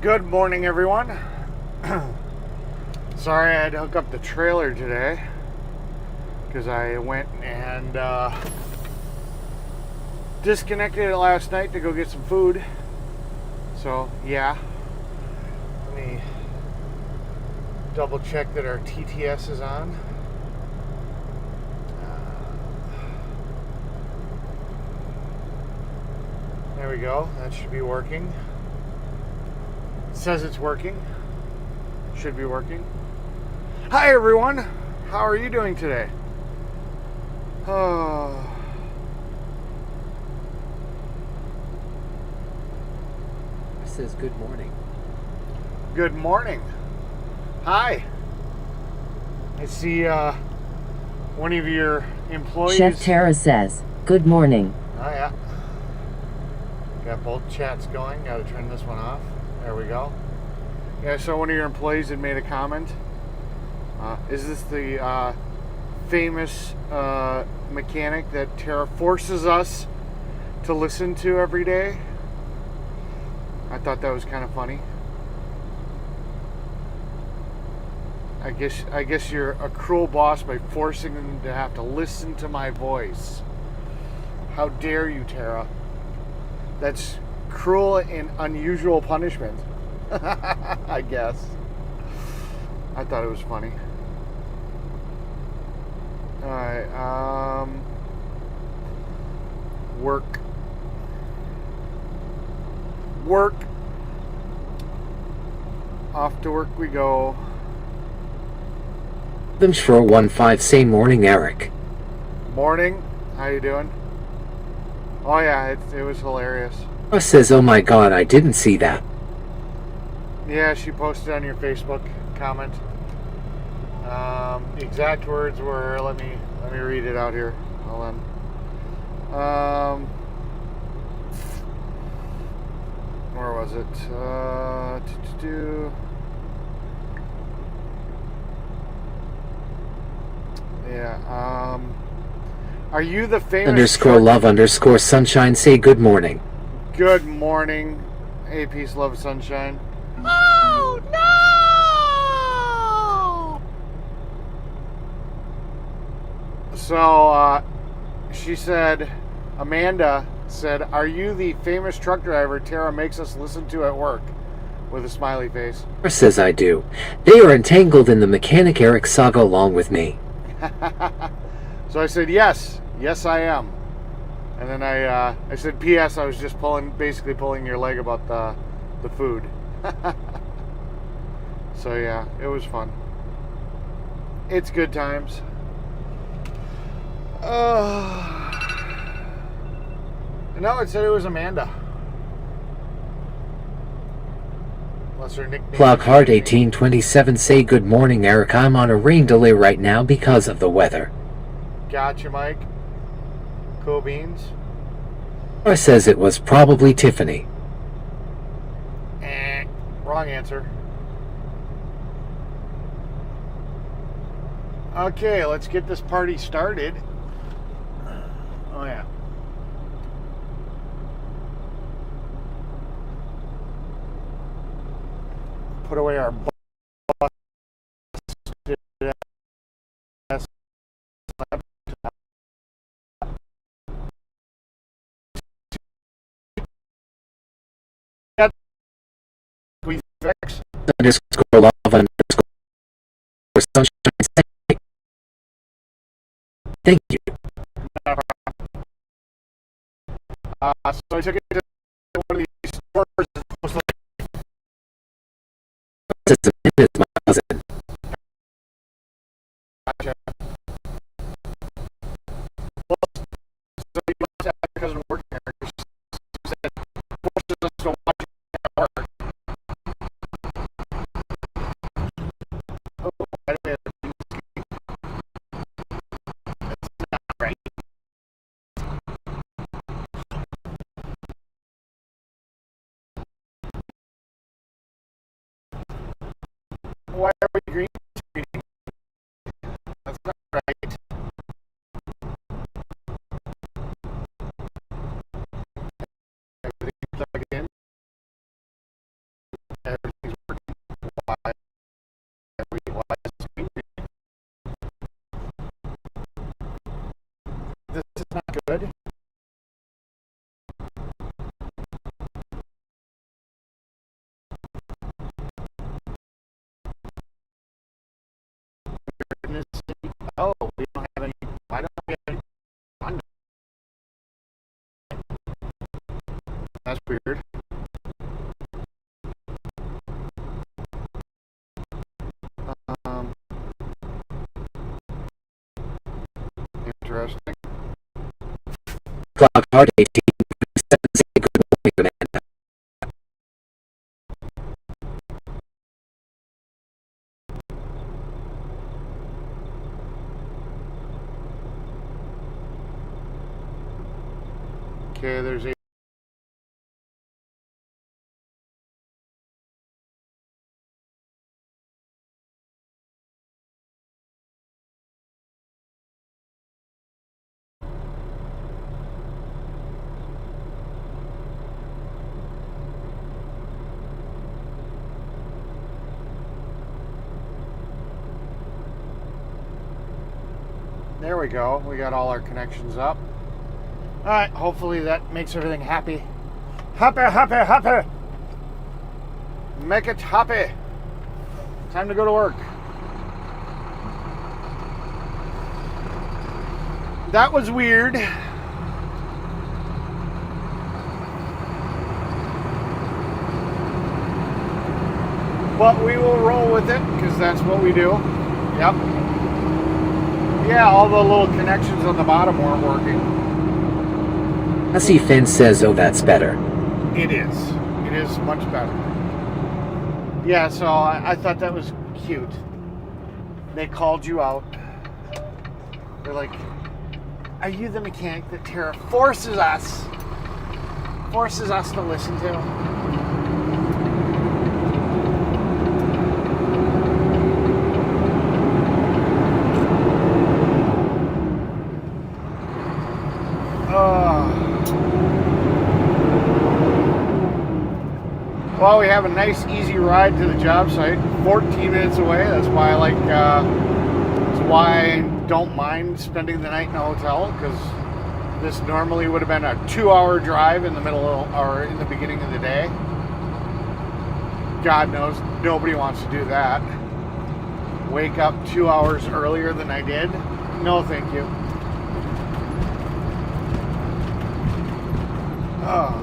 Good morning, everyone. Sorry I had to hook up the trailer today because I went and disconnected it last night to go get some food. So, yeah. Let me double check that our TTS is on. There we go. That should be working. It says it's working. Should be working. Hi, everyone. How are you doing today? Oh. It says good morning. Good morning. Hi. I see one of your employees. Chef Tara says, good morning. Oh, yeah. Got both chats going. Got to turn this one off. There we go. Yeah, so one of your employees had made a comment. Is this the famous mechanic that Tara forces us to listen to every day? I thought that was kind of funny. I guess you're a cruel boss by forcing them to have to listen to my voice. How dare you, Tara? That's cruel and unusual punishment. I guess. I thought it was funny. Alright, work. Off to work we go. Them Shro 15 say morning, Eric. Morning. How you doing? Oh yeah, it was hilarious. Tara says, oh my god, I didn't see that. Yeah, she posted on your Facebook comment. The exact words were, let me read it out here. Hold on. Where was it? Yeah. Are you the famous _love_sunshine say good morning. Good morning. Hey, peace, love, sunshine. Oh no! So, she said, Amanda said, are you the famous truck driver Tara makes us listen to at work? With a smiley face. Tara says I do. They are entangled in the mechanic Eric saga along with me. So I said, yes, I am. And then I said, P.S. I was just basically pulling your leg about the food. So yeah, it was fun. It's good times. No, it said it was Amanda. Unless her nickname. Clockheart 1827 say good morning, Eric. I'm on a rain delay right now because of the weather. Gotcha, Mike. Cool beans. Tara says it was probably Tiffany. Wrong answer. Okay, let's get this party started. Oh yeah. Put away our busted ass laptop. We fix. _love_sunshine say. Thank you. So I took it to one of these stores. It was like, It's my cousin. gotcha. Well, so you must have a cousin working there. She said, forces us to watch it at work. Oh, why do we have a green screen? That's not right. Why are we green screening? That's not right. Everything plugged in. We don't have any. Why don't we have any? That's weird. Interesting. Clock hard 18.7 say good morning, Amanda. Okay, there's a. There we go. We got all our connections up. All right. Hopefully that makes everything happy. Happy, happy, happy. Make it happy. Time to go to work. That was weird. But we will roll with it because that's what we do. Yep. Yeah, all the little connections on the bottom weren't working. Hussy Finn says, oh, that's better. It is. It is much better. Yeah, so I thought that was cute. They called you out. They're like, are you the mechanic that Tara forces us to listen to? Well, we have a nice, easy ride to the job site. 14 minutes away. That's why I like. That's why I don't mind spending the night in a hotel, because this normally would have been a 2-hour drive in the middle or in the beginning of the day. God knows nobody wants to do that. Wake up 2 hours earlier than I did. No, thank you. Oh.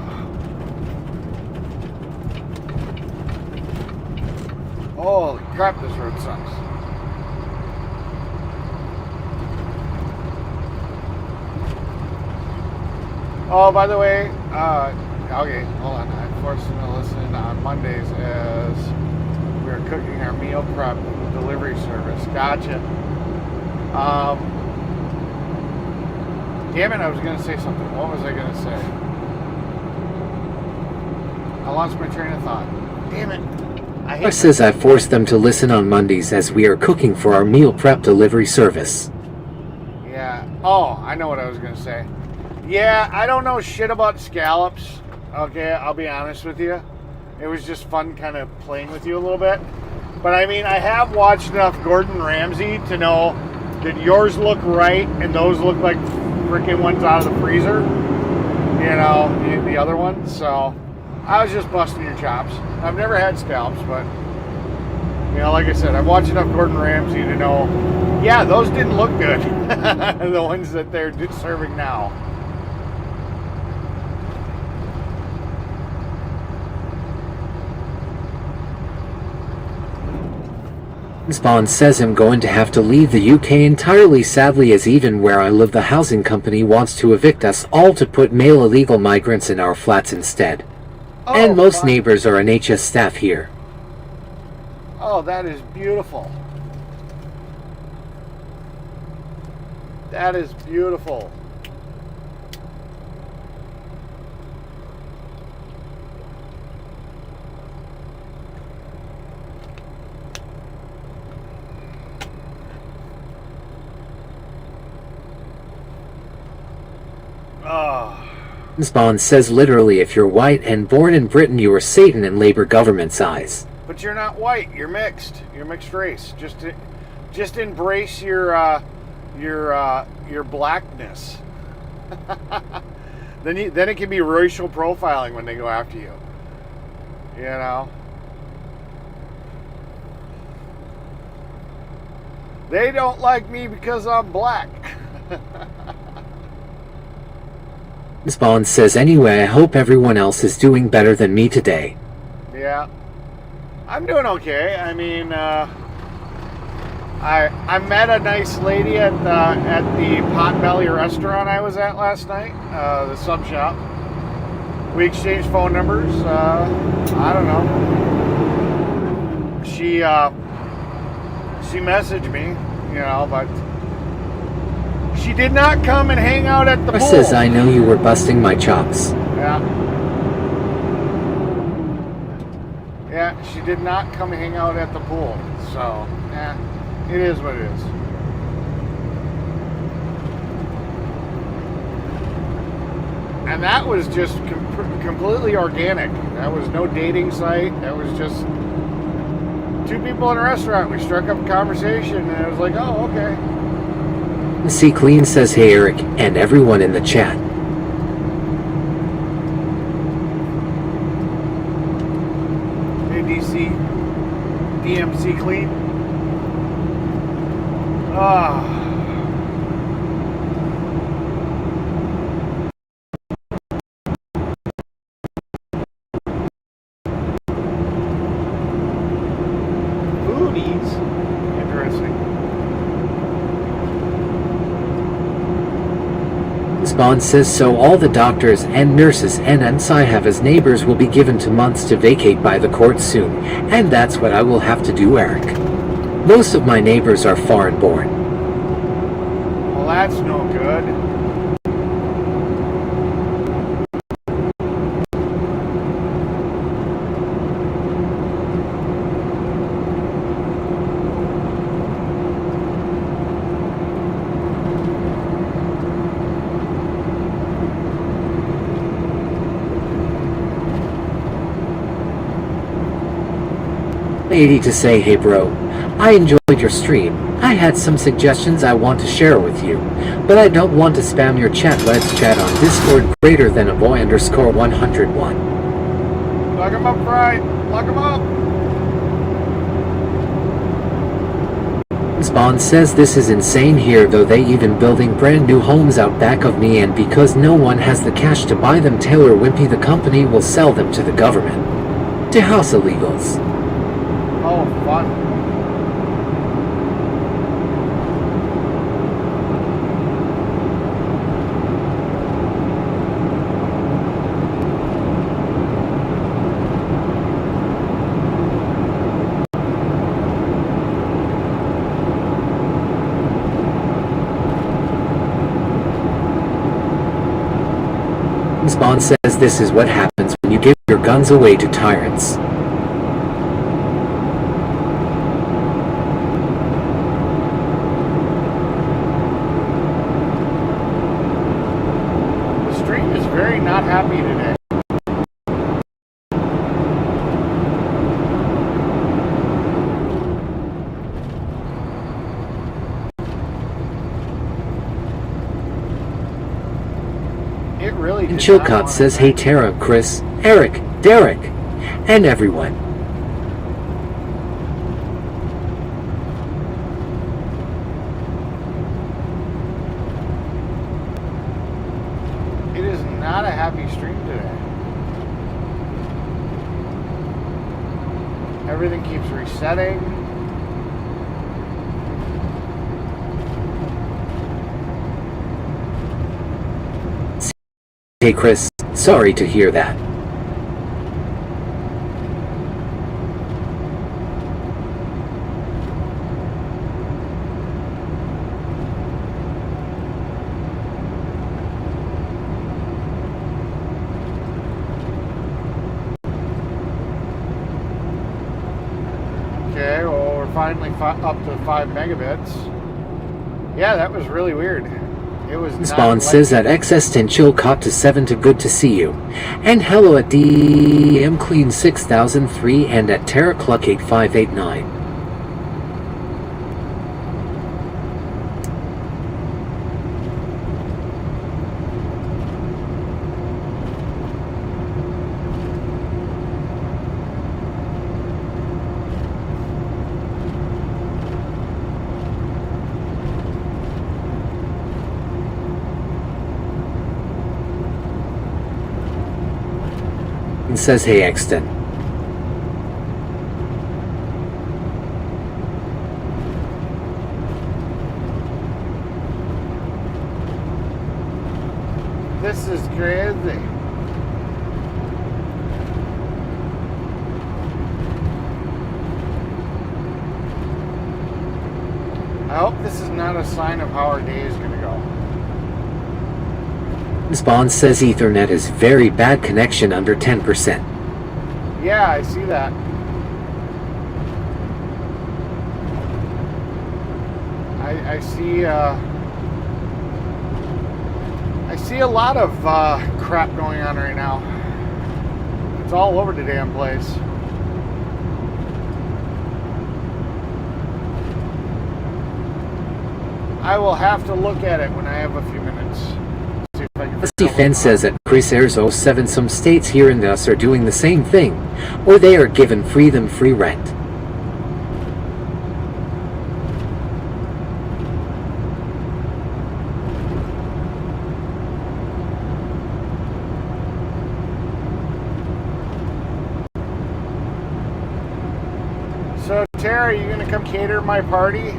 Holy crap, this road sucks. Oh, by the way, okay, hold on. I'm forced them to listen on Mondays as we're cooking our meal prep delivery service. Gotcha. Damn it, I was going to say something. What was I going to say? I lost my train of thought. Damn it. Chris says I forced them to listen on Mondays as we are cooking for our meal prep delivery service. Yeah. Oh, I know what I was going to say. Yeah, I don't know shit about scallops. Okay, I'll be honest with you. It was just fun kind of playing with you a little bit. But I mean, I have watched enough Gordon Ramsay to know that yours look right and those look like freaking ones out of the freezer. You know, the other ones. So I was just busting your chops. I've never had scallops, but, you know, like I said, I've watched enough Gordon Ramsay to know, yeah, those didn't look good. The ones that they're serving now. Spawn says I'm going to have to leave the UK entirely, sadly, as even where I live the housing company wants to evict us all to put male illegal migrants in our flats instead. Oh, and most neighbors are NHS staff here. Oh, that is beautiful. That is beautiful. Spawn says literally, if you're white and born in Britain, you are Satan in Labour government's eyes. But you're not white. You're mixed. You're mixed race. Just embrace your blackness. Then it can be racial profiling when they go after you. You know. They don't like me because I'm black. Spawn says, anyway, I hope everyone else is doing better than me today. Yeah, I'm doing okay. I mean, I met a nice lady at the Potbelly restaurant I was at last night, the sub shop. We exchanged phone numbers. I don't know. She messaged me, you know, but she did not come and hang out at the pool. Says, I know you were busting my chops. Yeah. Yeah, she did not come hang out at the pool. So, it is what it is. And that was just completely organic. That was no dating site. That was just two people in a restaurant. We struck up a conversation, and it was like, oh, okay. C Clean says, hey Eric, and everyone in the chat. Hey DC, DMC Clean. Ah. Foodies. Interesting. Spawn says, so all the doctors and nurses and aunts I have as neighbors will be given 2 months to vacate by the court soon, and that's what I will have to do, Eric. Most of my neighbors are foreign born. Well, that's no good. To say, hey bro, I enjoyed your stream. I had some suggestions I want to share with you, but I don't want to spam your chat. Let's chat on Discord greater than a boy underscore 101. Lock him up, Fry. Lock him up. Spawn says, this is insane here, though they even building brand new homes out back of me, and because no one has the cash to buy them, Taylor Wimpey the company will sell them to the government. To house illegals. Oh, fun. Spawn says, this is what happens when you give your guns away to tyrants. Very not happy today. It really did. Chilcott says, hey Tara, Chris, Eric, Derek, and everyone. It is not a happy stream today. Everything keeps resetting. Hey Chris, sorry to hear that. Okay, well, we're finally up to 5 megabits. Yeah, that was really weird. It was not Spawn like says at XS and Chilcott to 7 to good to see you. And hello at DM Clean 6003 and at Terra Cluck 8589. and says, hey, Exton. This is crazy. I hope this is not a sign of how our day is going to go. Bond says Ethernet is very bad connection under 10%. Yeah, I see that. I see a lot of crap going on right now. It's all over the damn place. I will have to look at it when I have a few minutes. See if I can Rusty Finn says that Chris Airs 07 some states here in the US are doing the same thing, or they are given free rent. So Tara, are you gonna come cater my party?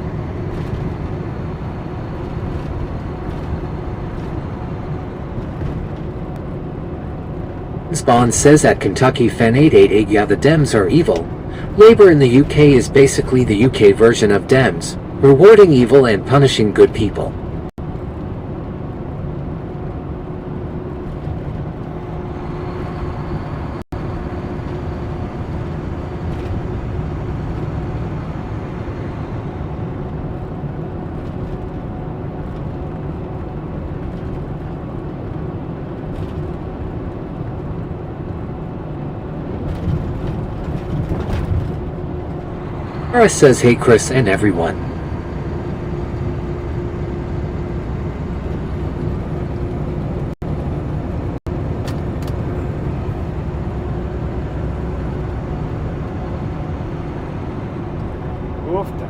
Bond says at Kentucky Fen 888, yeah, the Dems are evil. Labour in the UK is basically the UK version of Dems, rewarding evil and punishing good people. Tara says, hey Chris and everyone. Oofta.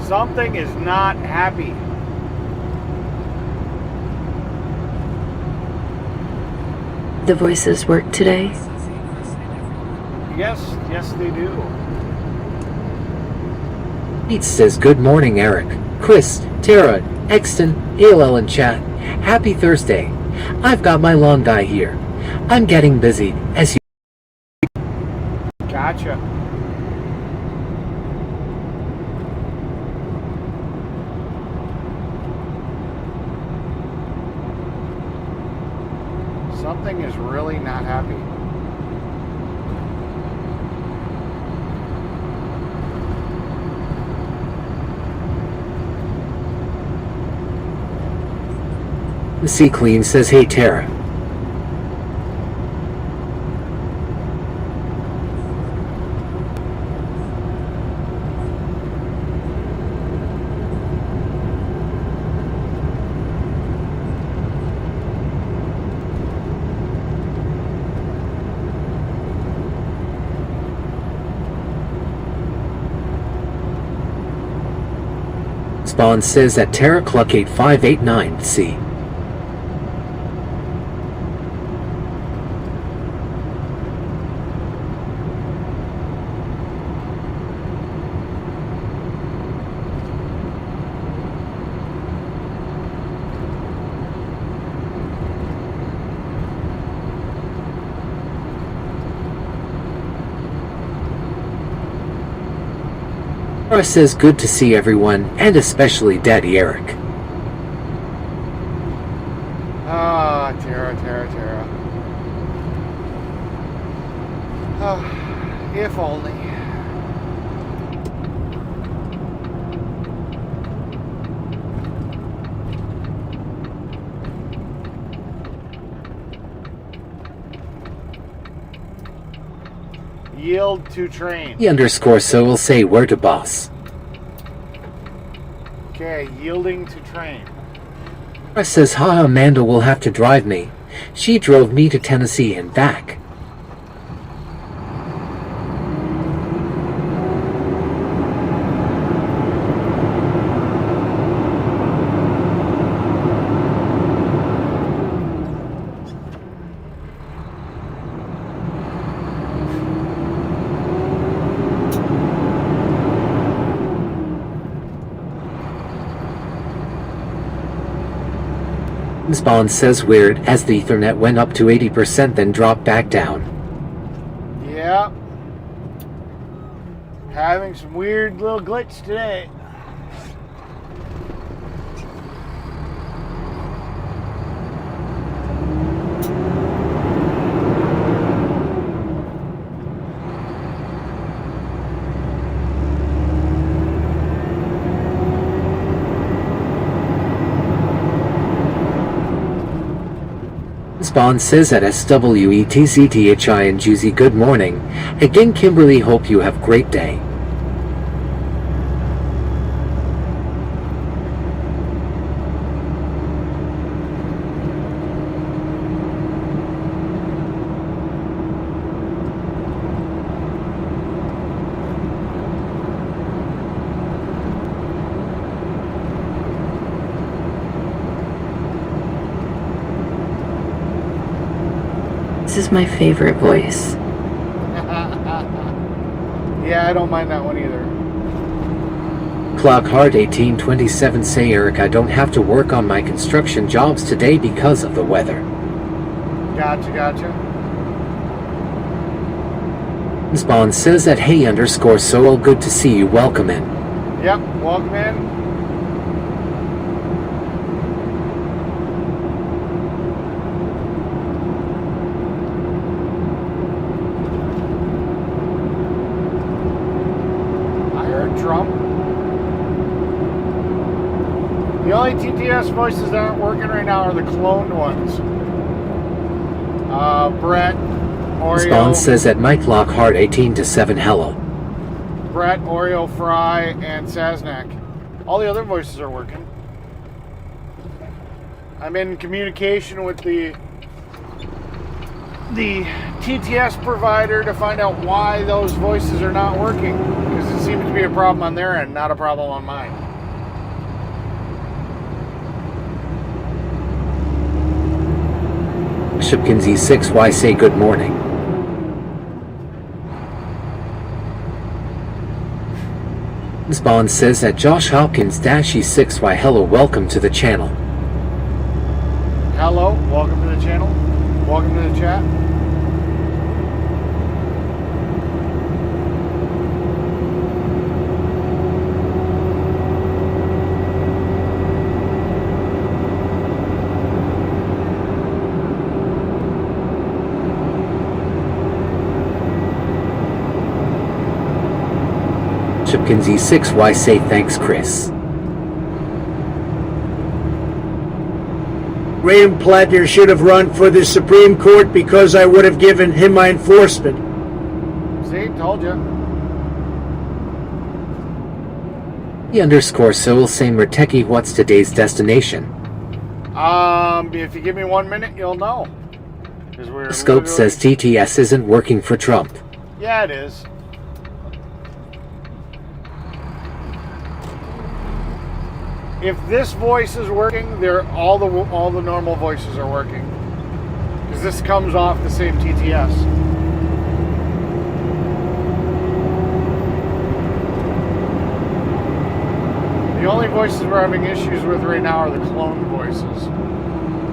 Something is not happy. The voices work today? Yes, they do. Pete says, good morning, Eric, Chris, Tara, Exton, AOL and chat. Happy Thursday. I've got my lawn guy here. I'm getting busy, as you. Gotcha. Something is really not happy. C Clean says, hey Tara. Spawn says that Tara Cluck 8589C. Tara says good to see everyone, and especially Daddy Eric. Ah, Tara. If only. Yield to train. E_so will say where to boss. Okay, yielding to train. Tara says, ha, Amanda will have to drive me. She drove me to Tennessee and back. Spawn says weird as the Ethernet went up to 80% then dropped back down. Yeah. Having some weird little glitch today. Spawn says at SWETCTHI and Juicy good morning. Again Kimberly, hope you have great day. This is my favorite voice. Yeah, I don't mind that one either. Clockhard 1827 say Eric, I don't have to work on my construction jobs today because of the weather. Gotcha. Spawn says that hey underscore so good to see you, welcome in. Yep, welcome in. Trump. The only TTS voices that aren't working right now are the cloned ones. Brett, Oreo. Spawn says that Mike Lockhart 18-7 hello. Brett, Oreo, Fry, and Saznak. All the other voices are working. I'm in communication with the TTS provider to find out why those voices are not working, because it seems to be a problem on their end, not a problem on mine. Shipkins E6Y say good morning. Spawn says that Josh Hopkins E6Y hello, welcome to the channel. Hello, welcome to the channel. Welcome to the chat. Shipkins E6Y say thanks Chris. Graham Plattner should have run for the Supreme Court because I would have given him my enforcement. See, told you. E underscore Soul say Merteki, what's today's destination? If you give me 1 minute, you'll know. Scope says TTS isn't working for Trump. Yeah, it is. If this voice is working, all the normal voices are working, because this comes off the same TTS. The only voices we're having issues with right now are the clone voices.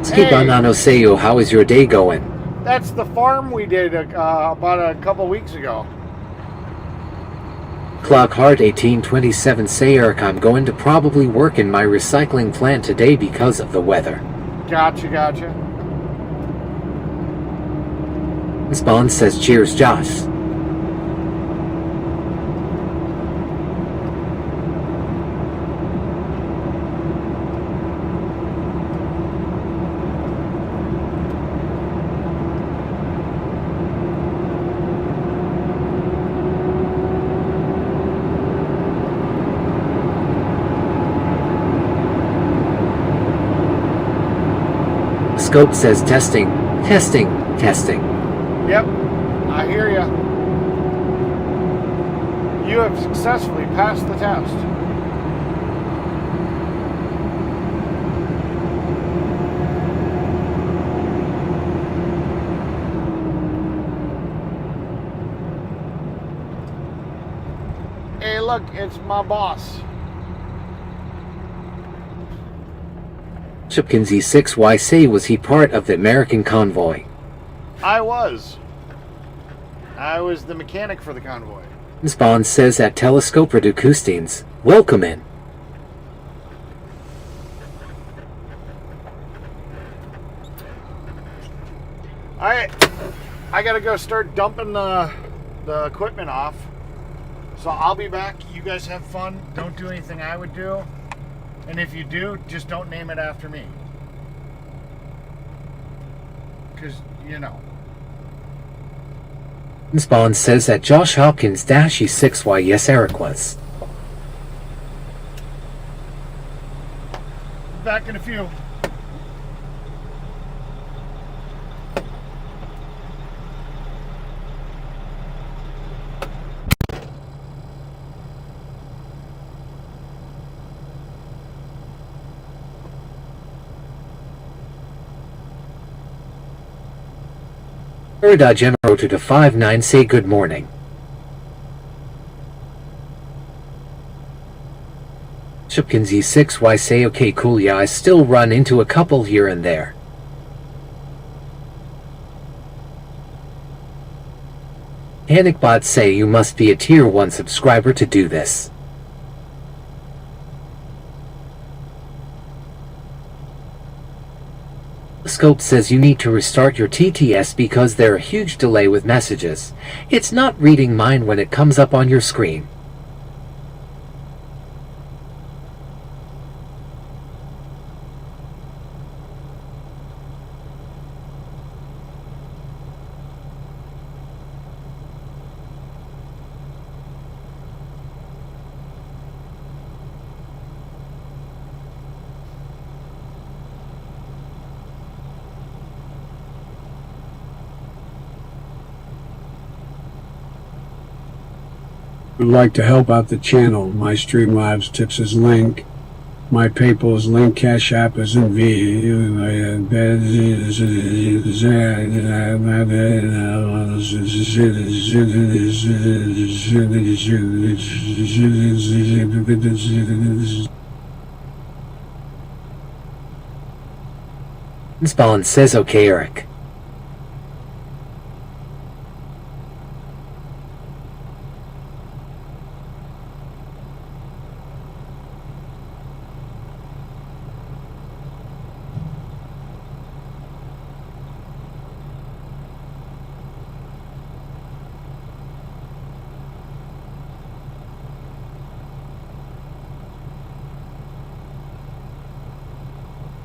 Skibanano Seyo, how is your day going? That's the farm we did about a couple weeks ago. Clockhart 1827 say Eric, I'm going to probably work in my recycling plant today because of the weather. Gotcha. Spawn says cheers Josh. Scope says testing. Yep, I hear ya. You have successfully passed the test. Hey, look, it's my boss. Chipkins E6Y say, was he part of the American convoy? I was. I was the mechanic for the convoy. Bond says at Telescope Redukustins, welcome in. I gotta go start dumping the equipment off. So I'll be back. You guys have fun. Don't do anything I would do. And if you do, just don't name it after me. Because, you know. Bond says that Josh Hopkins -E6Y, yes, Eric was. Back in a few. Erda General to the 5-9 say good morning. Chipkins E6Y say okay cool, yeah, I still run into a couple here and there. Panicbot say you must be a tier 1 subscriber to do this. Scope says you need to restart your TTS because there's a huge delay with messages. It's not reading mine when it comes up on your screen. Would like to help out the channel. My Streamlabs tips is link. My PayPal is link. Cash App is in Bond says okay Eric.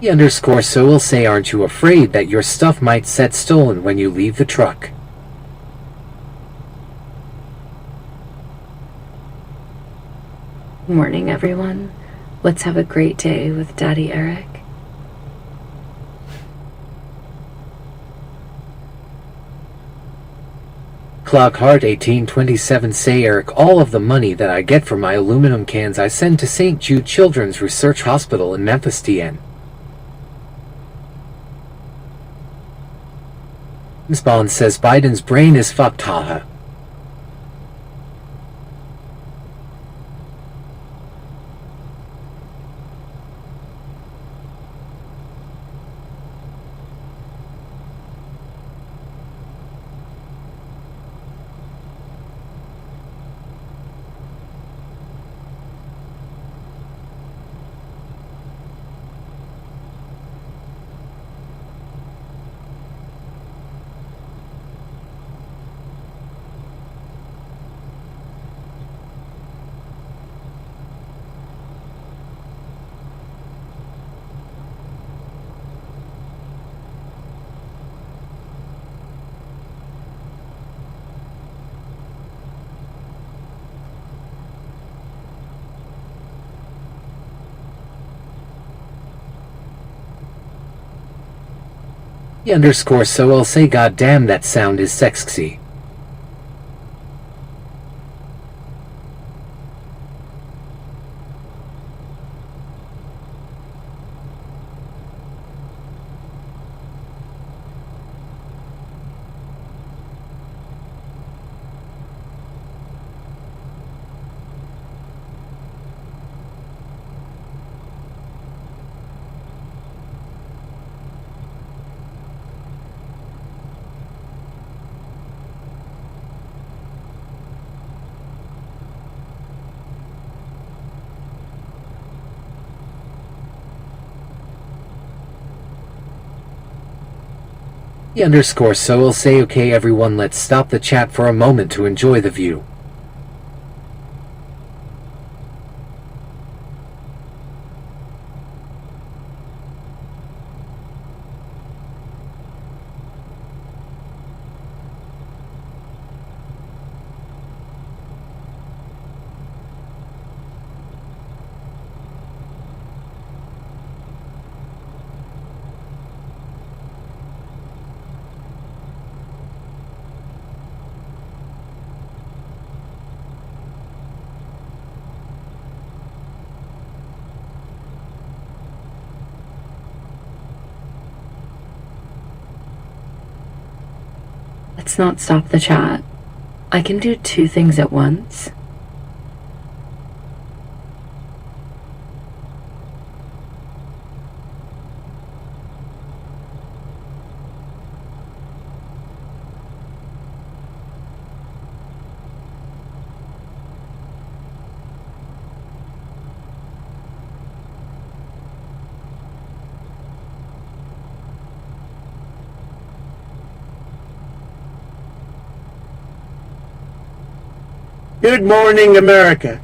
_so will say aren't you afraid that your stuff might set stolen when you leave the truck? Good morning, everyone. Let's have a great day with Daddy Eric. Clockheart 1827 say Eric, all of the money that I get from my aluminum cans I send to St. Jude Children's Research Hospital in Memphis, TN. Bond says Biden's brain is fucked, haha. _so will say god damn that sound is sexy. So will say, okay everyone, let's stop the chat for a moment to enjoy the view. Let's not stop the chat. I can do two things at once. Good morning, America.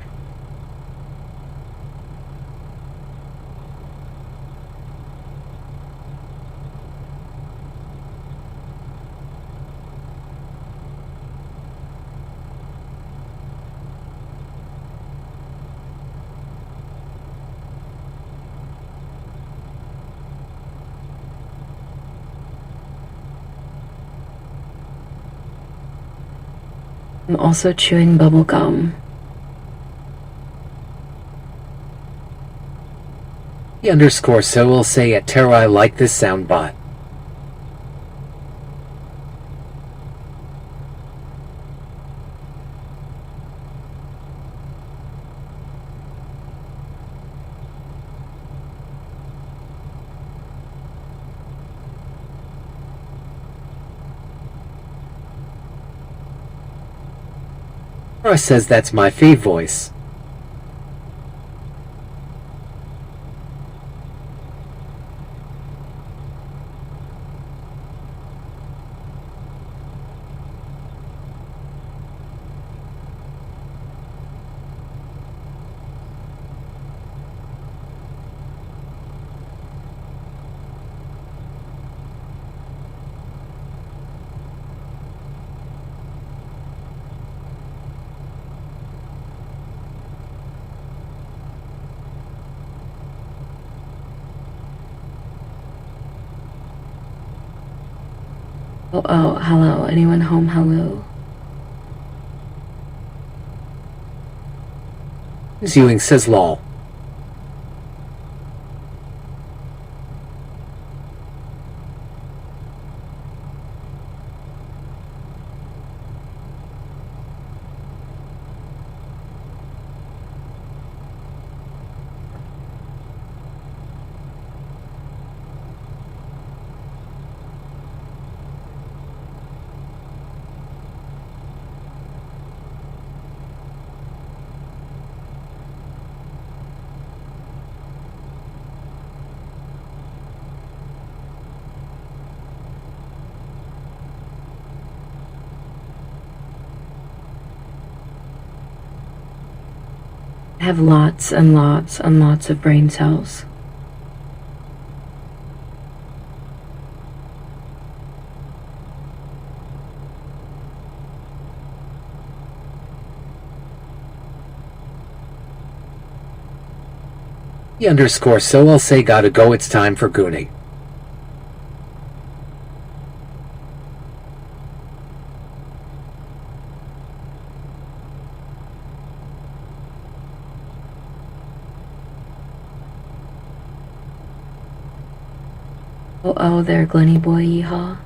I'm also chewing bubble gum. So will say at Terra, I like this soundbot. Terra says that's my fave voice. Oh, hello. Anyone home? Hello. Ewing says lol. I have lots and lots and lots of brain cells. So will say gotta go, it's time for gooning. Oh, there, Glenny boy, yeehaw.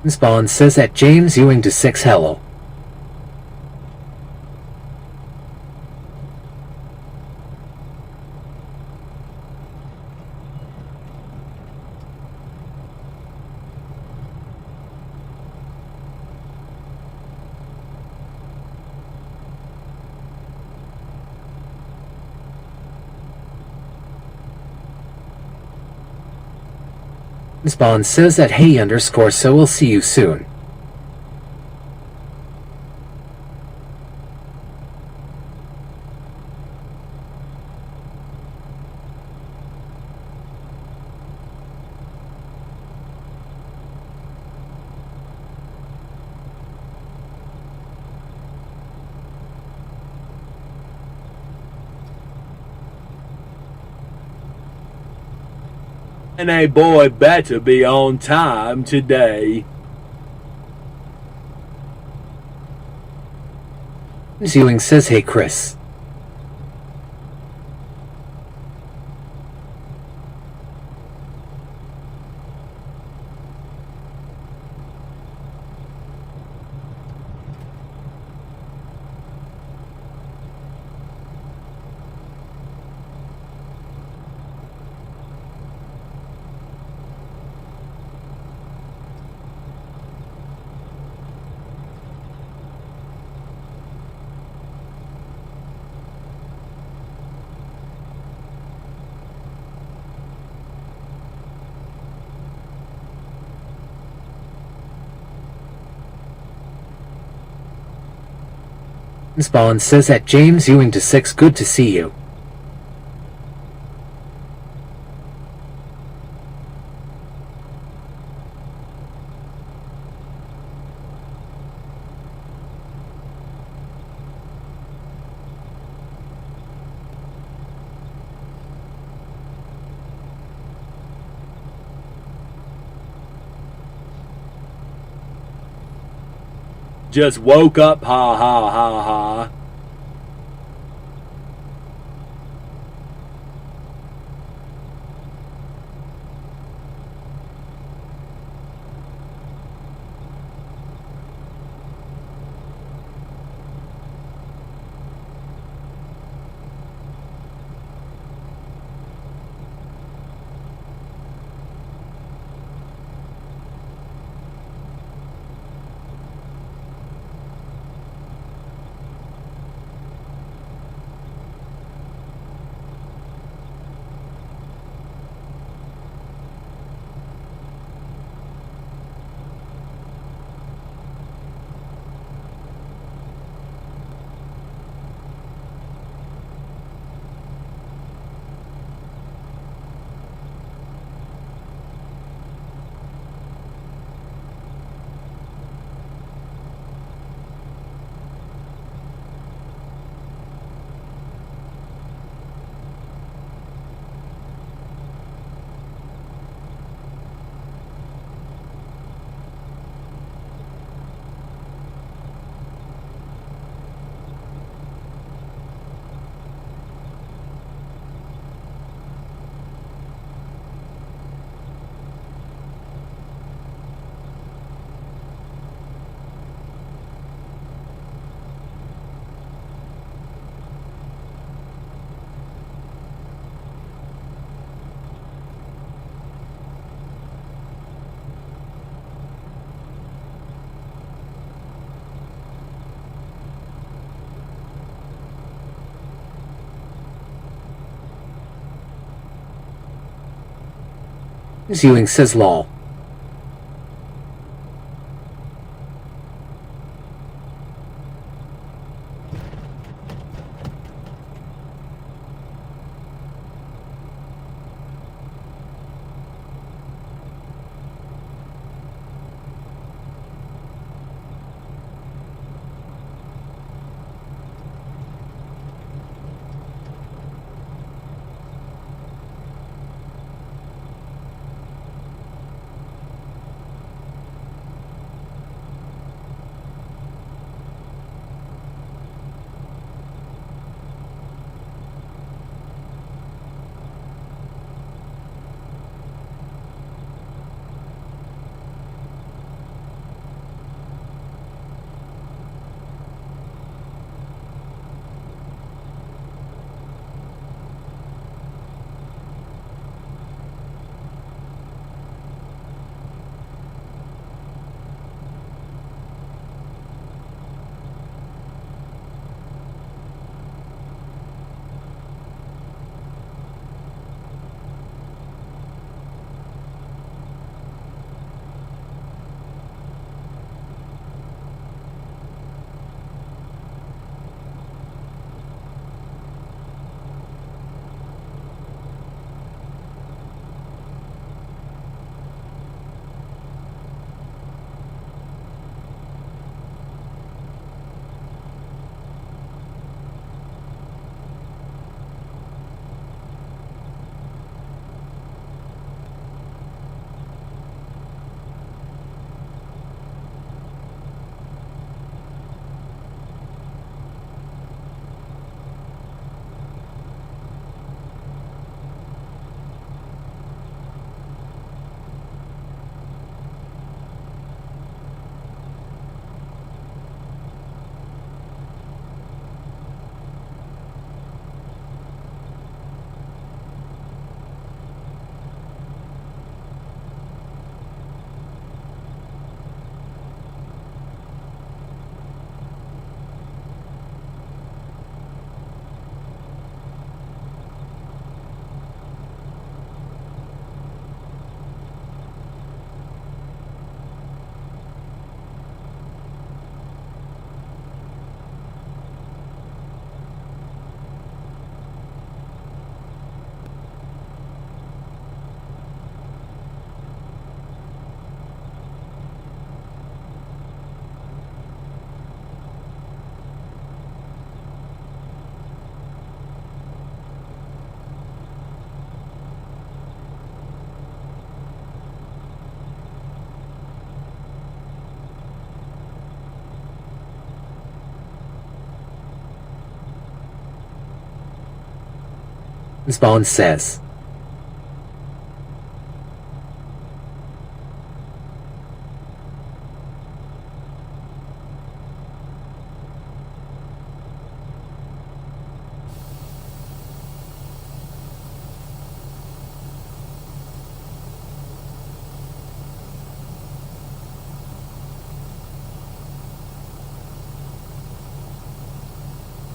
Spawn says that James Ewing to 6 hello. Spawn says that hey_ so we'll see you soon. And a boy better be on time today. Ewing says hey Chris. Spawn says that James Ewing to 6 good to see you. Just woke up, ha ha ha ha. Ewing says lol. Spawn says.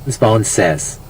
Spawn says.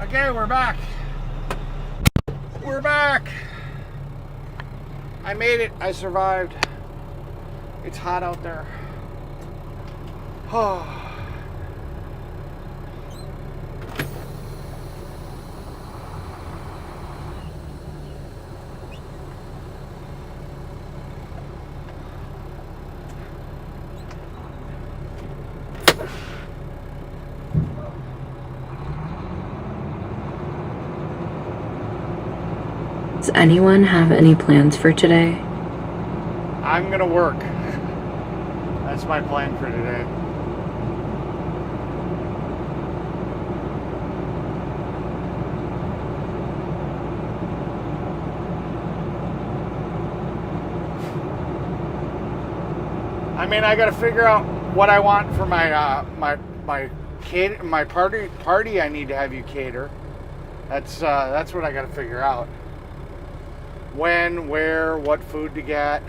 Okay, we're back. We're back. I made it. I survived. It's hot out there. Oh. Does anyone have any plans for today? I'm gonna work. That's my plan for today. I mean, I gotta figure out what I want for my my party I need to have you cater. That's what I gotta figure out. When, where, what food to get.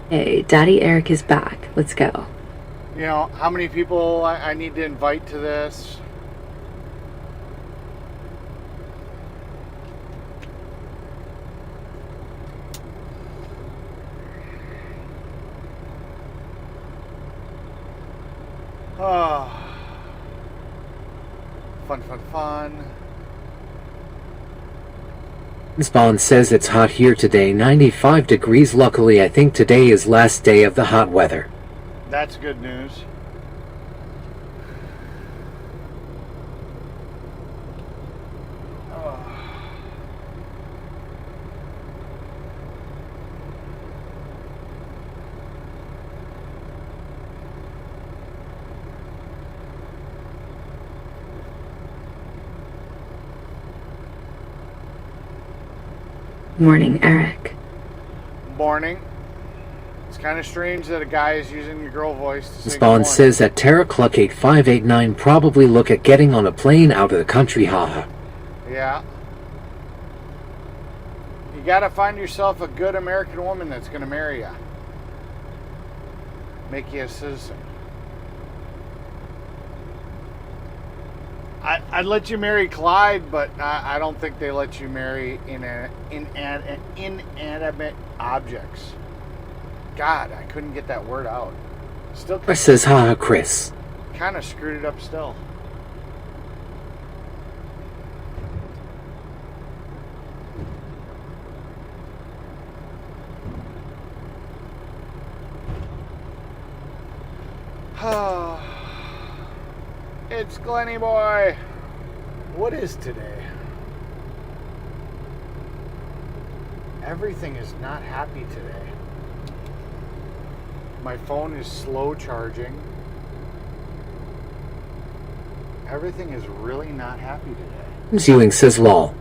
Hey, Daddy Eric is back. Let's go. You know, how many people I need to invite to this. Oh. Fun. Spawn says it's hot here today, 95 degrees. Luckily, I think today is last day of the hot weather. That's good news. Morning, Eric. Morning. It's kind of strange that a guy is using your girl voice to say good Spawn morning. says that Terra Cluck 8589 probably look at getting on a plane out of the country, haha. Yeah. You gotta find yourself a good American woman that's gonna marry you. Make you a citizen. I'd let you marry Clyde, but I don't think they let you marry inanimate objects. God, I couldn't get that word out. Still Chris says, haha, Chris. kind of screwed it up still. It's Glenny boy. What is today? Everything is not happy today. My phone is slow charging. Everything is really not happy today. Ewing says, lol.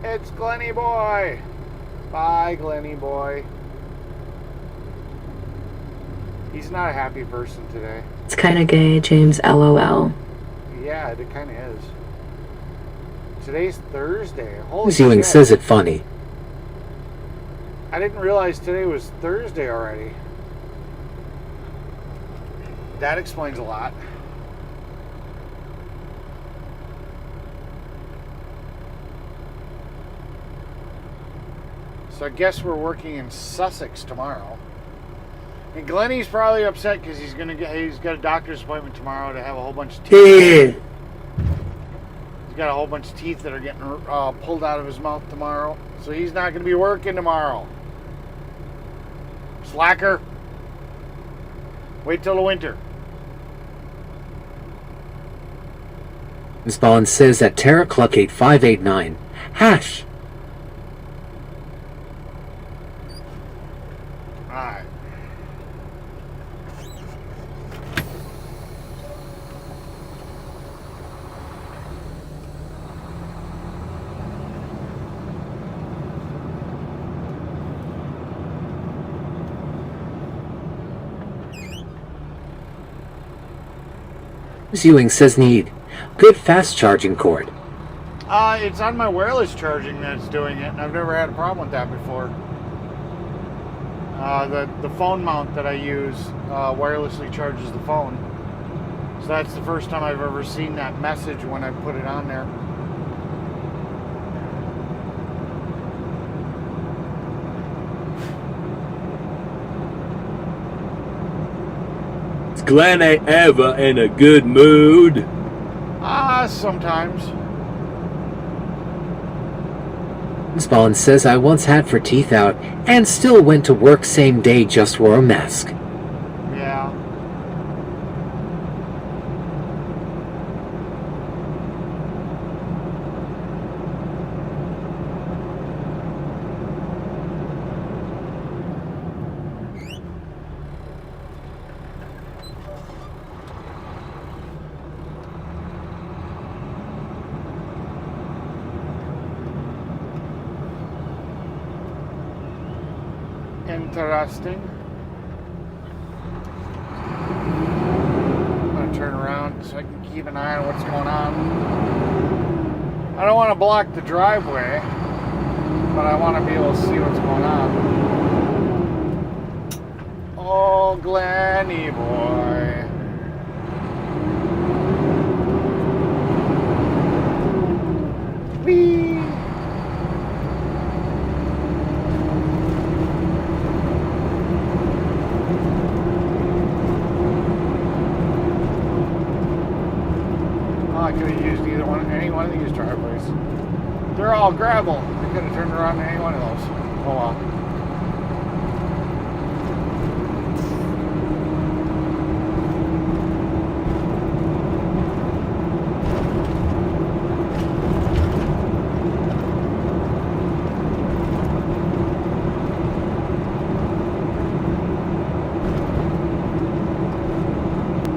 It's Glenny boy. Bye, Glenny boy. He's not a happy person today. It's kind of gay, James. LOL. Yeah, it kind of is. Today's Thursday. Holy Viewing shit. says it funny. I didn't realize today was Thursday already. That explains a lot. So I guess we're working in Sussex tomorrow. And Glennie's probably upset because he's got a doctor's appointment tomorrow to have a whole bunch of teeth. He's got a whole bunch of teeth that are getting pulled out of his mouth tomorrow. So he's not going to be working tomorrow. Slacker. Wait till the winter. Ms. Bond says that Terra Cluck 8589. Hash. Alright. Ms. Ewing says need good fast charging cord. It's on my wireless charging that's doing it, and I've never had a problem with that before. The phone mount that I use wirelessly charges the phone. So that's the first time I've ever seen that message when I put it on there. Is Glennie ever in a good mood? Sometimes. Ms. Bond says I once had for teeth out and still went to work same day, just wore a mask. Yeah. Interesting. I'm going to turn around so I can keep an eye on what's going on. I don't want to block the driveway, but I want to be able to see what's going on. Oh, Glennie boy. Whee! I could have used any one of these driveways. They're all gravel. I could have turned around in any one of those. Oh well.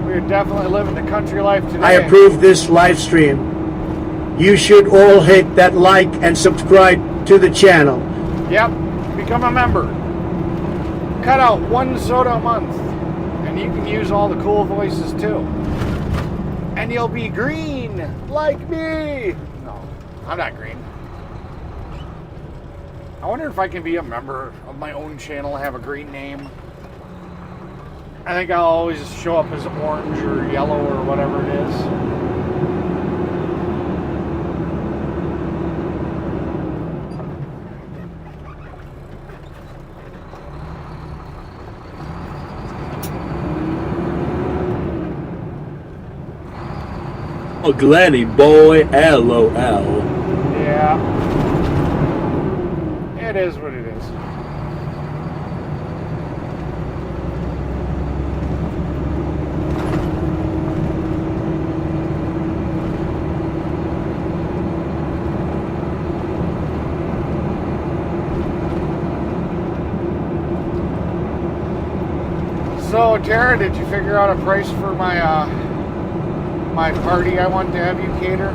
We're definitely living the country life today. I approve this live stream. You should all hit that like and subscribe to the channel. Yep, become a member. Cut out one soda a month, and you can use all the cool voices too. And you'll be green, like me. No, I'm not green. I wonder if I can be a member of my own channel and have a green name. I think I'll always show up as orange or yellow or whatever it is. Oh, Glennie boy, LOL. Yeah. It is what it is. So, Tara, did you figure out a price for my my party I want to have you cater?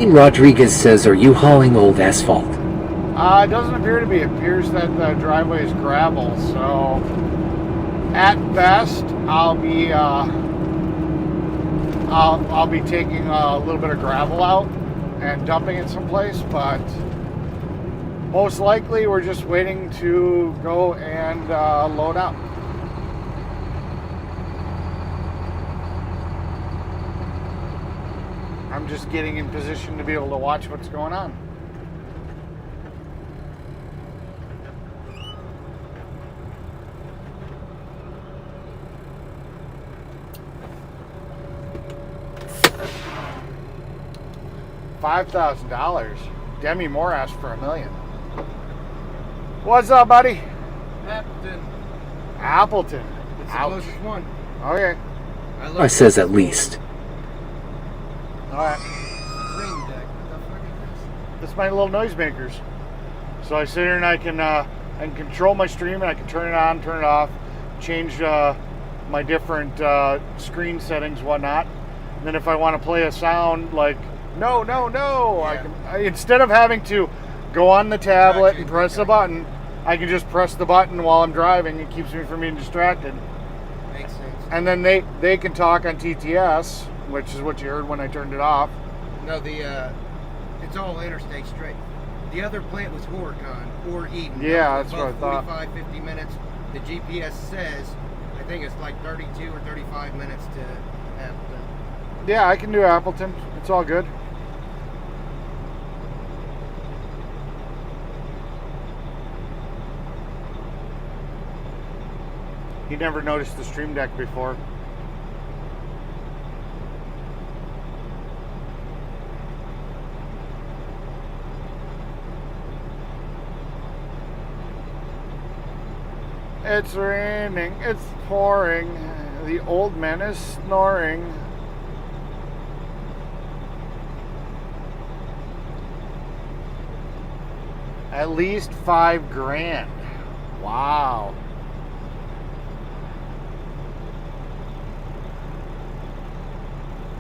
Rodriguez says, are you hauling old asphalt? It doesn't appear to be. It appears that the driveway is gravel, so at best, I'll be taking a little bit of gravel out and dumping it someplace, but most likely we're just waiting to go and load up. I'm just getting in position to be able to watch what's going on. $5,000. Demi Moore asked for $1 million. What's up, buddy? Appleton. Appleton. It's the Ouch. closest one. Okay. I says at least. All right. Green deck. What the fuck is That's my little noisemakers. So I sit here and I can control my stream, and I can turn it on, turn it off, change my different screen settings, whatnot. And then if I want to play a sound like no, Yeah. instead of having to go on the tablet and press the button, I can just press the button while I'm driving. It keeps me from being distracted. this? Makes sense. And then they can talk on TTS, which is what you heard when I turned it off. No, it's all interstate straight. The other plant was Horicon or Eden. Yeah, Those that's were what I both thought. 45, 50 minutes. The GPS says, I think it's like 32 or 35 minutes to Appleton. Yeah, I can do Appleton. It's all good. He never noticed the stream deck before. It's raining, it's pouring, the old man is snoring. At least $5,000. Wow.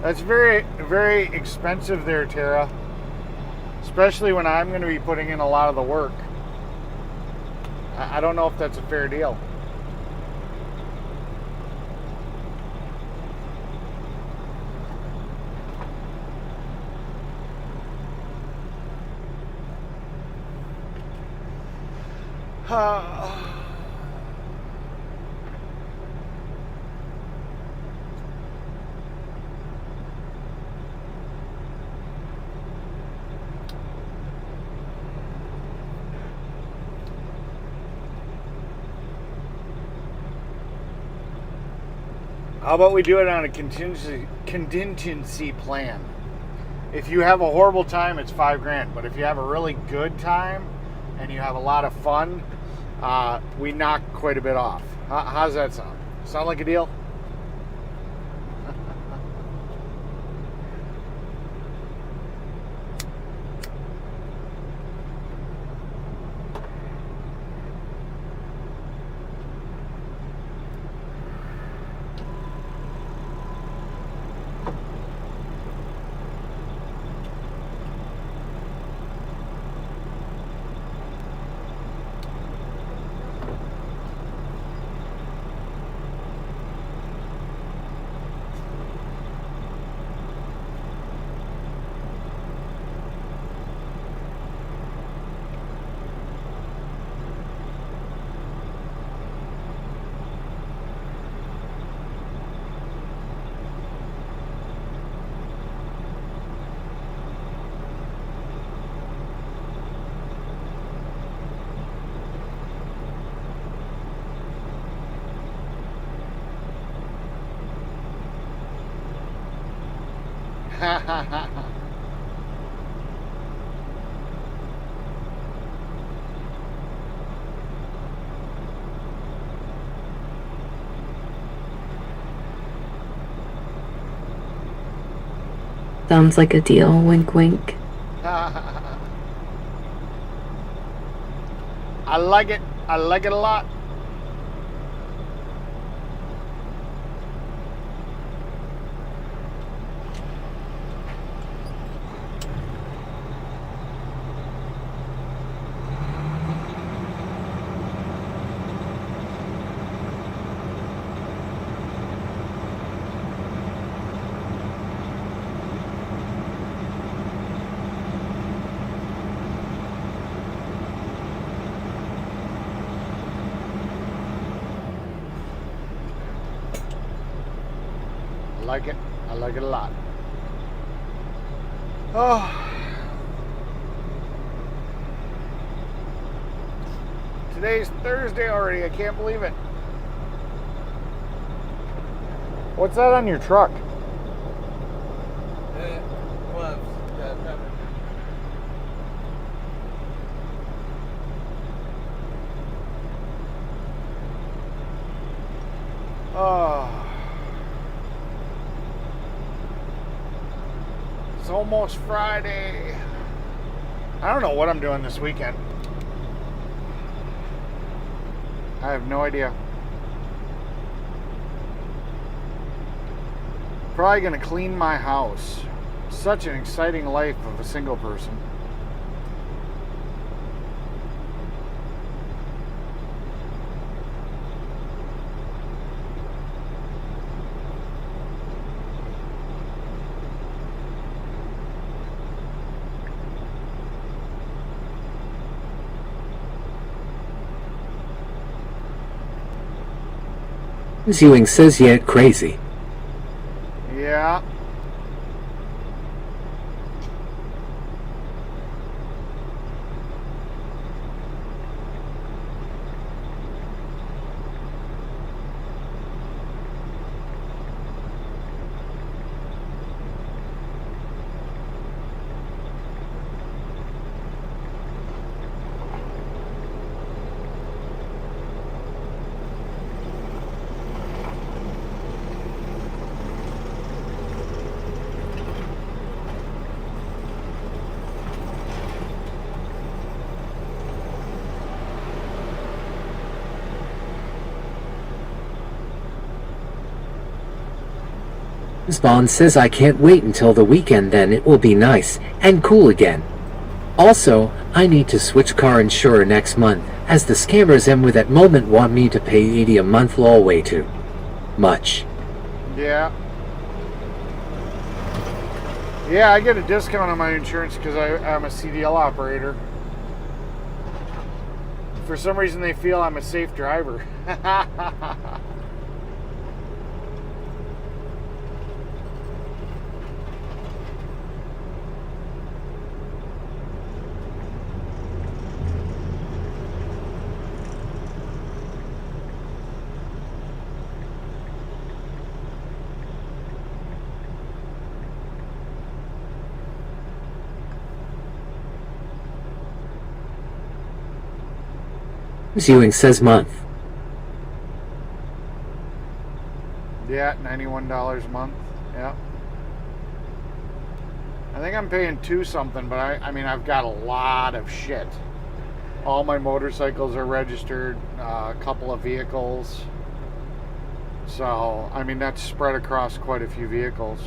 That's very, very expensive there, Tara. Especially when I'm going to be putting in a lot of the work. I don't know if that's a fair deal. How about we do it on a contingency plan? If you have a horrible time, it's $5,000. But if you have a really good time and you have a lot of fun, we knock quite a bit off. How's that sound? Sound like a deal? Sounds like a deal. Wink, wink. I like it. I like it a lot. like it. I like it a lot. Oh. Today's Thursday already. I can't believe it. What's that on your truck? Gloves. Oh. It's almost Friday. I don't know what I'm doing this weekend. I have no idea. Probably gonna clean my house. Such an exciting life of a single person. Ewing says yet crazy. Yeah. Bond says I can't wait until the weekend, then it will be nice and cool again. Also, I need to switch car insurer next month, as the scammers I'm with at moment want me to pay $80 a month, all way too much. Yeah. Yeah, I get a discount on my insurance because I'm a CDL operator. For some reason they feel I'm a safe driver. Ewing says month. Yeah, $91 a month. Yeah. I think I'm paying $2 something, but I mean, I've got a lot of shit. All my motorcycles are registered, a couple of vehicles. So, I mean, that's spread across quite a few vehicles.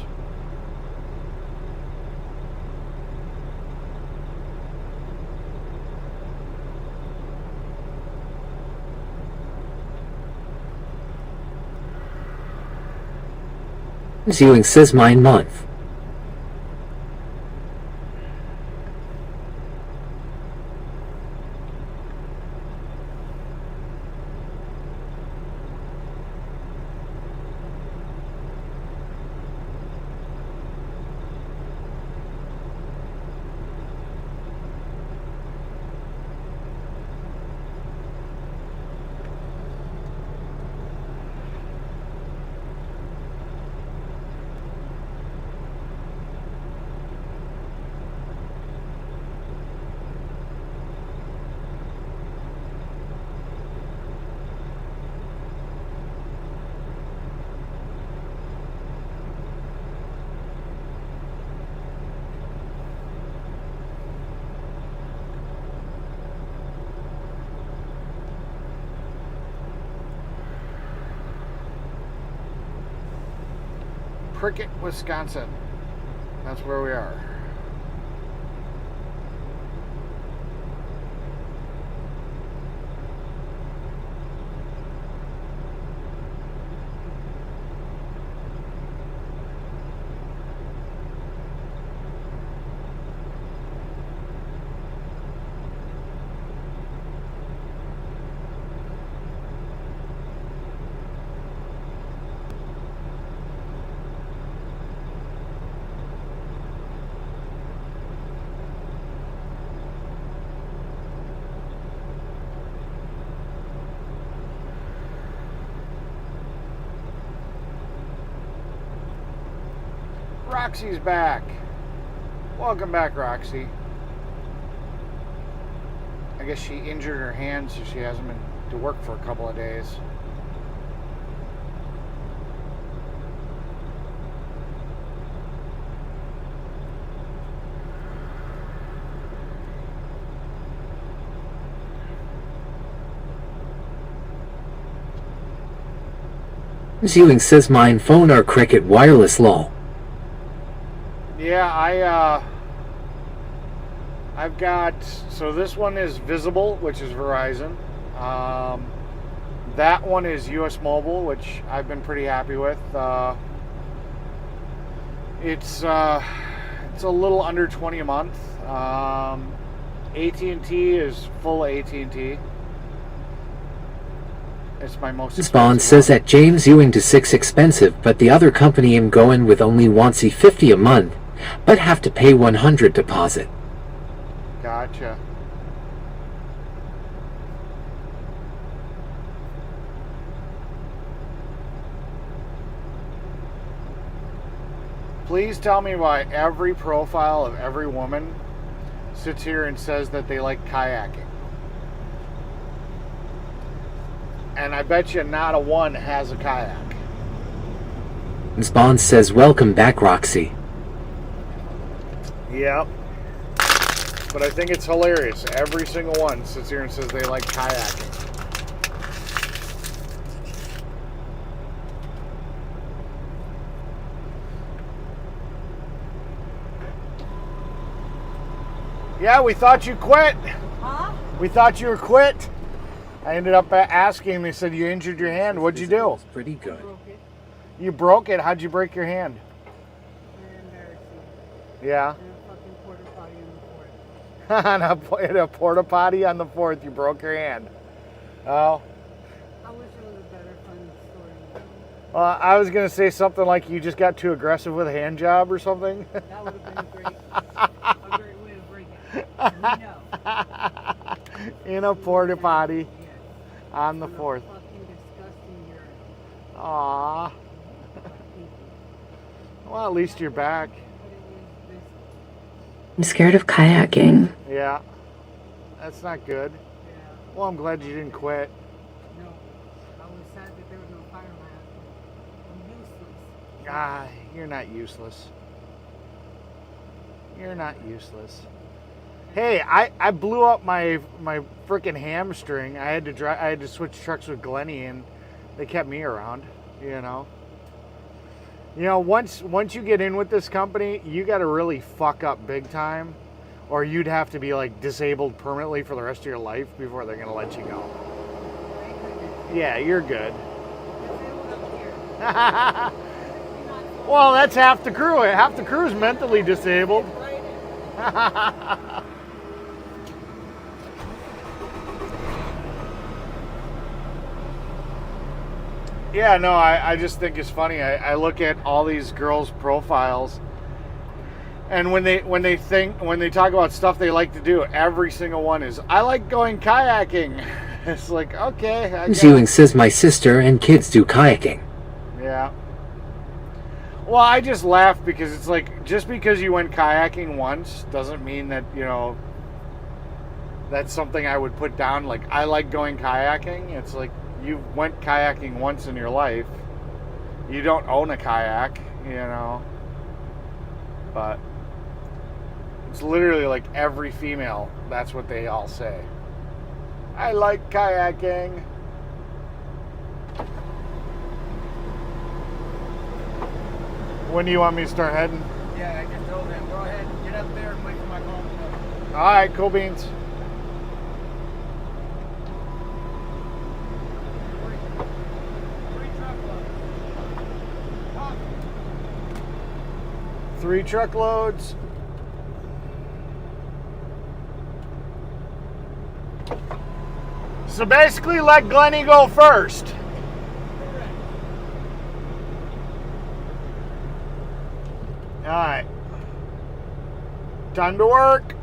Ewing says mine month. Prickett, Wisconsin. That's where we are. Roxy's back. Welcome back, Roxy. I guess she injured her hand, so she hasn't been to work for a couple of days. Ewing says mine phone or cricket wireless lol. Yeah, I've got, so this one is Visible, which is Verizon. That one is US Mobile, which I've been pretty happy with. It's a little under 20 a month. AT&T is full AT&T. It's my most expensive Spawn says one. that James Ewing to 6 expensive, but the other company I'm going with only wants $50 a month, but have to pay $100 deposit. Gotcha. Please tell me why every profile of every woman sits here and says that they like kayaking. And I bet you not a one has a kayak. Spawn says welcome back, Roxy. Yep. But I think it's hilarious. Every single one sits here and says they like kayaking. Yeah, we thought you quit. Huh? We thought you were quit. I ended up asking. They said you injured your hand. What'd you do? Pretty good. Broke it. You broke it. How'd you break your hand? Very embarrassing. Yeah. And a fucking porta potty in the fort. In a porta potty on the 4th, you broke your hand. Oh. I wish it was a better fun story. Well, I was gonna say something like you just got too aggressive with a hand job or something. That would have been great. A great way to break it. We know. In a porta potty Yes. on the Some 4th. Fucking disgusting urine. Aw. Well, at least you're back. But it was this. I'm scared of kayaking. Yeah. That's not good. Yeah. Well, I'm glad you didn't quit. No. I was sad that there was no fireman. I'm useless. Ah, you're not useless. You're not useless. Hey, I blew up my freaking hamstring. I had to switch trucks with Glennie, and they kept me around. You know. Once you get in with this company, you got to really fuck up big time, or you'd have to be like disabled permanently for the rest of your life before they're gonna let you go. Yeah, you're good. Well, that's half the crew. Half the crew's mentally disabled. Yeah, no, I just think it's funny. I look at all these girls' profiles, and when they talk about stuff they like to do, every single one is, I like going kayaking. It's like, okay. I guess. Ewing says my sister and kids do kayaking. Yeah. Well, I just laugh because it's like, just because you went kayaking once doesn't mean that, that's something I would put down. Like, I like going kayaking. It's like, you went kayaking once in your life. You don't own a kayak, But it's literally like every female, that's what they all say. I like kayaking. When do you want me to start heading? Yeah, I just told them, go ahead, get up there and wait for my call. All right, cool beans. Three truckloads. So basically, let Glennie go first. All right. Time to work.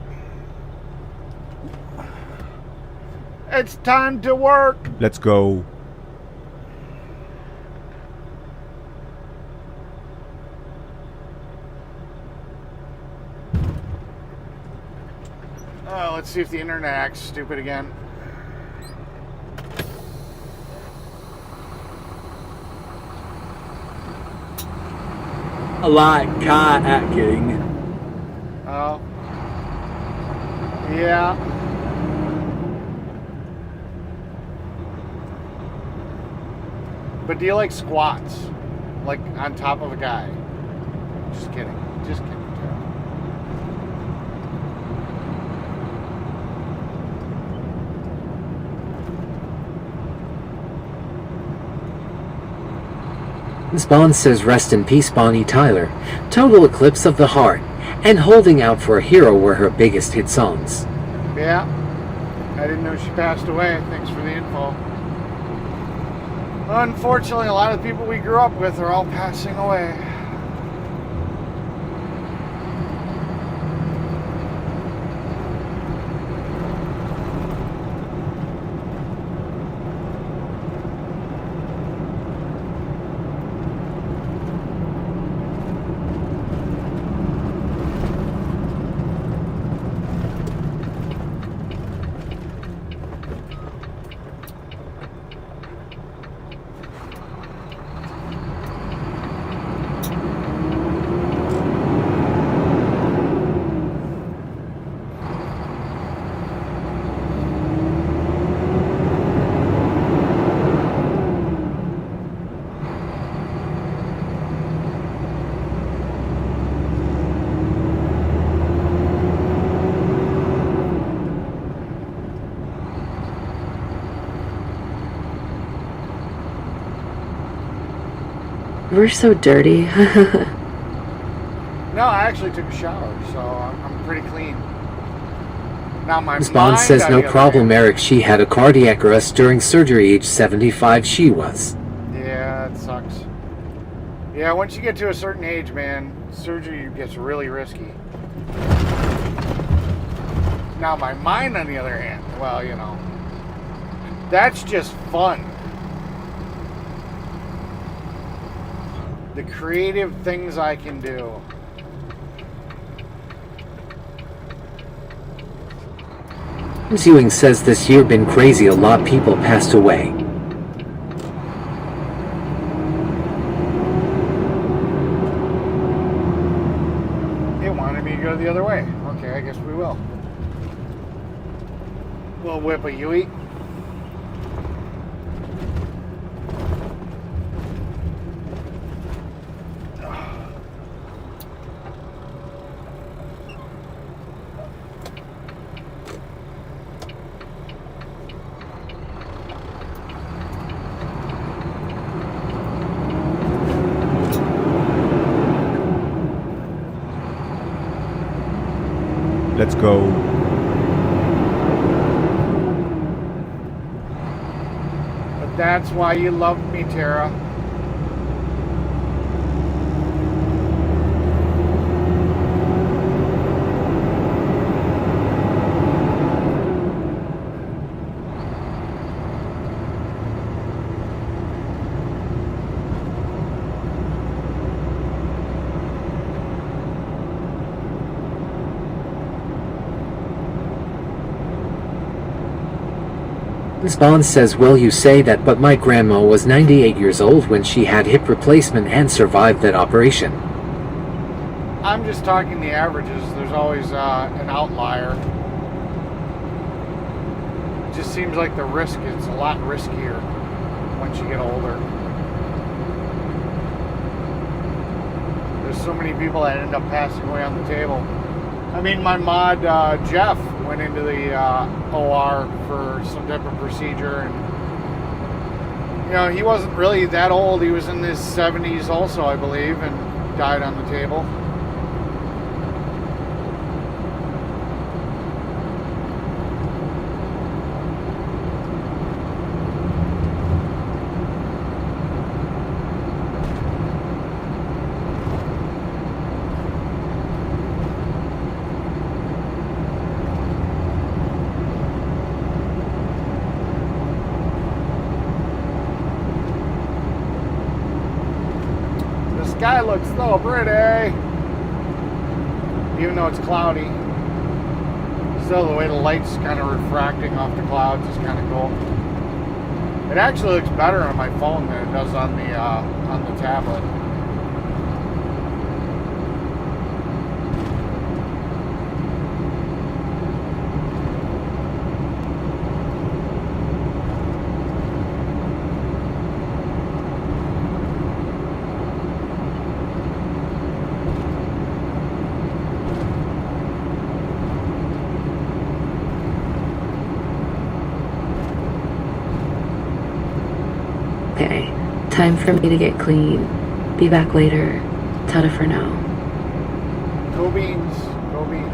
It's time to work. Let's go. let's see if the internet acts stupid again. I like kayaking. Oh. Yeah. But do you like squats? Like on top of a guy? Just kidding. Just kidding. Miss Bond says rest in peace Bonnie Tyler. Total eclipse of the heart. And holding out for a hero were her biggest hit songs. Yeah. I didn't know she passed away. Thanks for the info. Unfortunately, a lot of the people we grew up with are all passing away. We're so dirty. No, I actually took a shower, so I'm pretty clean. Now my Miss Bond mind, says on no the other problem, hand- Eric. She had a cardiac arrest during surgery, age 75 she was. Yeah, it sucks. Yeah, once you get to a certain age, man, surgery gets really risky. Now my mind, on the other hand, well, you know, that's just fun. The creative things I can do. Miss Ewing says this year been crazy, a lot people passed away. It wanted me to go the other way. Okay, I guess we will. Little whip of you eat. Let's go. But that's why you loved me, Tara. Miss Bond says, well, you say that, but my grandma was 98 years old when she had hip replacement and survived that operation. I'm just talking the averages. There's always an outlier. It just seems like the risk is a lot riskier once you get older. There's so many people that end up passing away on the table. I mean, my mod, Jeff, went into the OR for some type of procedure, and you know, he wasn't really that old. He was in his 70s also, I believe, and died on the table. The sky looks so pretty, even though it's cloudy. Still, the way the light's kind of refracting off the clouds is kind of cool. It actually looks better on my phone than it does on the tablet. Okay, time for me to get clean. Be back later. Ta-ta for now. Go beans. Go beans.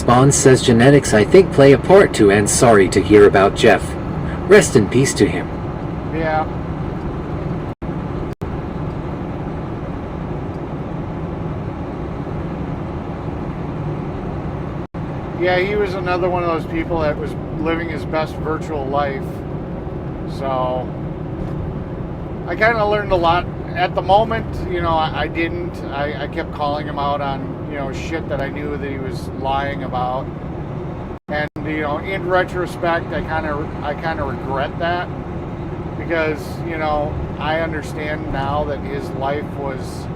Bond says genetics I think play a part too, and sorry to hear about Jeff. Rest in peace to him. Yeah. Yeah, he was another one of those people that was living his best virtual life. So I kind of learned a lot. At the moment, you know, I didn't. I kept calling him out on, you know, shit that I knew that he was lying about. And, you know, in retrospect, I kind of regret that, because, you know, I understand now that his life was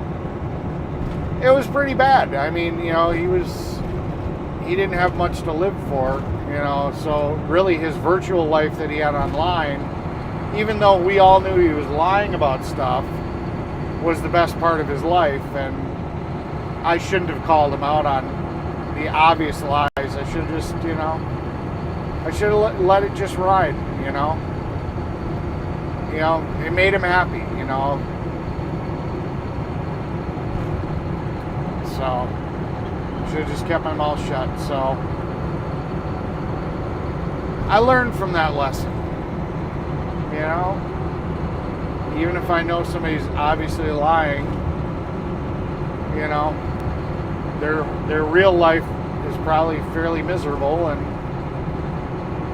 pretty bad. I mean, you know, he didn't have much to live for, you know, so really his virtual life that he had online, even though we all knew he was lying about stuff, was the best part of his life. And I shouldn't have called him out on the obvious lies. I should have just, you know, I should have let it just ride, you know. You know, it made him happy, you know. So should have just kept my mouth shut. So I learned from that lesson, you know. Even if I know somebody's obviously lying, you know, their real life is probably fairly miserable, and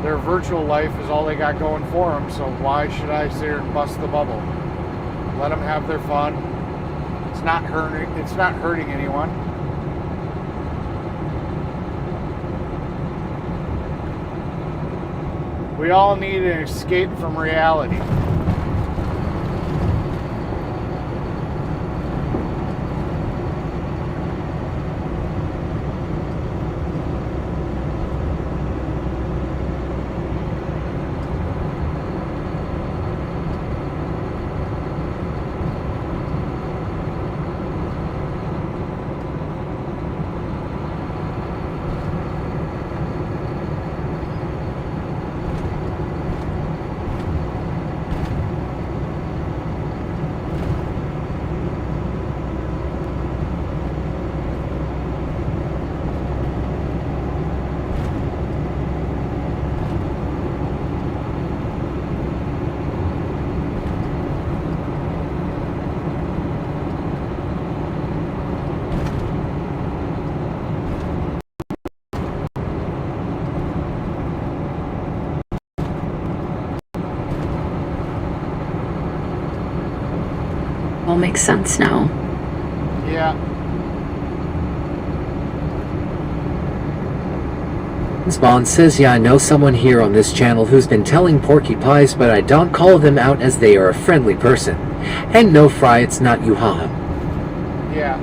their virtual life is all they got going for them. So why should I sit here and bust the bubble? Let them have their fun. It's not hurting anyone. We all need an escape from reality. All makes sense now. Yeah. Bond says, yeah, I know someone here on this channel who's been telling porcupines, but I don't call them out as they are a friendly person. And no, Fry, it's not you, huh? Yeah.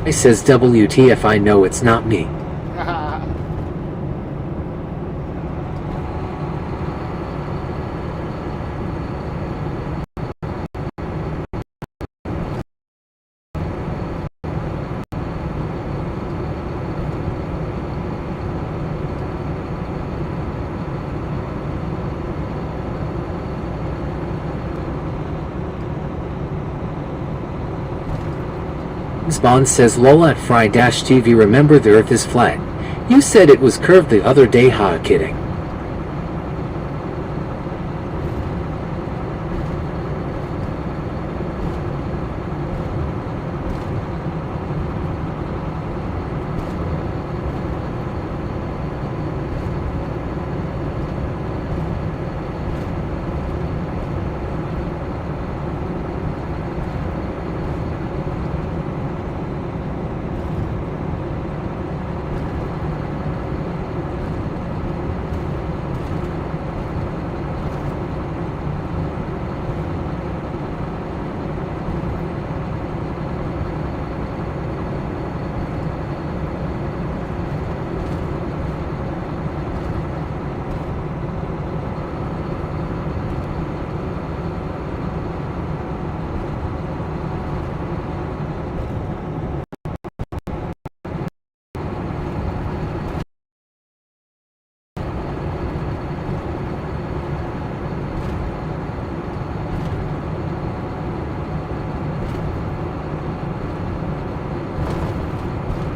He says, WTF, I know it's not me. Spawn says lol at Fry-TV. Remember, the earth is flat. You said it was curved the other day. Ha, kidding.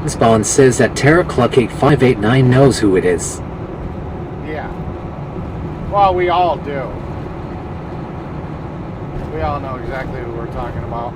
Spawn says that TerraCluck8589 knows who it is. Yeah. Well, we all do. We all know exactly who we're talking about.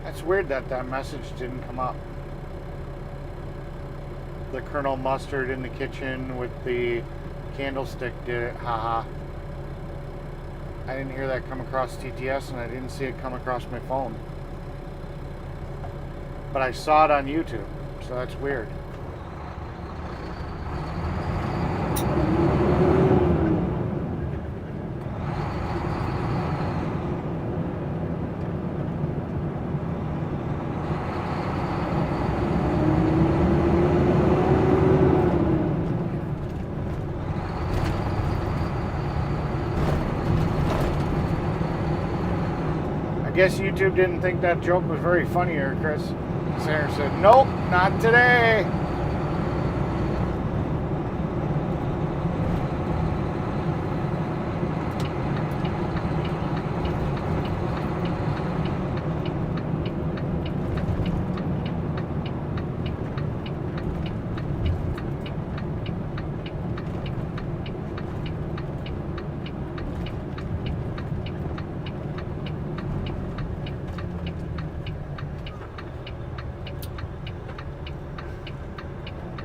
It's weird that that message didn't come up. The Colonel Mustard in the kitchen with the candlestick did it, haha. I didn't hear that come across TTS, and I didn't see it come across my phone. But I saw it on YouTube, so that's weird. I guess YouTube didn't think that joke was very funny, or Chris. Sarah said, nope, not today.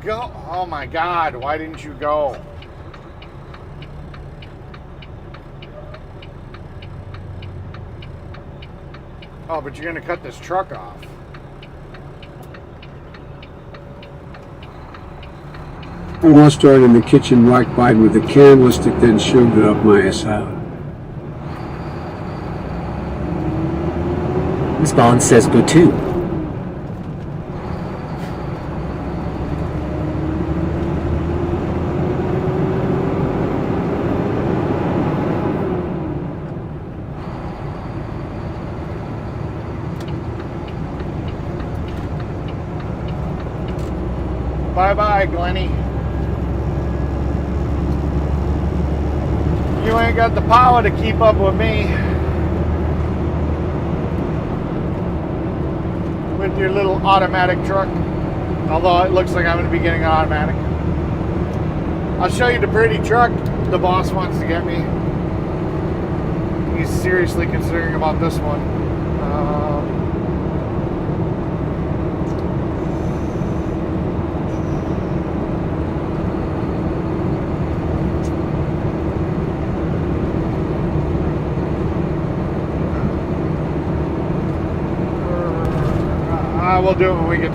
Go. Oh my God, why didn't you go? Oh, but you're gonna cut this truck off. Mustard in the kitchen right by with the candlestick, then shoved it up my asshole. Spawn says boo too. Bye-bye, Glenny. You ain't got the power to keep up with me. With your little automatic truck. Although it looks like I'm going to be getting an automatic. I'll show you the pretty truck the boss wants to get me. He's seriously considering about this one. We'll do it when we get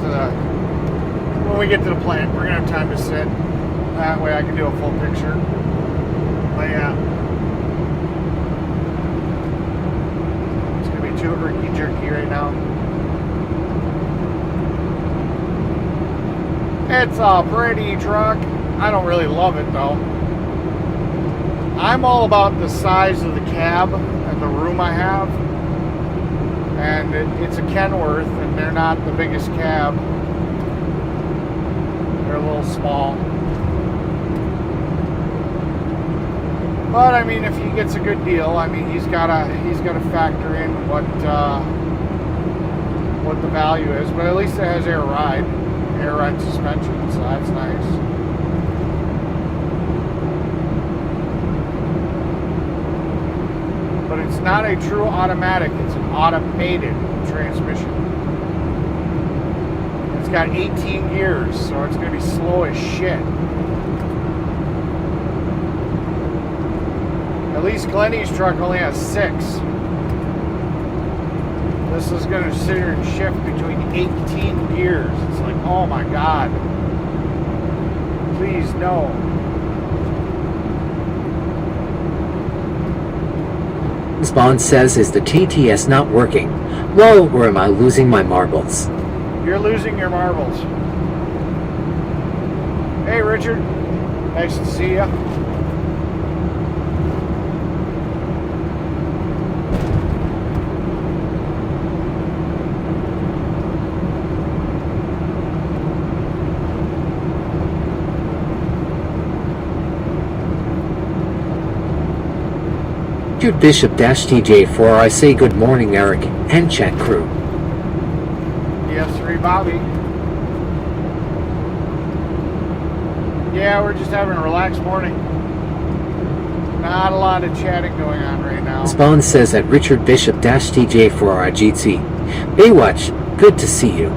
to the plant. We're gonna have time to sit. That way I can do a full picture. But yeah, it's gonna be too herky jerky right now. It's a pretty truck. I don't really love it though. I'm all about the size of the cab and the room I have. And it's a Kenworth, and they're not the biggest cab. They're a little small. But I mean, if he gets a good deal, I mean, he's got to factor in what the value is. But at least it has air ride suspension, so that's nice. But it's not a true automatic, it's an automated transmission. It's got 18 gears, so it's going to be slow as shit. At least Glenny's truck only has 6. This is going to sit here and shift between 18 gears. It's like, oh my god. Please, no. Spawn says, is the TTS not working? Whoa, or am I losing my marbles? You're losing your marbles. Hey, Richard. Nice to see ya. Richard Bishop-TJ4, I say good morning, Eric, and chat crew. Yes, sir, Bobby. Yeah, we're just having a relaxed morning. Not a lot of chatting going on right now. Spawn says at Richard Bishop-TJ4 IGT. Baywatch, good to see you.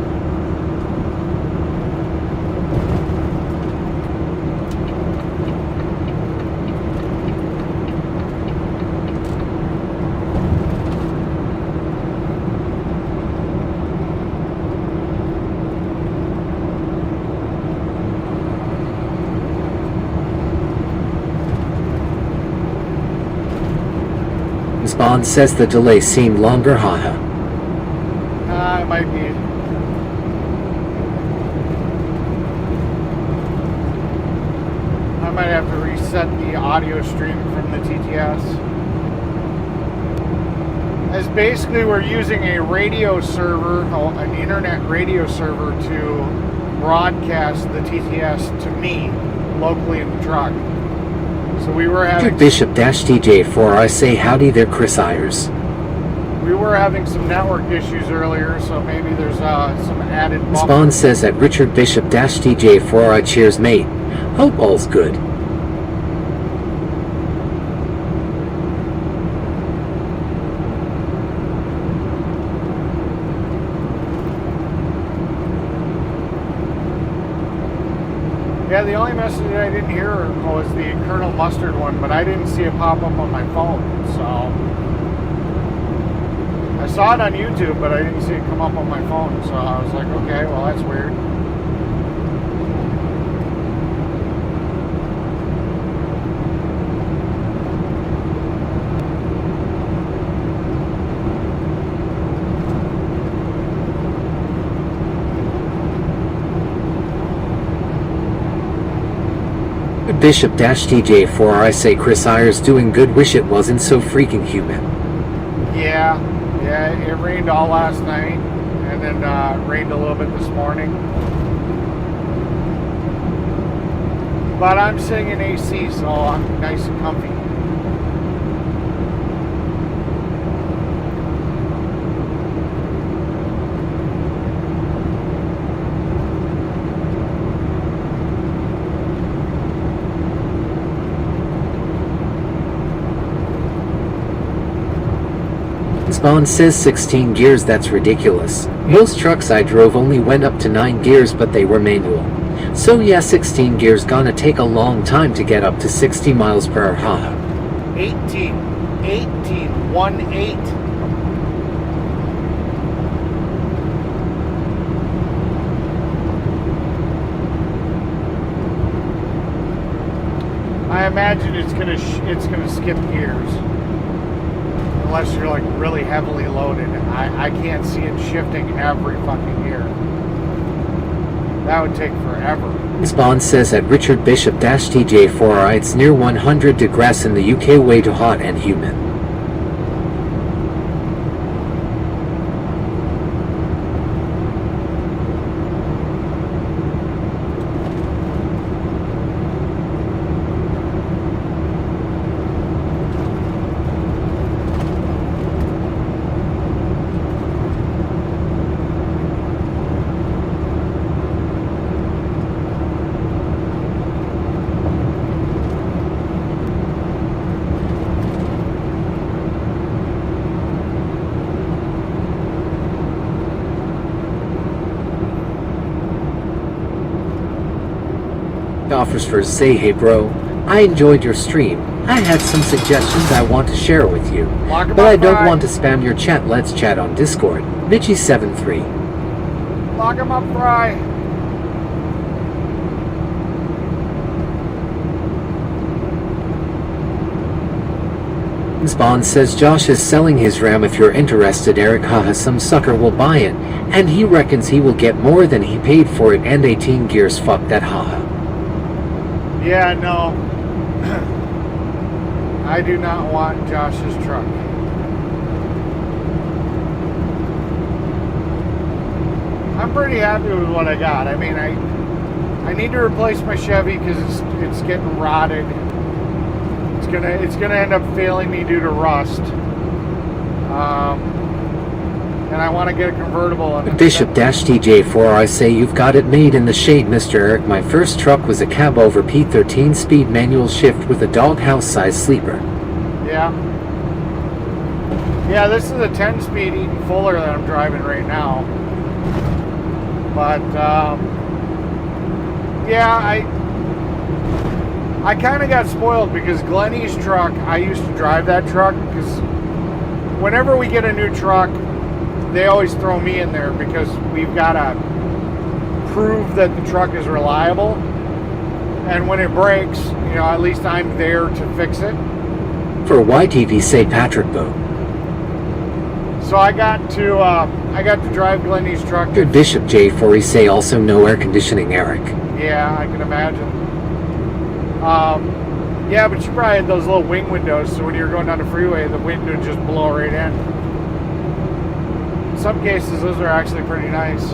Spawn says the delay seemed longer, haha. It might be. I might have to reset the audio stream from the TTS. As basically we're using a radio server, an internet radio server to broadcast the TTS to me locally in the truck. So we were having Bishop-TJ4, I say howdy there, Chris Ayers. We were having some network issues earlier, so maybe there's some added bump. Spawn says at Richard Bishop-TJ4, I cheers mate. Hope all's good. Yeah, the only message that I didn't hear was the Colonel Mustard one, but I didn't see it pop up on my phone, so I saw it on YouTube, but I didn't see it come up on my phone, so I was like, okay, well, that's weird. Bishop-TJ4, I say Chris Ayers doing good, wish it wasn't so freaking humid. Yeah, it rained all last night, and then rained a little bit this morning. But I'm sitting in AC, so I'm nice and comfy. Spawn says 16 gears, that's ridiculous. Most trucks I drove only went up to 9 gears, but they were manual. So yeah, 16 gears gonna take a long time to get up to 60 miles per hour. 18, 1-8. I imagine it's gonna skip gears. Unless you're like really heavily loaded. I can't see it shifting every fucking gear. That would take forever. Spawn says at Richard Bishop TJ4R it's near 100 degrees in the UK, way too hot and humid. Offers say, hey bro, I enjoyed your stream. I had some suggestions I want to share with you, but I don't want to spam your chat. Let's chat on Discord. Mitchy73. Lock him up, Fry. Spawn says Josh is selling his RAM. If you're interested, Eric, haha, some sucker will buy it, and he reckons he will get more than he paid for it, and 18 gears, fuck that, haha. Yeah, no. I do not want Josh's truck. I'm pretty happy with what I got. I mean, I need to replace my Chevy because it's getting rotted. It's gonna end up failing me due to rust. And I want to get a convertible. Bishop-TJ4, I say you've got it made in the shade, Mr. Eric. My first truck was a cab over P13 speed manual shift with a doghouse size sleeper. Yeah. Yeah, this is a 10-speed Eaton Fuller that I'm driving right now. But, yeah, I kind of got spoiled because Glennie's truck, I used to drive that truck because whenever we get a new truck, they always throw me in there because we've got to prove that the truck is reliable. And when it breaks, you know, at least I'm there to fix it. For YTV, say Patrick Bow. So I got to drive Glennie's truck. Bishop J4, say also no air conditioning, Eric. Yeah, I can imagine. Yeah, but you probably had those little wing windows, so when you're going down the freeway, the wind would just blow right in. In some cases, those are actually pretty nice.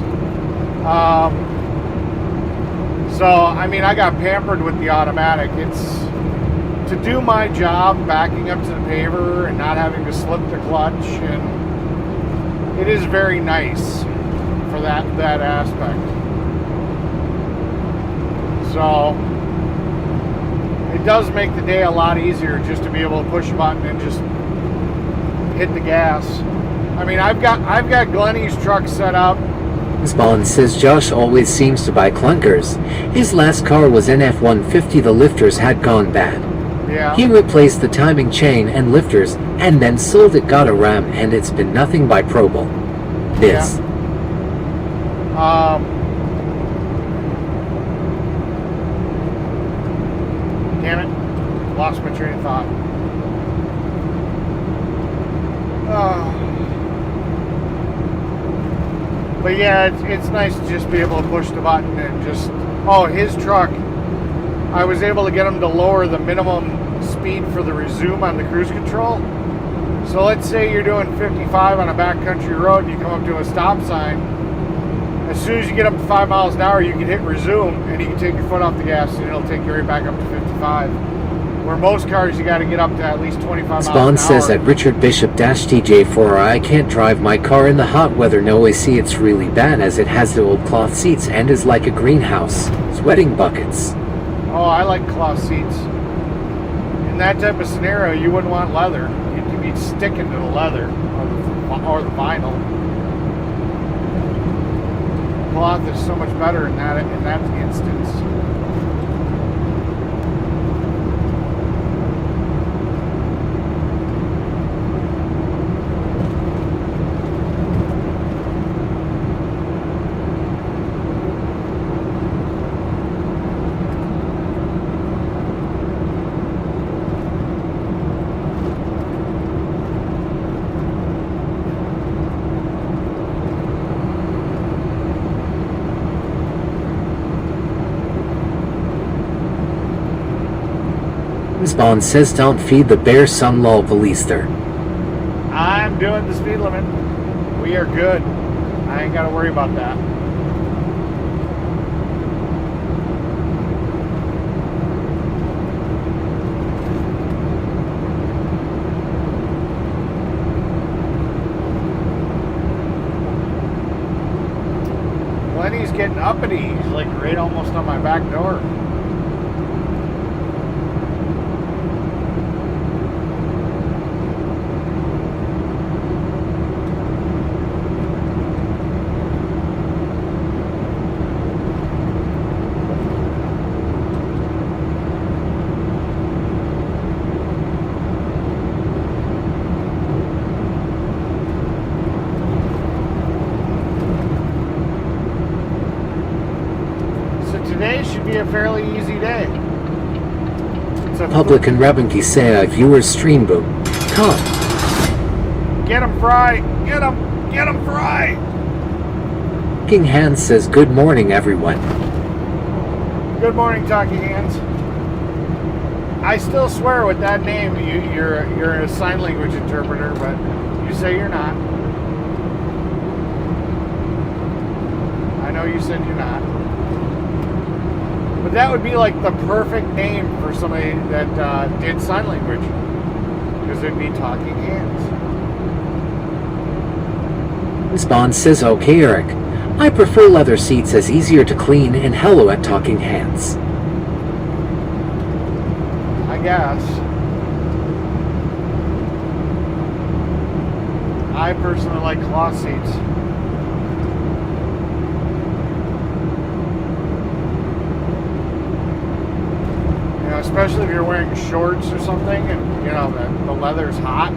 So, I mean, I got pampered with the automatic. It's to do my job backing up to the paver and not having to slip the clutch, and it is very nice for that aspect. So it does make the day a lot easier just to be able to push a button and just hit the gas. I mean, I've got Glennie's truck set up. Spawn says Josh always seems to buy clunkers. His last car was an F-150. The lifters had gone bad. Yeah. He replaced the timing chain and lifters and then sold it, got a Ram, and it's been nothing but trouble. This. Yeah. Damn it. Lost my train of thought. But yeah, it's nice to just be able to push the button and just... Oh, his truck, I was able to get him to lower the minimum speed for the resume on the cruise control. So let's say you're doing 55 on a backcountry road and you come up to a stop sign As soon as you get up to 5 miles an hour, you can hit resume, and you can take your foot off the gas, and it'll take you right back up to 55. Where most cars, you got to get up to at least 25 miles an hour. Spawn says at Richard Bishop-TJ4, I can't drive my car in the hot weather, no AC. It's really bad as it has the old cloth seats and is like a greenhouse. Sweating buckets. Oh, I like cloth seats. In that type of scenario, you wouldn't want leather. You'd be sticking to the leather or the vinyl. Cloth is so much better in that instance. Spawn says don't feed the bear some lol policer. I'm doing the speed limit. We are good. I ain't got to worry about that. Lenny's getting uppity. He's like right almost on my back door. Today should be a fairly easy day. Public and Rebenke say viewers stream boom. Come. Get him, Fry! Get him! Get him, Fry! King Hans says good morning everyone. Good morning, Talking Hands. I still swear with that name you're a sign language interpreter, but you say you're not. I know you said you're not. But that would be like the perfect name for somebody that did sign language. Because it'd be Talking Hands. Spawn says okay Eric. I prefer leather seats as easier to clean and hello at Talking Hands. I guess. I personally like cloth seats. Especially if you're wearing shorts or something and you know the leather's hot,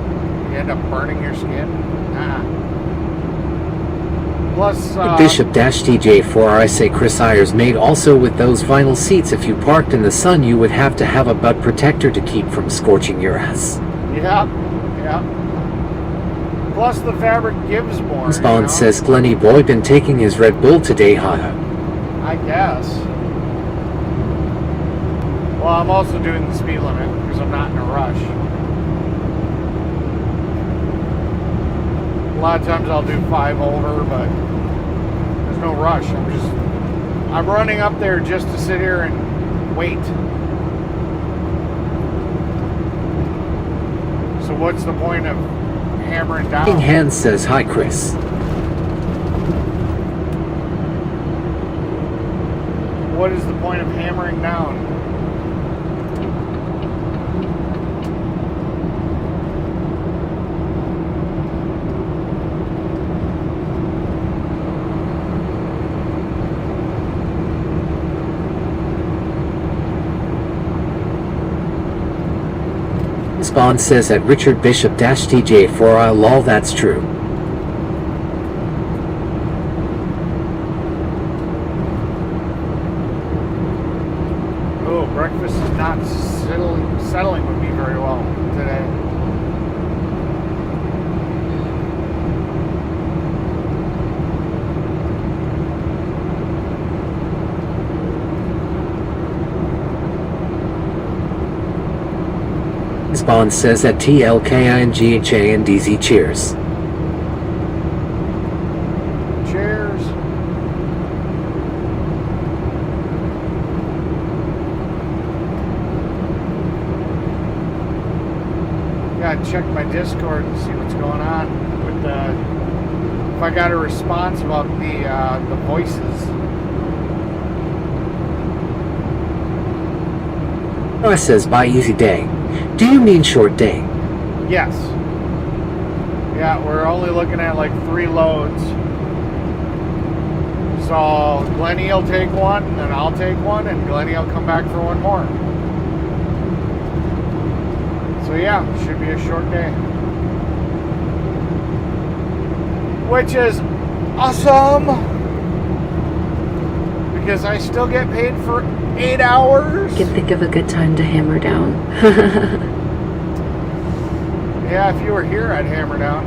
you end up burning your skin. Plus Bishop-TJ4 I say Chris Ayers made also with those vinyl seats. If you parked in the sun you would have to have a butt protector to keep from scorching your ass. Yeah. Plus the fabric gives more. Spawn says Glenny boy been taking his Red Bull today, haha. I guess. Well, I'm also doing the speed limit because I'm not in a rush. A lot of times I'll do 5 over, but there's no rush. I'm running up there just to sit here and wait. So what's the point of hammering down? King Hans says hi Chris. What is the point of hammering down? Spawn says at Richard Bishop-TJ4 lol that's true. Oh, breakfast is not settling with me very well today. Spawn says at TLKINGHANDZ cheers. Cheers. to check my Discord and see what's going on with if I got a response about the voices. Noah says, "Bye, easy day." Do you mean short day? Yes. Yeah, we're only looking at like 3 loads. So Glennie will take one, and I'll take one, and Glennie will come back for one more. So yeah, should be a short day. Which is awesome, because I still get paid for 8 hours. I can think of a good time to hammer down. Yeah, if you were here, I'd hammer down.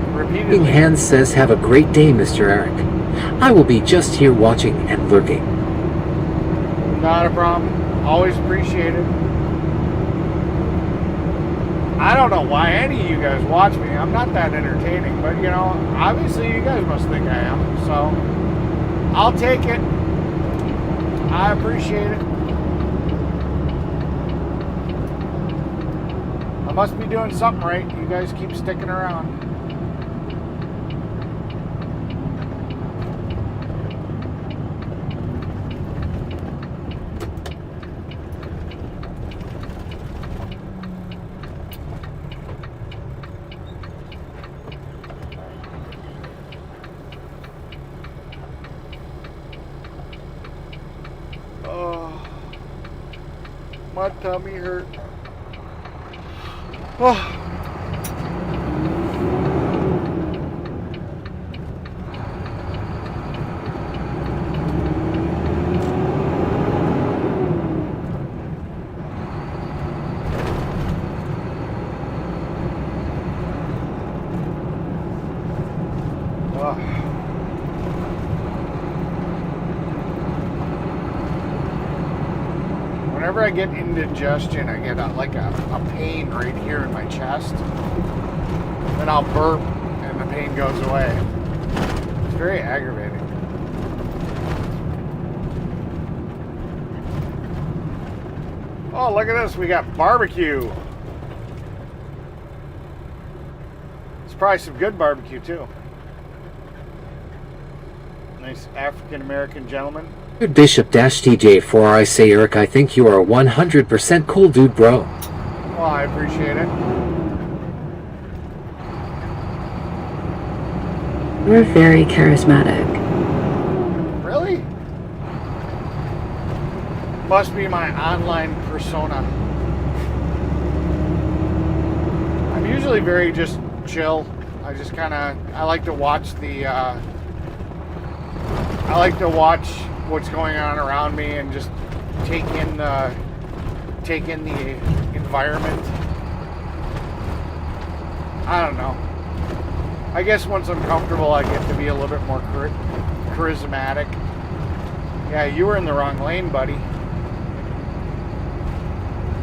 King Repeatedly. Hand says, "Have a great day, Mr. Eric. I will be just here watching and lurking." Not a problem. Always appreciate it. I don't know why any of you guys watch me. I'm not that entertaining, but you know, obviously you guys must think I am. So I'll take it. I appreciate it. I must be doing something right. You guys keep sticking around. Oh, my tummy hurt. Oh. Whenever I get indigestion, I get a pain right here in my chest. Then I'll burp and the pain goes away. It's very aggravating. Oh, look at this. We got barbecue. It's probably some good barbecue, too. Nice African-American gentleman. Bishop-TJ4, I say, Eric, I think you are a 100% cool dude, bro. Well, I appreciate it. You're very charismatic. Really? Must be my online persona. I'm usually very just chill. I just I like to watch I like to watch what's going on around me and just take in the environment. I don't know. I guess once I'm comfortable, I get to be a little bit more charismatic. Yeah, you were in the wrong lane, buddy.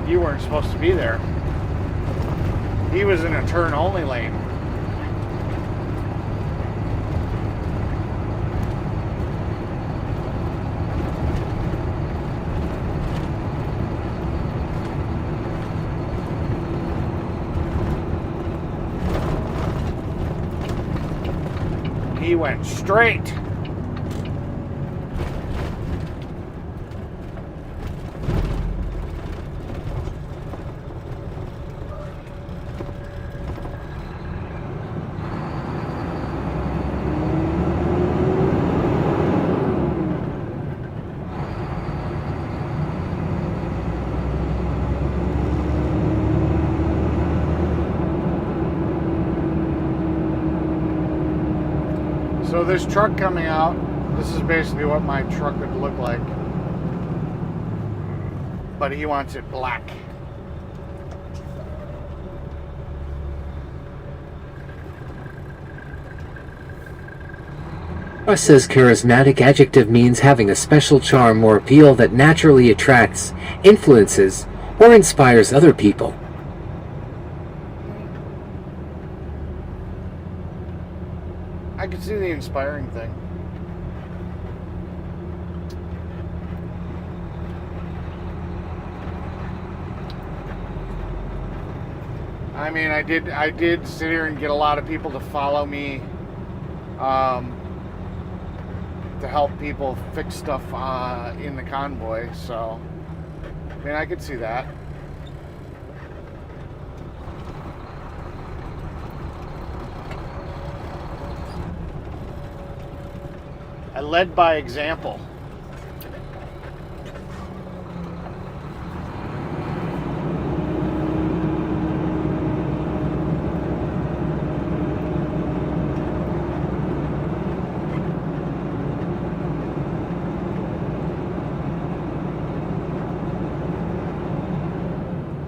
You weren't supposed to be there. He was in a turn-only lane. He went straight. So this truck coming out, this is basically what my truck would look like. But he wants it black. Russ says charismatic adjective means having a special charm or appeal that naturally attracts, influences, or inspires other people. I can see the inspiring thing. I mean, I did sit here and get a lot of people to follow me, to help people fix stuff in the convoy. So, I mean, I could see that. I led by example.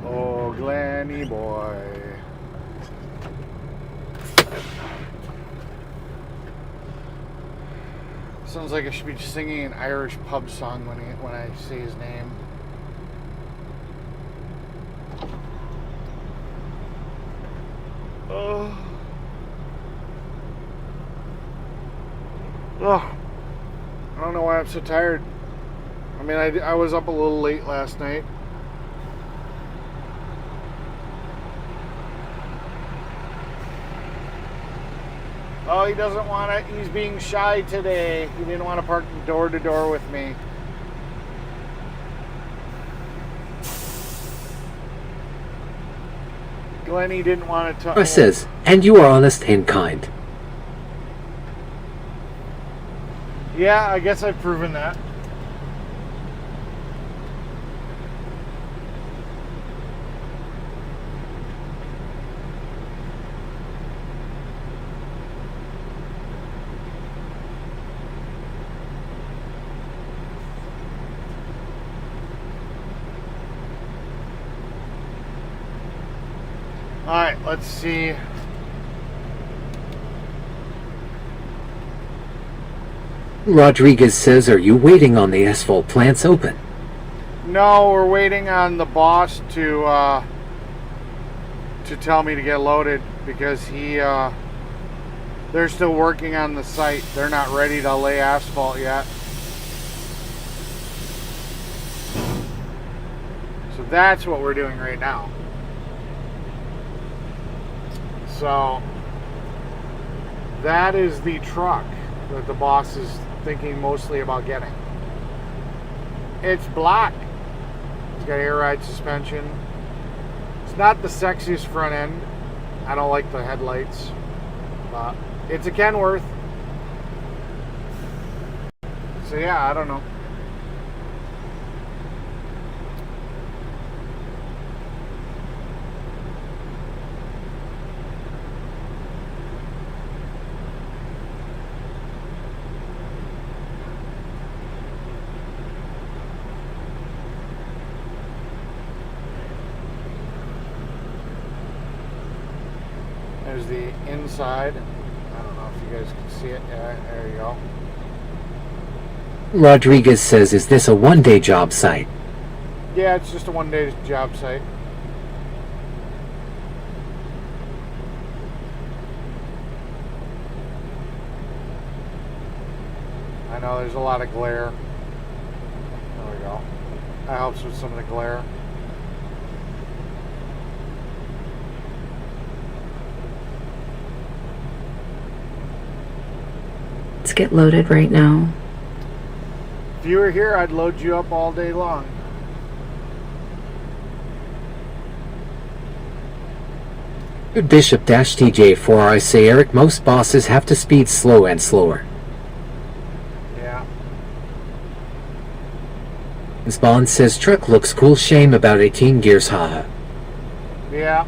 Oh, Glenny boy. Sounds like I should be singing an Irish pub song when I say his name. Oh. Oh. I don't know why I'm so tired. I mean, I was up a little late last night. Oh, he doesn't want to. He's being shy today. He didn't want to park door to door with me. Glenny didn't want to talk. Says, and you are honest and kind. Yeah, I guess I've proven that. Alright, let's see. Rodriguez says, are you waiting on the asphalt plants open? No, we're waiting on the boss to tell me to get loaded because they're still working on the site. They're not ready to lay asphalt yet. So that's what we're doing right now. So that is the truck that the boss is thinking mostly about getting. It's black. It's got air ride suspension. It's not the sexiest front end. I don't like the headlights. But it's a Kenworth. So yeah, I don't know. There's the inside. I don't know if you guys can see it. Yeah, there you go. Rodriguez says, is this a one-day job site? Yeah, it's just a one-day job site. I know there's a lot of glare. There we go. That helps with some of the glare. Let's get loaded right now. If you were here, I'd load you up all day long. Bishop-TJ4, I say, Eric, most bosses have to speed slow and slower. Yeah. Bond says, truck looks cool, shame about 18 gears, haha. Yeah.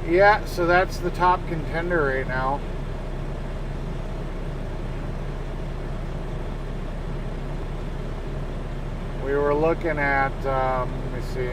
Yeah, so that's the top contender right now. We were looking at, let me see.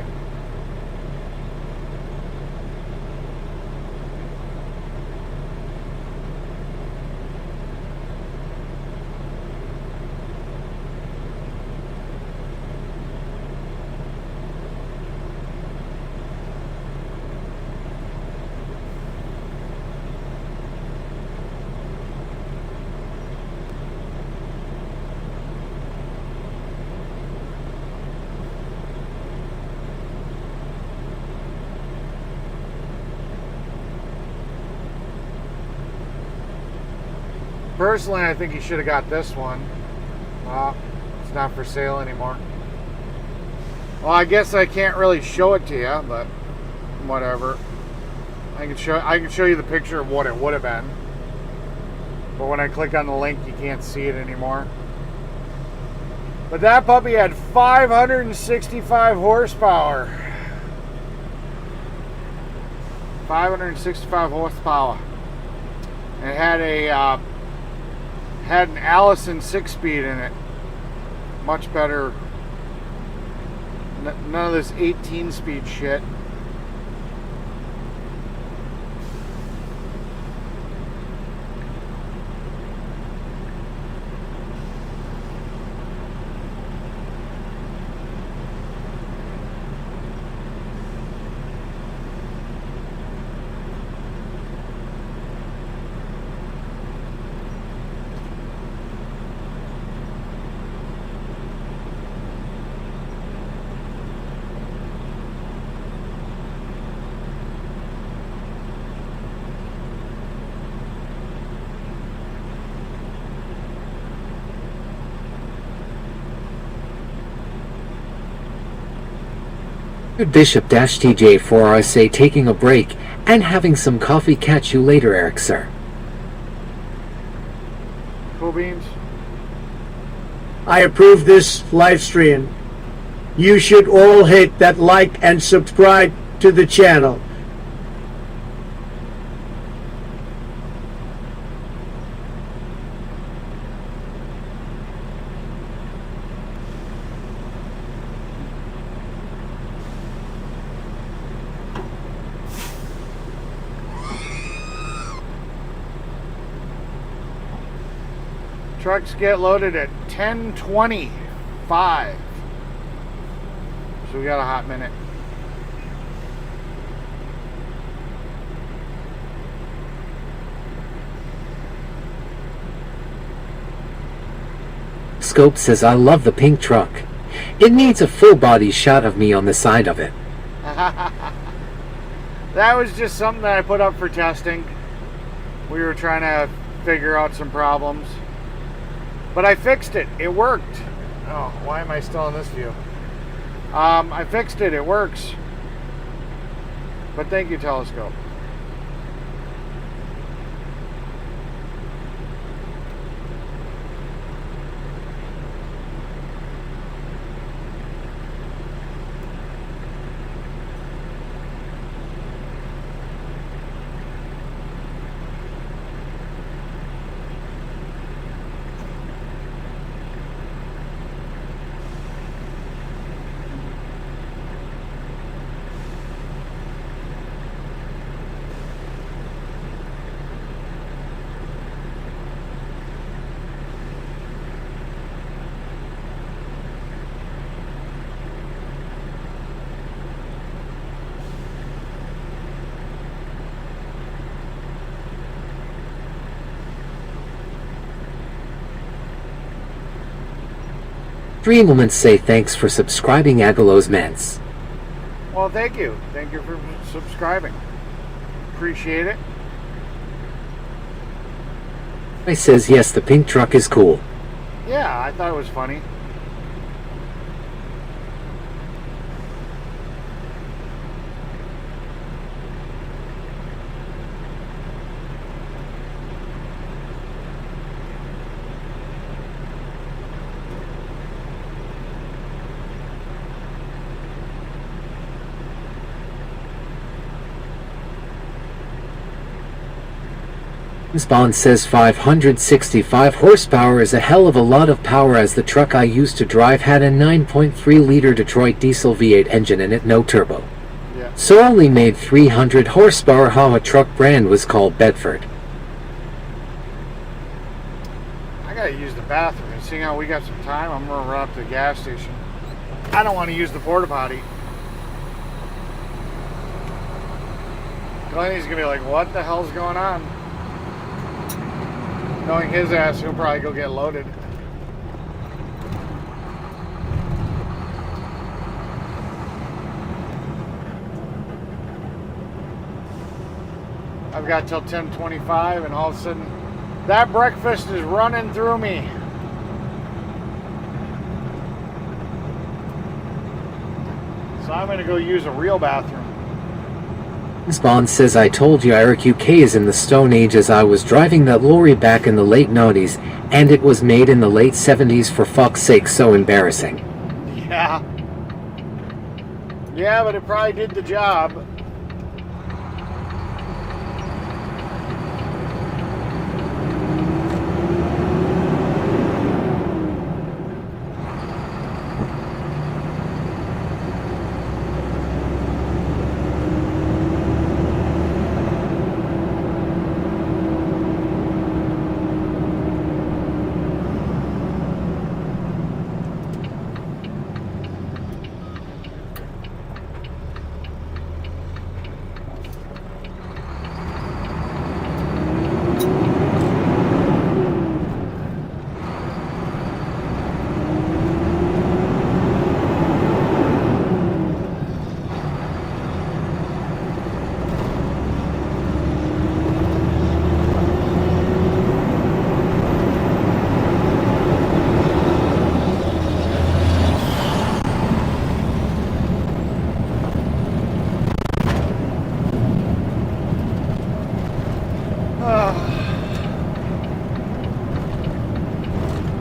Personally, I think you should have got this one. It's not for sale anymore. Well, I guess I can't really show it to you, but whatever. I can show you the picture of what it would have been. But when I click on the link, you can't see it anymore. But that puppy had 565 horsepower. 565 horsepower. And it had a had an Allison 6-speed in it. Much better. None of this 18-speed shit. Bishop-TJ4RSA taking a break and having some coffee. Catch you later, Eric, sir. Cool beans. I approve this live stream. You should all hit that like and subscribe to the channel. Trucks get loaded at 10:25. So we got a hot minute. Scope says, I love the pink truck. It needs a full body shot of me on the side of it. That was just something that I put up for testing. We were trying to figure out some problems. But I fixed it. It worked. Oh, why am I still in this view? I fixed it. It works. But thank you, Telescope. Three moments say thanks for subscribing, Agalos Ments. Well, thank you. Thank you for subscribing. Appreciate it. I says yes, the pink truck is cool. Yeah, I thought it was funny. Spawn says 565 horsepower is a hell of a lot of power, as the truck I used to drive had a 9.3-liter Detroit diesel V8 engine in it, no turbo. Yeah. So only made 300 horsepower. How a truck brand was called Bedford. I gotta use the bathroom. And seeing how we got some time, I'm gonna run up to the gas station. I don't want to use the porta potty. Glenny's gonna be like, what the hell's going on? Knowing his ass, he'll probably go get loaded. I've got till 10:25, and all of a sudden, that breakfast is running through me. So I'm gonna go use a real bathroom. Spawn says I told you Eric UK is in the Stone Age, as I was driving that lorry back in the late 90s, and it was made in the late 70s, for fuck's sake, so embarrassing. Yeah. Yeah, but it probably did the job.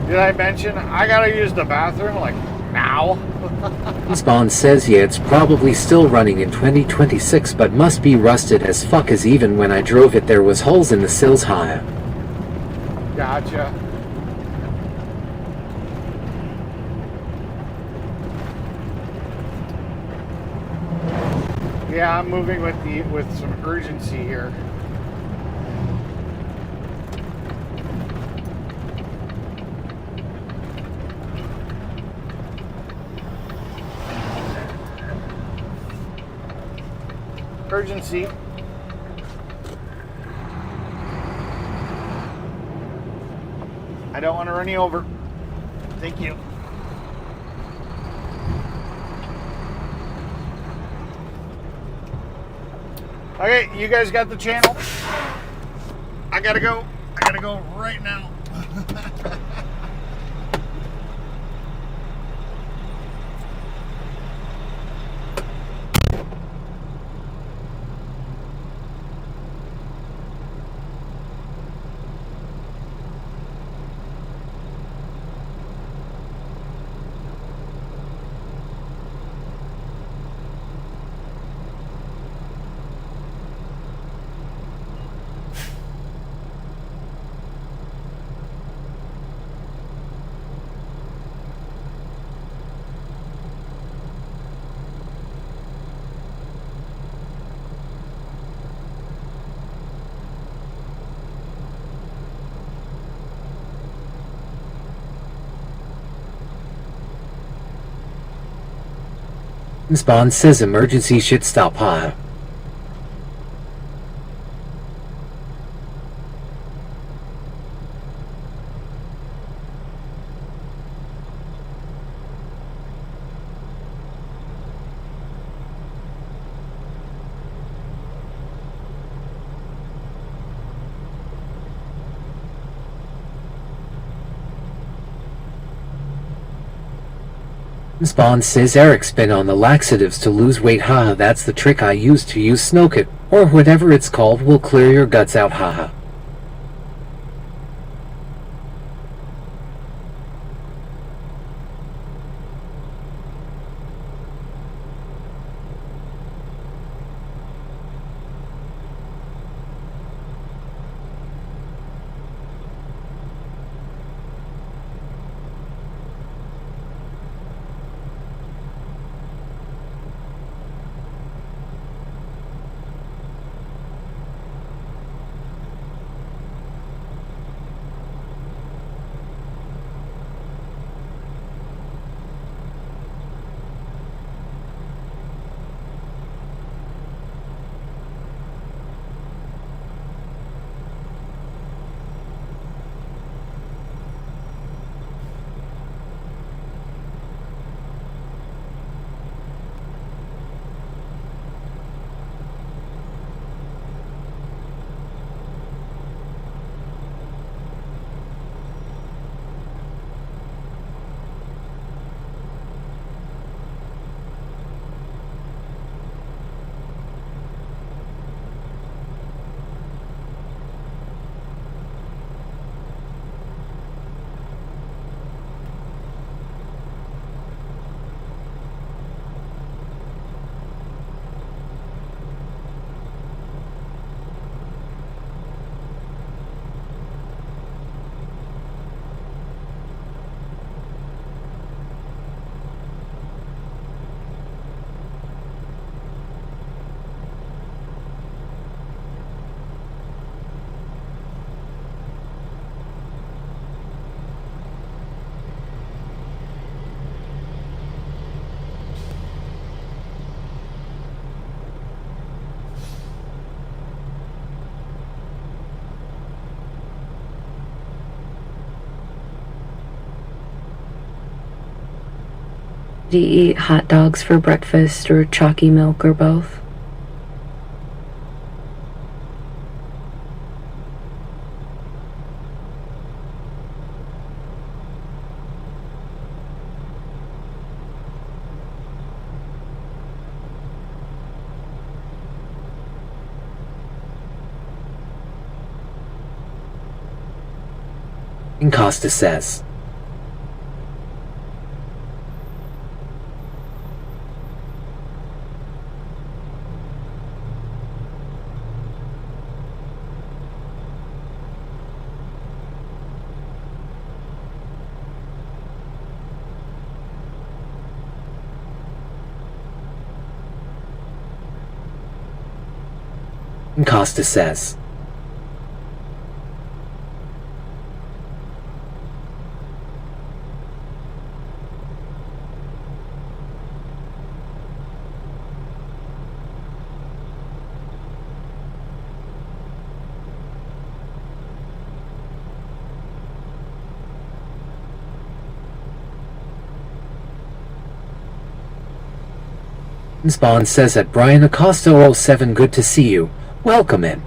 Did I mention I gotta use the bathroom like now? Spawn says yeah, it's probably still running in 2026, but must be rusted as fuck, as even when I drove it there was holes in the sills higher. Gotcha. Yeah, I'm moving with some urgency here. Urgency. I don't want to run you over. Thank you. Okay, you guys got the channel. I gotta go. I gotta go right now. Spawn says emergency shit stop higher. Spawn says Eric's been on the laxatives to lose weight, haha, that's the trick I use to use Snokit, or whatever it's called, will clear your guts out, haha. Do you eat hot dogs for breakfast or chalky milk or both? Costa says. Costa says. Bond says that Brian Acosta 07, good to see you. Welcome in.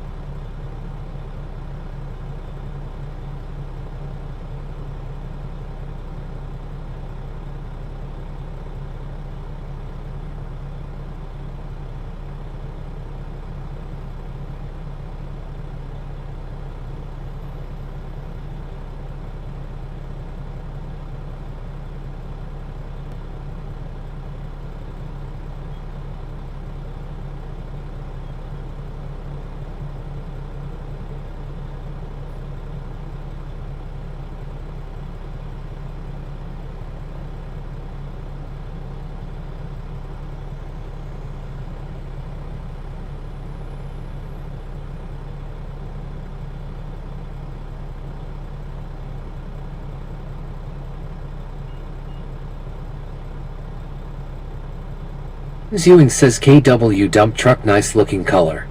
Ewing says KW dump truck, nice looking color.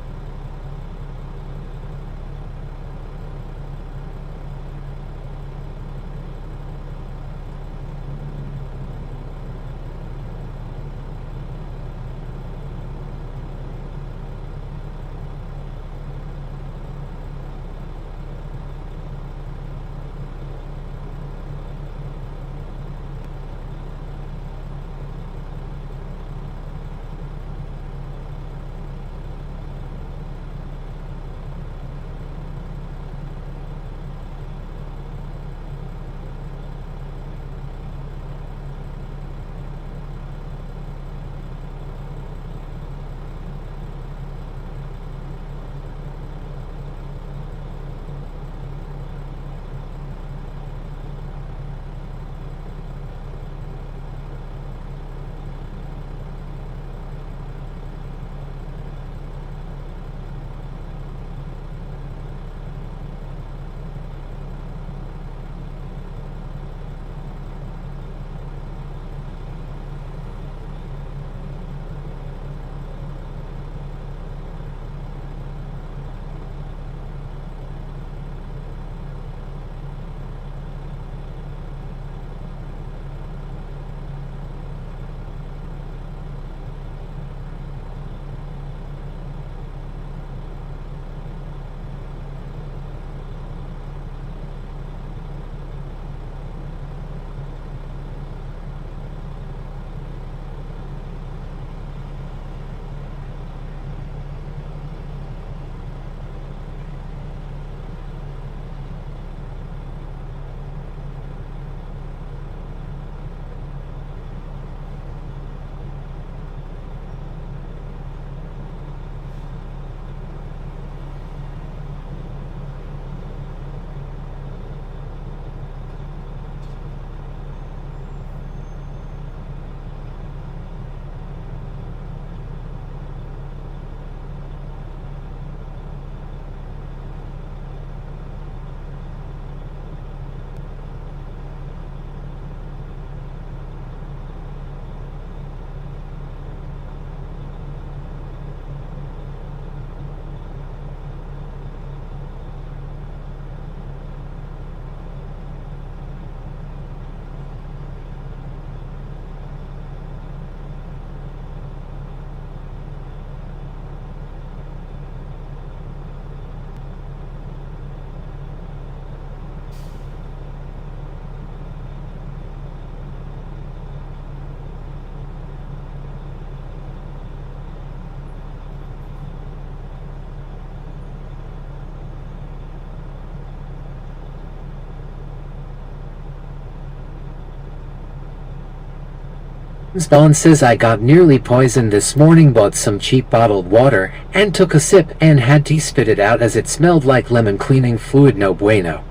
Spawn says I got nearly poisoned this morning, bought some cheap bottled water, and took a sip and had to spit it out as it smelled like lemon cleaning fluid. No bueno.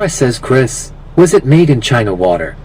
Says Chris, was it made in China water?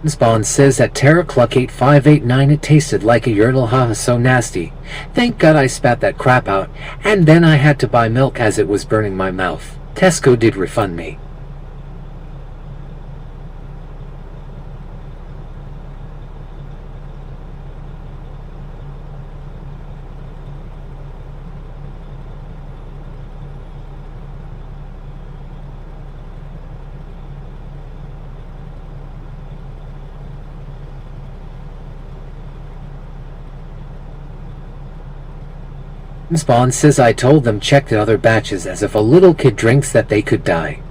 Spawn says at Terra Cluck 8589 it tasted like a Yertle, haha, so nasty. Thank God I spat that crap out, and then I had to buy milk as it was burning my mouth. Tesco did refund me. Spawn says I told them check the other batches as if a little kid drinks that they could die.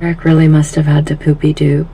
Eric really must have had to poopy doop.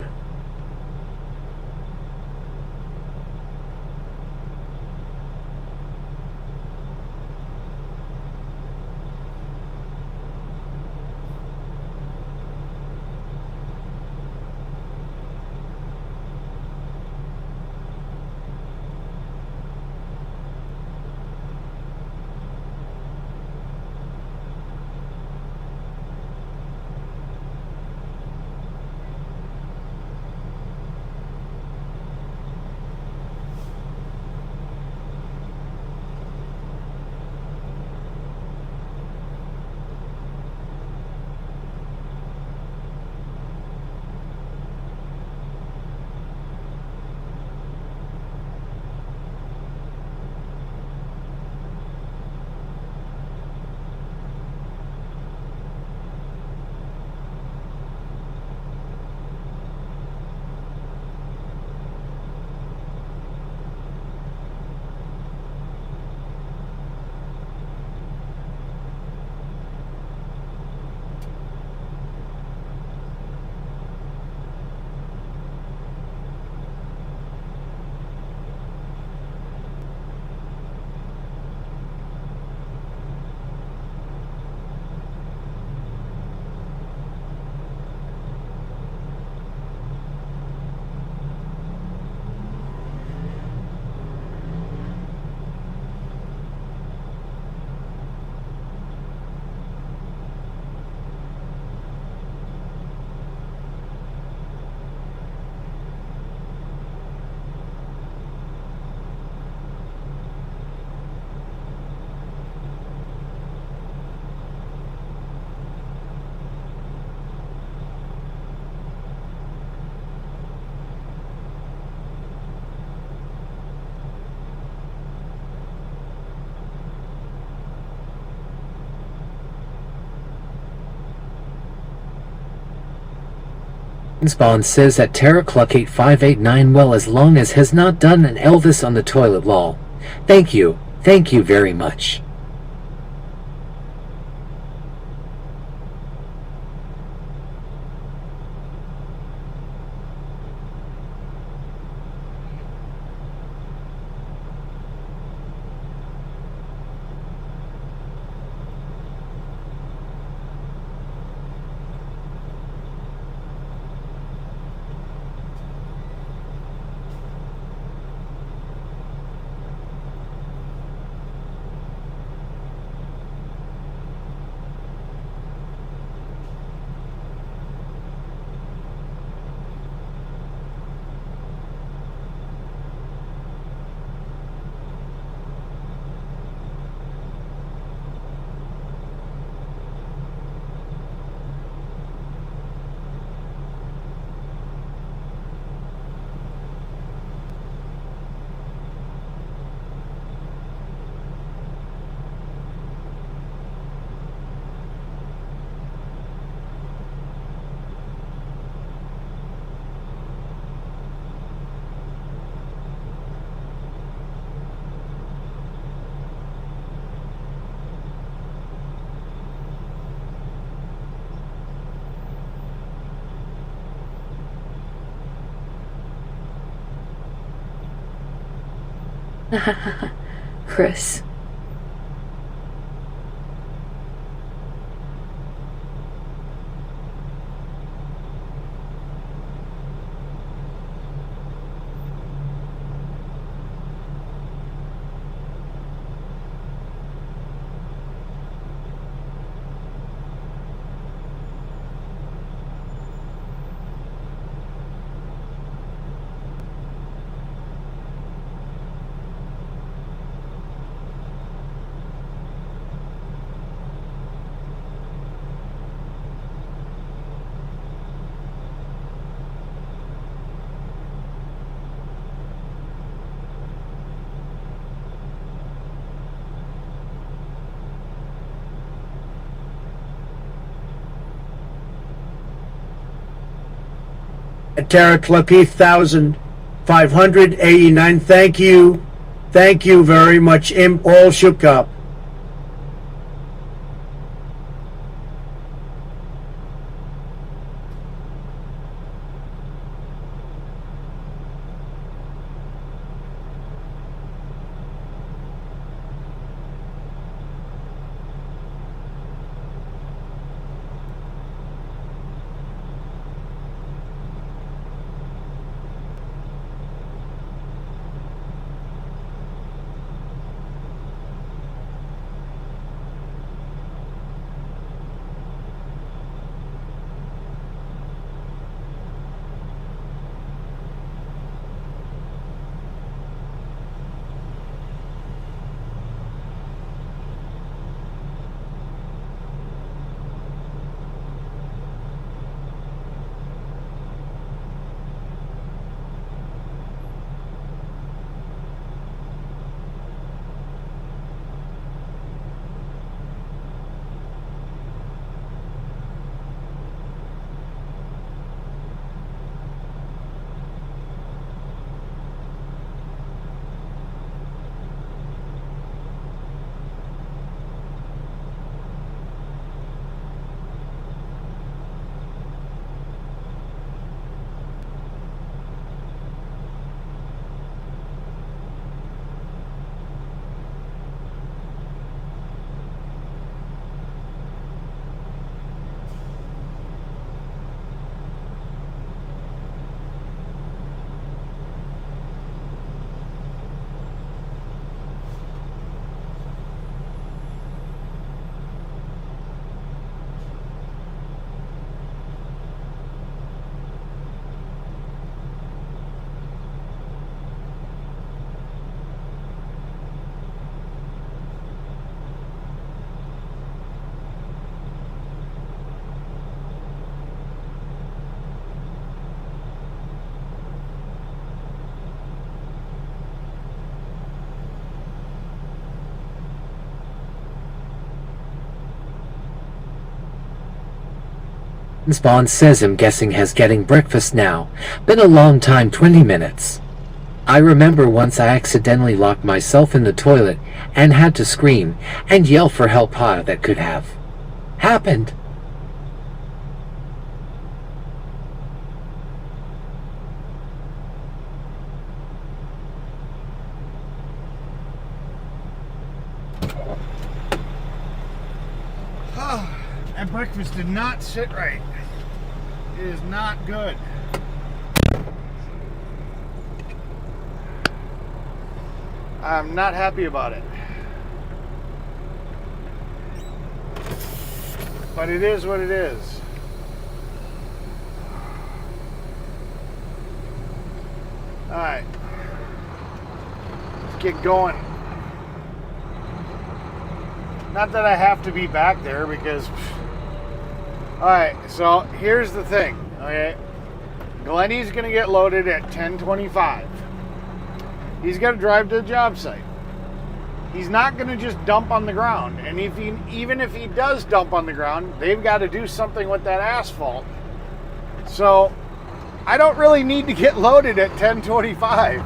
Bond says that Terra Cluck 8589 well as long as has not done an Elvis on the toilet lol. Thank you very much. Chris. Terra Cluck 8589, thank you very much. All shook up. Spawn says I'm guessing has getting breakfast now. Been a long time, 20 minutes. I remember once I accidentally locked myself in the toilet and had to scream and yell for help. That could have happened. That breakfast did not sit right. It is not good. I'm not happy about it. But it is what it is. Alright. Let's get going. Not that I have to be back there because... Alright, so here's the thing, okay? Glenny's going to get loaded at 10:25. He's got to drive to the job site. He's not going to just dump on the ground. And even if he does dump on the ground, they've got to do something with that asphalt. So, I don't really need to get loaded at 10:25.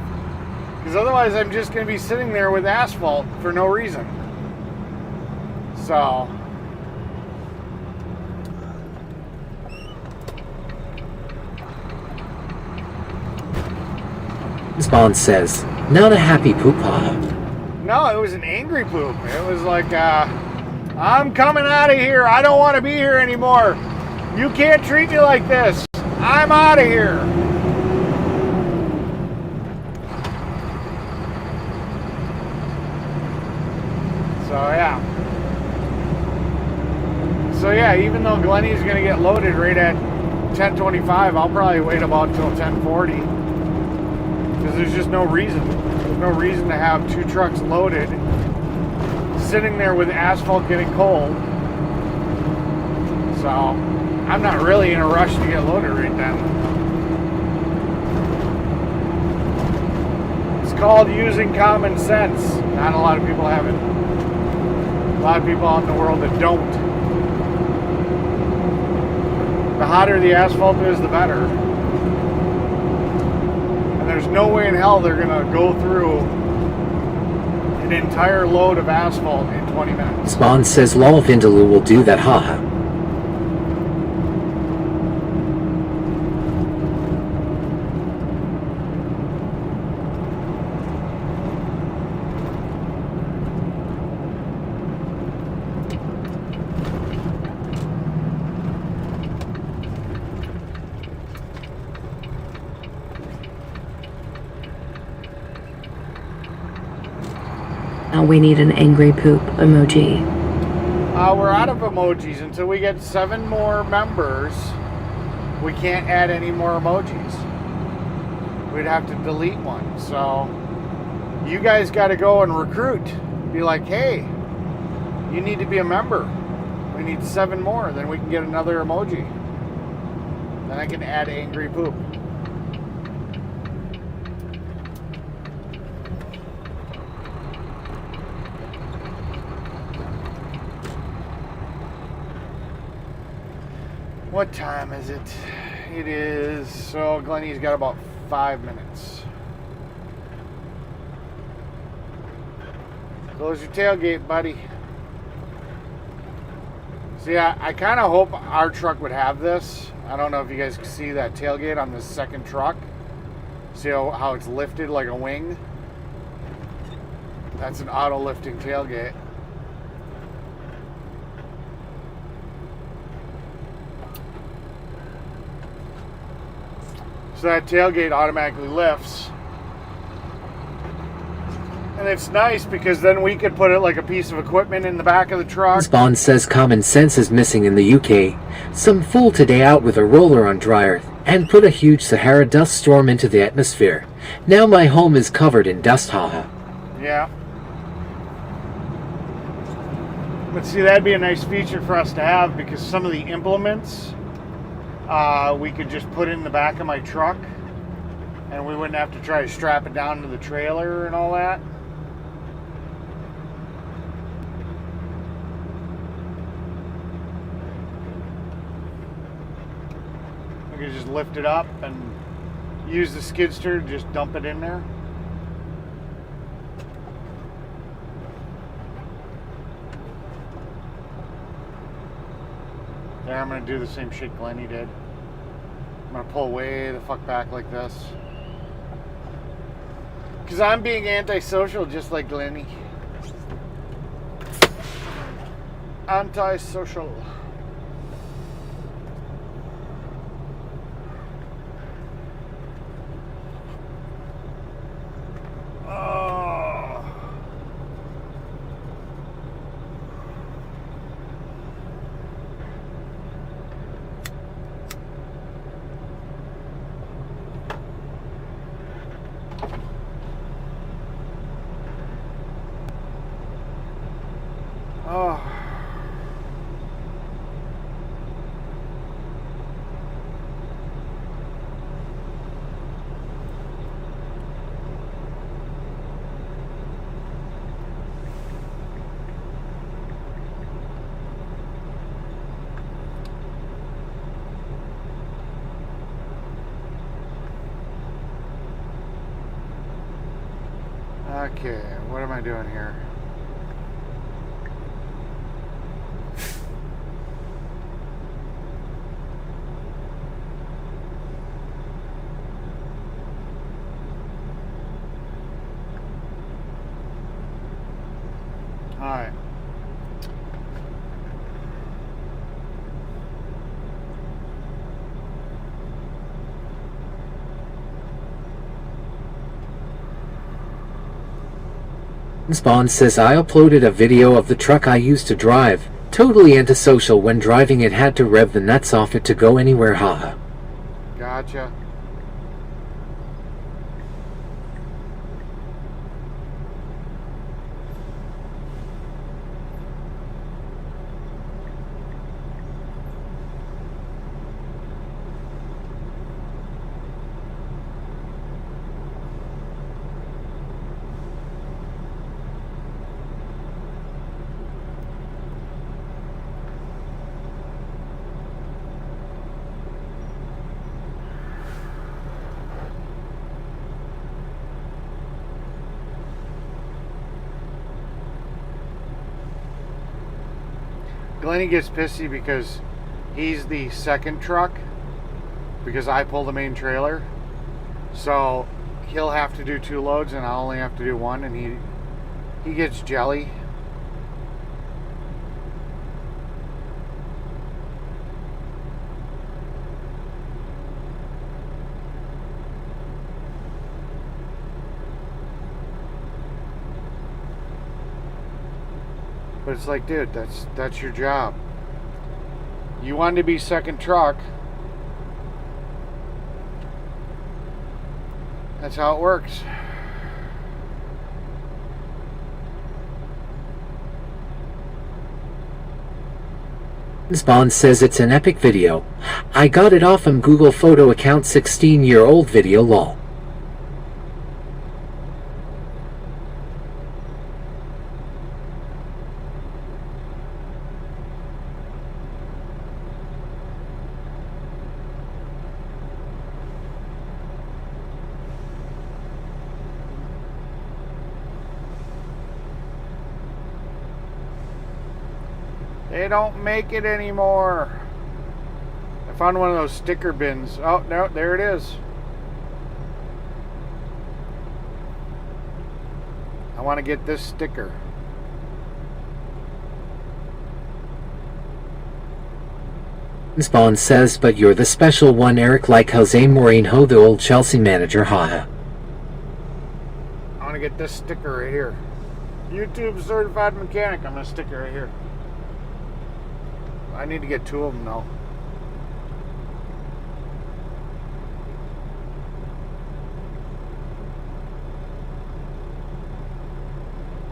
Because otherwise I'm just going to be sitting there with asphalt for no reason. So... Spawn says, not a happy poop-ha. No, it was an angry poop. It was like, I'm coming out of here. I don't want to be here anymore. You can't treat me like this. I'm out of here. So yeah, even though Glenny's going to get loaded right at 10:25, I'll probably wait about till 10:40. Because there's just no reason. There's no reason to have two trucks loaded, sitting there with asphalt getting cold. So, I'm not really in a rush to get loaded right then. It's called using common sense. Not a lot of people have it. A lot of people out in the world that don't. The hotter the asphalt is, the better. There's no way in hell they're going to go through an entire load of asphalt in 20 minutes. Spawn says lol Vindaloo will do that, haha. Now we need an angry poop emoji. We're out of emojis. Until we get 7 more members, we can't add any more emojis. We'd have to delete one. So you guys got to go and recruit. Be like, hey, you need to be a member. We need 7 more. Then we can get another emoji. Then I can add angry poop. What time is it? It is, so Glenny's got about 5 minutes. Close your tailgate, buddy. See, I kind of hope our truck would have this. I don't know if you guys can see that tailgate on this second truck. See how it's lifted like a wing? That's an auto-lifting tailgate. So that tailgate automatically lifts. And it's nice because then we could put it like a piece of equipment in the back of the truck. Spawn says common sense is missing in the UK. Some fool today out with a roller on dry earth and put a huge Sahara dust storm into the atmosphere. Now my home is covered in dust, haha. Yeah. But see, that'd be a nice feature for us to have because some of the implements we could just put in the back of my truck and we wouldn't have to try to strap it down to the trailer and all that. could just lift it up and use the skid steer to just dump it in there. There, I'm gonna do the same shit Glennie did. I'm gonna pull way the fuck back like this. Cause I'm being antisocial just like Glennie. Antisocial. Okay, what am I doing here? Alright. Spawn says I uploaded a video of the truck I used to drive. Totally antisocial when driving it, had to rev the nuts off it to go anywhere, haha. Gotcha. Glennie gets pissy because he's the second truck because I pull the main trailer. So he'll have to do 2 loads and I'll only have to do 1, and he gets jelly. But it's like, dude, that's your job. You wanted to be second truck. That's how it works. Spawn says it's an epic video. I got it off from Google photo account, 16-year-old video, lol. They don't make it anymore. I found one of those sticker bins. Oh, no, there it is. I want to get this sticker. Spawn says, but you're the special one, Eric, like Jose Mourinho, the old Chelsea manager, haha. I want to get this sticker right here. YouTube certified mechanic. I'm going to stick it right here. I need to get 2 of them now.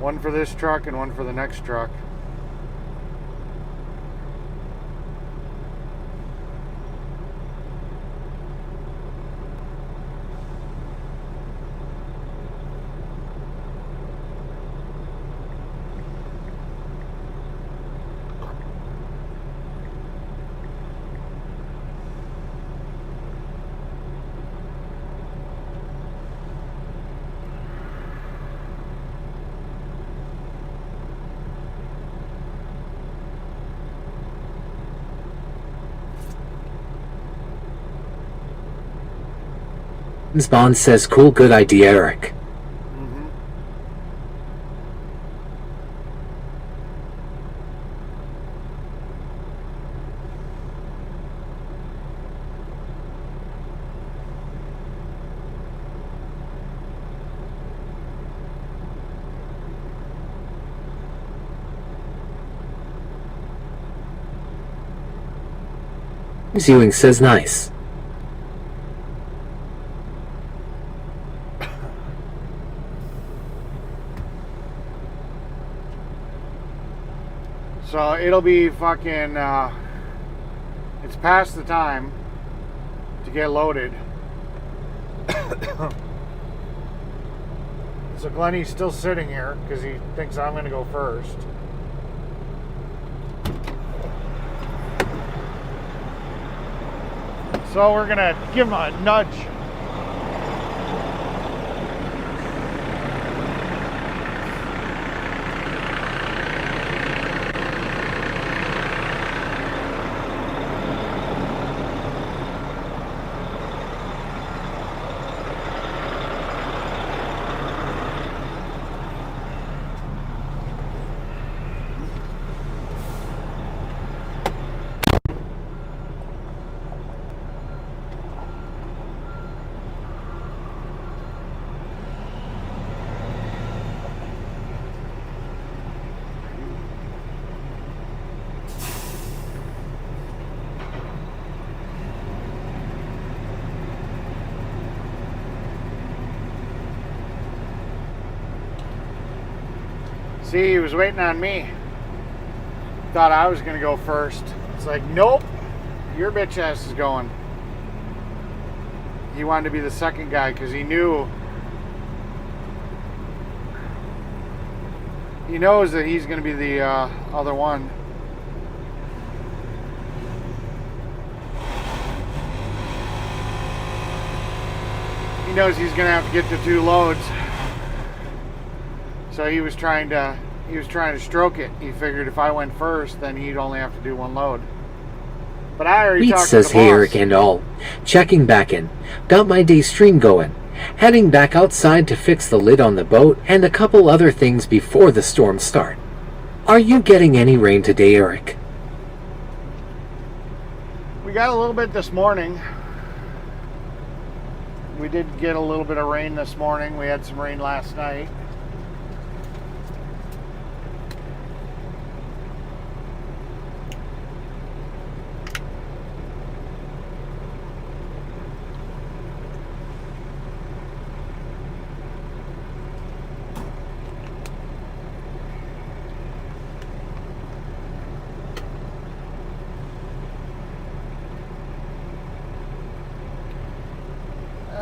One for this truck and one for the next truck. Bond says, cool, good idea, Eric. Mm-hmm. Ewing says, nice. So it'll be fucking, it's past the time to get loaded. So Glenny's still sitting here because he thinks I'm going to go first. So we're going to give him a nudge. See, he was waiting on me. Thought I was going to go first. It's like, nope, your bitch ass is going. He wanted to be the second guy because he knew. He knows that he's going to be the other one. He knows he's going to have to get the 2 loads. So he was trying to stroke it. He figured if I went first, then he'd only have to do 1 load. But I already Pete talked says, to the hey, boss. Eric and all. Checking back in. Got my day stream going. Heading back outside to fix the lid on the boat and a couple other things before the storms start. Are you getting any rain today, Eric? We got a little bit this morning. We did get a little bit of rain this morning. We had some rain last night.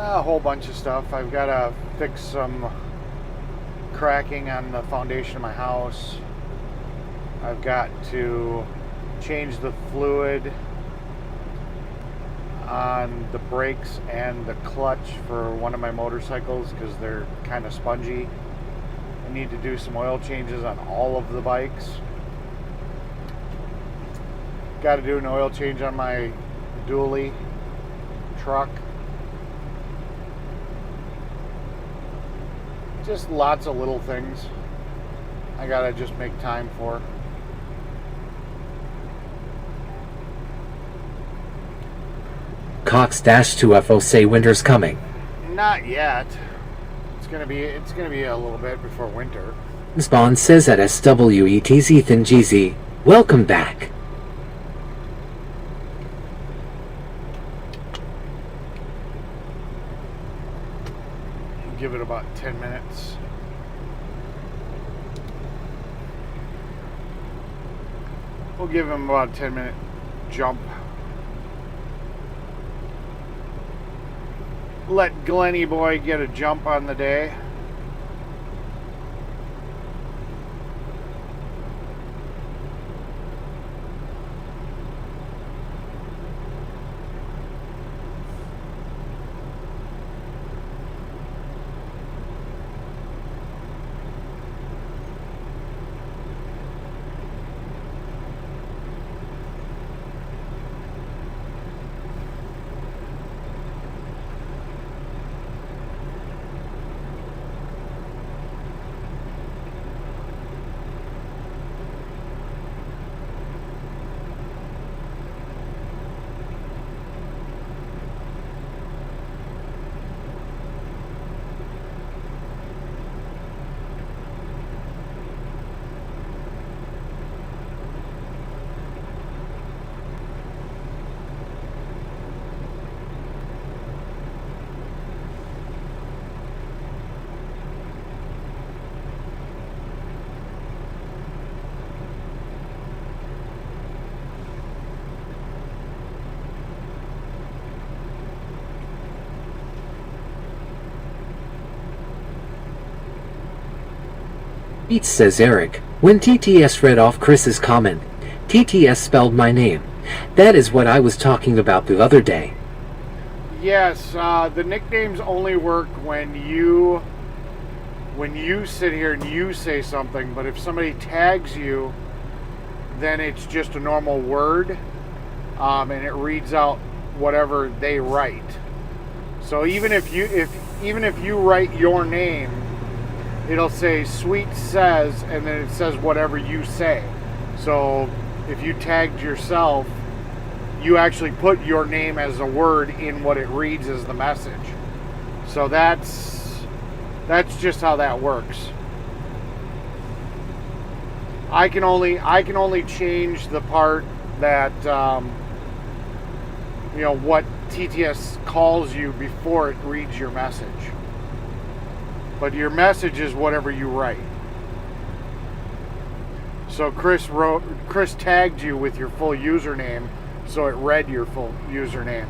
A whole bunch of stuff. I've got to fix some cracking on the foundation of my house. I've got to change the fluid on the brakes and the clutch for one of my motorcycles because they're kind of spongy. I need to do some oil changes on all of the bikes. Got to do an oil change on my dually truck. Just lots of little things I gotta just make time for. Cox-2FO say winter's coming. Not yet. It's gonna be a little bit before winter. Bond says at SWET's Ethan GZ. Welcome back. Give it about 10 minutes. We'll give him about a 10-minute jump. Let Glenny boy get a jump on the day. Pete says Eric. When TTS read off Chris's comment, TTS spelled my name. That is what I was talking about the other day. Yes, the nicknames only work when you sit here and you say something, but if somebody tags you, then it's just a normal word, and it reads out whatever they write. So even if you write your name, it'll say Sweet Says, and then it says whatever you say. So if you tagged yourself, you actually put your name as a word in what it reads as the message. So that's just how that works. I can only change the part that what TTS calls you before it reads your message. But your message is whatever you write. So Chris tagged you with your full username, so it read your full username.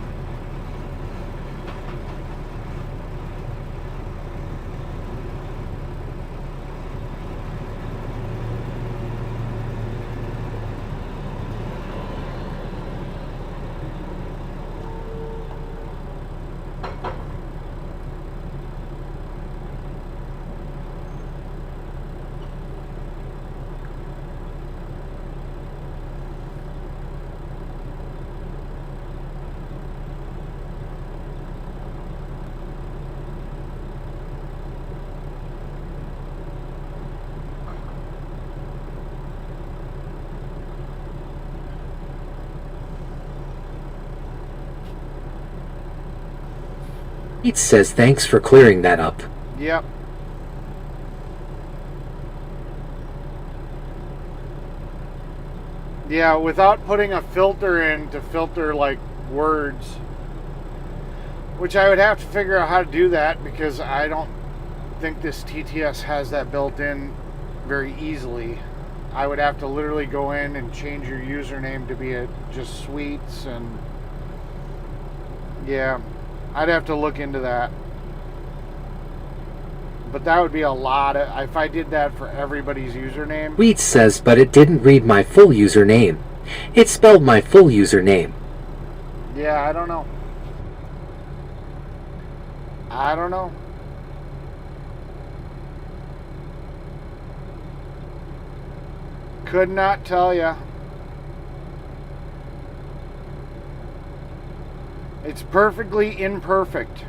Pete says thanks for clearing that up. Yep. Yeah, without putting a filter in to filter like words, which I would have to figure out how to do that, because I don't think this TTS has that built in very easily. I would have to literally go in and change your username to be just Sweets, and yeah, I'd have to look into that. But that would be a lot if I did that for everybody's username. Pete says, but it didn't read my full username. It spelled my full username. Yeah, I don't know. Could not tell ya. It's perfectly imperfect.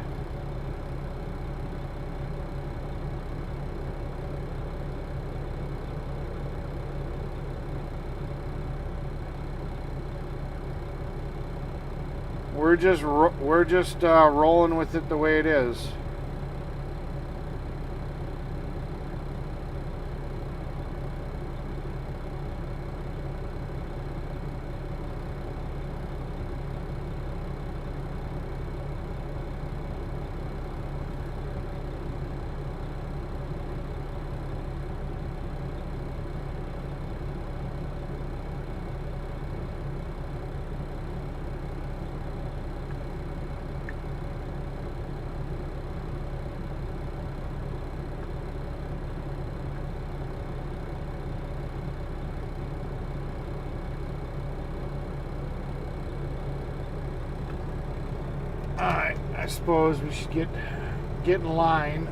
We're just rolling with it the way it is. Alright, I suppose we should get in line.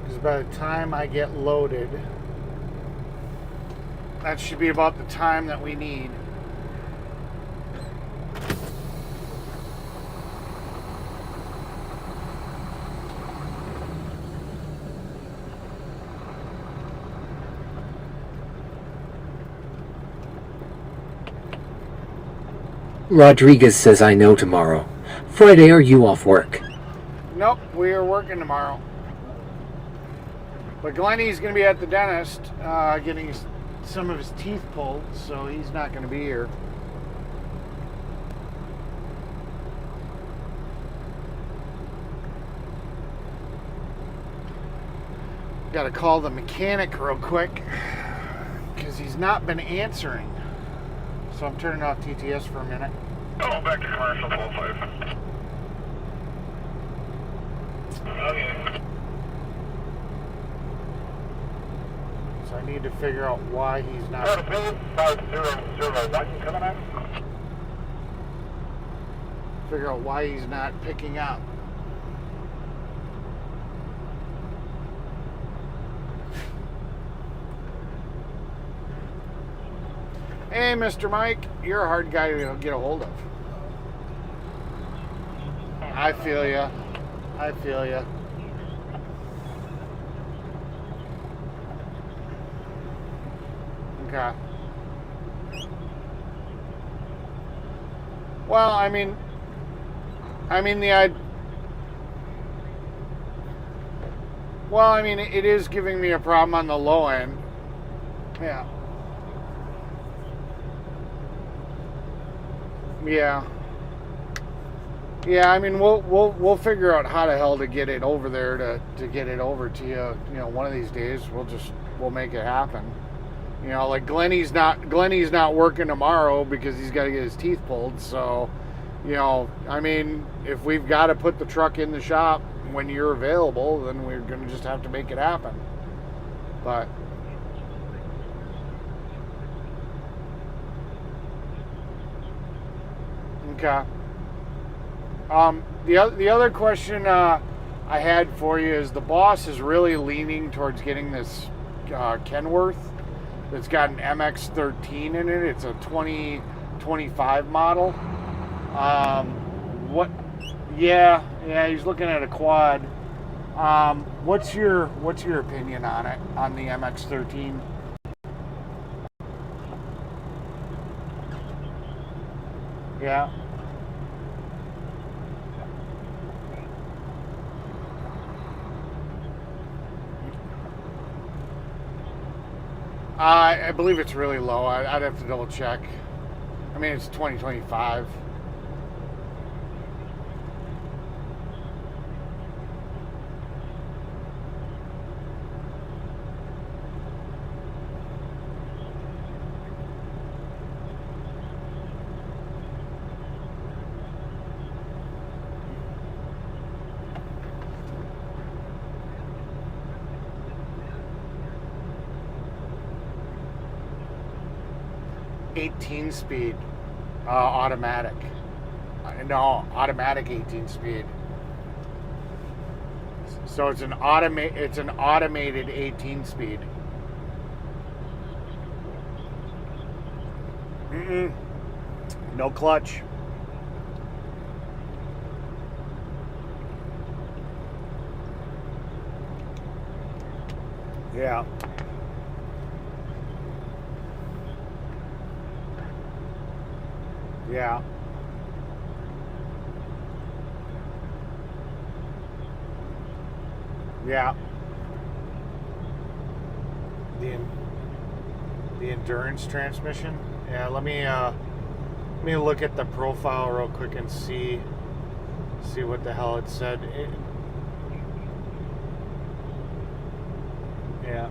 Because by the time I get loaded, that should be about the time that we need. Rodriguez says I know tomorrow. Friday, are you off work? Nope, we are working tomorrow. But Glenny's going to be at the dentist getting some of his teeth pulled, so he's not going to be here. Got to call the mechanic real quick because he's not been answering. So I'm turning off TTS for a minute. Oh, back to commercial 12.5. So I need to figure out why he's not. Figure out why he's not picking up. Hey, Mr. Mike, you're a hard guy to get a hold of. I feel ya. I feel ya. Okay. Well, I mean it is giving me a problem on the low end. Yeah. Yeah. Yeah, I mean we'll figure out how the hell to get it over there to get it over to you. You know, one of these days we'll make it happen. You know, like Glenny's not working tomorrow because he's got to get his teeth pulled. So, you know, I mean, if we've got to put the truck in the shop when you're available, then we're going to just have to make it happen. But okay. The other question I had for you is the boss is really leaning towards getting this Kenworth that's got an MX-13 in it. It's a 2025 model. What? Yeah, he's looking at a quad. What's your opinion on it, on the MX-13? Yeah. I believe it's really low. I'd have to double check. I mean, it's 2025. Speed, automatic. No, automatic 18 speed. So it's an automated 18 speed. No clutch. Yeah. Yeah. Yeah. The endurance transmission. Yeah, let me look at the profile real quick and see what the hell it said. Yeah.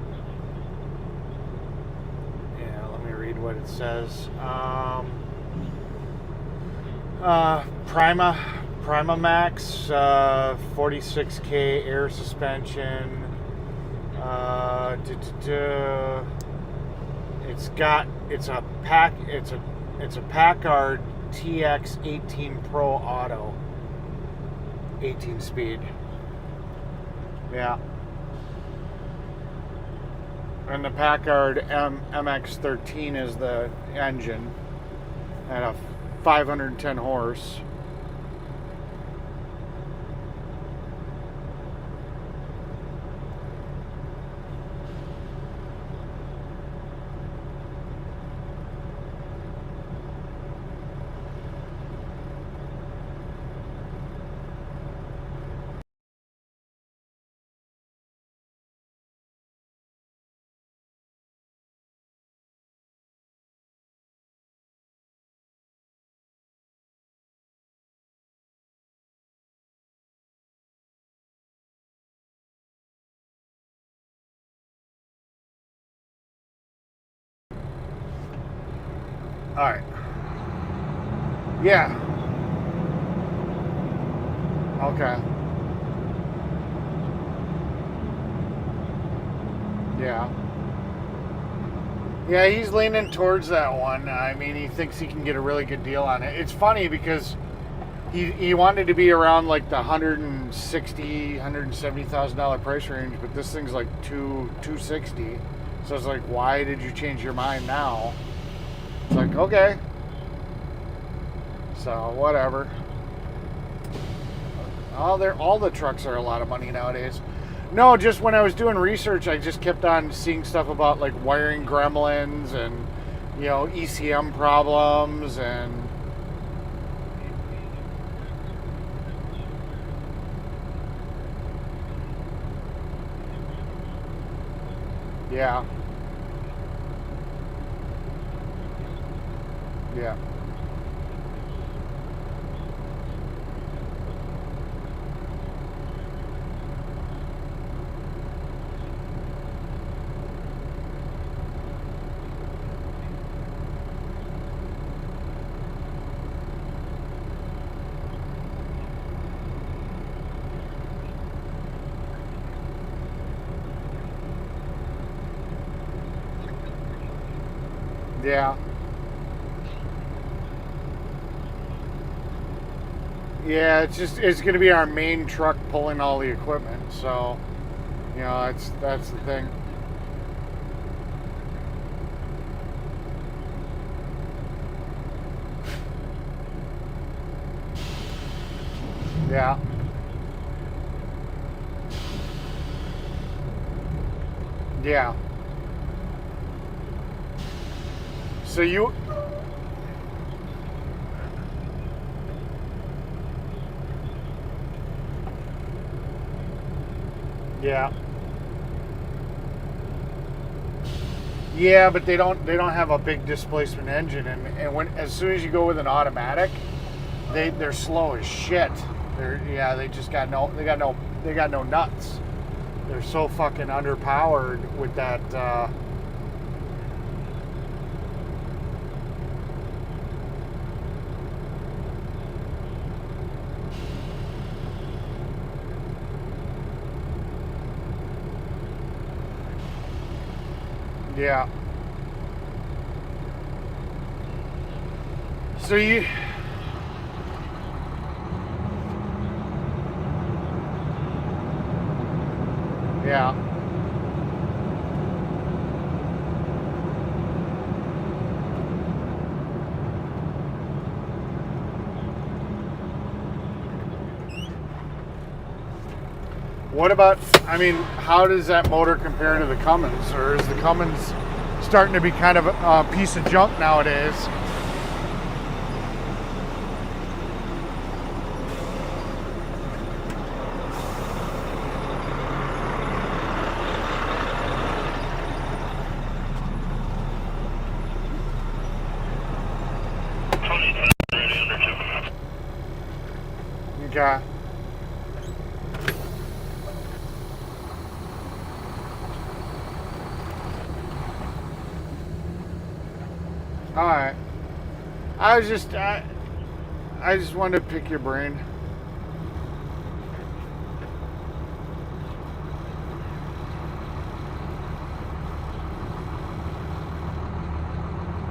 Yeah, let me read what it says. Prima Max, 46K air suspension. It's a Packard TX 18 Pro Auto, 18 speed. Yeah. And the Packard MX-13 is the engine at a 510 horse. All right. Yeah. Okay. Yeah. Yeah, he's leaning towards that one. I mean, he thinks he can get a really good deal on it. It's funny because he wanted to be around like the $170,000 price range, but this thing's like $260. So it's like, why did you change your mind now? It's like, okay. So whatever. All the trucks are a lot of money nowadays. No, just when I was doing research, I just kept on seeing stuff about like wiring gremlins and, you know, ECM problems and yeah. Yeah. Yeah. Yeah, it's going to be our main truck pulling all the equipment. So, you know, that's the thing. Yeah. Yeah. So you yeah. Yeah, but they don't have a big displacement engine, and when as soon as you go with an automatic, they're slow as shit. They just got no nuts. They're so fucking underpowered with that yeah. So you yeah. What about, I mean, how does that motor compare to the Cummins? Or is the Cummins starting to be kind of a piece of junk nowadays? Okay. All right. I just wanted to pick your brain.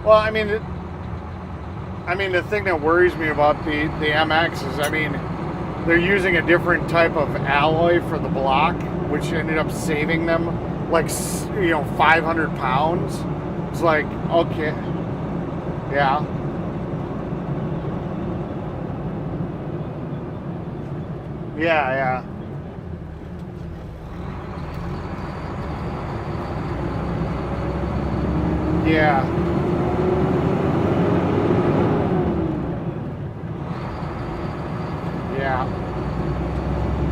Well, I mean, the thing that worries me about the MX is, I mean, they're using a different type of alloy for the block, which ended up saving them like 500 pounds. It's like, okay, yeah. Yeah. Yeah. Yeah.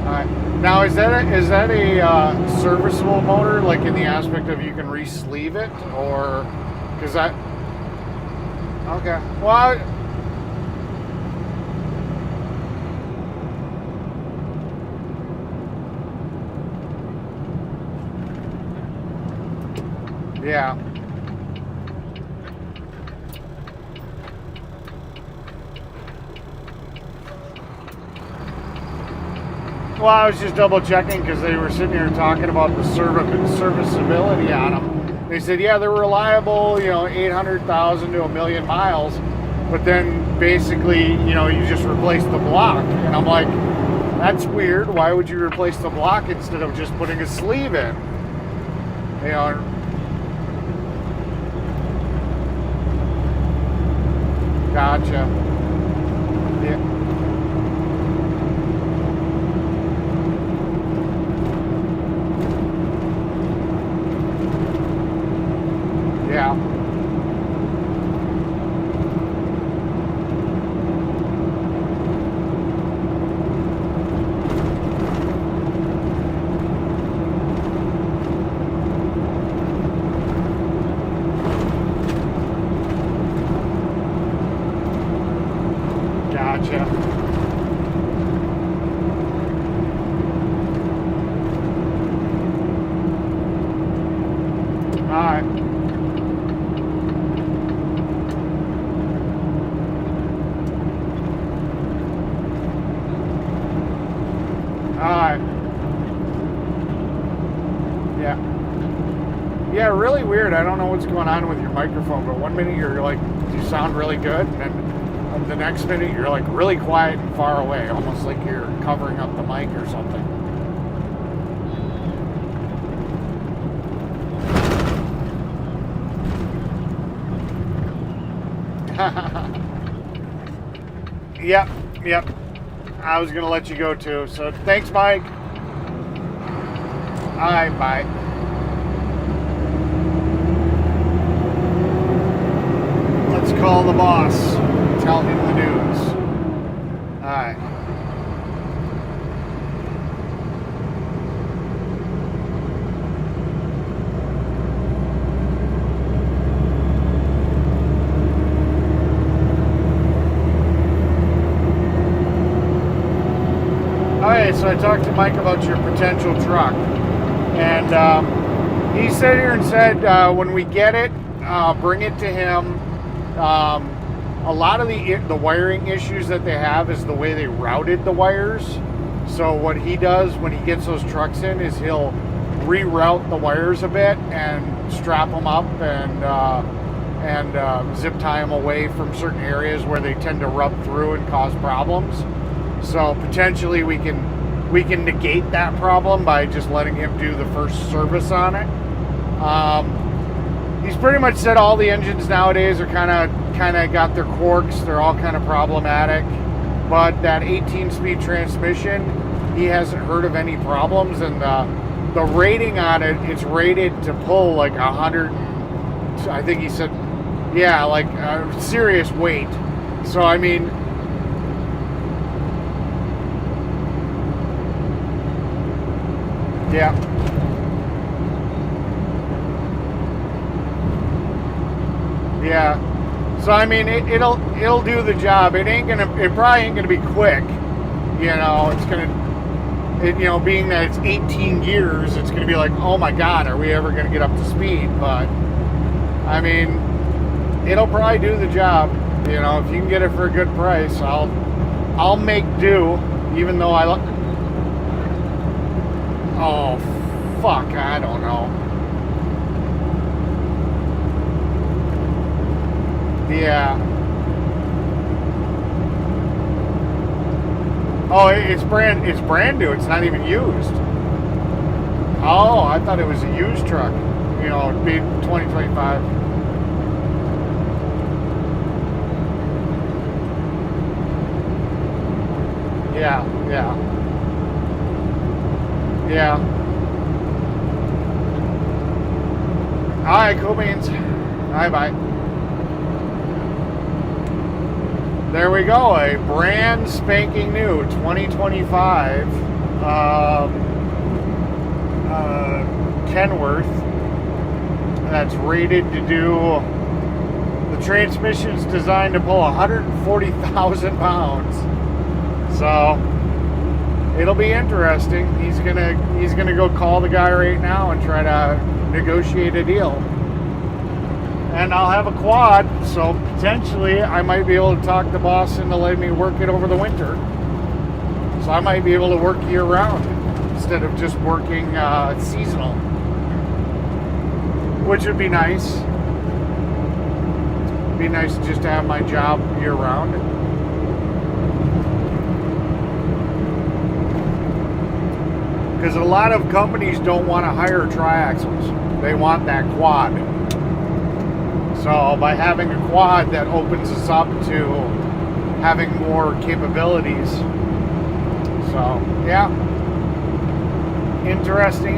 All right. Now, is that a serviceable motor, like in the aspect of you can re-sleeve it, or because I? Okay. Well. Yeah. Well, I was just double checking because they were sitting here talking about the serviceability on them. They said, yeah, they're reliable, 800,000 to 1,000,000 miles. But then basically, you just replace the block. And I'm like, that's weird. Why would you replace the block instead of just putting a sleeve in? Gotcha. Yeah. Yeah. Gotcha. Alright. Alright. Yeah. Yeah, really weird. I don't know what's going on with your microphone, but one minute you're like, you sound really good, and then the next minute you're like really quiet and far away, almost like you're covering up the mic or something. Yep. I was gonna let you go too. So thanks, Mike. All right, bye. Let's call the boss. Tell him the news. All right. Okay, so I talked to Mike about your potential truck, and he sat here and said when we get it, bring it to him. A lot of the wiring issues that they have is the way they routed the wires. So what he does when he gets those trucks in is he'll reroute the wires a bit and strap them up and zip tie them away from certain areas where they tend to rub through and cause problems. So potentially we can negate that problem by just letting him do the first service on it. He's pretty much said all the engines nowadays are kind of got their quirks. They're all kind of problematic. But that 18-speed transmission, he hasn't heard of any problems. And the rating on it, it's rated to pull like 100. I think he said, yeah, like serious weight. So I mean. Yeah. Yeah. So I mean, it'll do the job. It probably ain't gonna be quick. It's gonna, being that it's 18 gears, it's gonna be like, oh my God, are we ever gonna get up to speed? But I mean, it'll probably do the job. If you can get it for a good price, I'll make do. Even though oh, fuck, I don't know. Yeah. Oh, it's brand new. It's not even used. Oh, I thought it was a used truck. It'd be 2025. Yeah. Yeah. Alright, cool beans. Bye. There we go. A brand spanking new 2025 Kenworth that's rated to do. The transmission's designed to pull 140,000 pounds. So it'll be interesting. He's gonna go call the guy right now and try to negotiate a deal. And I'll have a quad, so potentially I might be able to talk the boss into letting me work it over the winter. So I might be able to work year round instead of just working seasonal, which would be nice. It'd be nice just to have my job year round. Because a lot of companies don't want to hire triaxles. They want that quad. So by having a quad, that opens us up to having more capabilities. So, yeah. Interesting.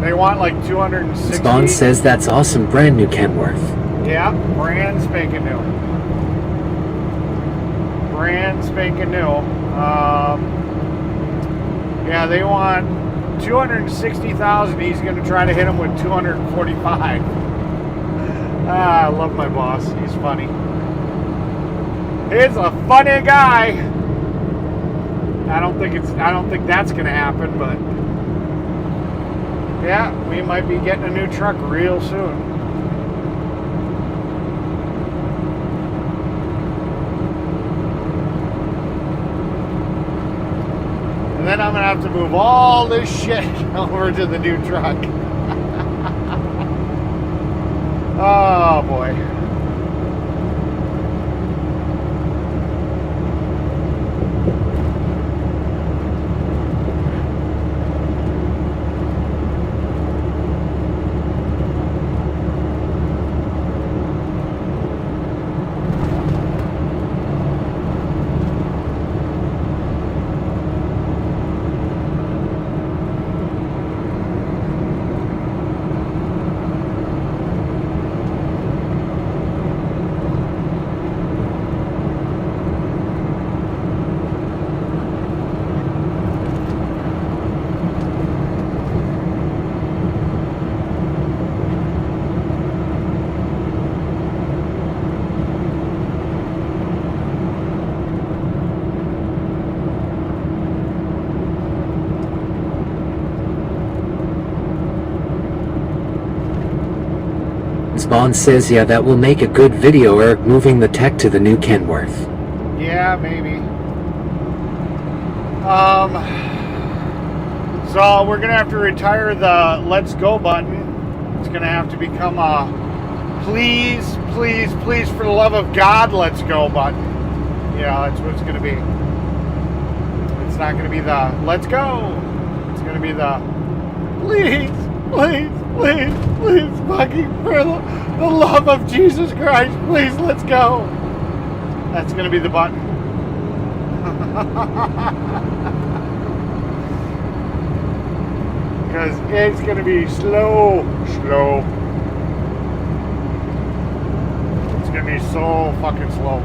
They want like 260. Spawn says that's awesome, brand new Kenworth. Yeah, brand spanking new. Brand spanking new. Yeah, they want 260,000. He's going to try to hit him with 245. I love my boss. He's funny. He's a funny guy. I don't think that's going to happen, but yeah, we might be getting a new truck real soon. And then I'm going to have to move all this shit over to the new truck. Oh, boy. Spawn says, yeah, that will make a good video, Eric, moving the tech to the new Kenworth. Yeah, maybe. So we're gonna have to retire the "Let's Go" button. It's gonna have to become a "Please, please, please, for the love of God, let's go" button. Yeah, that's what it's gonna be. It's not gonna be the "Let's go." It's gonna be the "Please, please, please, please, fucking for the love of Jesus Christ, please, let's go." That's gonna be the button. Because it's gonna be slow. It's gonna be so fucking slow.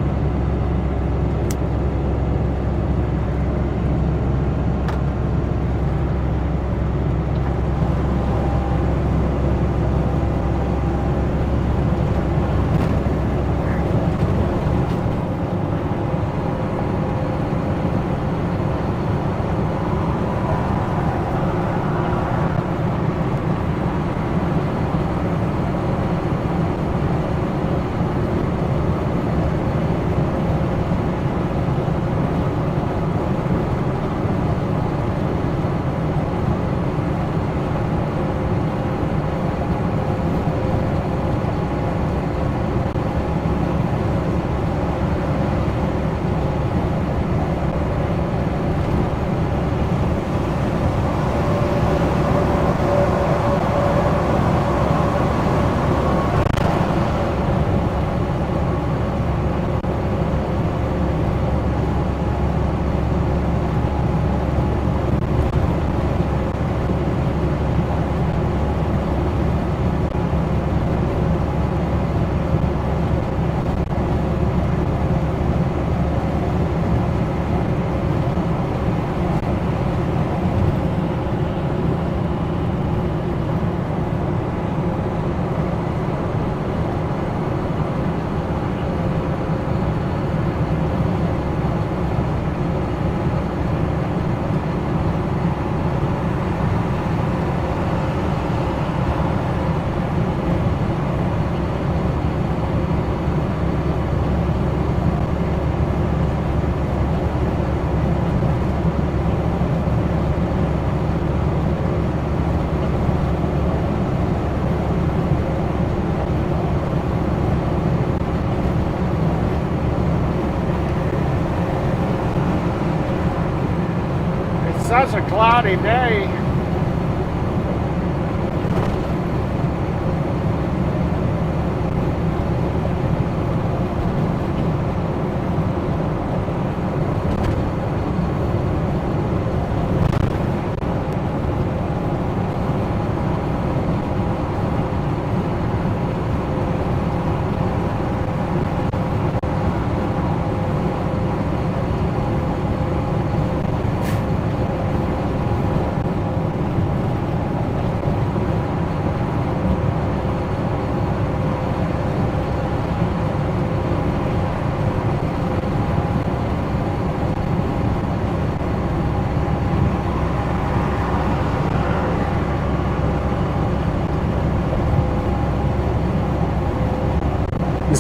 cloudy day.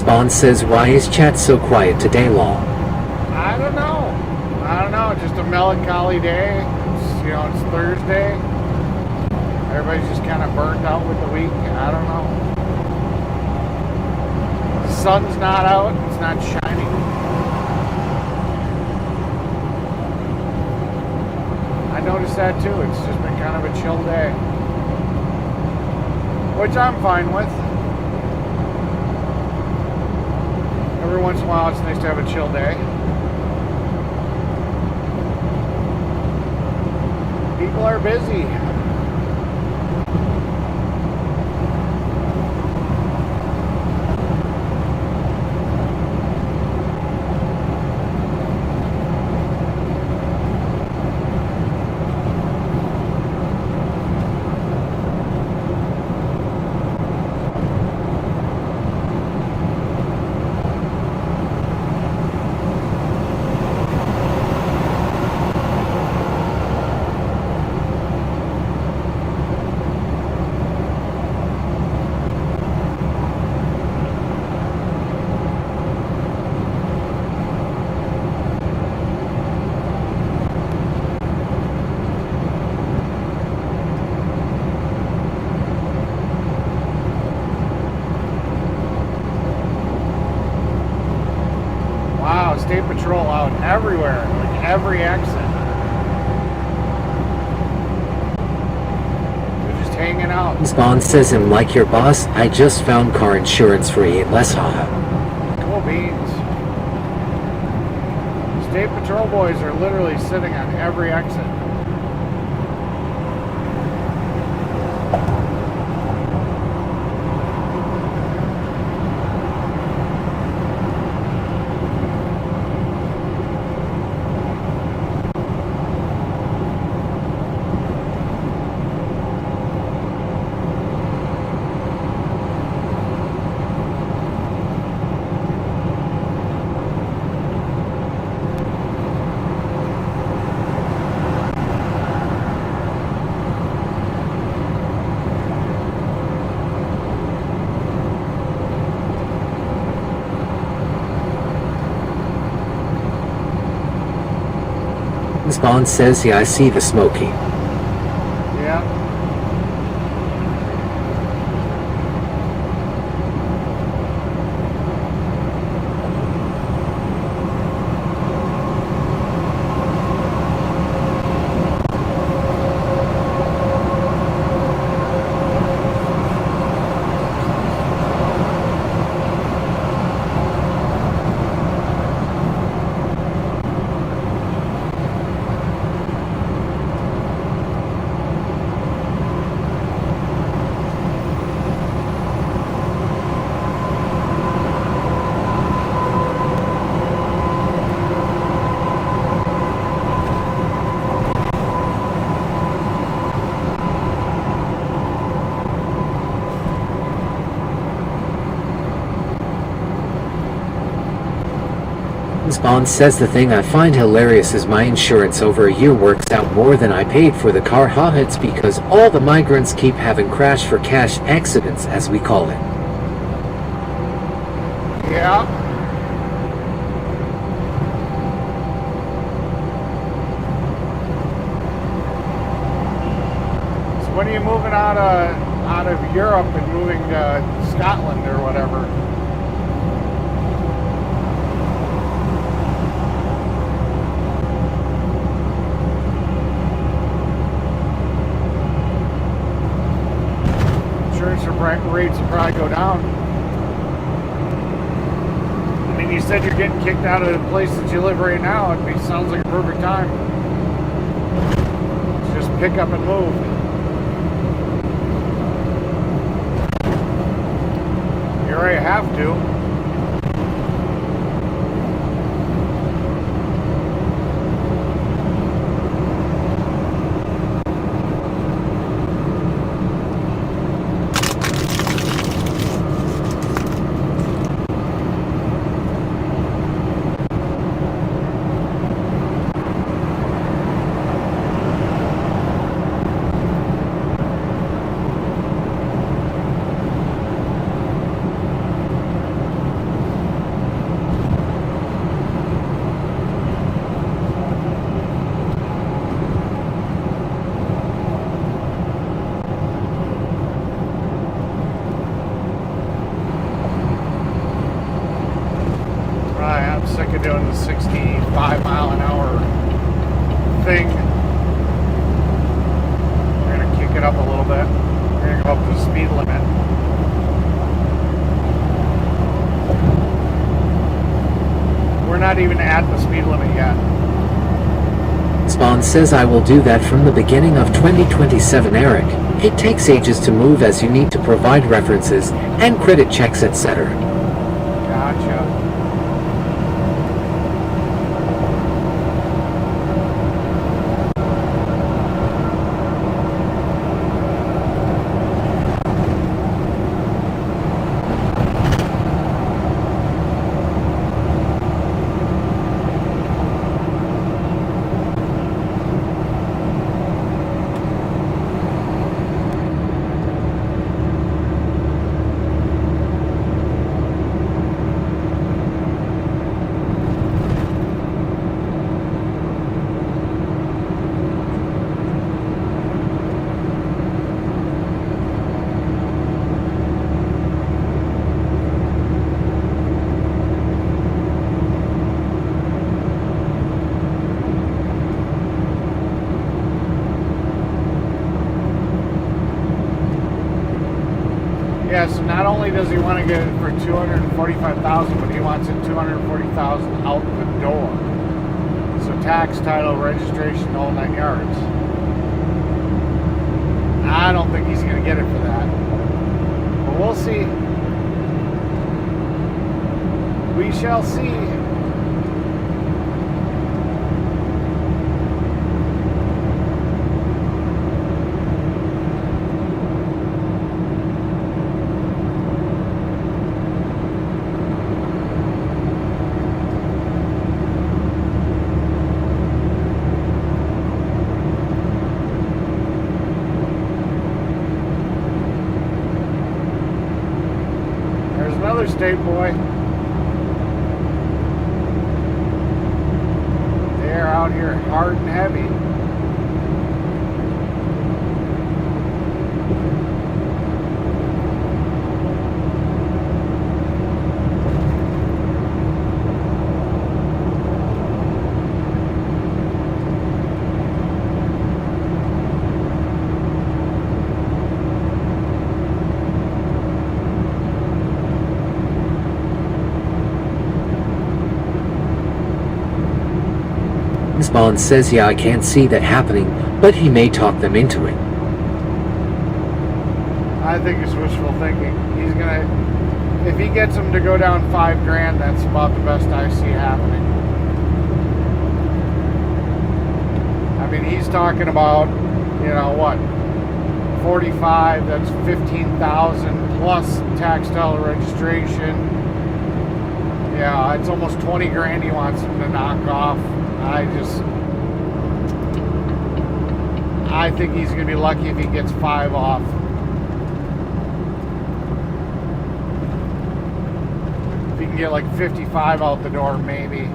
Bond says, why is chat so quiet today, Law? I don't know. I don't know. Just a melancholy day. It's, it's Thursday. Everybody's just kind of burnt out with the week. I don't know. The sun's not out. It's not shining. I noticed that too. It's just been kind of a chill day. Which I'm fine with. Every once in a while, it's nice to have a chill day. People are busy. State Patrol out everywhere, like every exit. They're just hanging out. Bond says, I'm like your boss, I just found car insurance free, less haha. Cool beans. State Patrol boys are literally sitting on every exit. Bond says, yeah, I see the smoky. Yeah. Bond says, the thing I find hilarious is my insurance over a year works out more than I paid for the car. Ha, it's because all the migrants keep having crash for cash accidents, as we call it. Yeah. So when are you moving out of Europe and moving to Scotland or whatever? rates will probably go down. I mean, you said you're getting kicked out of the place that you live right now. It sounds like a perfect time. Just pick up and move. You already have to. I'm sick of doing the 65-mile-an-hour thing. We're going to kick it up a little bit. We're going to go up to the speed limit. We're not even at the speed limit yet. Spawn says I will do that from the beginning of 2027, Eric. It takes ages to move as you need to provide references and credit checks, etc. Gotcha. Yeah, so not only does he want to get it for $245,000, but he wants it $240,000 out the door. So tax, title, registration, all 9 yards. I don't think he's going to get it for that. But we'll see. We shall see. Another state boy. They're out here hard and heavy. Spawn says yeah, I can't see that happening, but he may talk them into it. I think it's wishful thinking. He's gonna, if he gets them to go down $5,000, that's about the best I see happening. I mean, he's talking about, you know what, 45, that's 15,000 plus tax, title, registration. Yeah, it's almost 20 grand he wants him to knock off. I think he's going to be lucky if he gets 5 off. If he can get like 55 out the door, maybe.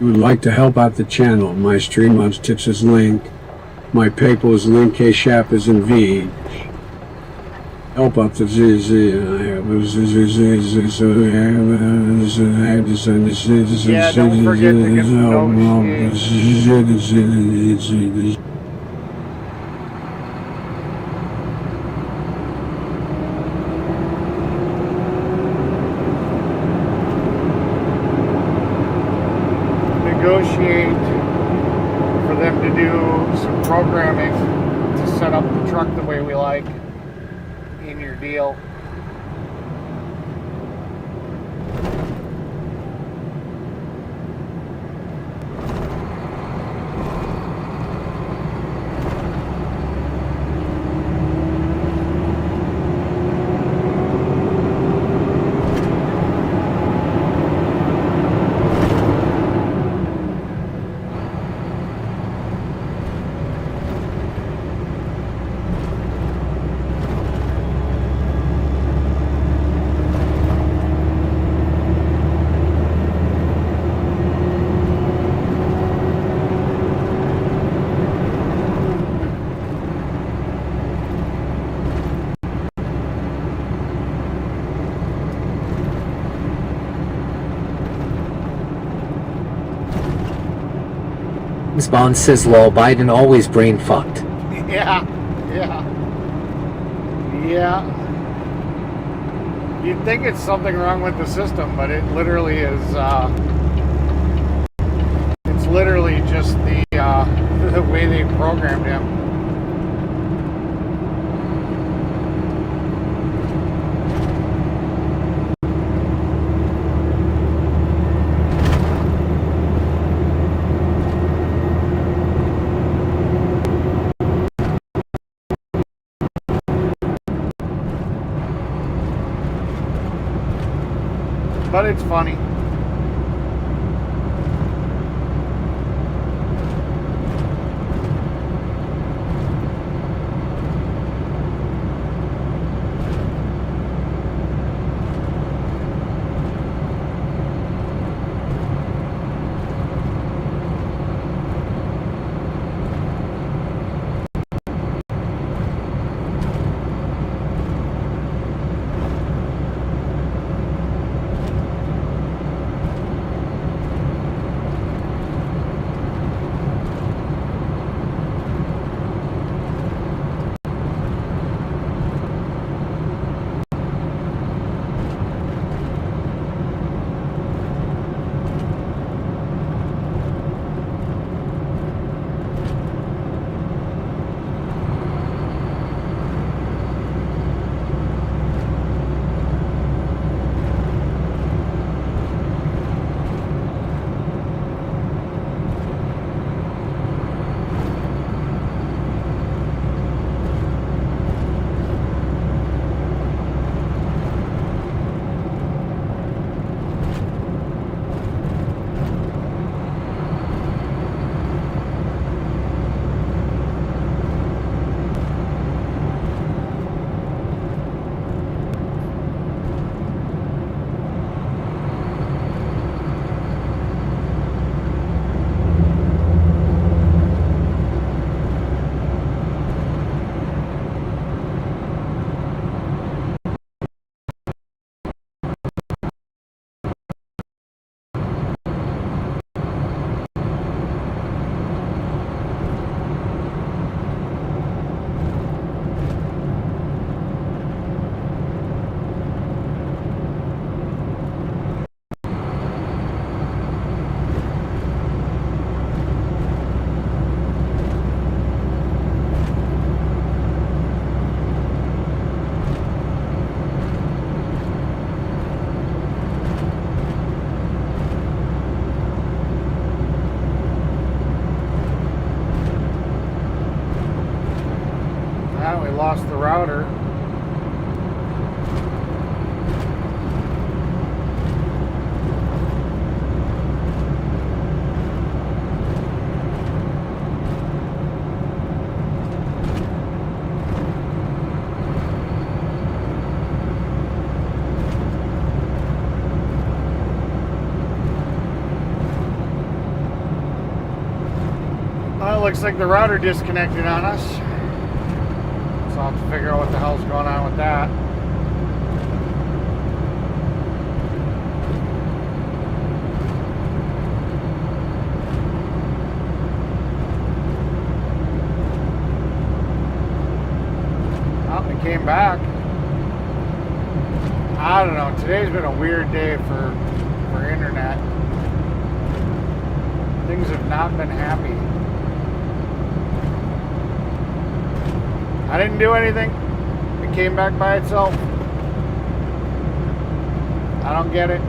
You would like to help out the channel. My Streamlabs tips is link. My PayPal is link. K-Shap is in V. Help out the Yeah, don't forget to get the negotiate for them to do some programming to set up the truck the way we like in your deal. James Bond says lol, Biden always brain fucked. Yeah. You'd think it's something wrong with the system, but it literally is. It's literally just the way they programmed him. But it's funny. We lost the router. looks like the router disconnected on us. So I'll have to figure out what the hell's going on with that. Oh, it came back. I don't know. Today's been a weird day for internet. Things have not been happy. I didn't do anything. It came back by itself. I don't get it.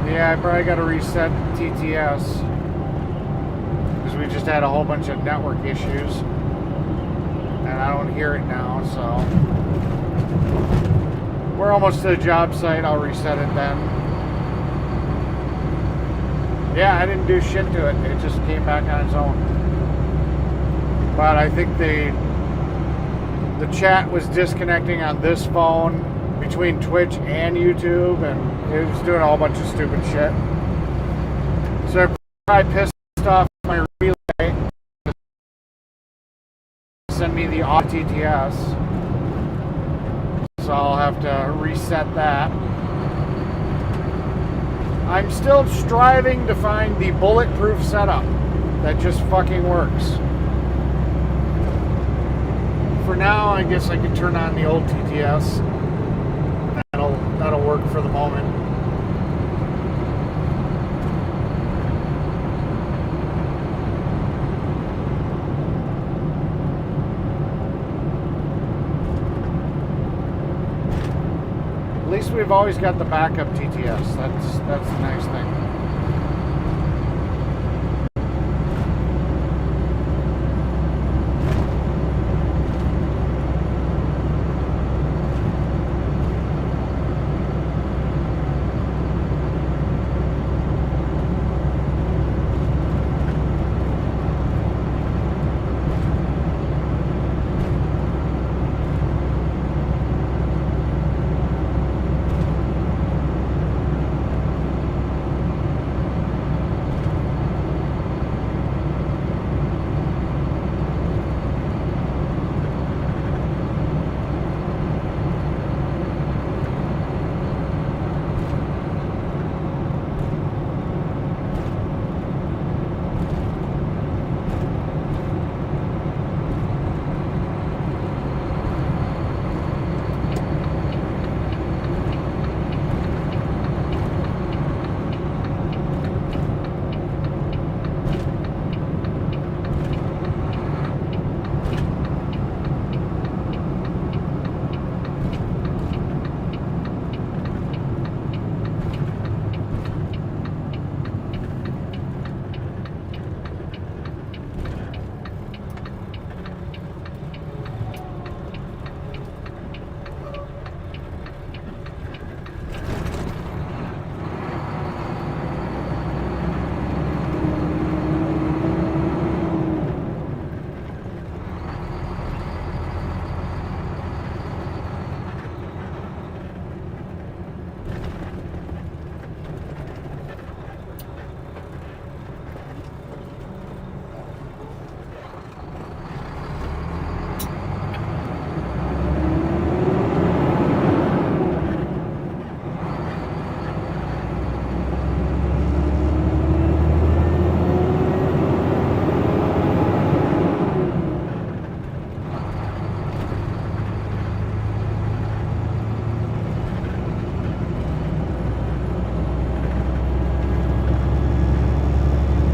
Yeah, I probably got to reset TTS because we just had a whole bunch of network issues and I don't hear it now, so we're almost to the job site. I'll reset it then. Yeah, I didn't do shit to it. It just came back on its own. But I think the chat was disconnecting on this phone between Twitch and YouTube, and it was doing a whole bunch of stupid shit. So I probably pissed off my relay to send me the off TTS. So I'll have to reset that. I'm still striving to find the bulletproof setup that just fucking works. For now, I guess I can turn on the old TTS. That'll work for the moment. At least we've always got the backup TTS. That's the nice thing.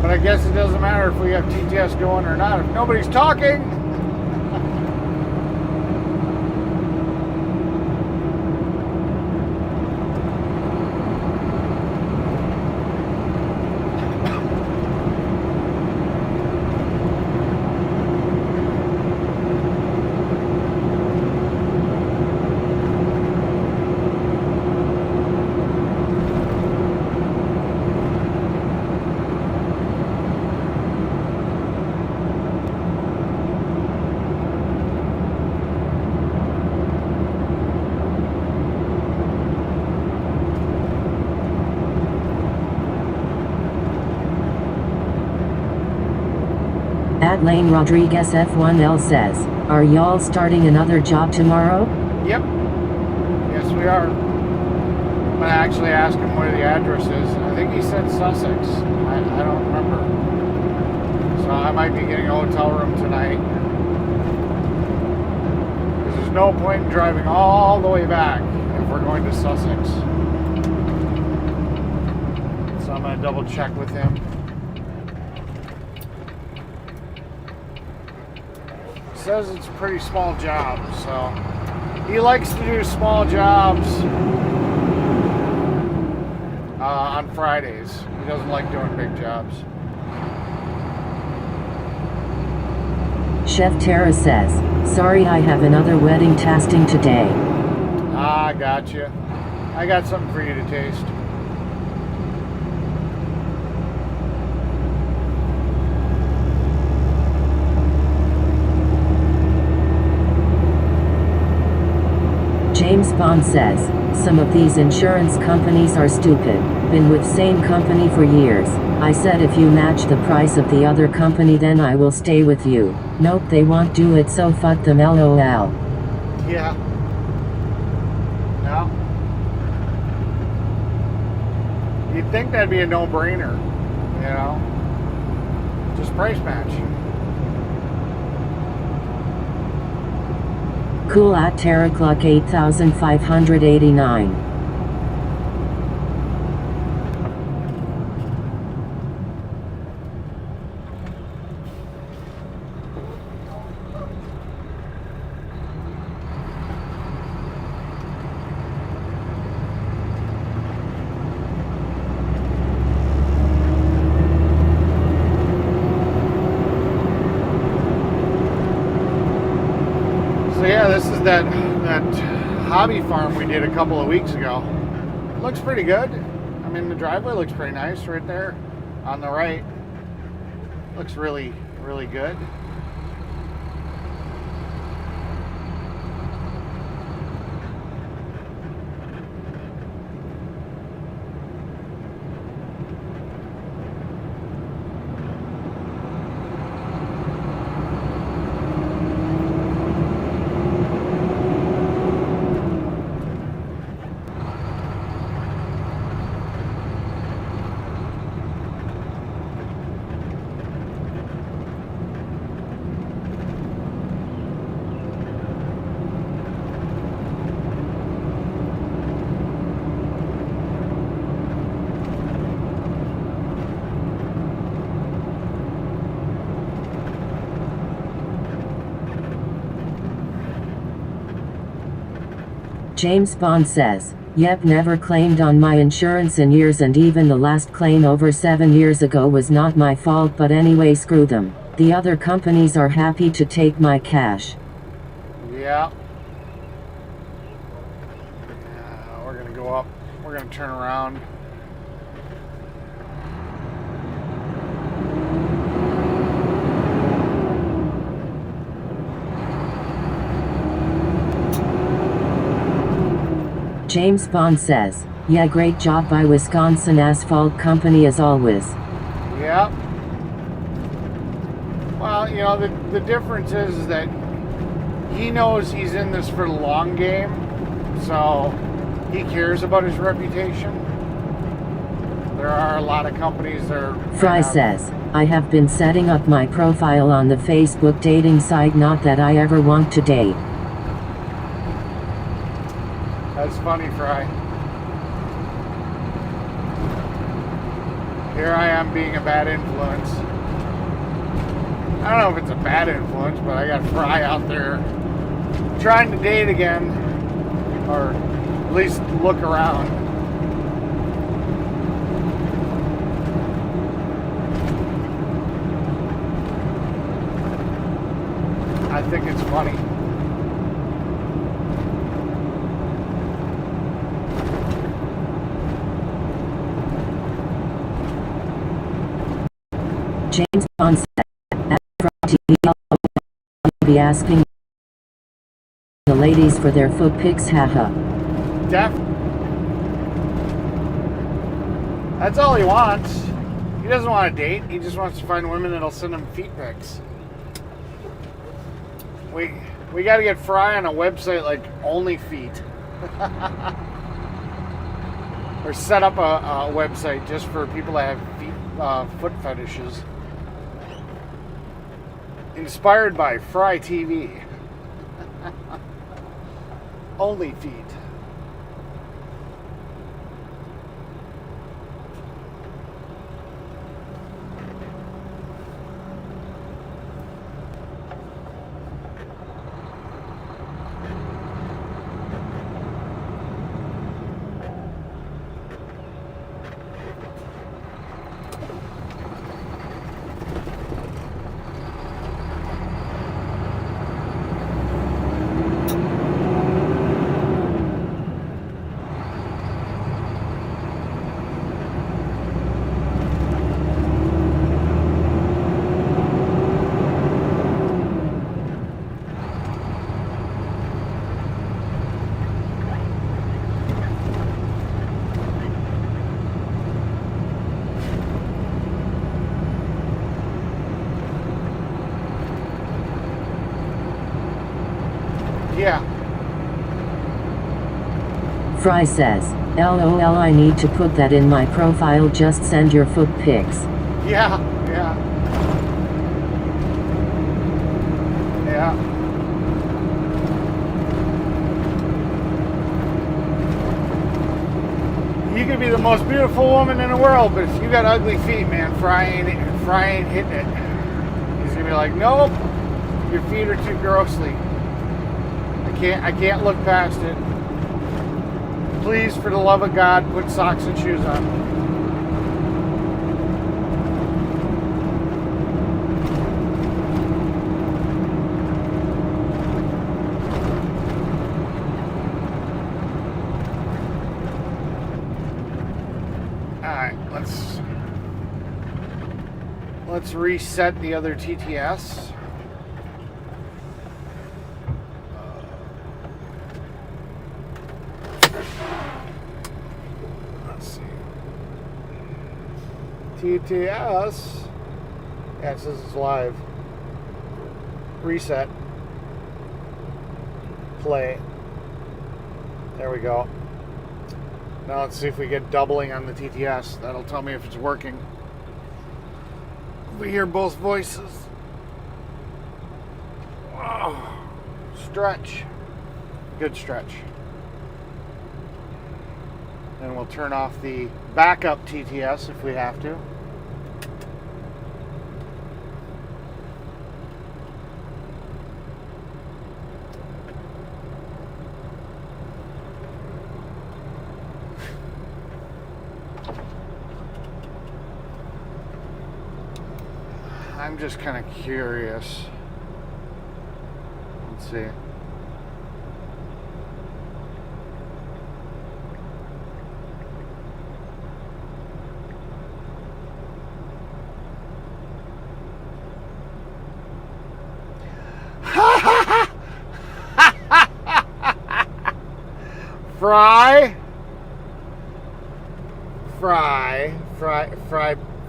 I guess it doesn't matter if we have TTS going or not. If nobody's talking, Lane Rodriguez F1L says, are y'all starting another job tomorrow? Yep. Yes, we are. I'm gonna actually ask him where the address is. I think he said Sussex. I don't remember. So I might be getting a hotel room tonight. Because there's no point in driving all the way back if we're going to Sussex. So I'm gonna double check with him. Says it's a pretty small job, so he likes to do small jobs on Fridays. He doesn't like doing big jobs. Chef Tara says, sorry I have another wedding tasting today. Ah, gotcha. I got something for you to taste. James Bond says, some of these insurance companies are stupid. Been with same company for years. I said if you match the price of the other company then I will stay with you. Nope, they won't do it, so fuck them, lol. Yeah. No. You'd think that'd be a no-brainer, you know? Just price match. Cool at Terra Clock 8589. So yeah, this is that hobby farm we did a couple of weeks ago. It looks pretty good. I mean, the driveway looks pretty nice right there on the right. Looks really, really good. James Bond says, yep, never claimed on my insurance in years, and even the last claim over 7 years ago was not my fault, but anyway, screw them. The other companies are happy to take my cash. Yeah. We're gonna go up. We're gonna turn around. James Bond says, yeah, great job by Wisconsin Asphalt Company as always. Yep. Well, you know, the difference is that he knows he's in this for the long game, so he cares about his reputation. There are a lot of companies that are... Fry says, I have been setting up my profile on the Facebook dating site, not that I ever want to date. That's funny, Fry. Here I am being a bad influence. I don't know if it's a bad influence, but I got Fry out there trying to date again, or at least look around. I think it's funny. James Bond said, after TV, I'll be asking the ladies for their foot pics, haha. That's all he wants. He doesn't want to date. He just wants to find women that'll send him feet pics. We got to get Fry on a website like OnlyFeet. Or set up a website just for people that have foot fetishes. Inspired by Fry TV. OnlyFeet. Yeah. Fry says, LOL, I need to put that in my profile, just send your foot pics. Yeah. You could be the most beautiful woman in the world, but if you got ugly feet, man, Fry ain't hitting it. He's gonna be like, nope, your feet are too grossly. I can't look past it. Please, for the love of God, put socks and shoes on. Alright, let's reset the other TTS. TTS. Yes, this is live. Reset. Play. There we go. Now let's see if we get doubling on the TTS. That'll tell me if it's working. We hear both voices. Oh, stretch. Good stretch. And we'll turn off the backup TTS if we have to. I'm just kind of curious. Let's see.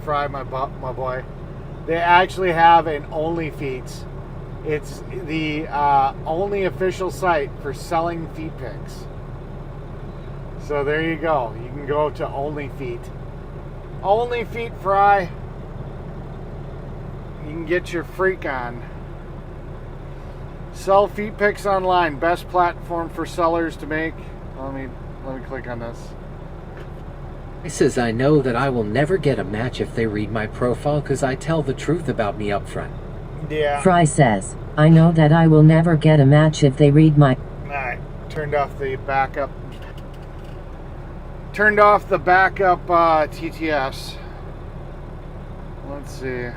Fry, my boy. They actually have an OnlyFeet. It's the only official site for selling feet pics. So there you go. You can go to OnlyFeet. OnlyFeet, Fry. You can get your freak on. Sell feet pics online. Best platform for sellers to make. Let me click on this. He says, I know that I will never get a match if they read my profile because I tell the truth about me up front. Yeah. Fry says, I know that I will never get a match if they read my... Alright, turned off the backup. Turned off the backup TTS. Let's see.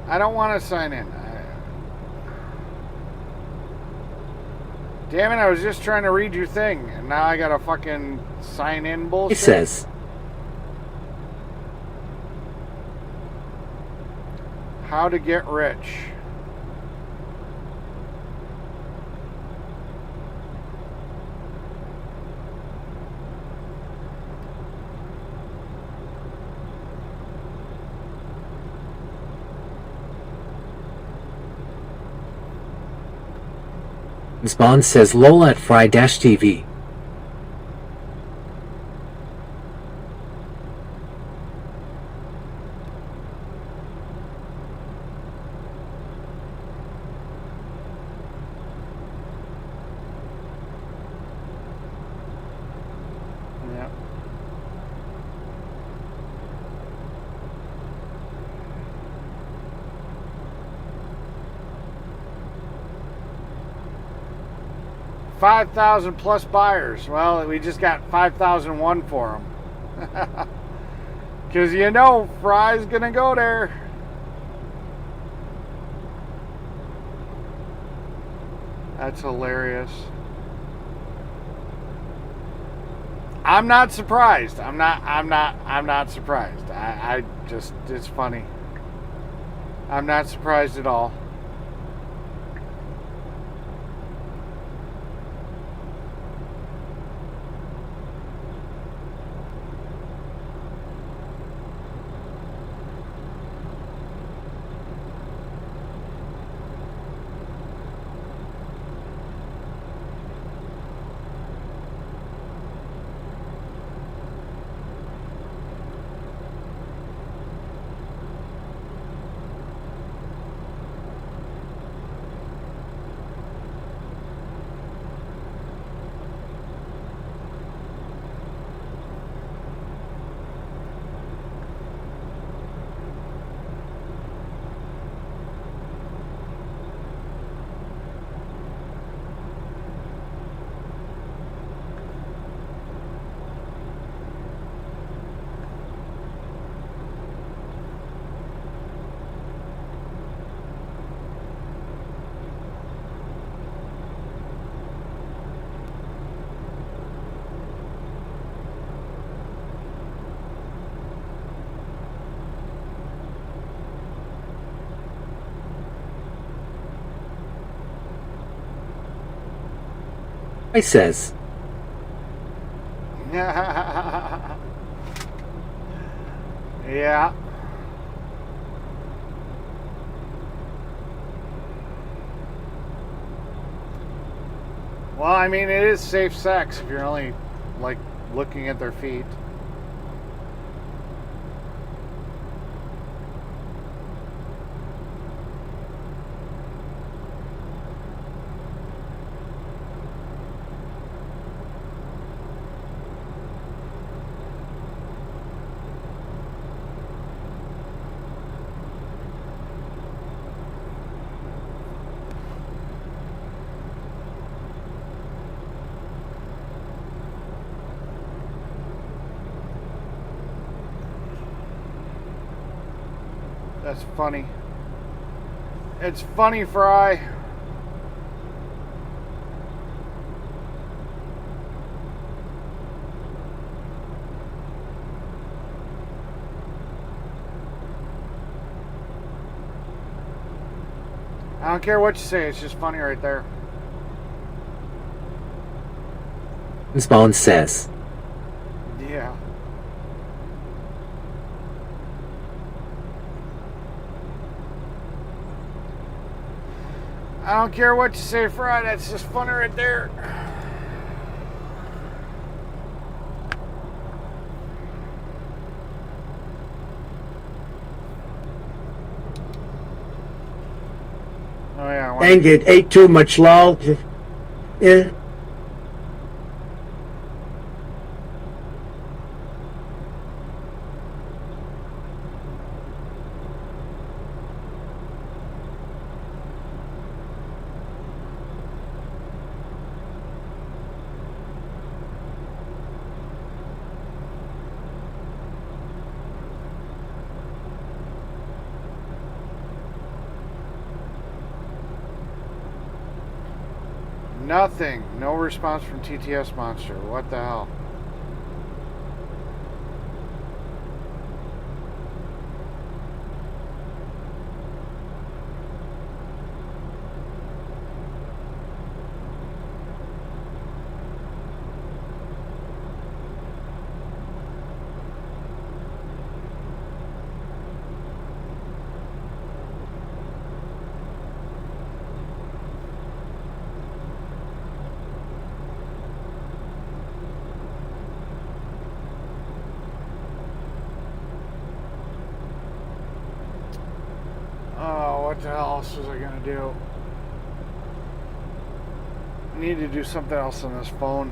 I don't want to sign in. Damn it, I was just trying to read your thing, and now I gotta fucking sign in bullshit. It says, how to get rich. Spawn says lol at Fry-TV. Yep. $5,000 plus buyers. Well, we just got 5,001 for them. Because you know Fry's gonna go there. That's hilarious. I'm not surprised. I'm not surprised. I just, it's funny. I'm not surprised at all. I says. Yeah. Well, I mean, it is safe sex if you're only, like, looking at their feet. That's funny. It's funny, Fry. I don't care what you say, it's just funny right there. Spawn says. Yeah. I don't care what you say, Fry, that's just funny right there. Oh yeah. Dang it, ate too much lol. Yeah. Nothing. No response from TTS Monster. What the hell? What the hell else was I gonna do? I need to do something else on this phone.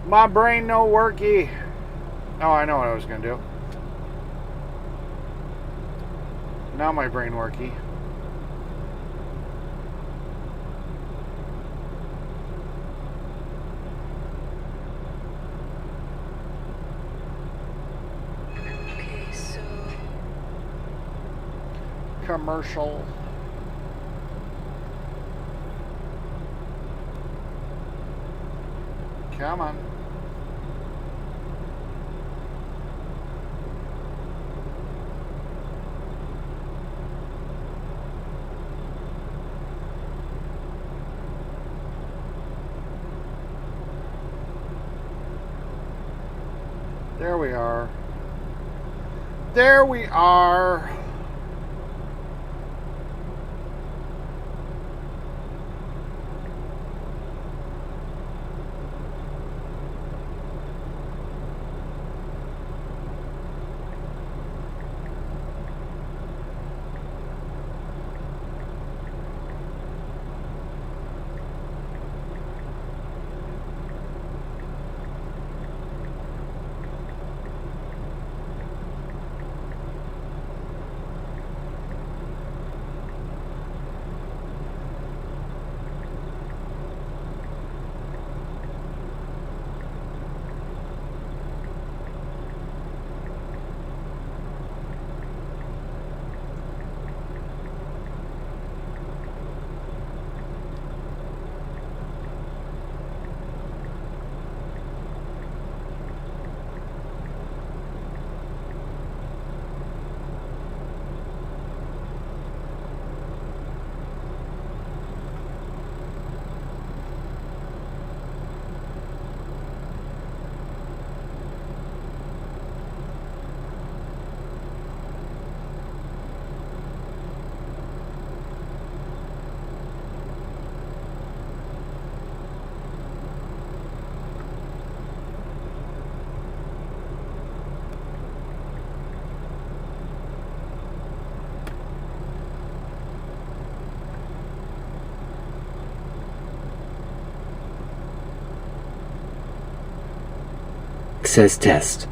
My brain no worky. Oh, I know what I was gonna do. Now my brain worky. Okay, so Commercial. Come on. There we are. There we are. Says test.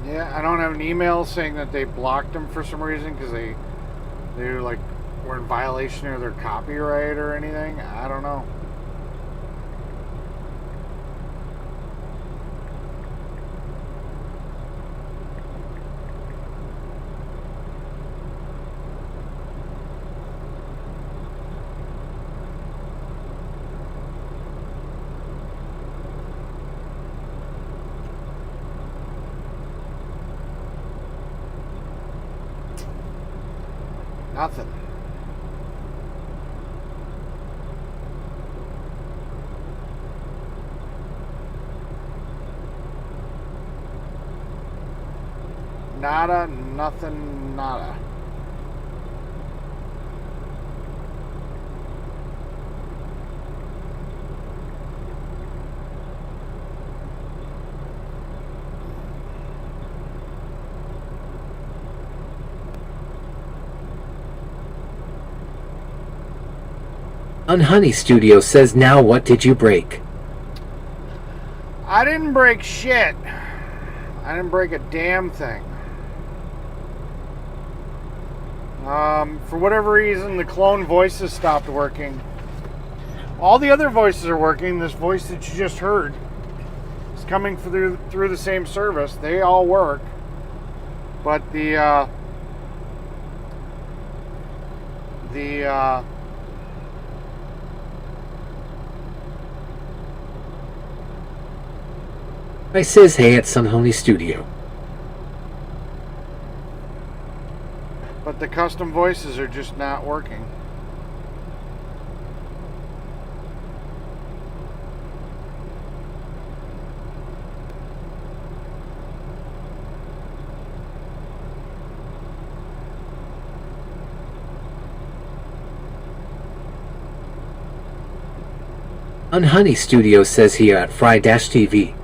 Yeah, I don't have an email saying that they blocked them for some reason because they like were in violation of their copyright or anything. I don't know. Nothing. Nada, nothing, nada. Unhoney Studio says, now what did you break? I didn't break shit. I didn't break a damn thing. For whatever reason, the clone voices stopped working. All the other voices are working. This voice that you just heard is coming through the same service. They all work. But I says hey at Unhoney Studio. but the custom voices are just not working. Unhoney Studio says here at Fry-TV.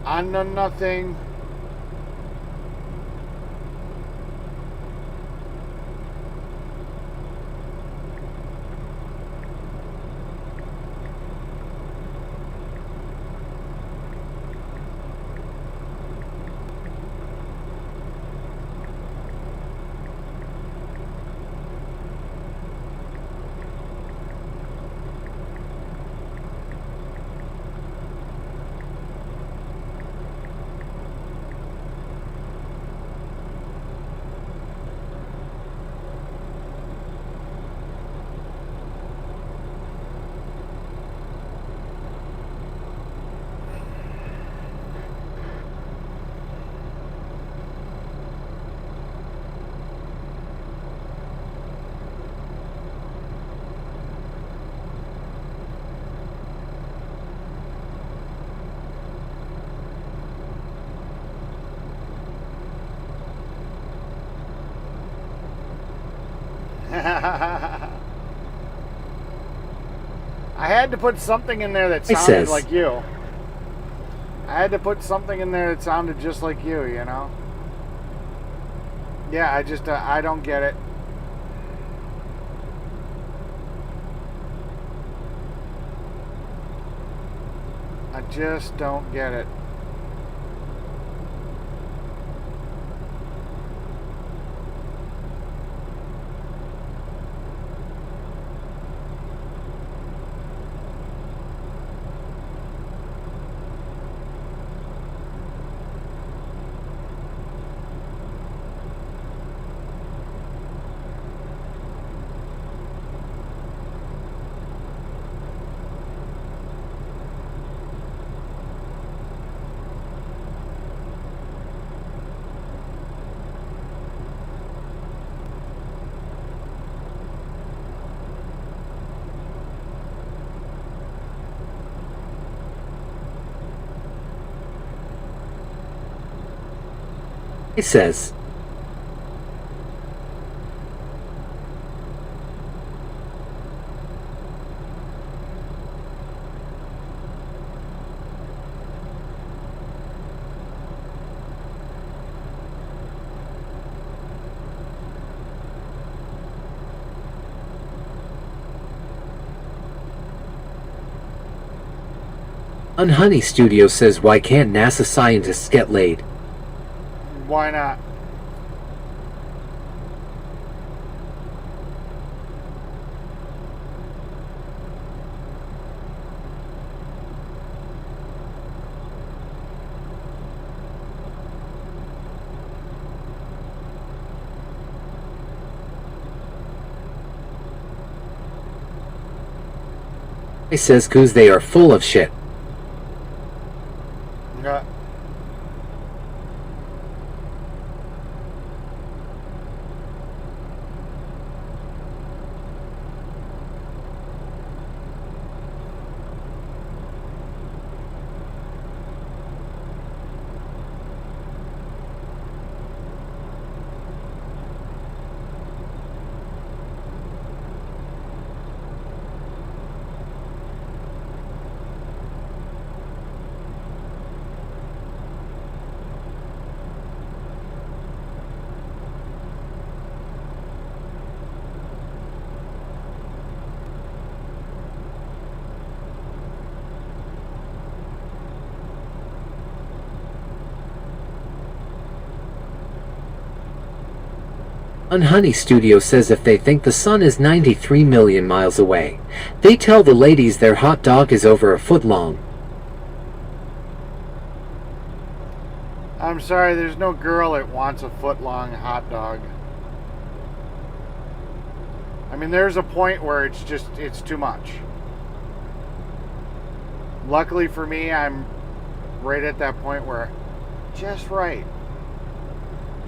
I know nothing. I had to put something in there that sounded like you. I had to put something in there that sounded just like you, you know? Yeah, I don't get it. I just don't get it. He says, Honey Studio says, why can't NASA scientists get laid? Why not? He says, 'cause they are full of shit. Yeah. Honey Studio says if they think the sun is 93 million miles away, they tell the ladies their hot dog is over a foot long. I'm sorry, there's no girl that wants a foot-long hot dog. I mean, there's a point where it's too much. Luckily for me, I'm right at that point where just right.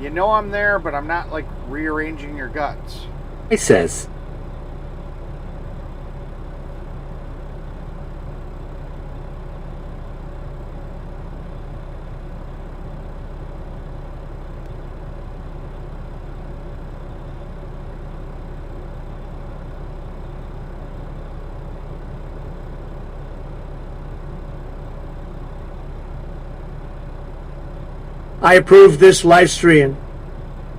You know I'm there, but I'm not like rearranging your guts. He says, I approve this live stream.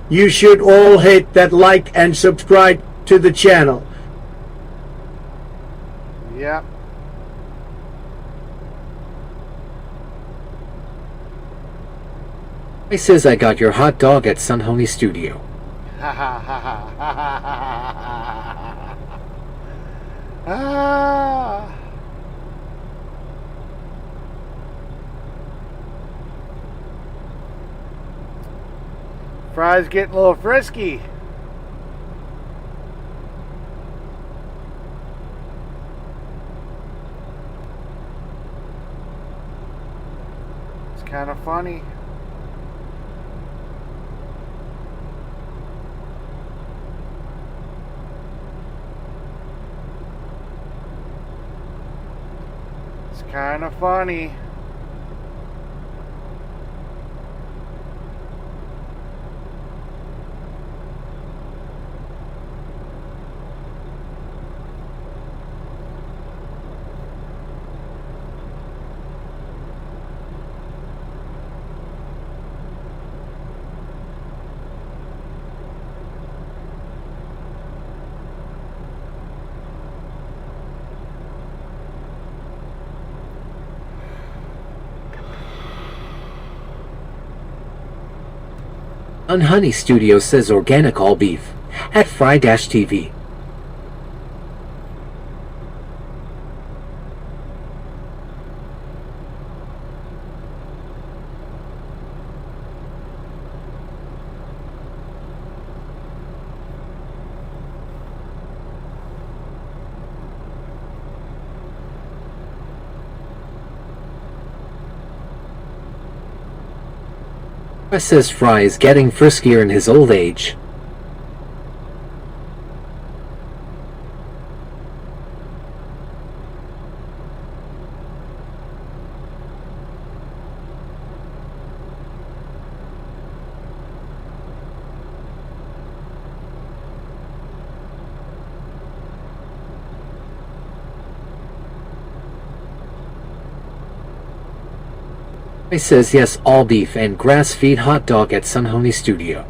You should all hit that like and subscribe to the channel. Yep. he says, I got your hot dog at Honey Studio. Ha ha ha ha ha ha ha ha. Ah. Fry's getting a little frisky. It's kind of funny. It's kind of funny. Honey Studio says organic all beef at Fry-TV. Says Fry is getting friskier in his old age. I says yes, all beef and grass-feed hot dog at Sunhoney Studio.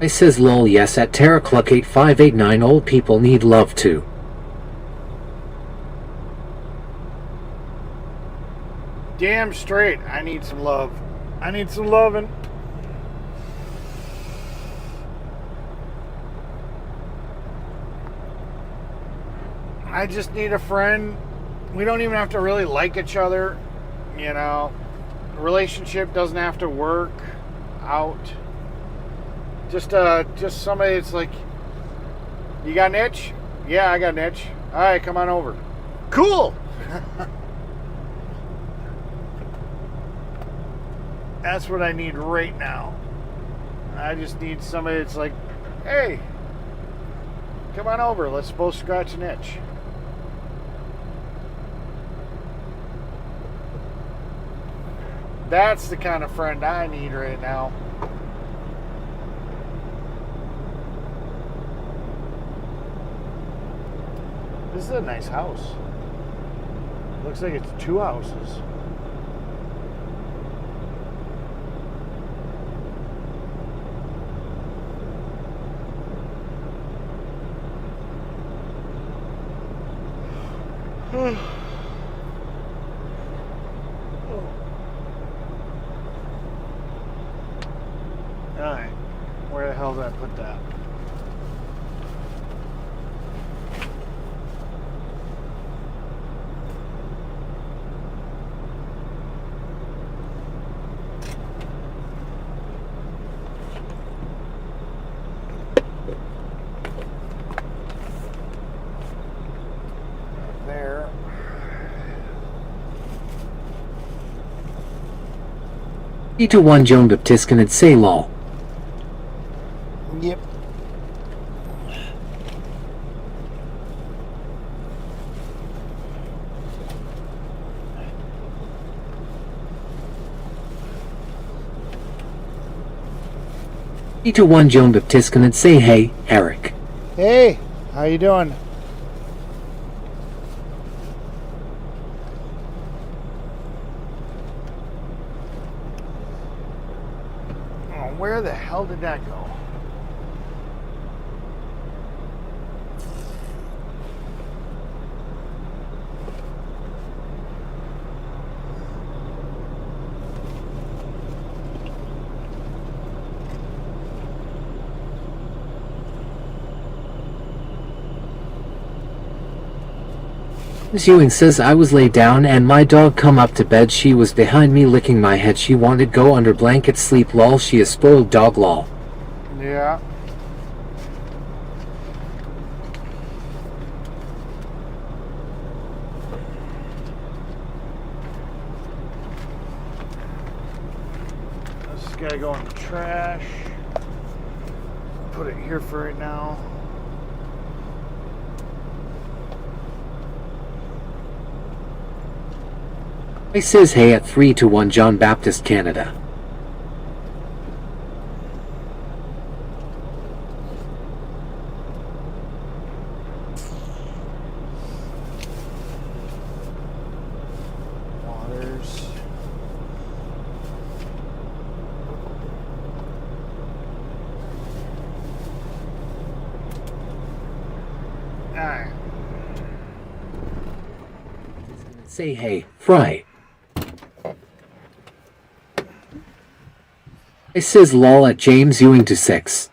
I says lol yes at Terra Cluck 8589 old people need love too. Damn straight, I need some love. I need some loving. I just need a friend. We don't even have to really like each other, you know. The relationship doesn't have to work out. Just somebody that's like, you got an itch? Yeah, I got an itch. All right, come on over. Cool. That's what I need right now. I just need somebody that's like, hey, come on over. Let's both scratch an itch. That's the kind of friend I need right now. This is a nice house. Looks like it's two houses. Alright, where the hell did I put that? There. 3-1 Joan Baptiste and say lol. Yep. To one Joan Baptiste and say hey, Eric. Hey, how you doing? Oh, where the hell did that go? Miss Ewing says I was laid down and my dog come up to bed. She was behind me licking my head. She wanted go under blanket sleep lol. She a spoiled dog lol. Yeah. This has gotta go in the trash. Put it here for right now. I says hey at 3-1 John Baptist Canada. Waters. Alright. Say hey, Fry. I says lol at James Ewing to 6.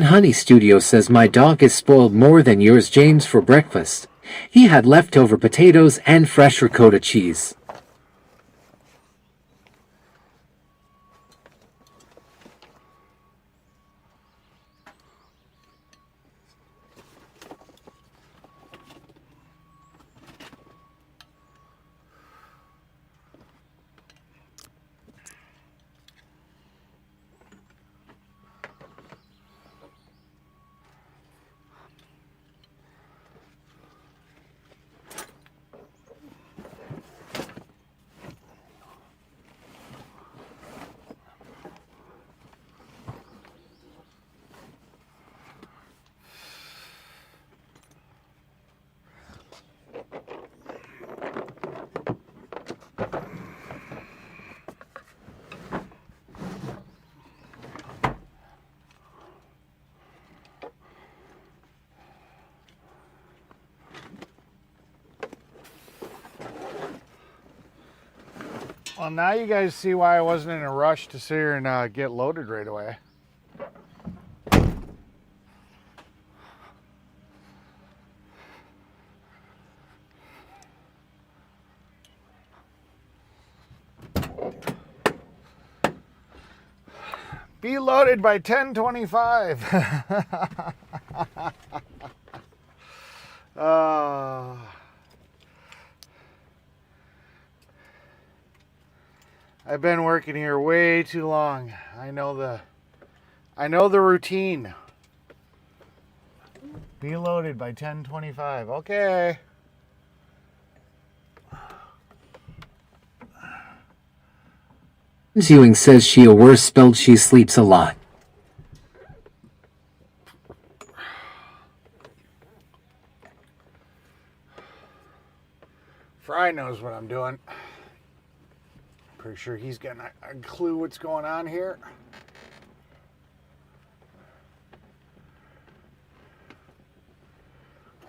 Honey Studio says my dog is spoiled more than yours, James, for breakfast. He had leftover potatoes and fresh ricotta cheese. Well, now you guys see why I wasn't in a rush to sit here and get loaded right away. Be loaded by 10:25. I've been working here way too long. I know the routine. Be loaded by 10:25. Okay. Ewing says she a worse spelled she sleeps a lot. Fry knows what I'm doing. Pretty sure he's got a clue what's going on here.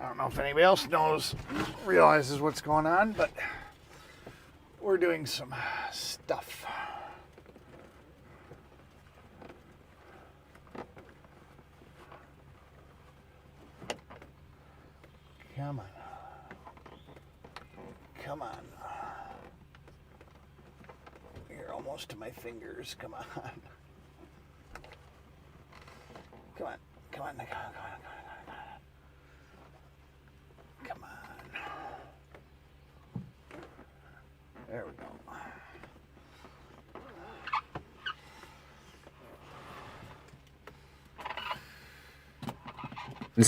I don't know if anybody else realizes what's going on, but we're doing some stuff. Come on. Come on. You're almost to my fingers. Come on. Come on. Come on. Come on. Come on. There we go.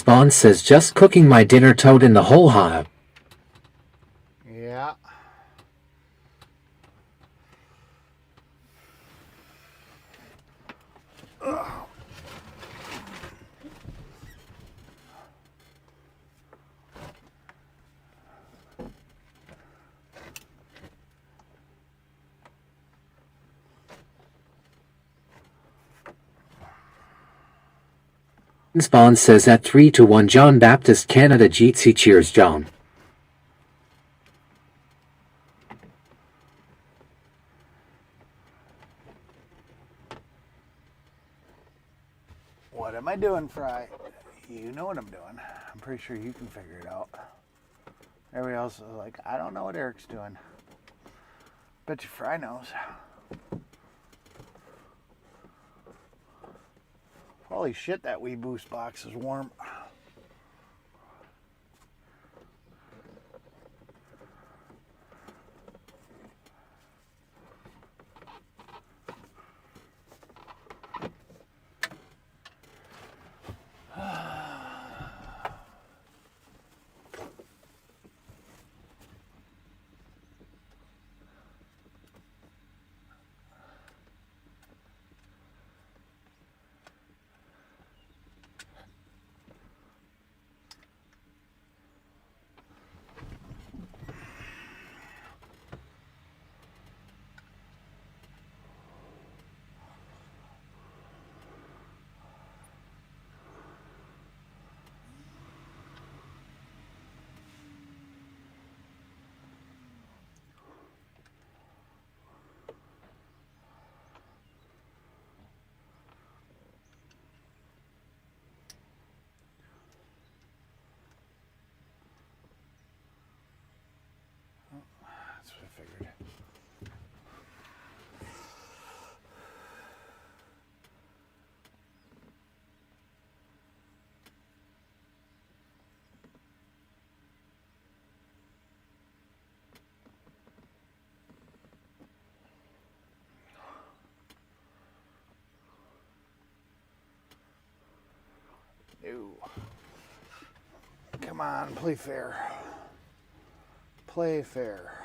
Bond says just cooking my dinner, toad in the whole hive. Yeah. Ugh. Bond says at 3-1 John Baptist Canada Jeetsy. Cheers, John. What am I doing, Fry? You know what I'm doing. I'm pretty sure you can figure it out. Everybody else is like, I don't know what Eric's doing. Bet you Fry knows. Holy shit, that Wee Boost box is warm. No. Come on, play fair. Play fair.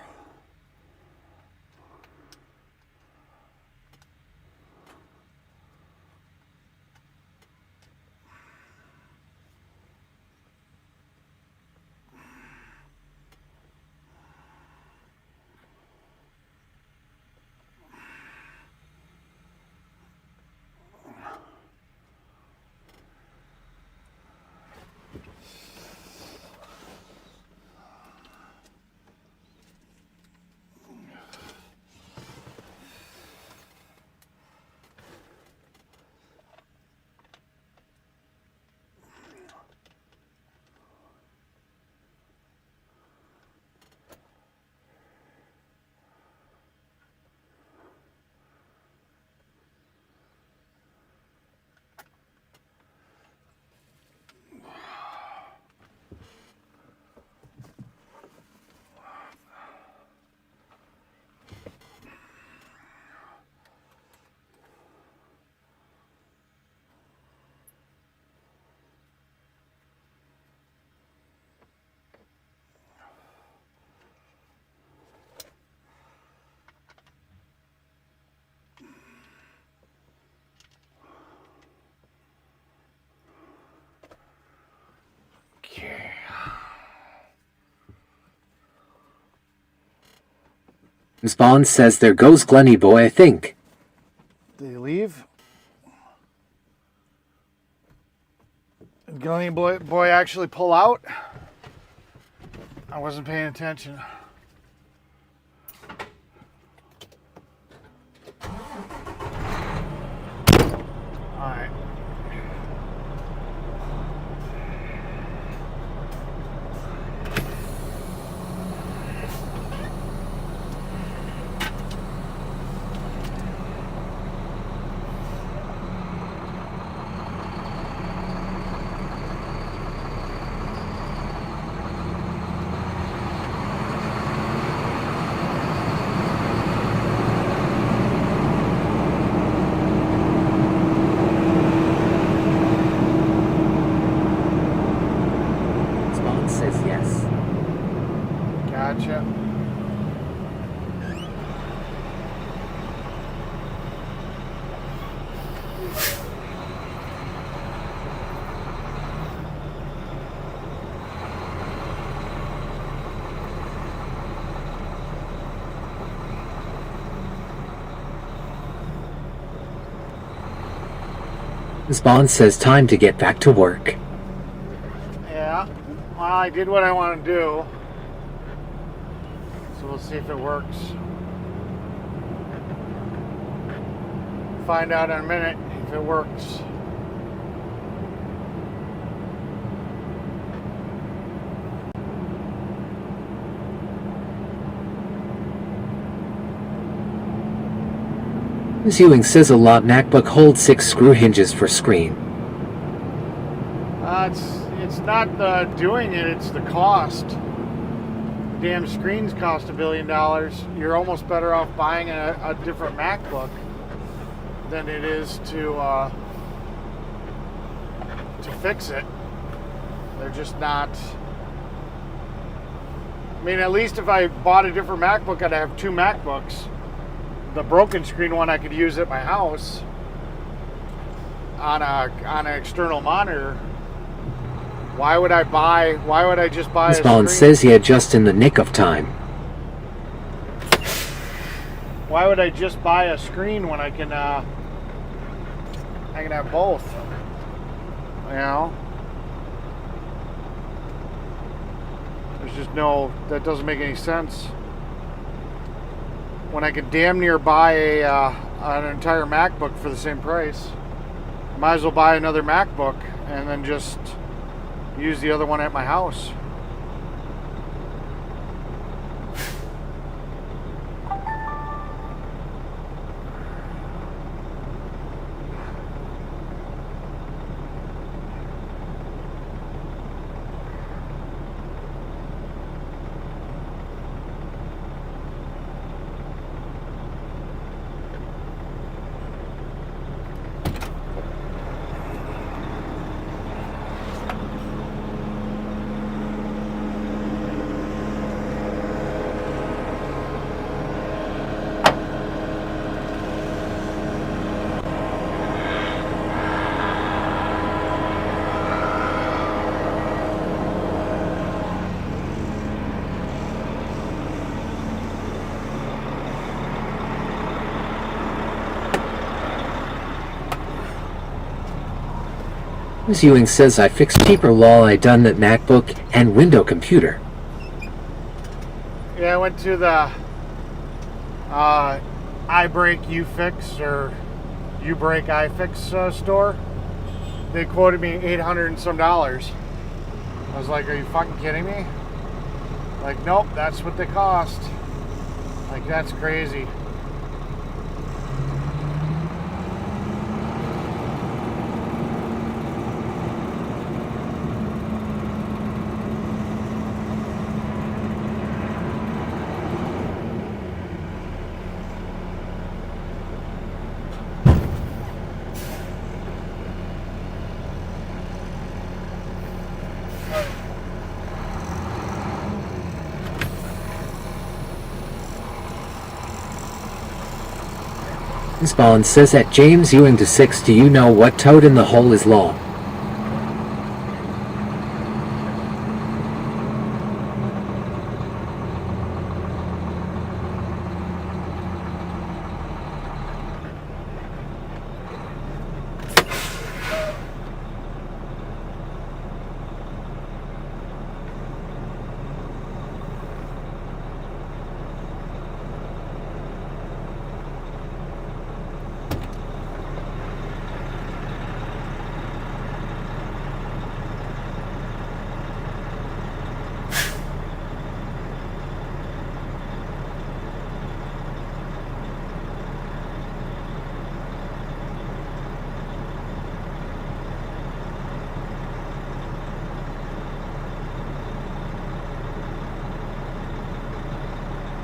Okay. Spawn says there goes Glenny boy, I think. Did he leave? Did Glenny boy actually pull out? I wasn't paying attention. Alright. Spawn says yes. Gotcha. Spawn says time to get back to work. Yeah. Well, I did what I want to do. So we'll see if it works. Find out in a minute if it works. Ewing says a lot MacBook holds 6 screw hinges for screen. It's not the doing it, it's the cost. Damn screens cost $1 billion. You're almost better off buying a different MacBook than it is to fix it. They're just not. I mean, at least if I bought a different MacBook, I'd have 2 MacBooks. The broken screen one I could use at my house on an external monitor. Why would I just buy a Spawn screen? says yeah, just in the nick of time. Why would I just buy a screen when I can have both? You know? There's just that doesn't make any sense. When I could damn near buy an entire MacBook for the same price. Might as well buy another MacBook and then just use the other one at my house. Ms. Ewing says I fixed cheaper lol I done that MacBook and window computer. Yeah, I went to the iBreak UFix or UBreak iFix store. They quoted me $800 and some dollars. I was like, are you fucking kidding me? Like, nope, that's what they cost. Like, that's crazy. Ms. Bond says at James Ewing to 6, do you know what toad in the hole is long?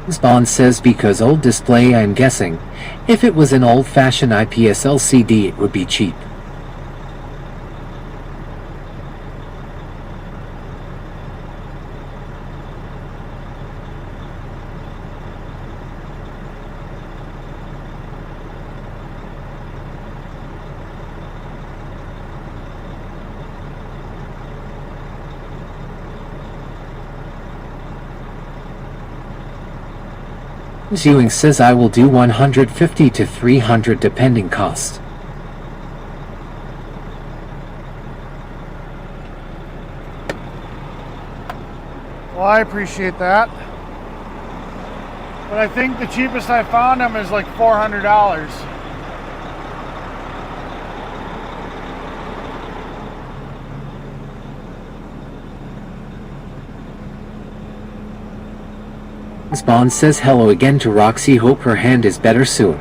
Ms. Bond says because old display I'm guessing. If it was an old-fashioned IPS LCD it would be cheap. Ms. Ewing says I will do 150 to 300 depending cost. Well, I appreciate that. But I think the cheapest I found them is like $400. Ms. Bond says hello again to Roxy, hope her hand is better soon.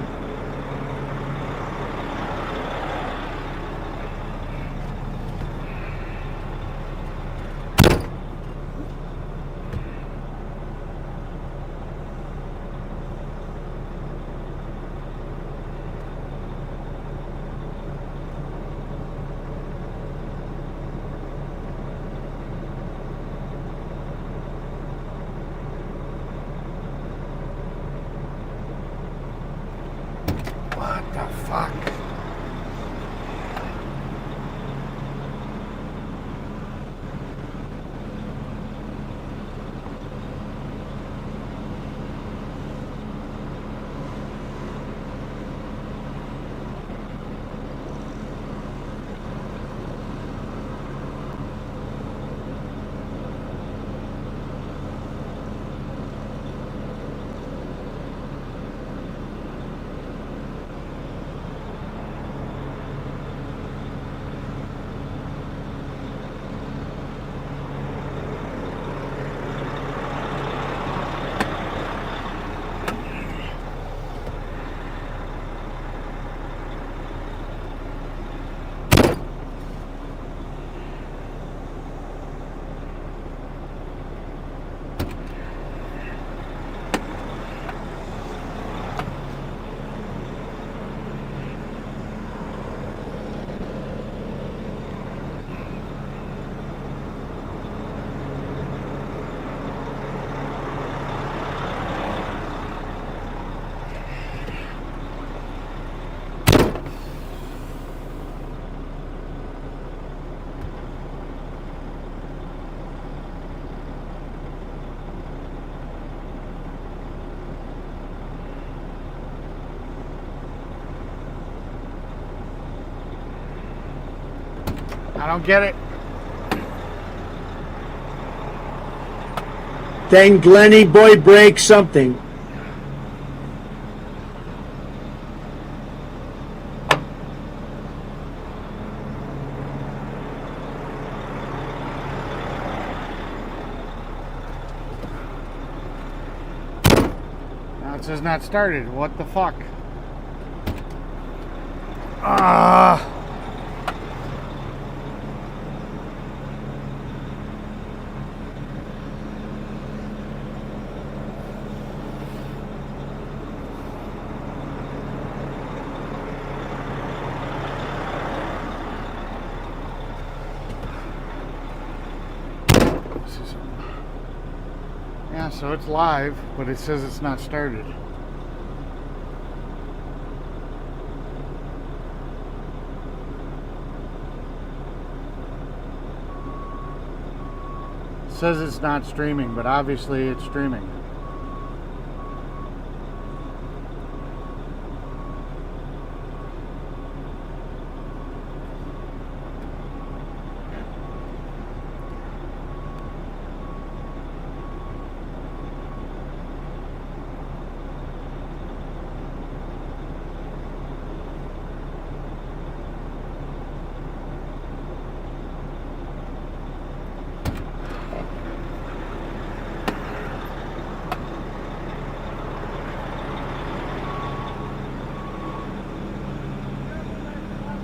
I don't get it. Then Glenny boy break something. Now it says not started. What the fuck? Yeah, so it's live, but it says it's not started. It says it's not streaming, but obviously it's streaming.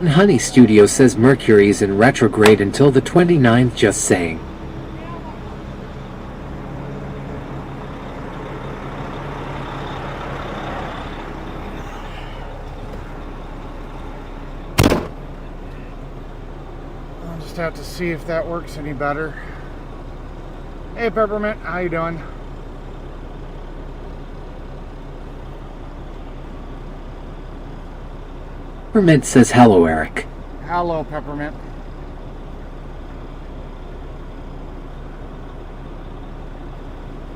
Honey Studio says Mercury's in retrograde until the 29th, just saying. I'll just have to see if that works any better. Hey Peppermint, how you doing? Peppermint says hello, Eric. Hello, Peppermint.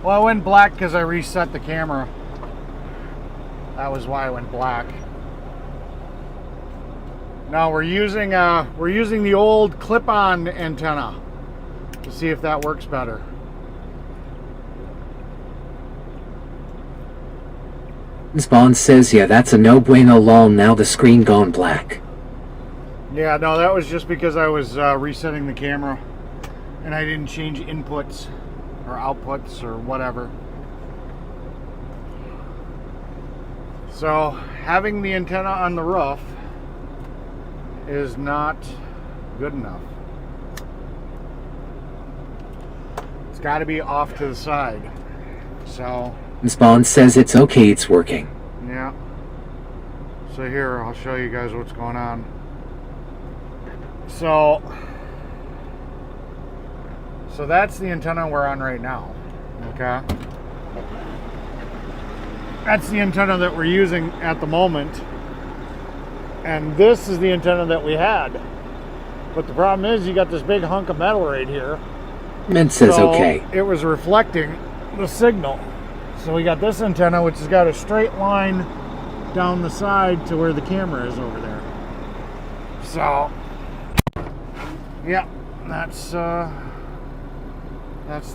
Well, I went black because I reset the camera. That was why I went black. Now we're using the old clip-on antenna to see if that works better. Spawn says, yeah, that's a no bueno lol, now the screen gone black. Yeah, no, that was just because I was resetting the camera and I didn't change inputs or outputs or whatever. So having the antenna on the roof is not good enough. It's got to be off to the side. So Spawn says it's okay, it's working. yeah. So here, I'll show you guys what's going on. So that's the antenna we're on right now. Okay. That's the antenna that we're using at the moment. And this is the antenna that we had. But the problem is you got this big hunk of metal right here. Mint says So okay. it was reflecting the signal. So we got this antenna, which has got a straight line down the side to where the camera is over there. So, yeah, that's the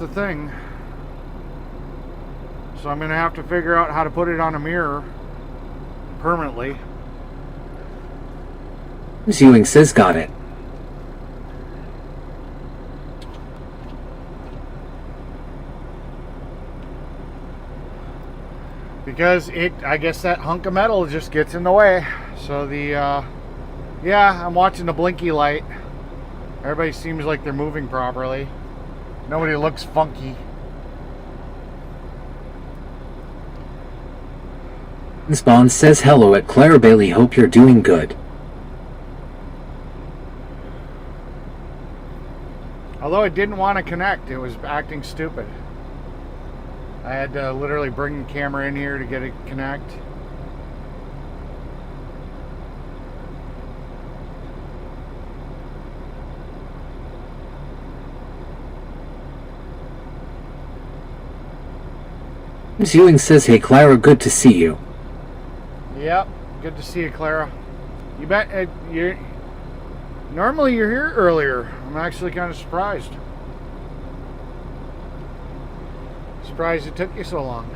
thing. So I'm gonna have to figure out how to put it on a mirror permanently. Ewing says got it. Because I guess that hunk of metal just gets in the way. So yeah, I'm watching the blinky light. Everybody seems like they're moving properly. Nobody looks funky. Spawn says hello at Claire Bailey, hope you're doing good. Although it didn't want to connect, it was acting stupid. I had to literally bring the camera in here to get it connect. Ewing says, hey Clara, good to see you. Yep, good to see you, Clara. You bet Normally you're here earlier. I'm actually kind of surprised. Surprised it took you so long.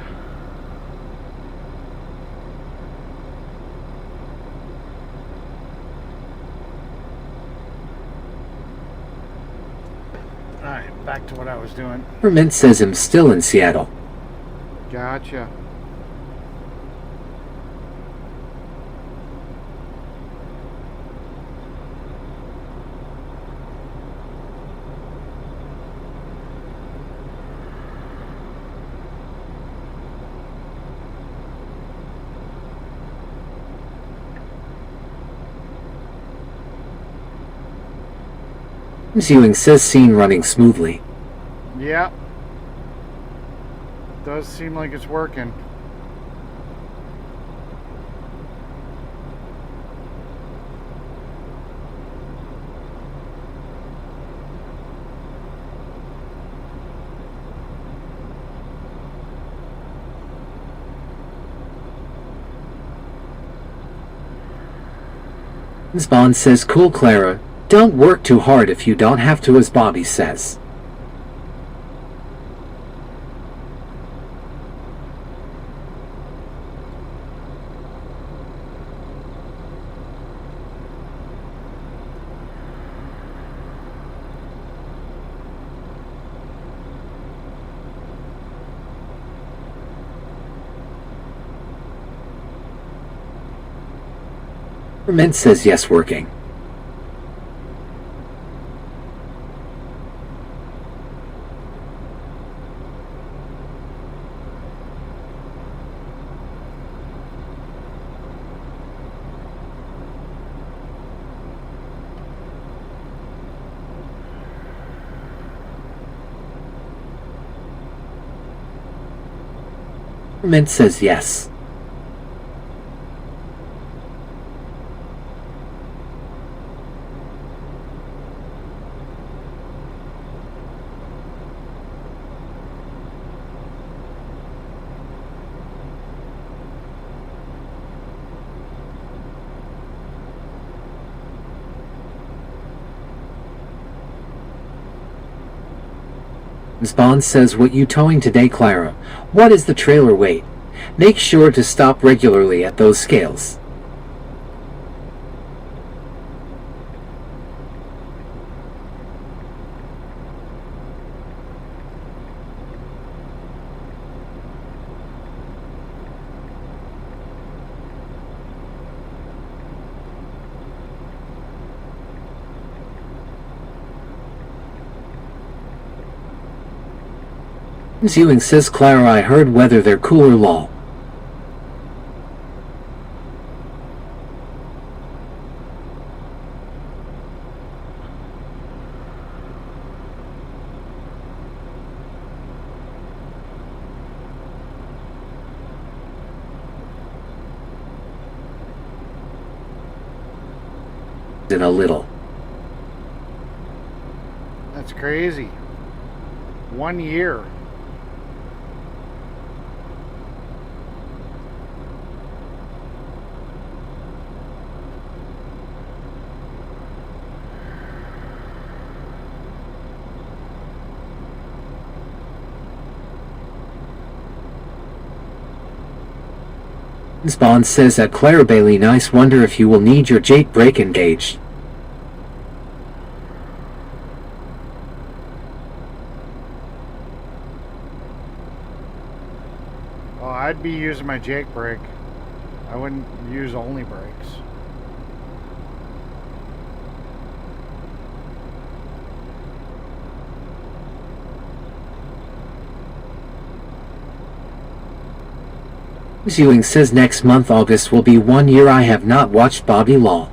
Alright, back to what I was doing. Mint says I'm still in Seattle. Gotcha. Ewing says scene running smoothly. Yeah. Does seem like it's working. Bond says cool Clara. Don't work too hard if you don't have to, as Bobby says. Mint says yes, working. Mint says yes. Bond says, what you towing today, Clara? What is the trailer weight? Make sure to stop regularly at those scales. Ewing says, Clara, I heard whether they're cool or lol. In a little. That's crazy. 1 year. Bond says that Clara Bailey, nice, wonder if you will need your Jake brake engaged. Oh, I'd be using my Jake brake. I wouldn't use only brakes. Ewing says next month, August, will be 1 year I have not watched Bobby Law.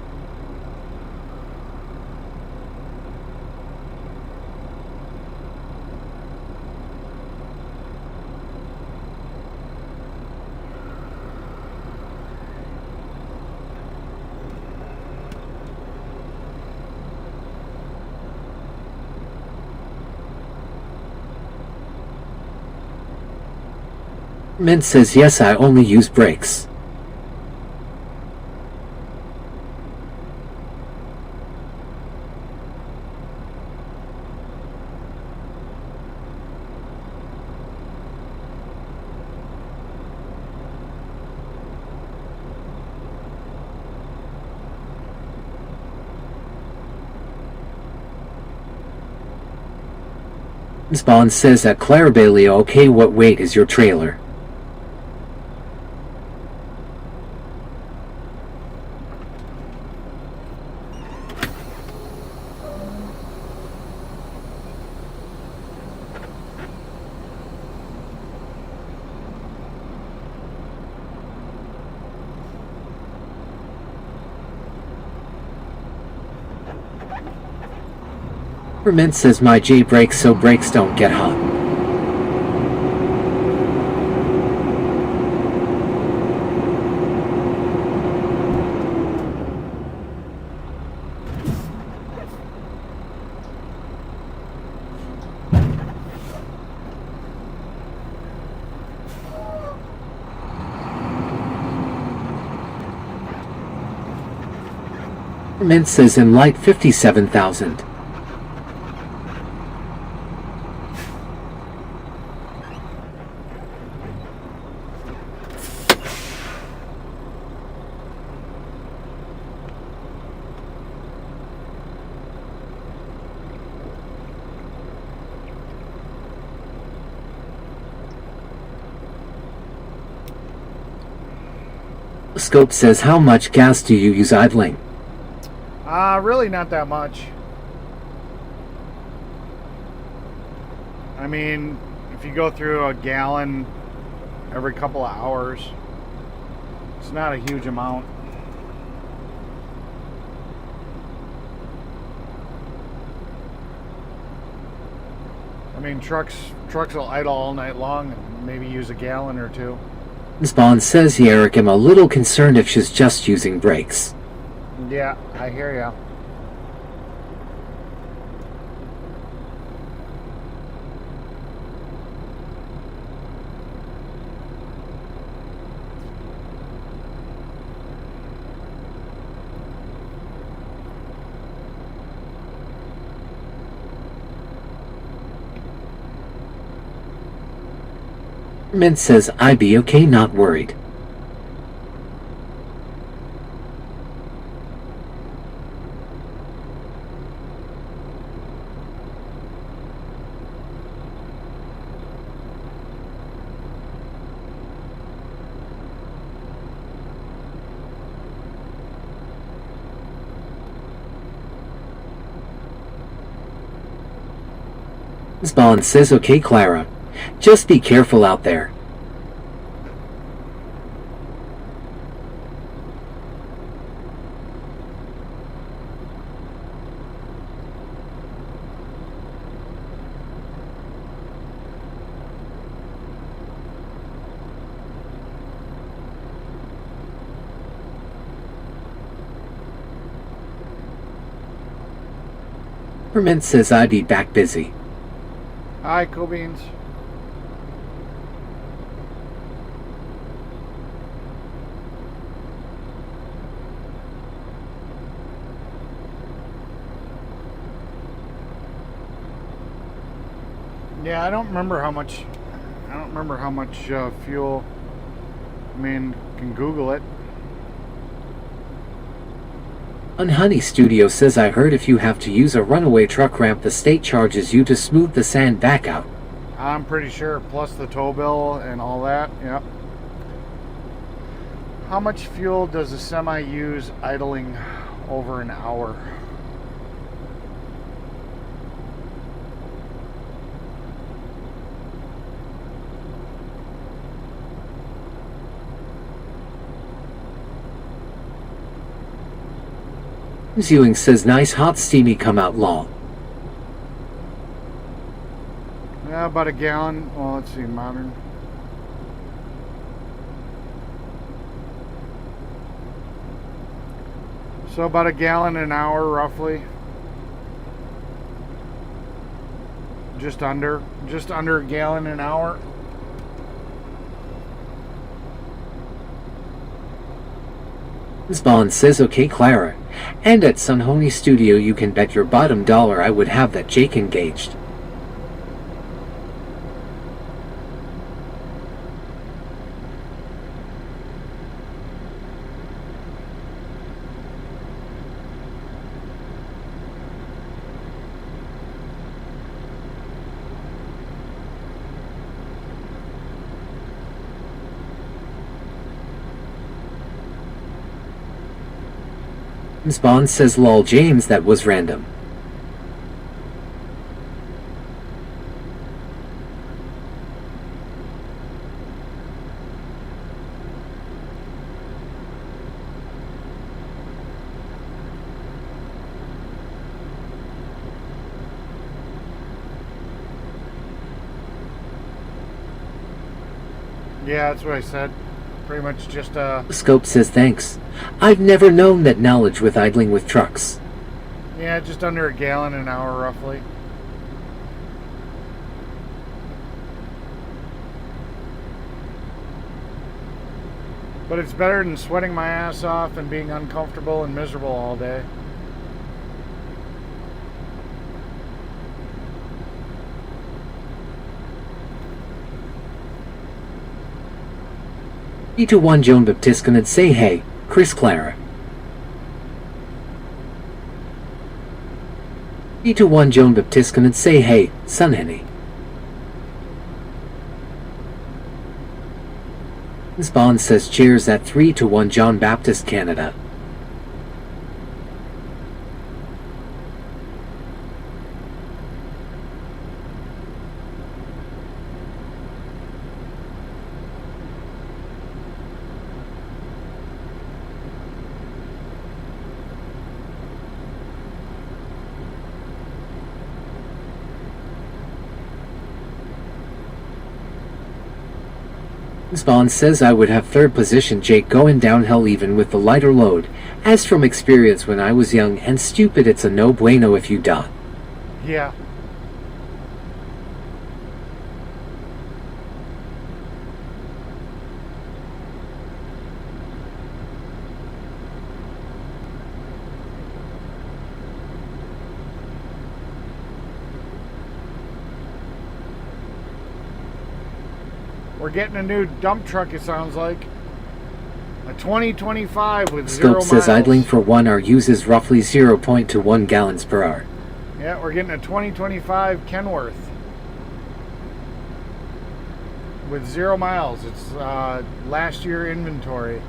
Mint says yes, I only use brakes. Spawn says that Claire Bailey. Okay, what weight is your trailer? Mint says my J brakes so brakes don't get hot. Mint says in light 57,000. Scope says how much gas do you use idling? Really not that much. I mean, if you go through a gallon every couple of hours, it's not a huge amount. I mean, trucks will idle all night long and maybe use a gallon or two. Spawn says, yeah, Eric, I'm a little concerned if she's just using brakes. Yeah, I hear ya. Mint says, I be okay, not worried. Spawn says, okay, Clara. Just be careful out there. Mint says, I'd be back busy. Hi, cool beans. Yeah, I don't remember how much. Fuel. I mean, can Google it. Honey Studio says, I heard if you have to use a runaway truck ramp, the state charges you to smooth the sand back out. I'm pretty sure, plus the tow bill and all that. Yep. How much fuel does a semi use idling over an hour? Ewing says, nice hot steamy come out long. Yeah, about a gallon. Well, let's see, modern. So about a gallon an hour, roughly. Just under a gallon an hour. Spawn says, okay, Clara. And at Sunhoney Studio, you can bet your bottom dollar I would have that Jake engaged. Bond says lol James, that was random. Yeah, that's what I said. Pretty much just Scope says thanks. I've never known that knowledge with idling with trucks. yeah, just under a gallon an hour roughly. But it's better than sweating my ass off and being uncomfortable and miserable all day. E to 1 Joan Baptiscan say hey, Chris Clara. E to 1 Joan Baptiscan say hey, Son Henny. Bond says cheers at 3-1 John Baptist Canada. Bond says I would have third position Jake going downhill even with the lighter load. As from experience when I was young and stupid, it's a no bueno if you die. Yeah. We're getting a new dump truck, it sounds like. A 2025 with 0 Scope miles. says idling for 1 hour uses roughly 0.21 gallons per hour. Yeah, we're getting a 2025 Kenworth with 0 miles. It's last year inventory.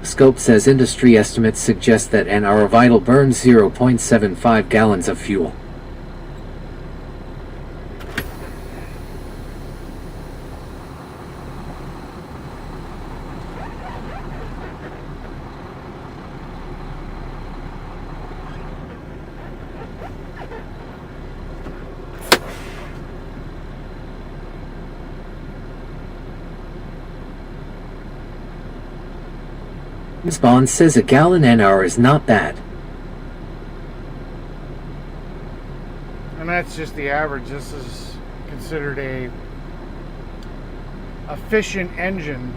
Scope says industry estimates suggest that an hour of idle burns 0.75 gallons of fuel. Bond says a gallon an hour is not bad. And that's just the average. This is considered a efficient engine.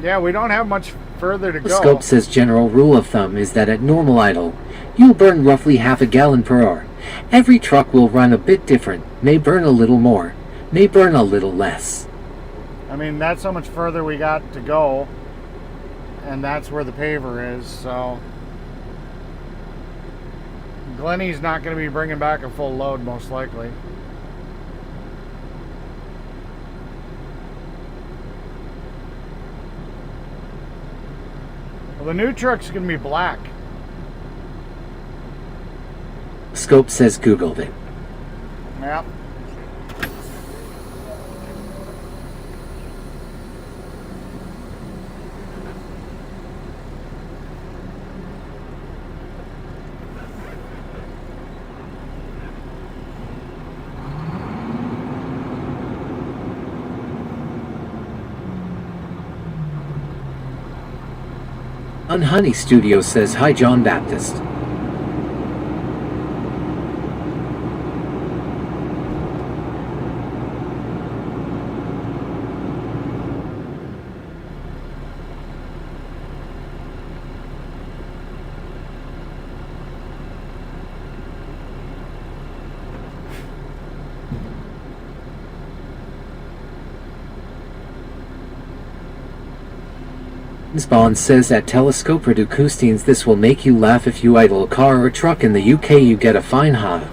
Yeah, we don't have much further to go. Scope says general rule of thumb is that at normal idle, you'll burn roughly half a gallon per hour. Every truck will run a bit different, may burn a little more, may burn a little less. I mean, that's how much further we got to go, and that's where the paver is, so Glenny's not going to be bringing back a full load, most likely. Well, the new truck's going to be black. Scope says Googled it. Yep. Honey Studio says hi John Baptist. Bond says at Telescope Reducustines this will make you laugh if you idle a car or truck in the UK you get a fine ha.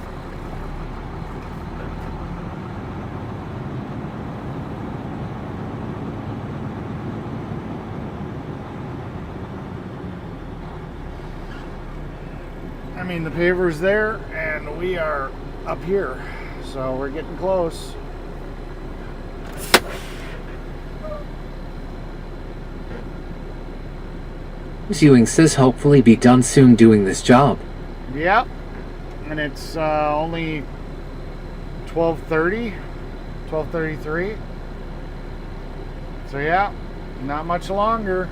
I mean, the paver's there and we are up here, so we're getting close. Ewing says hopefully be done soon doing this job. Yep, and it's only 12:30, 12:33. So yeah, not much longer.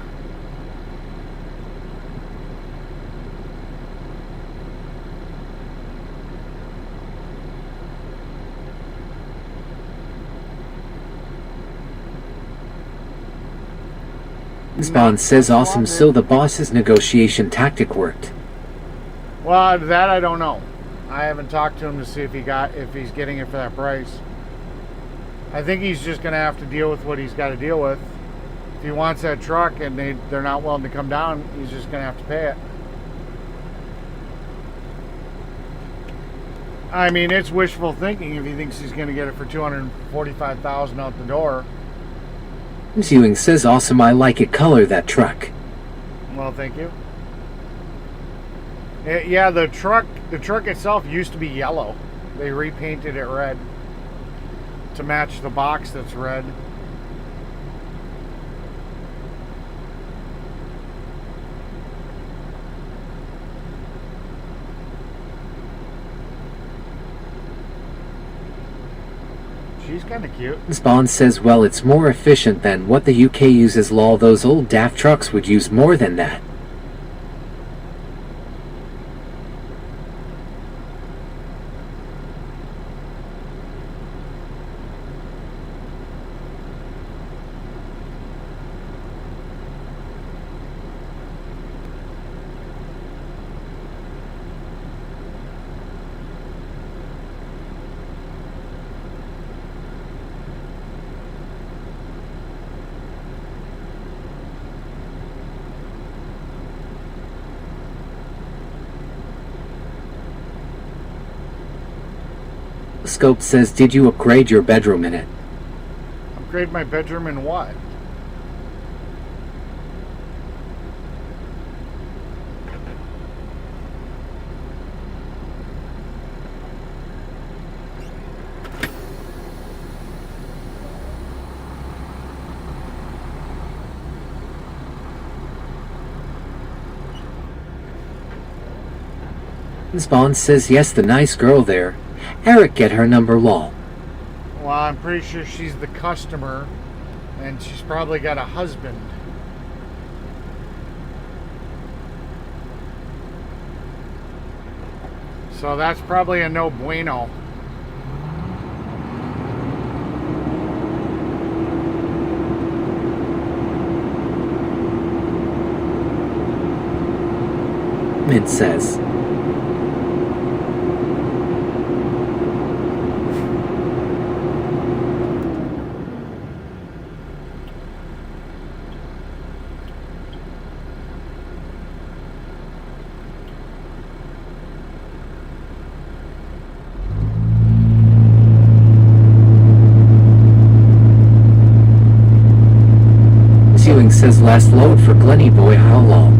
Bond says awesome, so the boss's negotiation tactic worked. Well, that I don't know. I haven't talked to him to see if he's getting it for that price. I think he's just gonna have to deal with what he's got to deal with. If he wants that truck and they're not willing to come down, he's just gonna have to pay it. I mean, it's wishful thinking if he thinks he's gonna get it for $245,000 out the door. Ewing says awesome, I like it, color that truck. Well, thank you. Yeah, the truck itself used to be yellow. They repainted it red to match the box that's red. She's kind of cute. Bond says, well, it's more efficient than what the UK uses, lol, those old daft trucks would use more than that. Scope says, did you upgrade your bedroom in it? Upgrade my bedroom in what? Bond says, yes, the nice girl there. Eric, get her number, lol. Well, I'm pretty sure she's the customer, and she's probably got a husband. So that's probably a no bueno. Mint says. Says last load for Glenny boy, how long?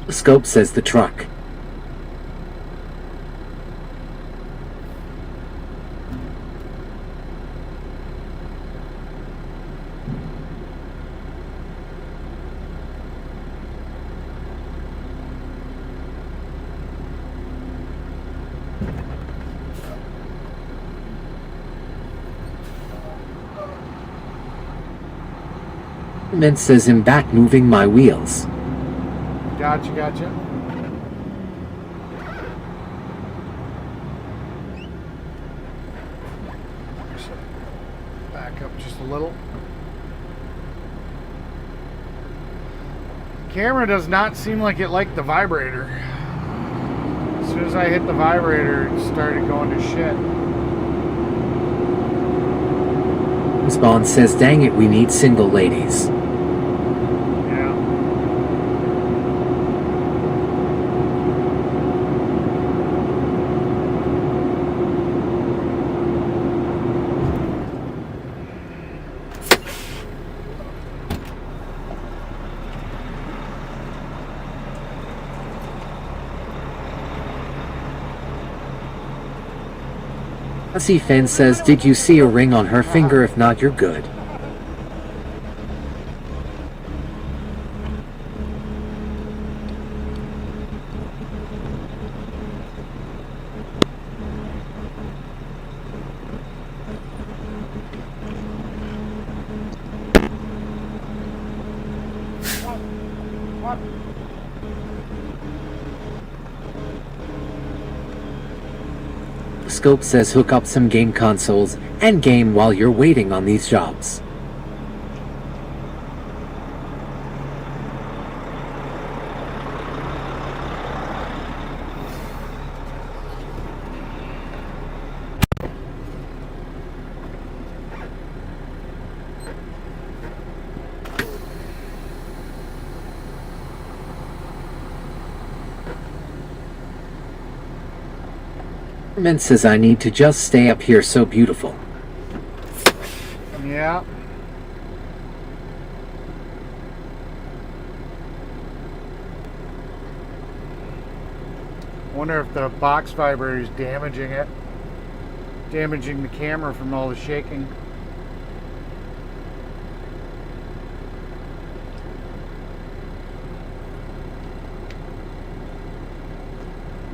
Scope says the truck. Mint says I'm back moving my wheels. Gotcha. back up just a little. Camera does not seem like it liked the vibrator. As soon as I hit the vibrator, it started going to shit. Spawn says, dang it, we need single ladies. Yeah. Hussy Fan says, did you see a ring on her finger? If not, you're good. What? Scope says, hook up some game consoles and game while you're waiting on these jobs. Mint says, I need to just stay up here, so beautiful. Yeah. Wonder if the box vibrator is damaging it. Damaging the camera from all the shaking.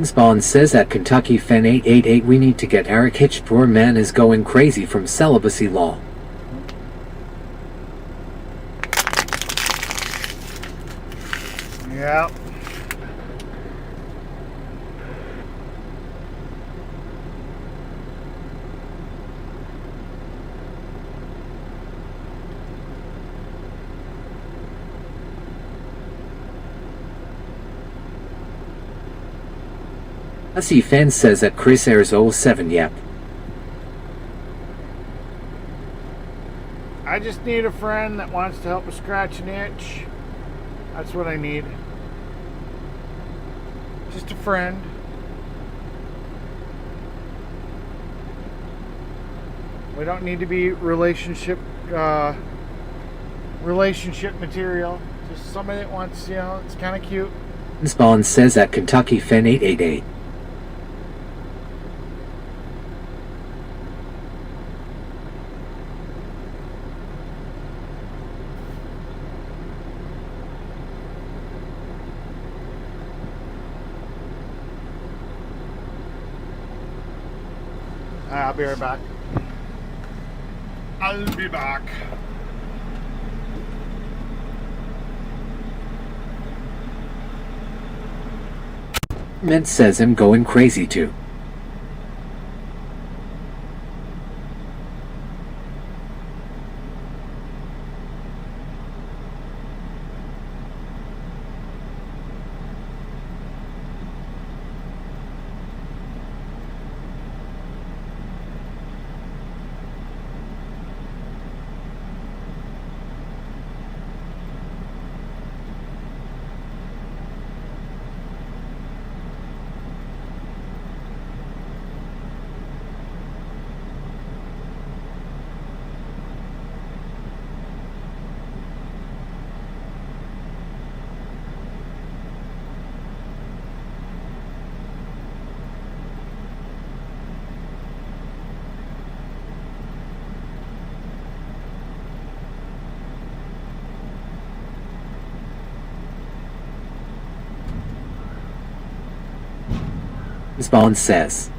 Spawn says at Kentucky Fen 888, we need to get Eric hitched. Poor man is going crazy from celibacy law. Yeah. Hussy Fan says that Chris Airs 07, yep. I just need a friend that wants to help me scratch an itch. That's what I need. Just a friend. We don't need to be relationship material. Just somebody that wants, you know, it's kind of cute. Spawn says at Kentucky Fen 888. I'll be right back. I'll be back. Mint says I'm going crazy too. Spawn says.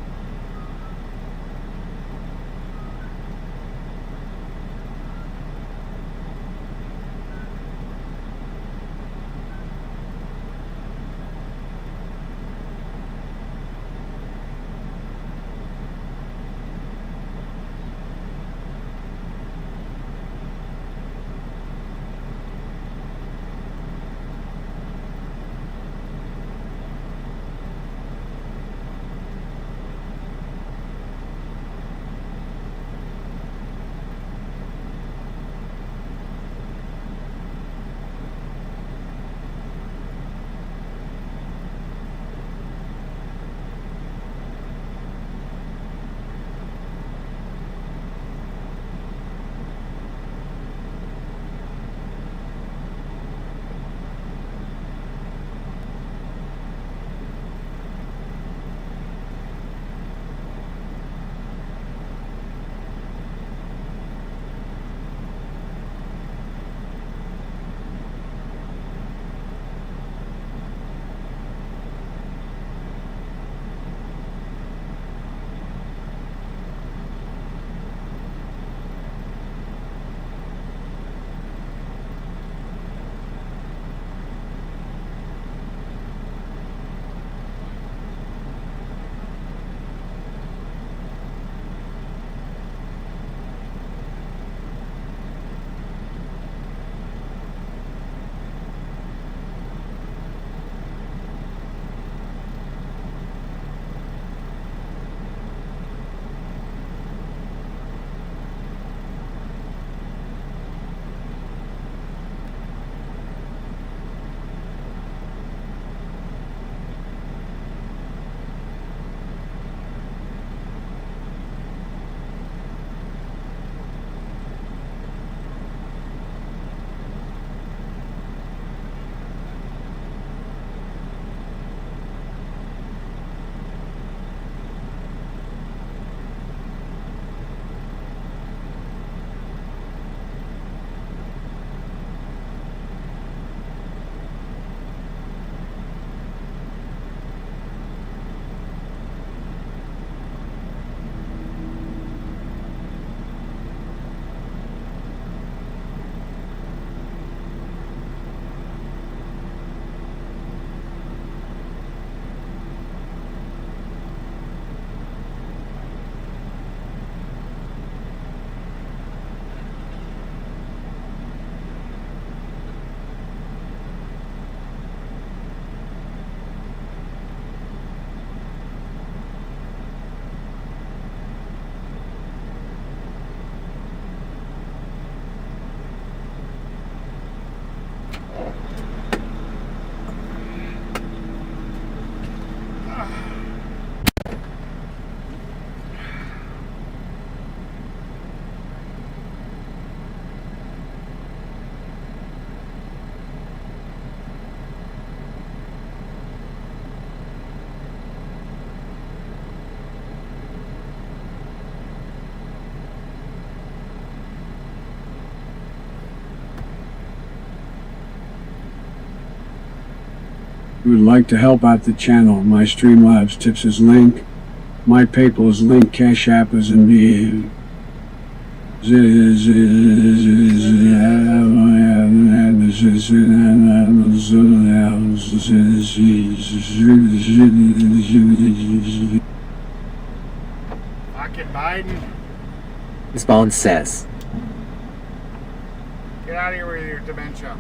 You would like to help out the channel, my Streamlabs tips is link. My PayPal is link, Cash App is in the Fucking Biden. Ms. Bond says. Get out of here with your dementia.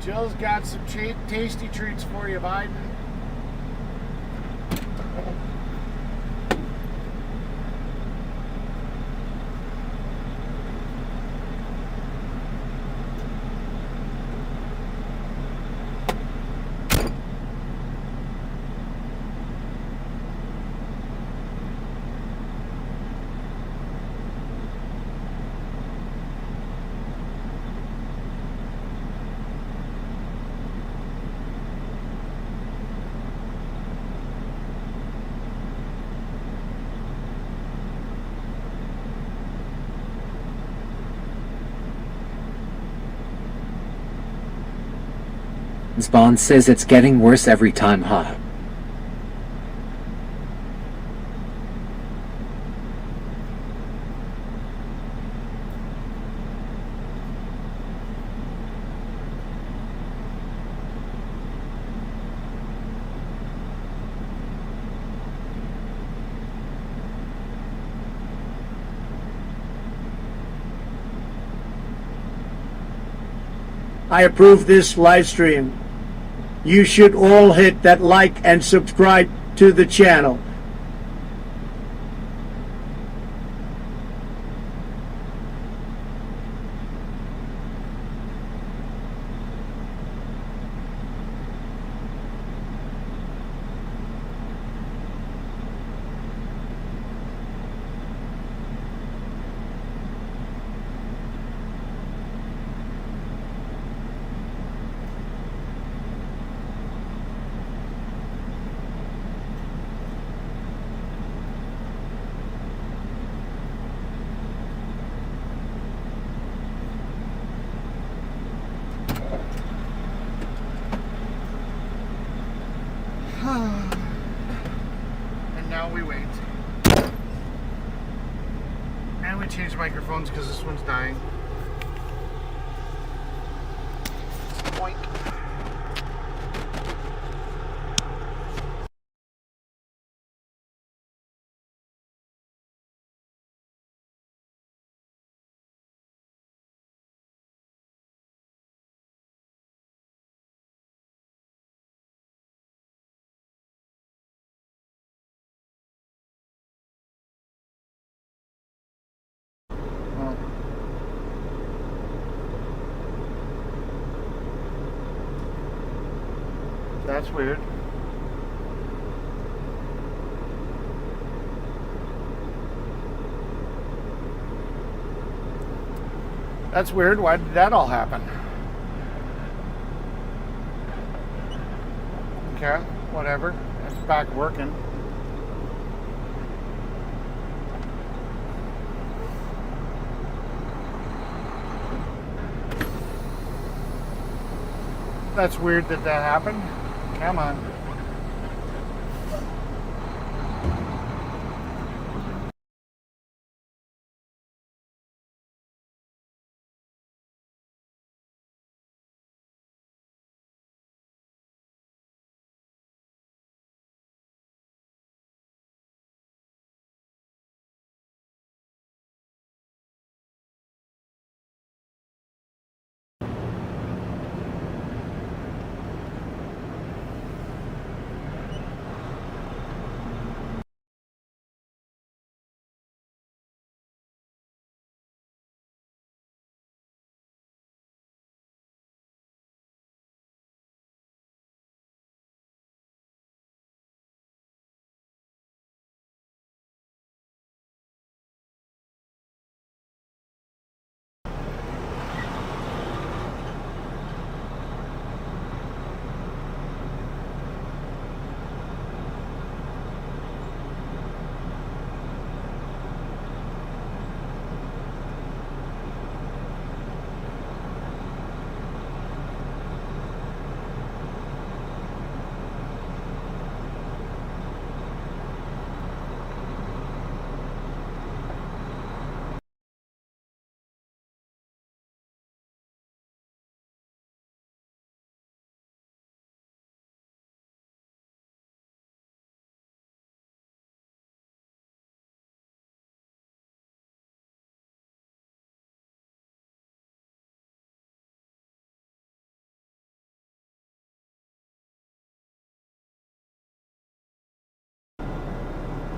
Jill's got some tasty treats for you, Biden. Ms. Bond says it's getting worse every time, huh? I approve this live stream. You should all hit that like and subscribe to the channel. And now we wait. And we change microphones because this one's dying. Boink. That's weird. That's weird. Why did that all happen? Okay, whatever. It's back working. That's weird that that happened. Come on.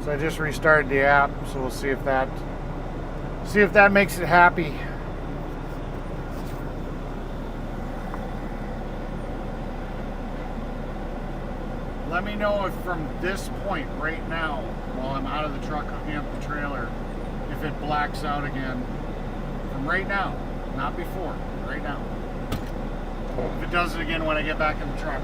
So I just restarted the app, so we'll see if that makes it happy. Let me know if from this point right now, while I'm out of the truck hooking up the trailer, if it blacks out again. From right now, not before, right now. If it does it again when I get back in the truck.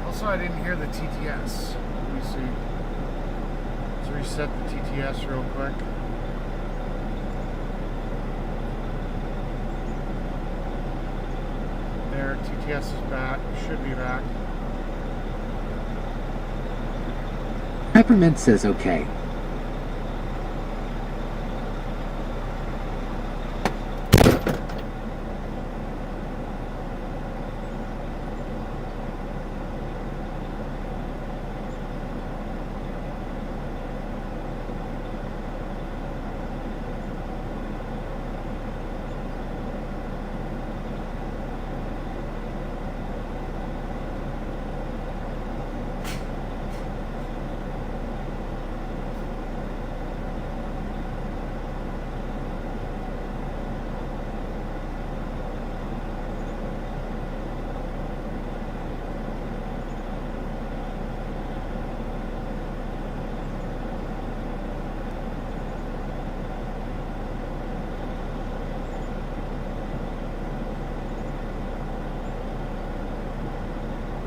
Also, I didn't hear the TTS. Let me see. Let's reset the TTS real quick. There, TTS is back. Should be back. Peppermint says okay.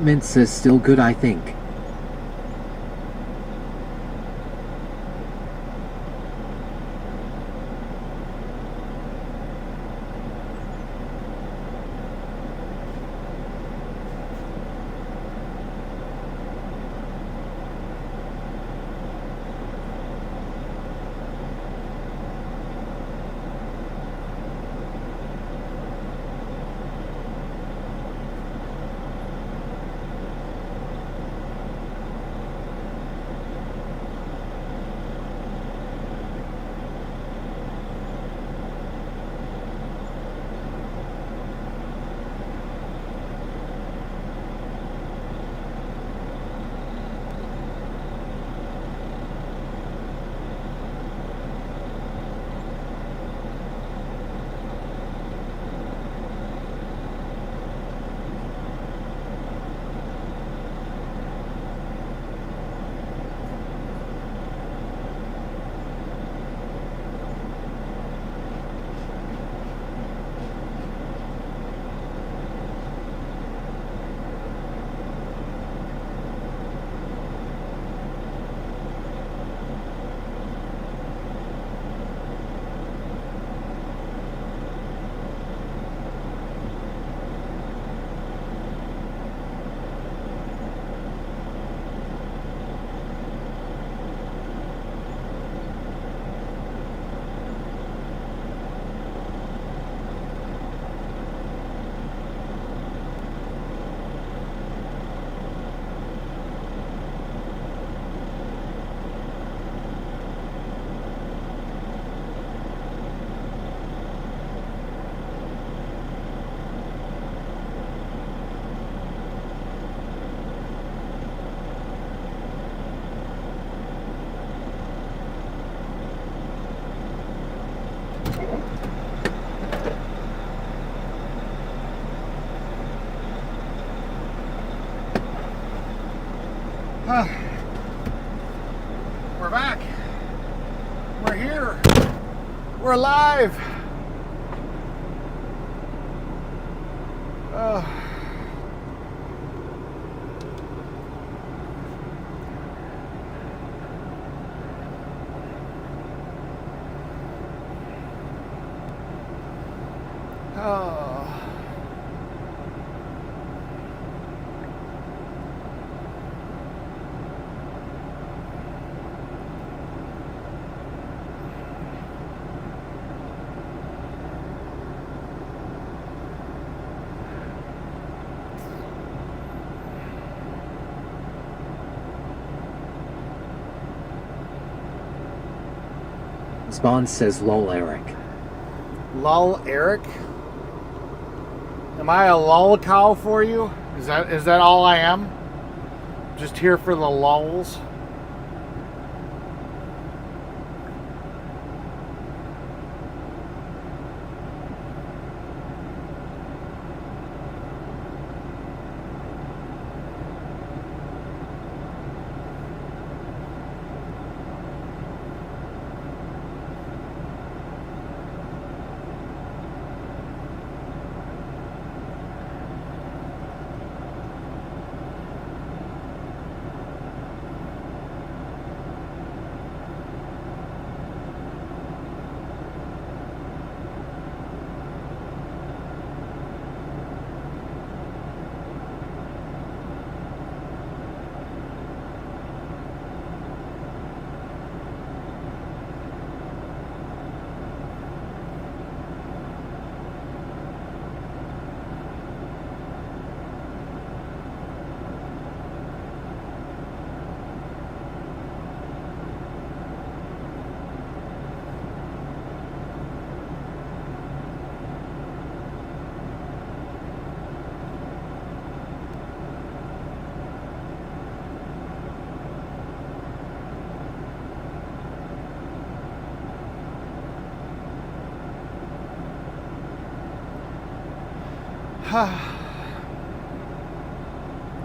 Mint says still good, I think. We're back. We're here. We're alive. Spawn says lol Eric. Lull Eric? Am I a lull cow for you? Is that all I am? Just here for the lulls?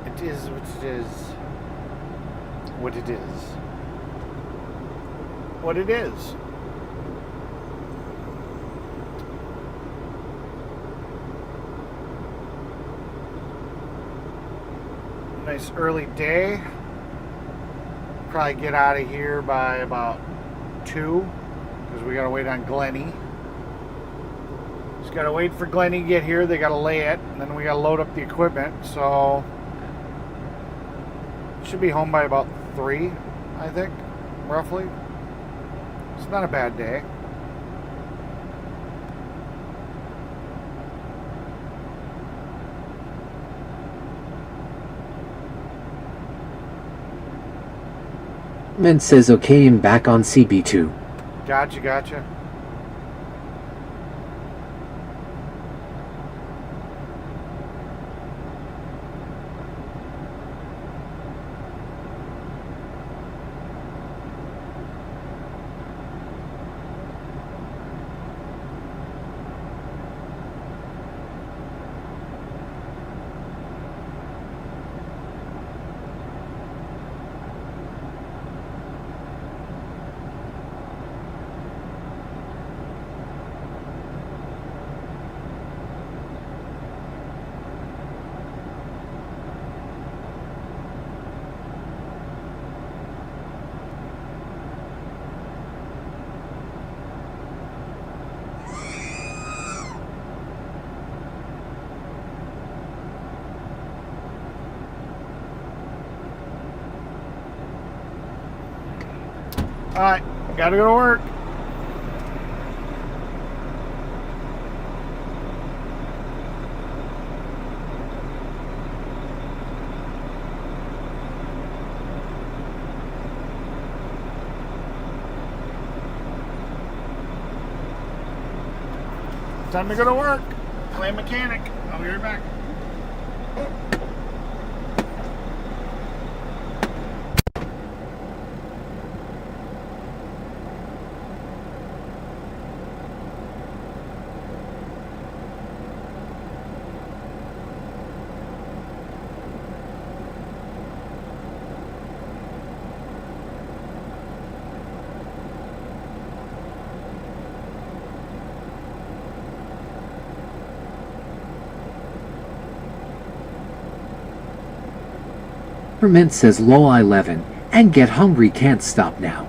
It is what it is. What it is. What it is. Nice early day. Probably get out of here by about 2 because we gotta wait on Glennie. Just gotta wait for Glennie to get here. They gotta lay it, and then we gotta load up the equipment. So should be home by about 3, I think, roughly. It's not a bad day. Mint says okay, I'm back on CB2. Gotcha. Alright, gotta go to work. Time to go to work. Play mechanic. I'll be right back. Mint says lol 11 and get hungry, can't stop now.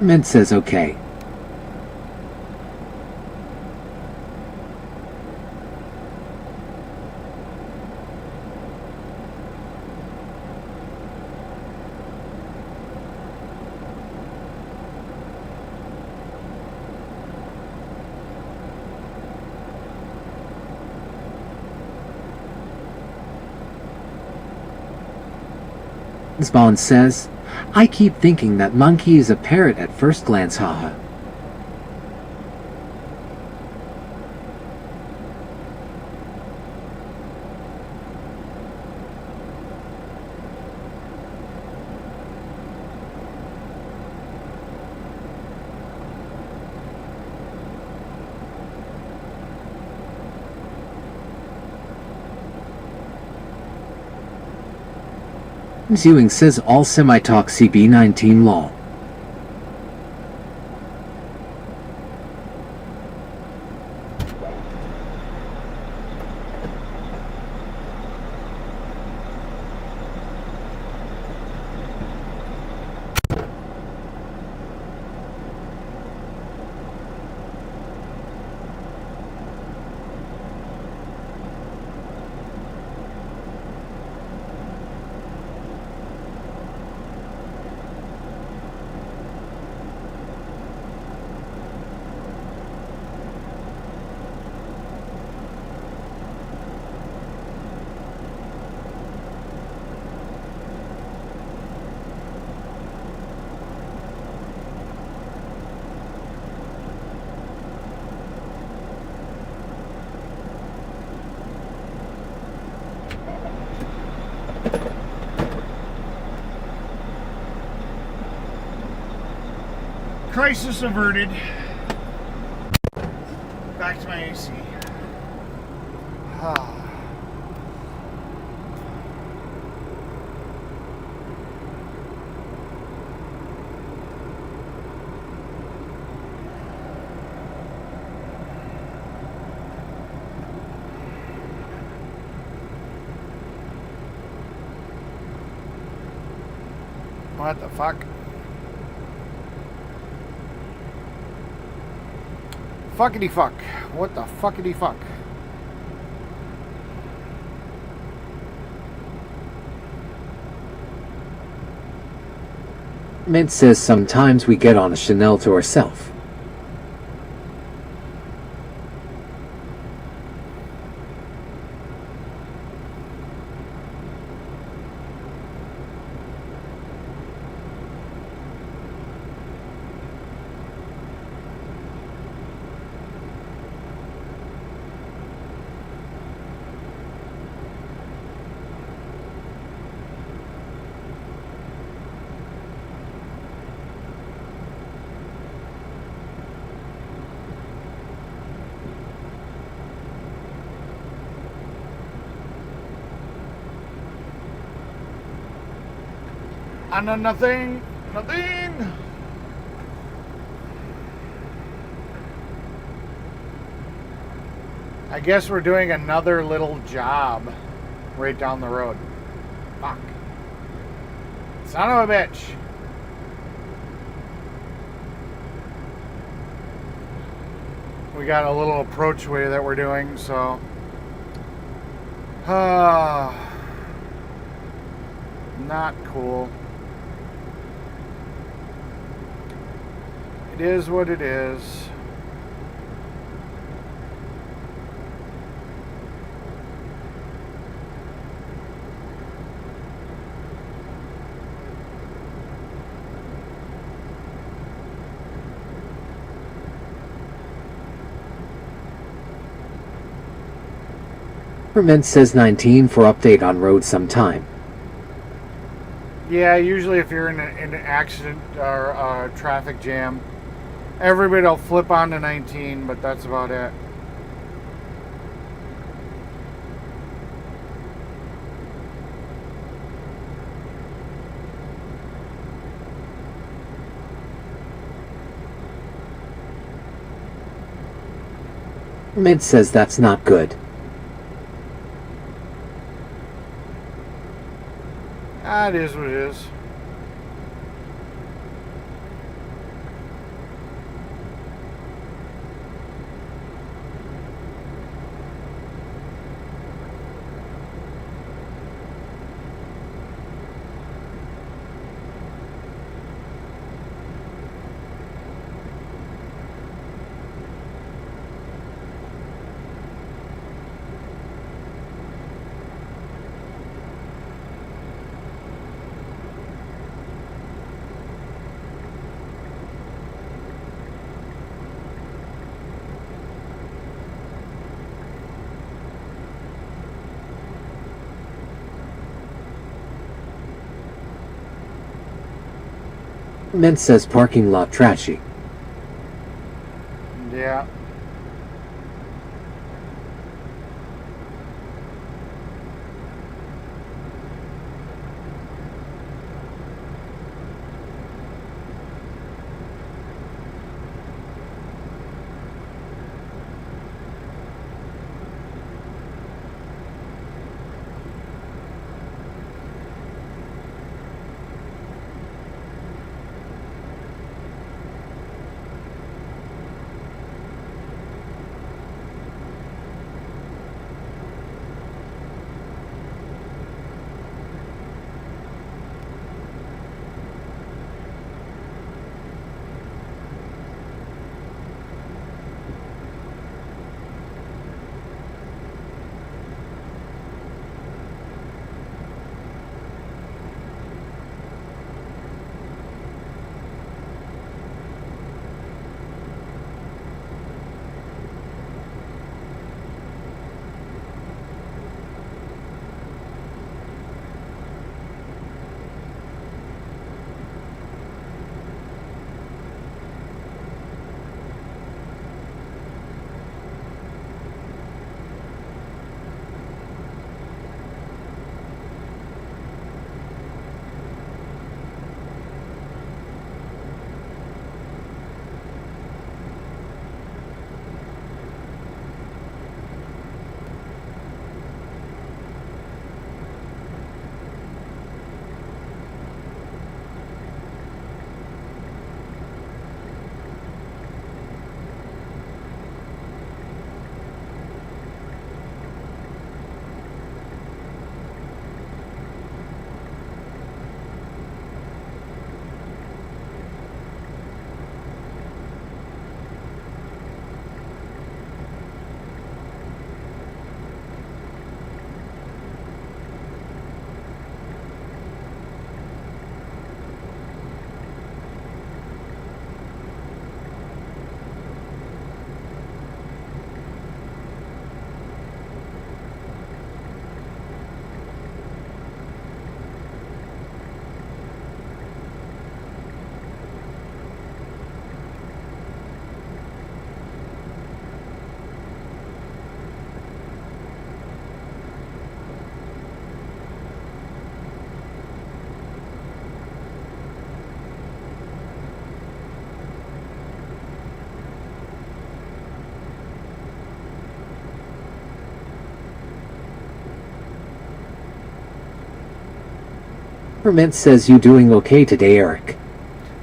Mint says okay. Bond says, I keep thinking that monkey is a parrot at first glance, haha. Ewing says all semi-talk CB19 law. Crisis averted. Back to my AC. What the fuck? Fuckity fuck. What the fuckity fuck? Mint says sometimes we get on a Chanel to ourselves. Nothing. I guess we're doing another little job right down the road. Fuck. Son of a bitch. We got a little approachway that we're doing, so. Not cool. It is what it is. Mint says 19 for update on road sometime. Yeah, usually if you're in an accident or a traffic jam, everybody will flip on to 19, but that's about it. Mint says that's not good. It is what it is. Mint says parking lot trashy. Yeah. Mint says you doing okay today, Eric.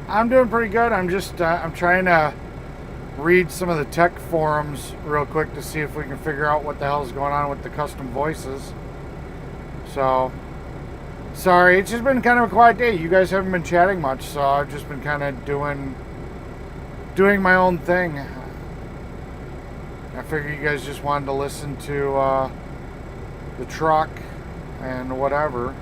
I'm doing pretty good. I'm just I'm trying to read some of the tech forums real quick to see if we can figure out what the hell is going on with the custom voices. So, sorry, it's just been kind of a quiet day. You guys haven't been chatting much, so I've just been kind of doing my own thing. I figured you guys just wanted to listen to the truck and whatever.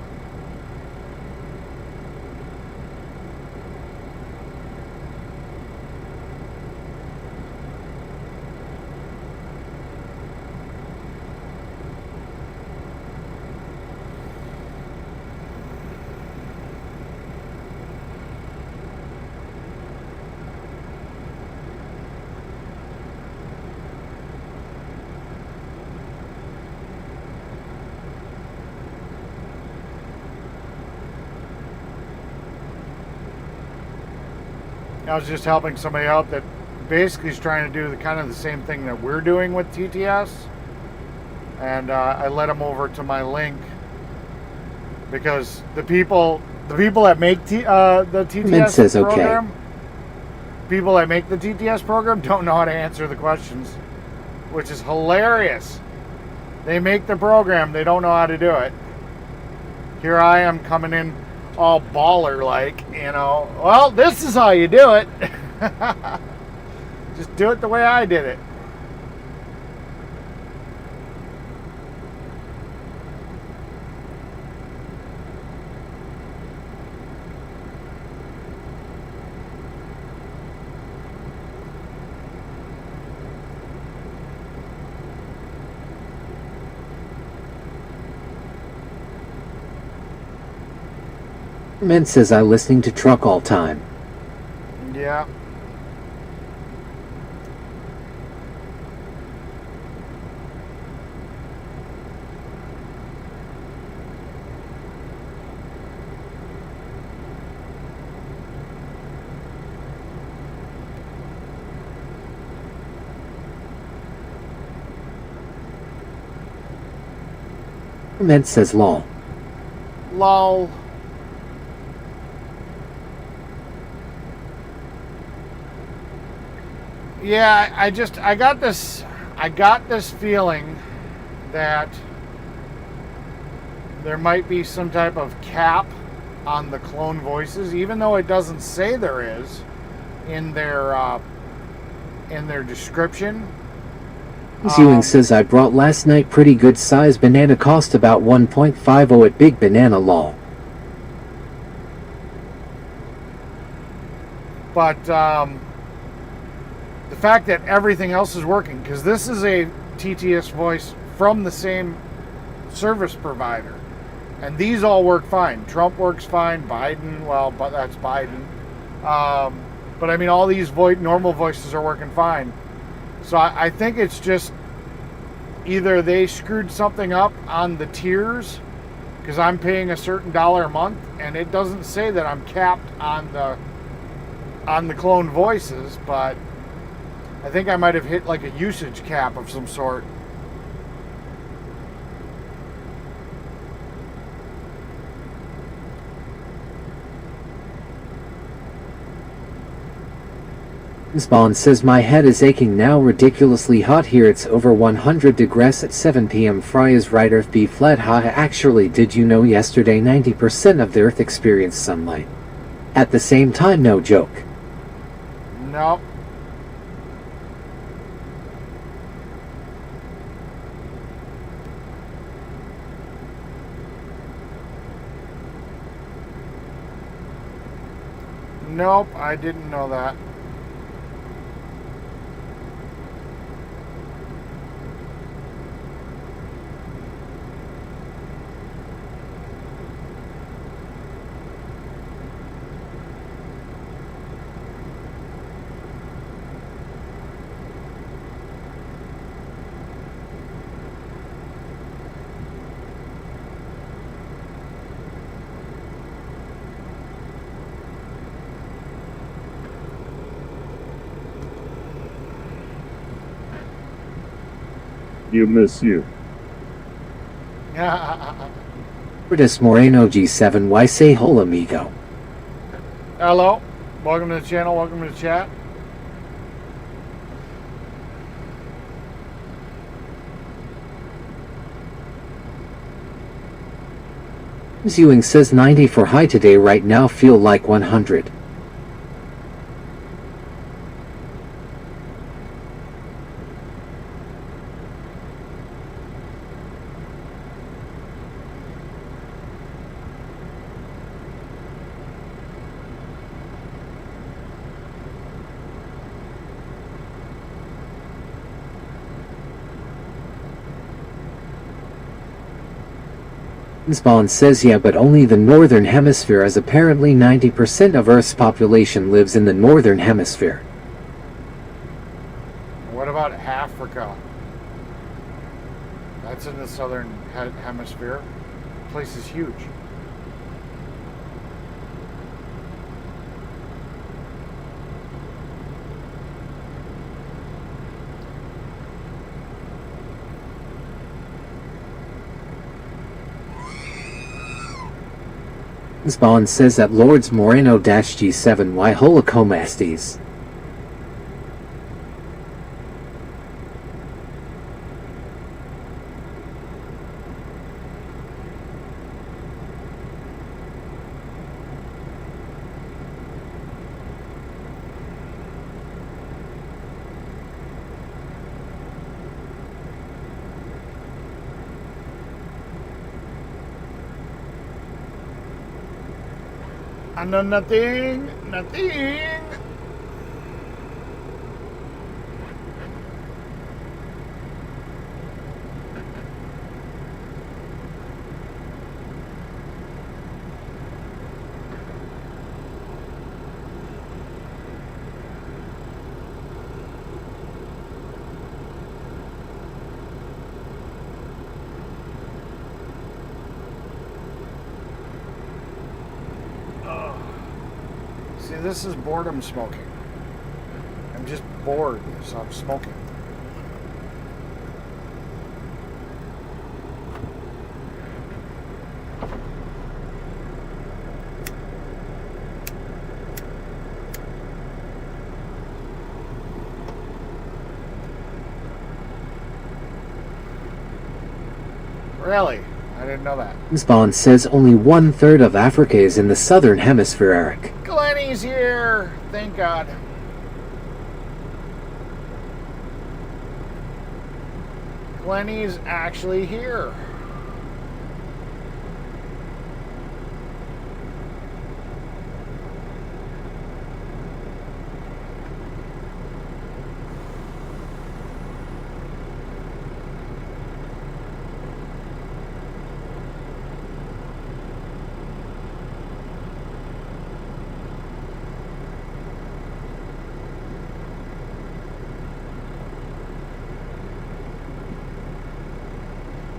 I was just helping somebody out that basically is trying to do the kind of the same thing that we're doing with TTS, and I led them over to my link because the people that make the Mint says TTS okay. program, people that make the TTS program don't know how to answer the questions, which is hilarious. They make the program, they don't know how to do it. Here I am coming in all baller like, you know, well, this is how you do it. Just do it the way I did it. Mint says I listening to truck all time. Yeah. Med says lol. Lol. Yeah, I got this feeling that there might be some type of cap on the clone voices, even though it doesn't say there is in their description. Ewing says I brought last night pretty good size banana, cost about 1.50 at Big Banana lol. But the fact that everything else is working, because this is a TTS voice from the same service provider, and these all work fine. Trump works fine. Biden, well, but that's Biden. But I mean, all these normal voices are working fine. So I think it's just either they screwed something up on the tiers, because I'm paying a certain dollar a month, and it doesn't say that I'm capped on the clone voices, but I think I might have hit like a usage cap of some sort. Spawn says my head is aching now, ridiculously hot here, it's over 100 degrees at 7 p.m. Fry is right, Earth be flat. Ha, actually, did you know yesterday 90% of the Earth experienced sunlight at the same time? No joke. No. Nope, I didn't know that. You miss you. Curtis Moreno G7, why say hola amigo? Hello, welcome to the channel, welcome to the chat. Ewing says 90 for high today, right now feel like 100. Spawn says yeah, but only the northern hemisphere, as apparently 90% of Earth's population lives in the northern hemisphere. What about Africa? That's in the southern hemisphere. The place is huge. Spawn says that Lords Moreno-G7 why holocomastes. I know nothing, nothing. See, this is boredom smoking. I'm just bored, so I'm smoking. Really? I didn't know that. Spawn says only 1/3 of Africa is in the southern hemisphere, Eric. Glenny's here! Thank God. Glenny's actually here.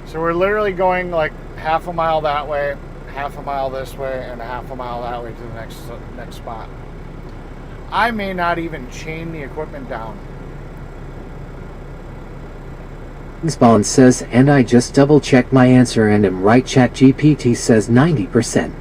So we're literally going like half a mile that way, half a mile this way, and a half a mile that way to the next spot. I may not even chain the equipment down. Spawn says, and I just double checked my answer and am right. ChatGPT says 90%.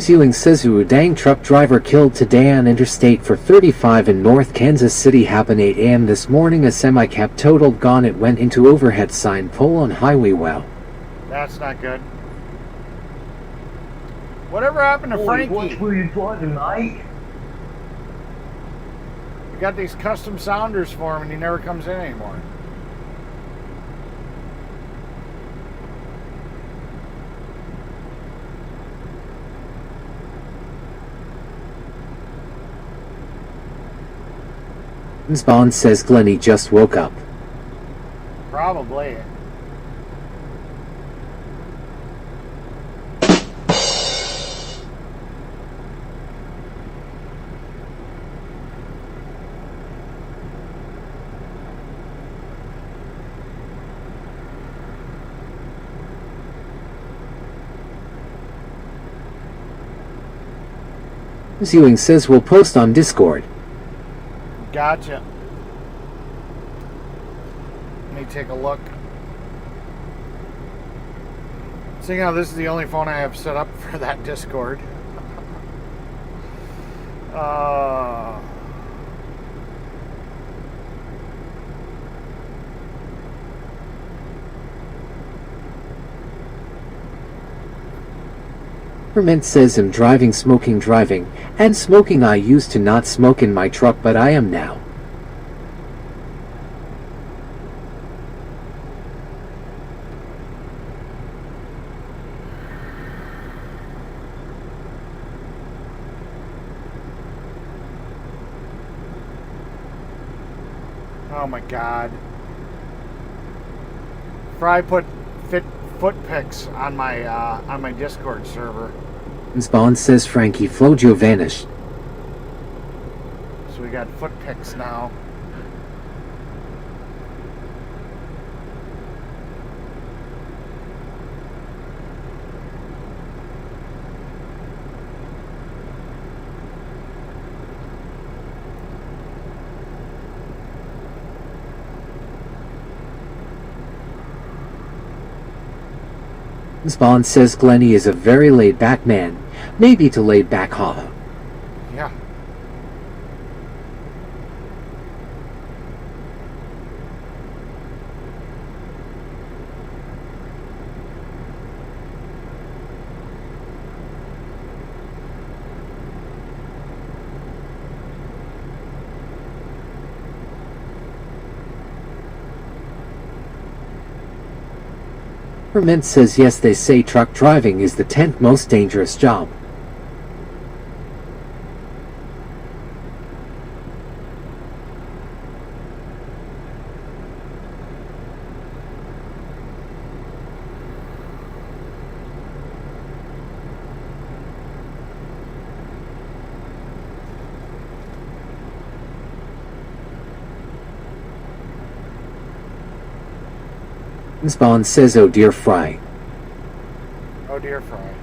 Ewing says a dang truck driver killed today on Interstate 435 in North Kansas City happened 8 a.m. this morning. A semi-cab totaled gone. It went into overhead sign pole on highway. Wow. That's not good. Whatever happened to Frankie? What were you driving, mate? We got these custom sounders for him and he never comes in anymore. Spawn says Glenny just woke up. Probably. Ewing says we'll post on Discord. Gotcha. Let me take a look. Seeing how this is the only phone I have set up for that Discord. Perment says I'm driving, smoking, driving, and smoking. I used to not smoke in my truck, but I am now. Oh my God. Fry put foot pics on my Discord server. Spawn says Frankie Flojo vanished. So we got foot pics now. Spawn says Glenny is a very laid-back man. Maybe to laid-back haha. Yeah. Perment says yes, they say truck driving is the 10th most dangerous job. Spawn says, oh dear Fry. Oh dear Fry.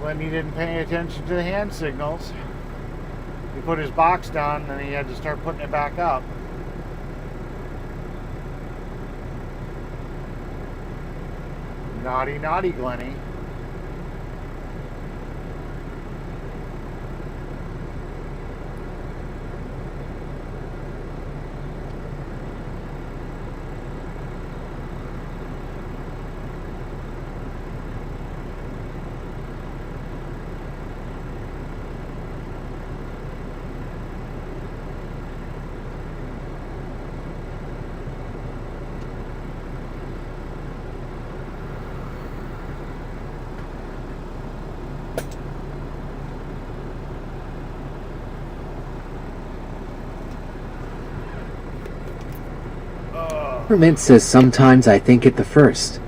When he didn't pay attention to the hand signals. He put his box down and he had to start putting it back up. Naughty, naughty Glenny. Mint says sometimes I think it the first.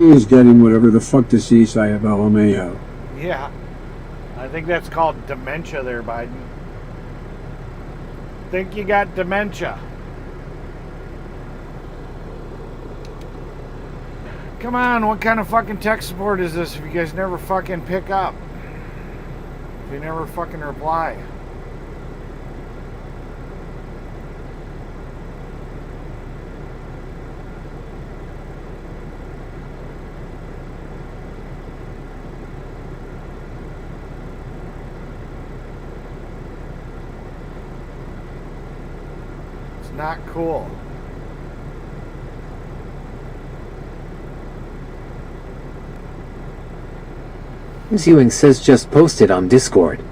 He's getting whatever the fuck disease I have LMAO. Yeah. I think that's called dementia there, Biden. Think you got dementia. Come on, what kind of fucking tech support is this if you guys never fucking pick up? If you never fucking reply? Not cool. Ewing says just posted on Discord.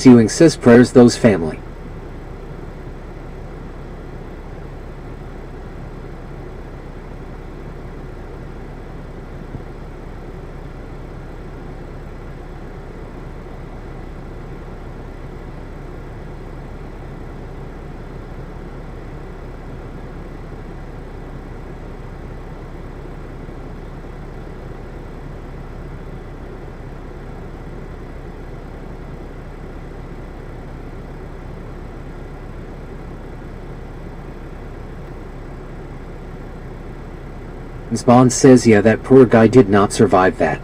Ewing says prayers those family. Spawn says yeah, that poor guy did not survive that.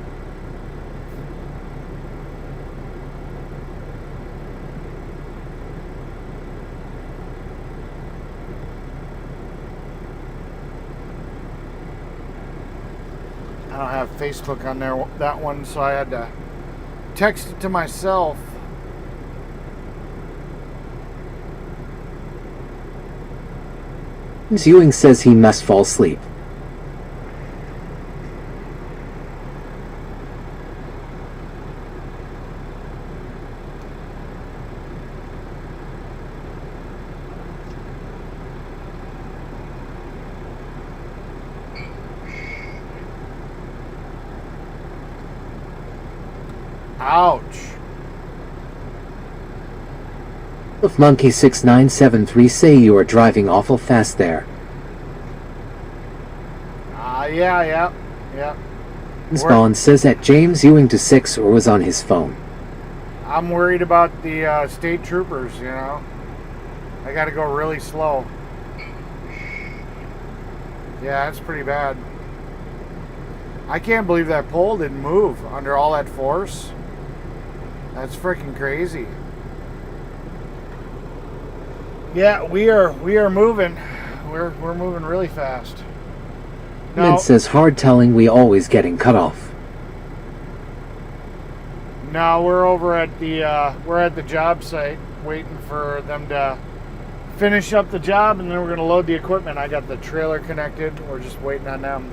I don't have Facebook on there, that one, so I had to text it to myself. Ewing says he must fall asleep. Ouch. If Monkey 6973 say you are driving awful fast there. Yeah. Spawn says that James Ewing to 6 or was on his phone. I'm worried about the state troopers, you know. I gotta go really slow. Yeah, that's pretty bad. I can't believe that pole didn't move under all that force. That's freaking crazy. Yeah, we are moving. We're moving really fast. Mid says hard telling we always getting cut off. No, we're over at the job site waiting for them to finish up the job, and then we're gonna load the equipment. I got the trailer connected. We're just waiting on them.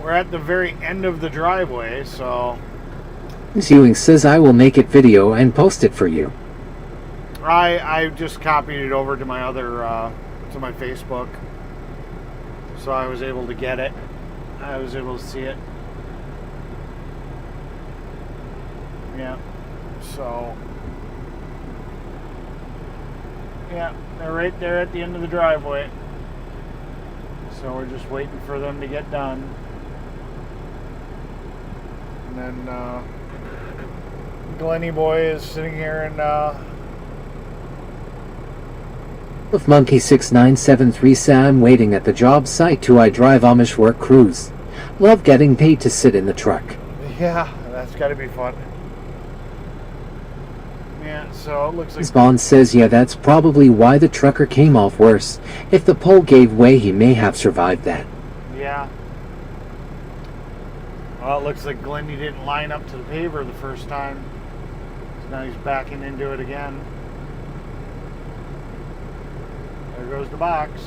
We're at the very end of the driveway, so Ewing says I will make it video and post it for you. I just copied it over to my other to my Facebook, so I was able to get it. I was able to see it. Yeah. So yeah, they're right there at the end of the driveway. So we're just waiting for them to get done. And then Glenny boy is sitting here and With Monkey 6973 Sam waiting at the job site to I drive Amish work crews. Love getting paid to sit in the truck. yeah, that's got to be fun. Yeah, so it looks like Spawn says yeah, that's probably why the trucker came off worse. If the pole gave way, he may have survived that. yeah. Well, it looks like Glenny didn't line up to the paver the first time. So now he's backing into it again. There goes the box.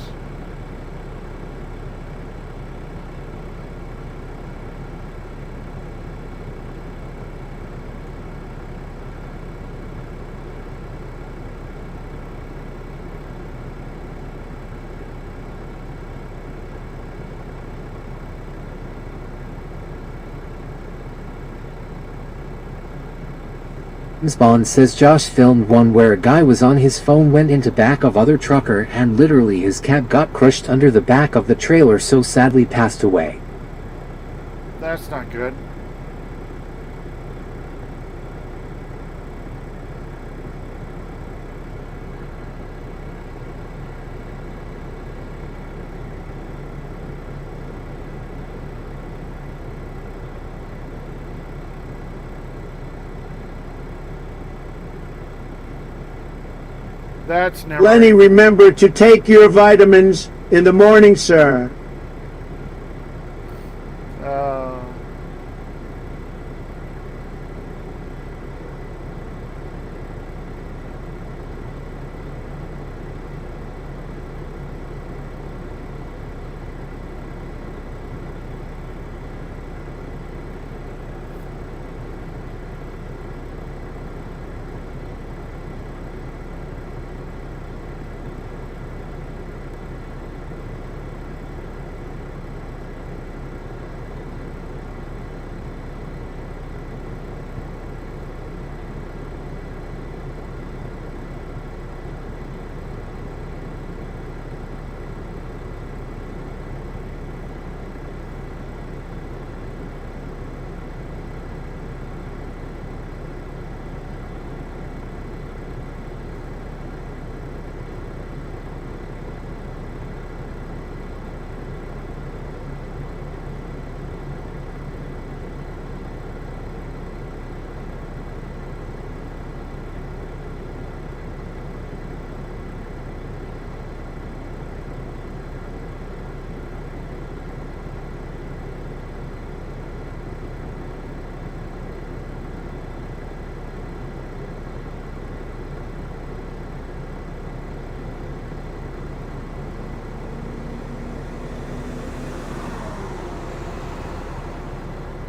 Spawn says Josh filmed one where a guy was on his phone, went into back of other trucker, and literally his cab got crushed under the back of the trailer, so sadly passed away. That's not good. That's never. Lenny, remember to take your vitamins in the morning, sir. Uh,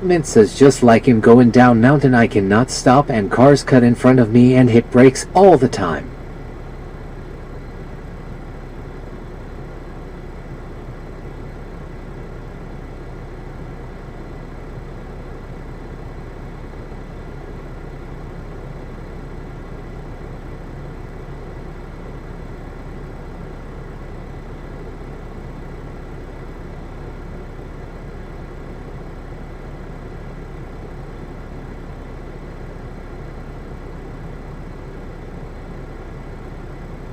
Mint says just like him going down mountain, I cannot stop and cars cut in front of me and hit brakes all the time.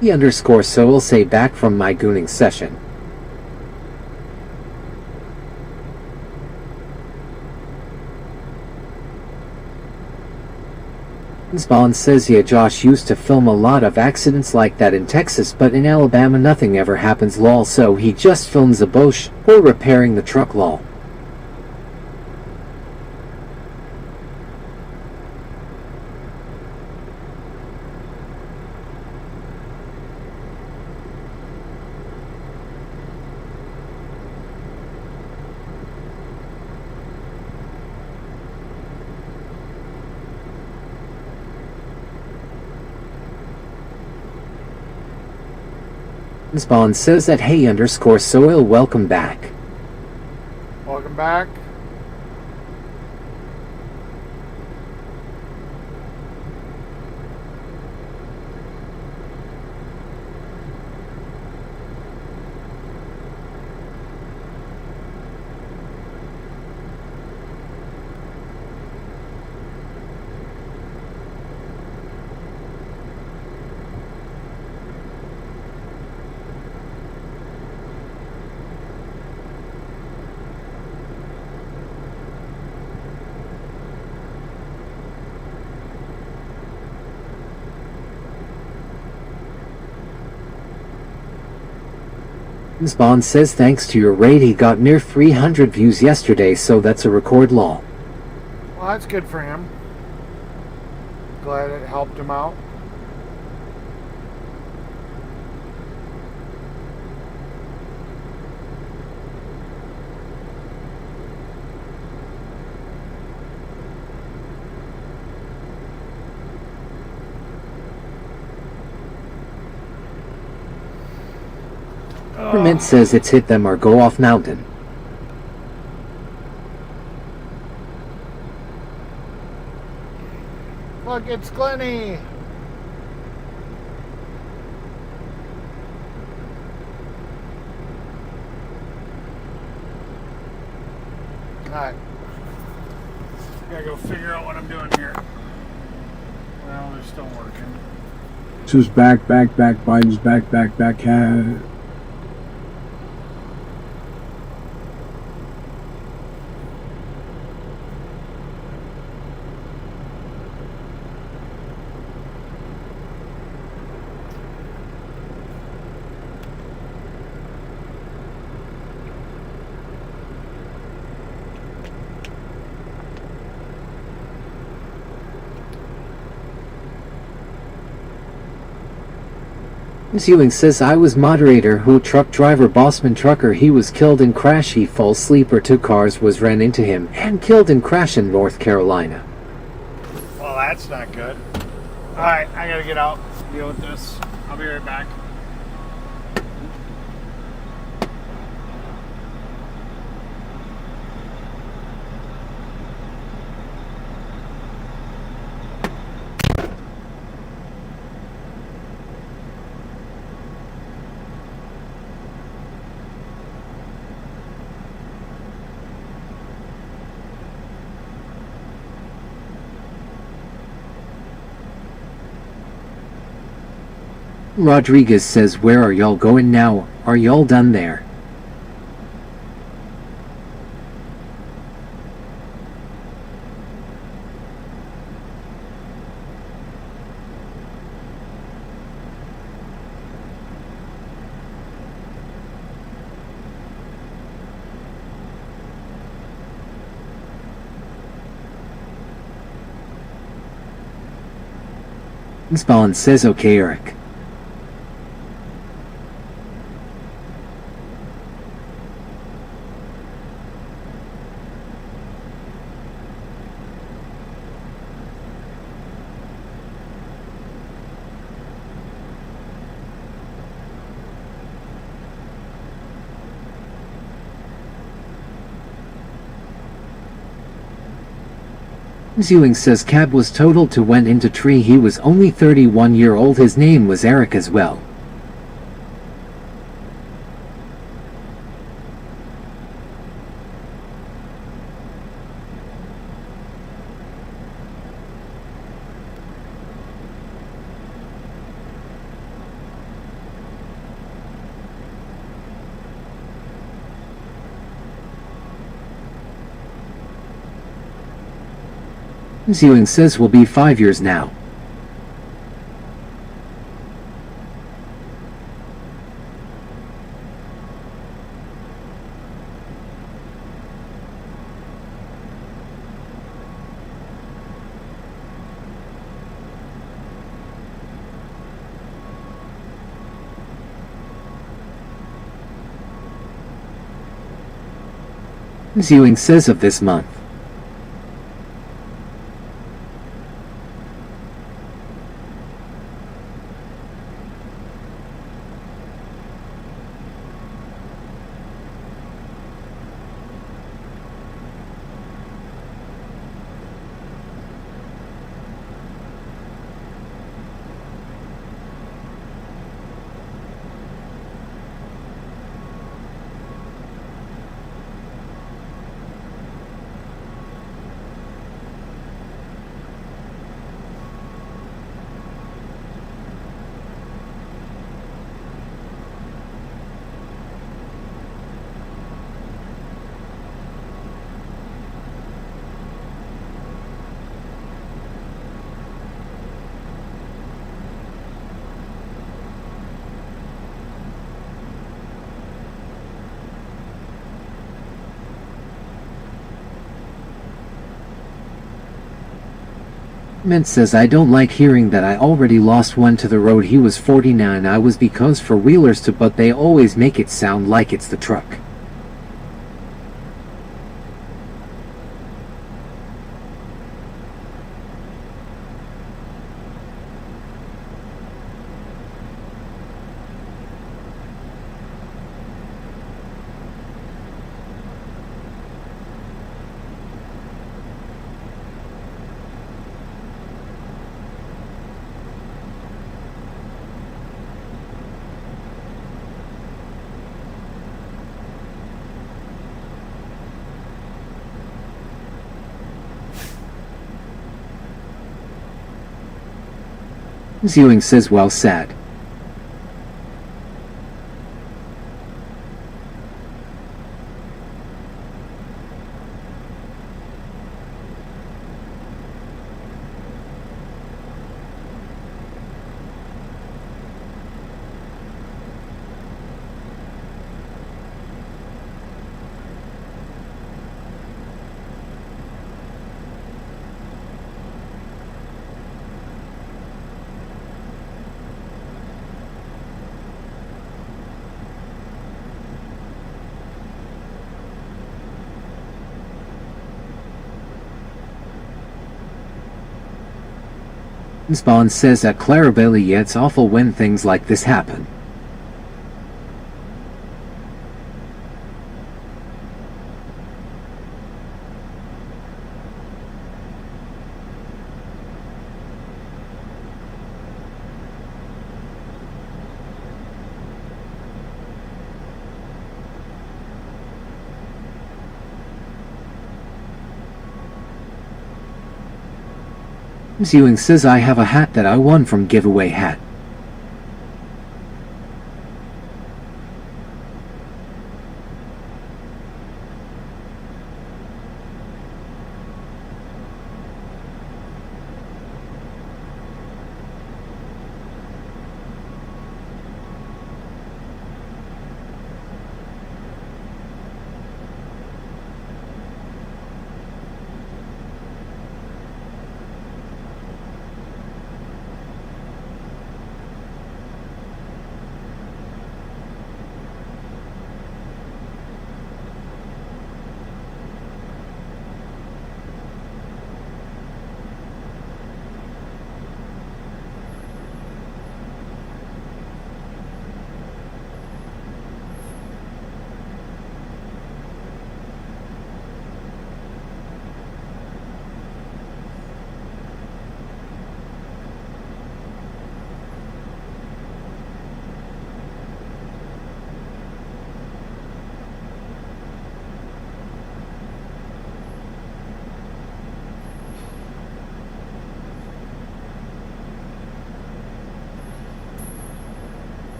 E_so will say back from my gooning session. Bond says yeah, Josh used to film a lot of accidents like that in Texas, but in Alabama nothing ever happens lol, so he just films a Bosch or repairing the truck lol. Bond says that hey_soil welcome back. Welcome back. Bond says thanks to your raid he got near 300 views yesterday, so that's a record lol. Well, that's good for him. Glad it helped him out. Permit says it's hit them or go off mountain. Look, it's Glenny. Alright. Gotta go figure out what I'm doing here. Well, they're still working. This is back, Biden's back, Ewing says I was moderator who truck driver bossman trucker he was killed in crash he fall sleeper 2 cars was ran into him and killed in crash in North Carolina. Well, that's not good. Alright, I gotta get out, deal with this. I'll be right back. Rodriguez says where are y'all going now? Are y'all done there? Spawn says okay Eric. Ewing says cab was totaled to went into tree he was only 31-year-old his name was Eric as well. Ewing says will be 5 years now. Ewing says of this month. Mint says I don't like hearing that I already lost one to the road. He was 49. I was because for wheelers too, but they always make it sound like it's the truck. Ewing says well said. Bond says at Clarabelle, yeah, it's awful when things like this happen. Ewing says I have a hat that I won from giveaway hat.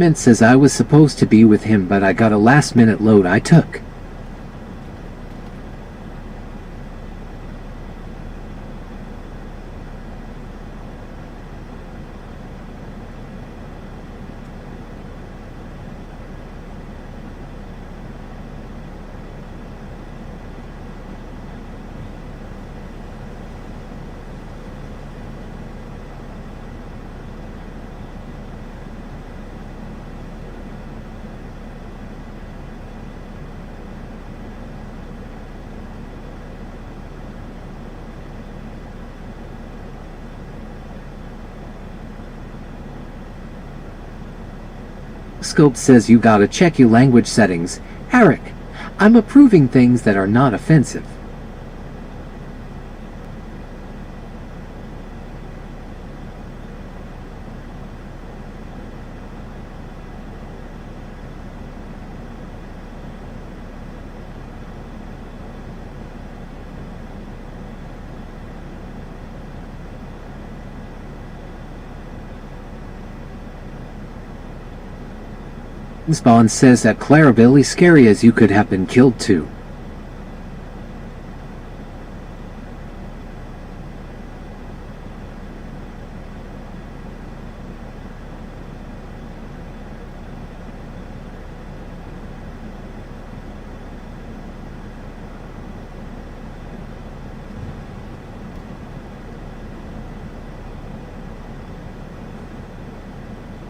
Mint says I was supposed to be with him, but I got a last-minute load I took. Scope says you gotta check your language settings. Eric, I'm approving things that are not offensive. Spawn says that Clarabelle is scary as you could have been killed too.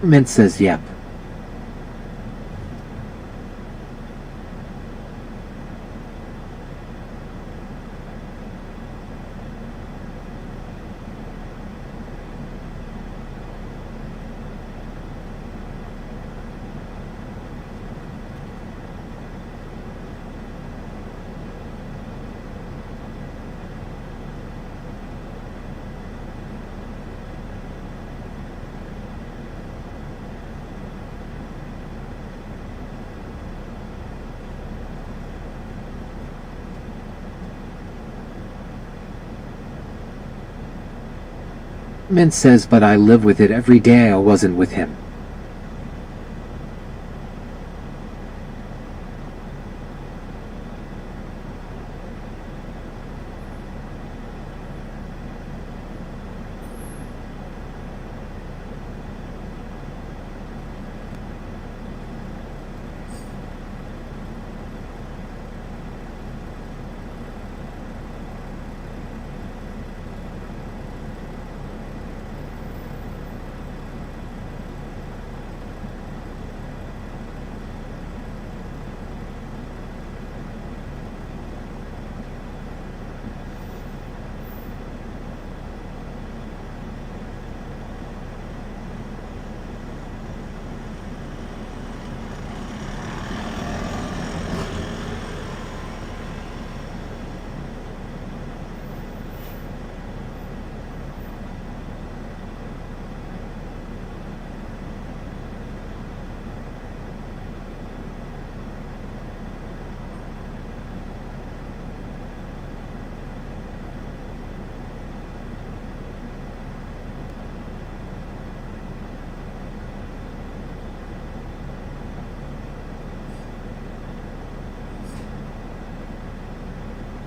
Mint says yep. Mint says, but I live with it every day I wasn't with him.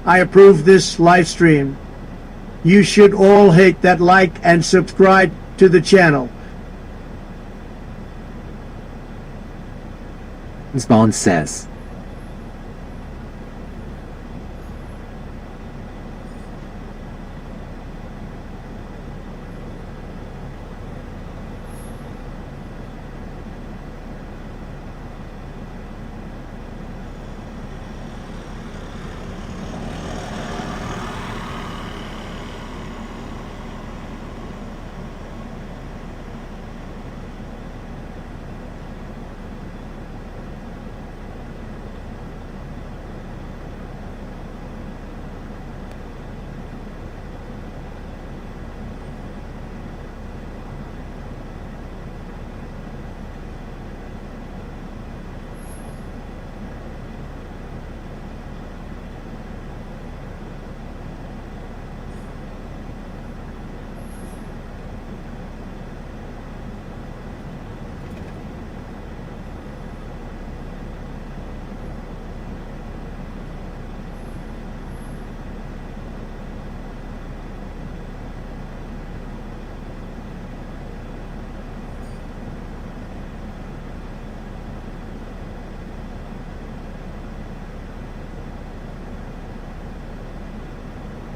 I approve this live stream. You should all hit that like and subscribe to the channel. Spawn says.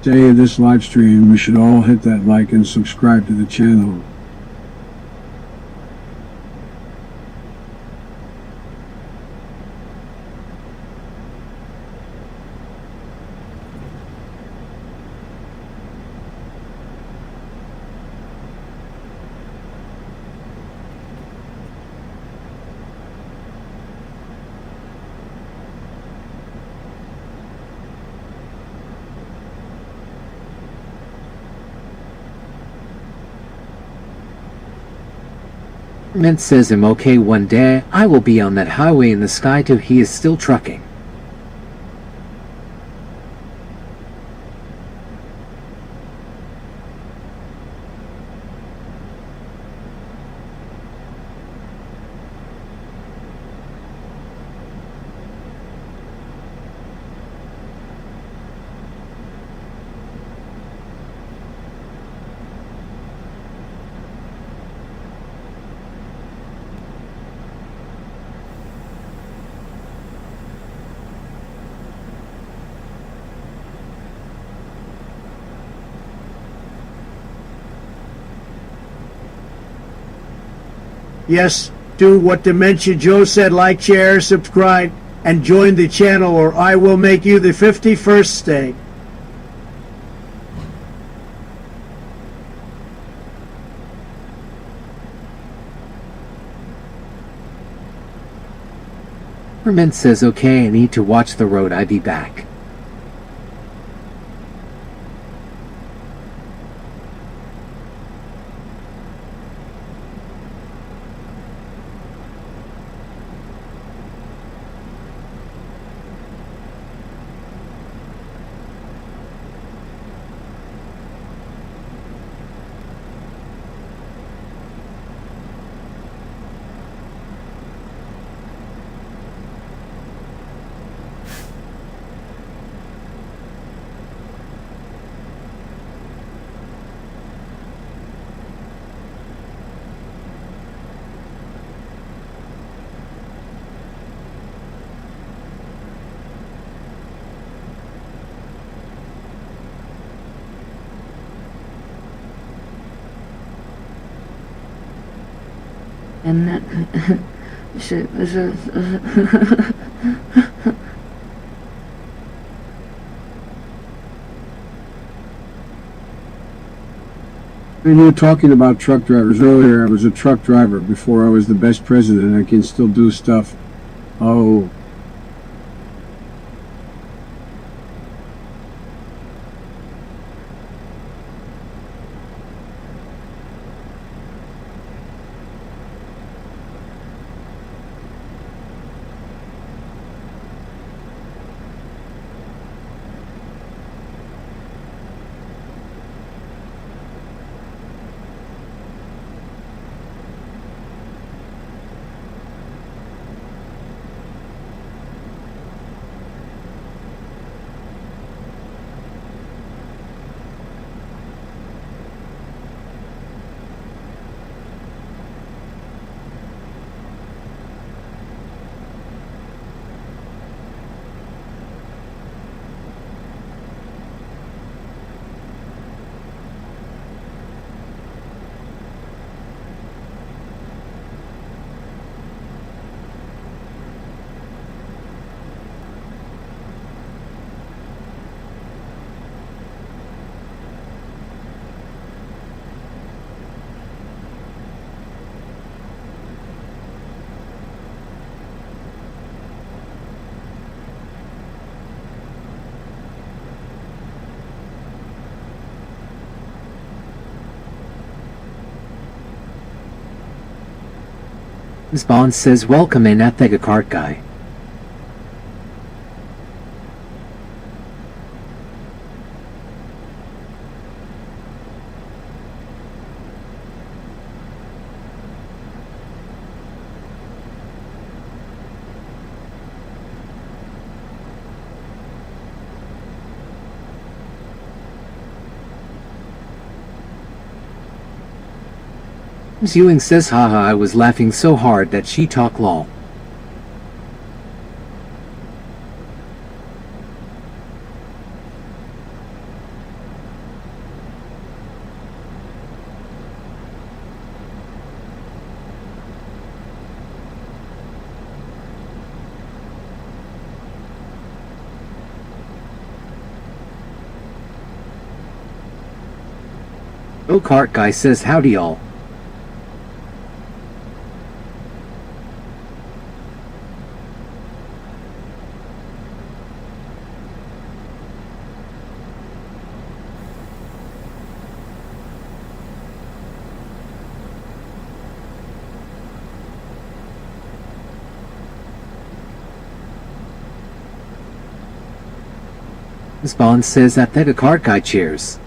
day of this live stream, we should all hit that like and subscribe to the channel. Mint says I'm okay one day, I will be on that highway in the sky too. He is still trucking. Yes, do what Dementia Joe said, like, share, subscribe, and join the channel, or I will make you the 51st state. Mint says okay, I need to watch the road, I be back. And shit. And you were talking about truck drivers earlier. I was a truck driver before I was the best president. I can still do stuff. Oh, James Bond says welcome in at the cart guy. James Ewing says haha, I was laughing so hard that she talk lol. Go-kart guy says howdy y'all. Spawn says that the go-kart guy cheers.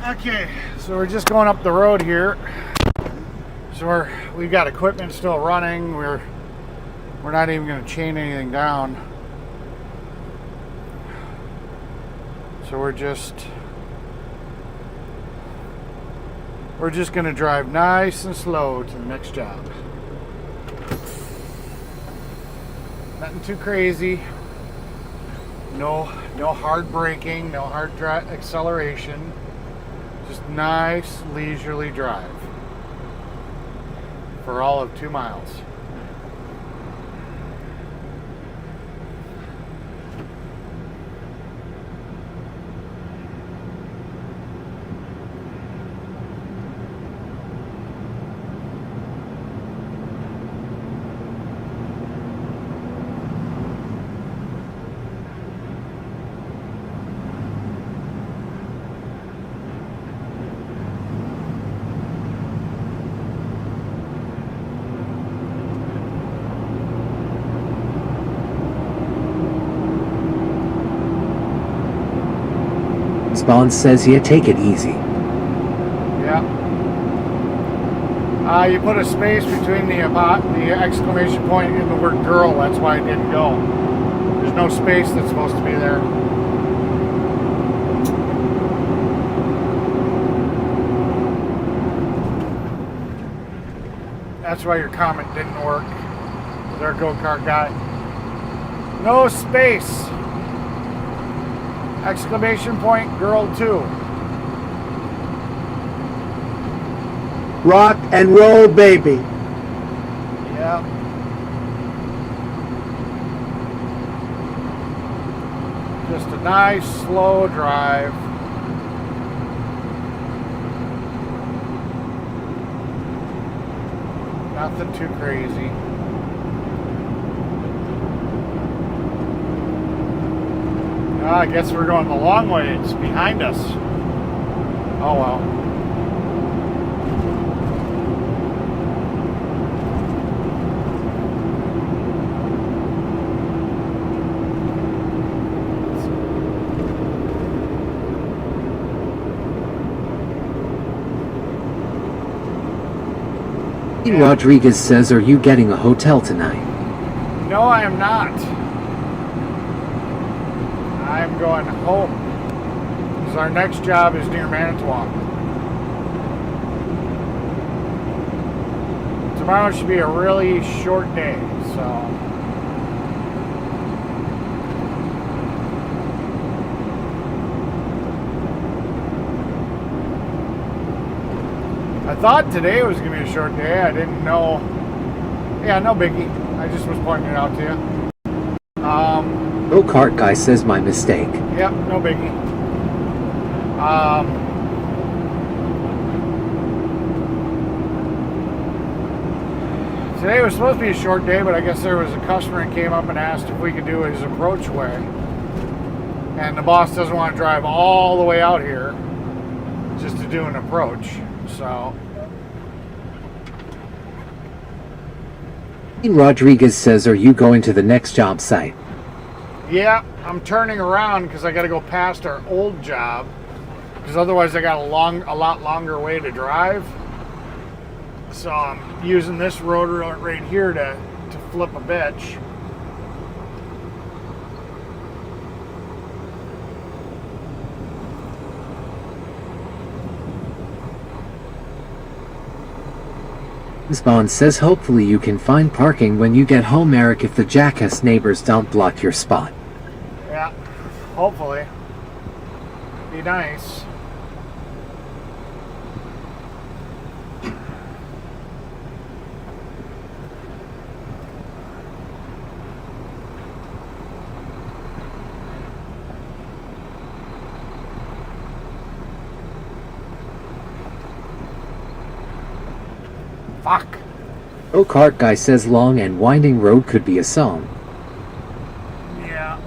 Okay, so we're just going up the road here. So we've got equipment still running. We're not even going to chain anything down. So we're just going to drive nice and slow to the next job. Nothing too crazy. No hard braking, no hard acceleration. Just nice, leisurely drive for all of 2 miles. Spawn says yeah, take it easy. Yeah. You put a space between the exclamation point and the word girl. That's why it didn't go. There's no space that's supposed to be there. That's why your comment didn't work. There, go-kart guy. No space. Exclamation point, girl 2. Rock and roll, baby. Yeah. Just a nice, slow drive. Nothing too crazy. I guess we're going the long way. It's behind us. Oh well. Rodriguez says, are you getting a hotel tonight? No, I am not. I'm going home. Because our next job is near Manitowoc. Tomorrow should be a really short day, so. I thought today was going to be a short day. I didn't know. Yeah, no biggie. I just was pointing it out to you. Go-kart guy says my mistake. Yep, no biggie. Today was supposed to be a short day, but I guess there was a customer that came up and asked if we could do his approach way. And the boss doesn't want to drive all the way out here just to do an approach. So Rodriguez says, are you going to the next job site? yeah, I'm turning around because I got to go past our old job, because otherwise I got a lot longer way to drive. So I'm using this road right here to flip a bitch. Bond says, hopefully you can find parking when you get home, Eric, if the jackass neighbors don't block your spot. Yeah, hopefully. Be nice. Fuck. Go-kart guy says, long and winding road could be a song. Yeah.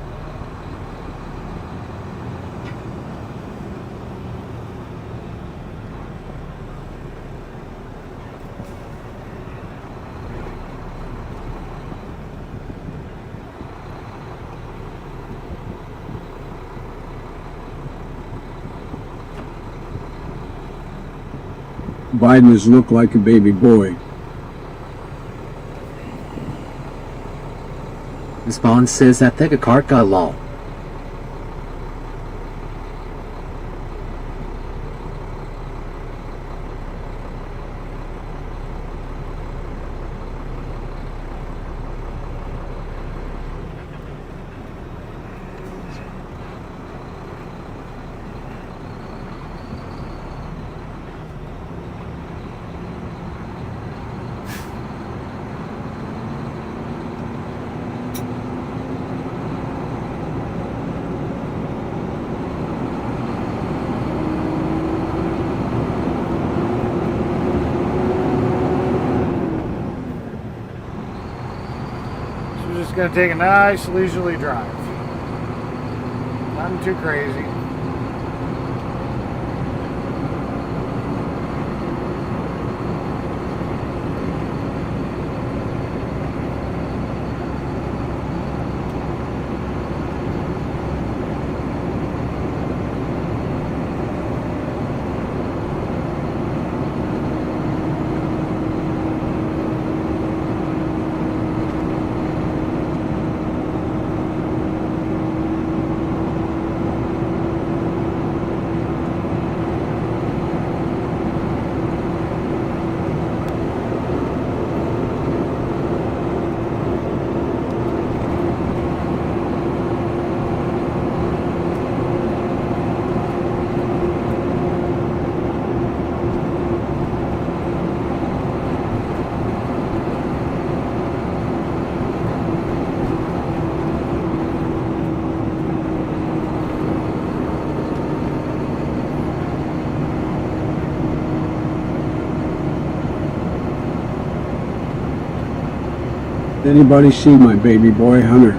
Biden has looked like a baby boy. Bond says that the kart got lol. Just gonna take a nice leisurely drive. Nothing too crazy. Anybody see my baby boy, Hunter?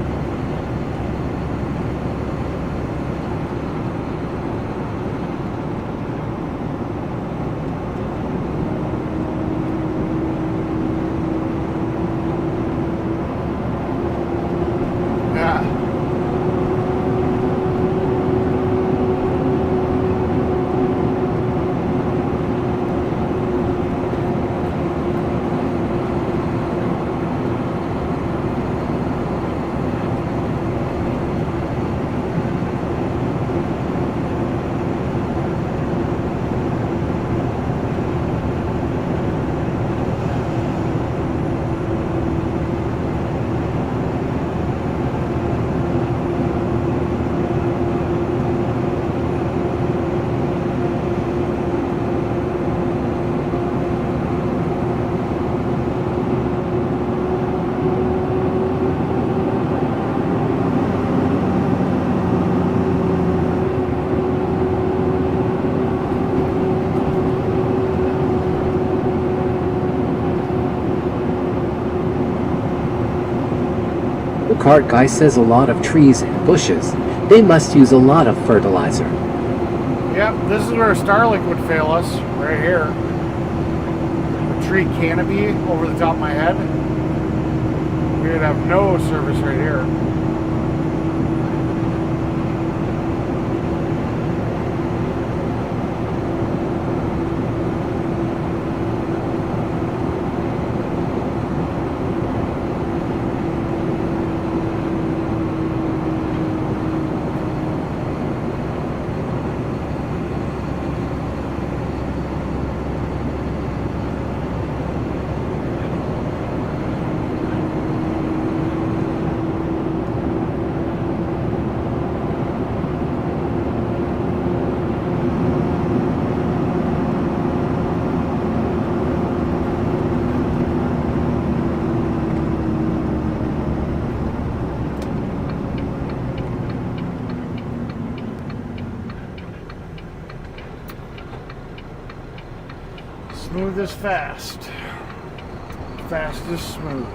Yeah. cart guy says a lot of trees and bushes. They must use a lot of fertilizer. Yep, this is where Starlink would fail us, right here. The tree canopy over the top of my head. We would have no service right here. Smooth is fast. Fast is smooth.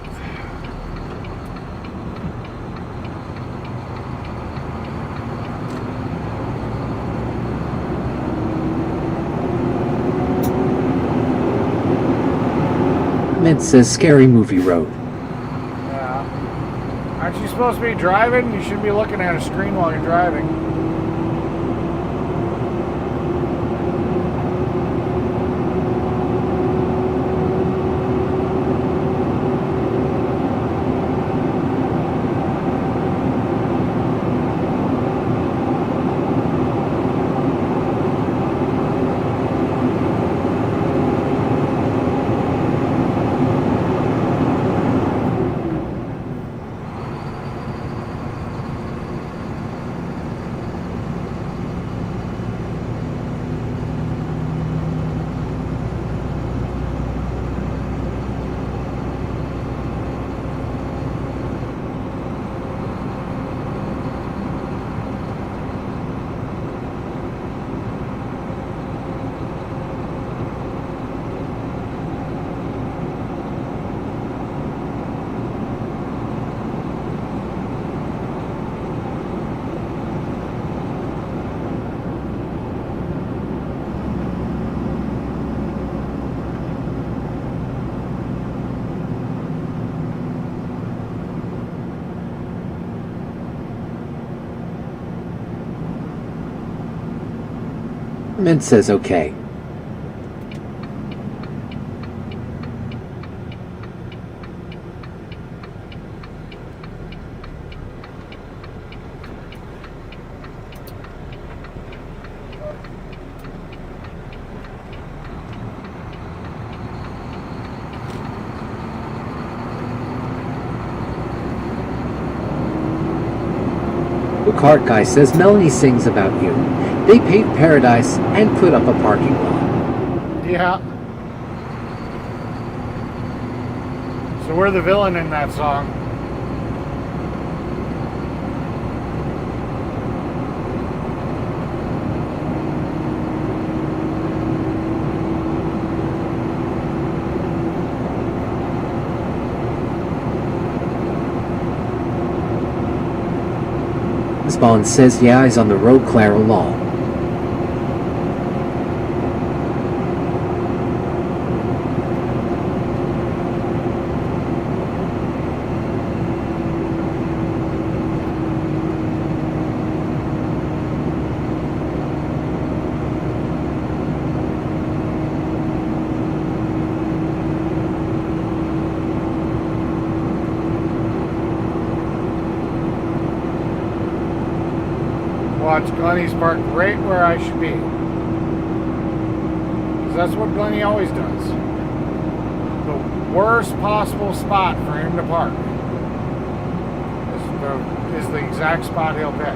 Mint says Scary Movie Road. Yeah. Aren't you supposed to be driving? You shouldn't be looking at a screen while you're driving. Mint says okay. The cart guy says Melanie sings about you. They paved paradise and put up a parking lot. Yeah. So we're the villain in that song. Spawn says yeah, he's on the road Clara Law. Watch Glenny's parked right where I should be. Because that's what Glenny always does. The worst possible spot for him to park is the exact spot he'll pick.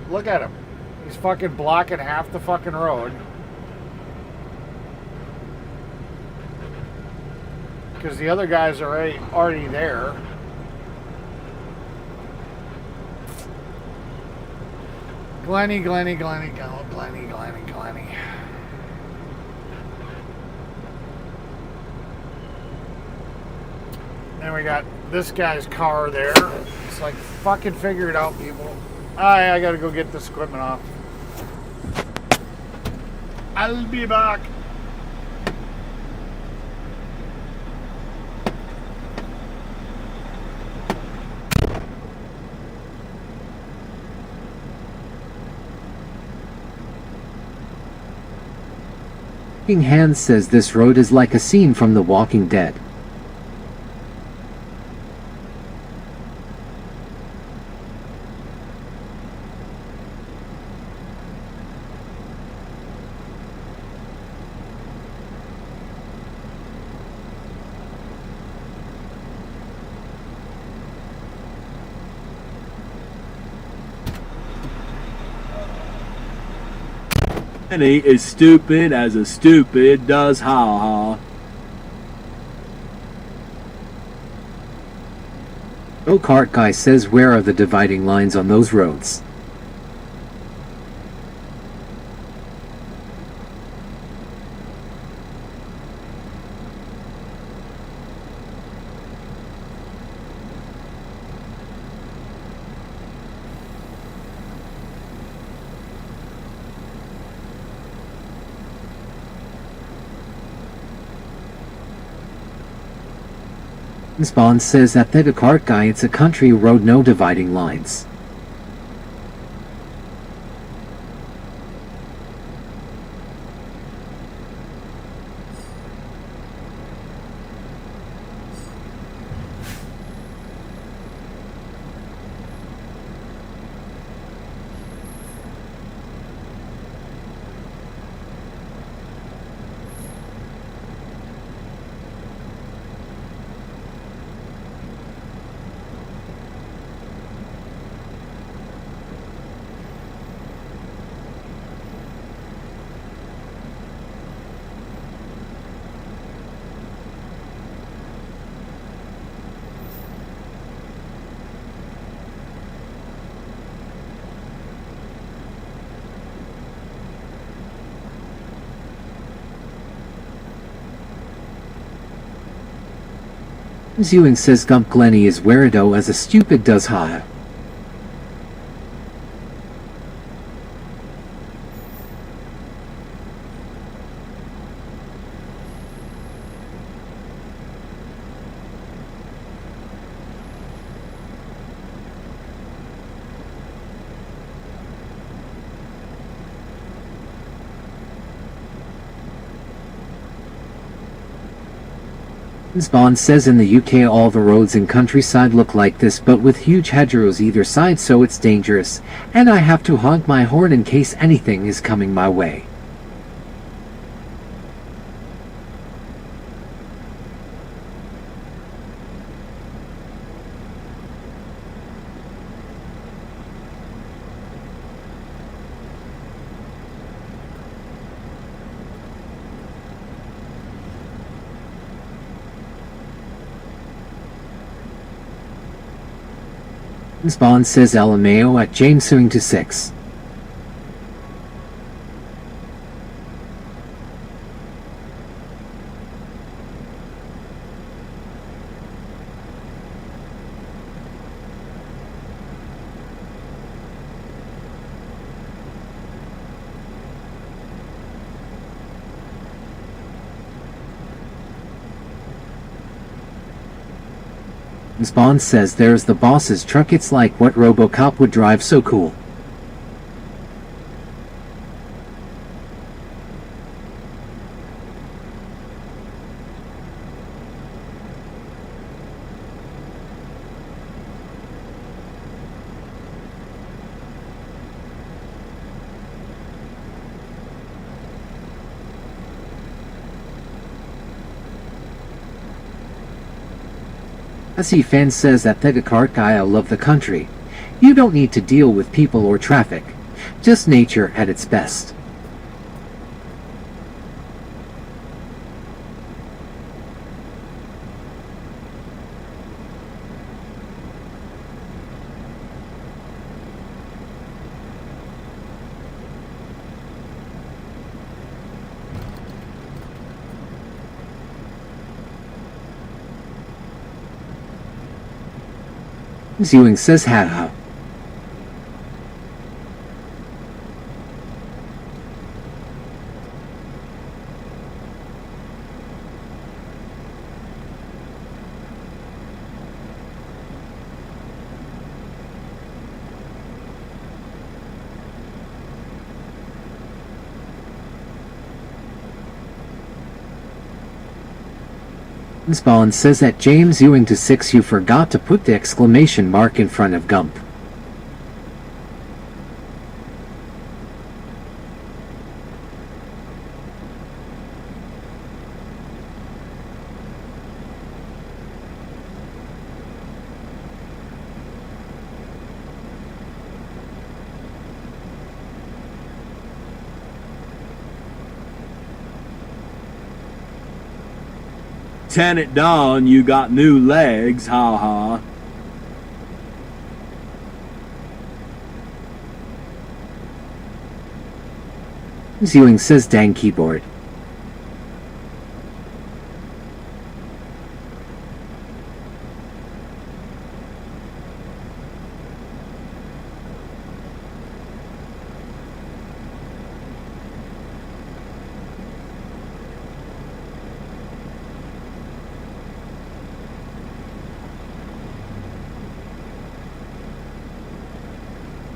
Look at him. He's fucking blocking half the fucking road. because the other guys are already there. Glenny. Then we got this guy's car there. It's like, fucking figure it out, people. I gotta go get this equipment off. I'll be back. King Hans says this road is like a scene from The Walking Dead. Glenny is stupid as a stupid does ha. Go-kart guy says where are the dividing lines on those roads? Spawn says that the go-kart guy, it's a country road, no dividing lines. Ewing says Gump Glenny is weirdo as a stupid does ha. Spawn says in the UK all the roads in countryside look like this, but with huge hedgerows either side, so it's dangerous, and I have to honk my horn in case anything is coming my way. Spawn says LMAO at James swing to 6. Spawn says there's the boss's truck, it's like what RoboCop would drive, so cool. SE fan says that the go-kart guy, I love the country. You don't need to deal with people or traffic. Just nature at its best. Ewing says haha. Ballin says that James Ewing to 6 you forgot to put the exclamation mark in front of Gump. Lieutenant Don, you got new legs, ha ha. Ewing says dang keyboard.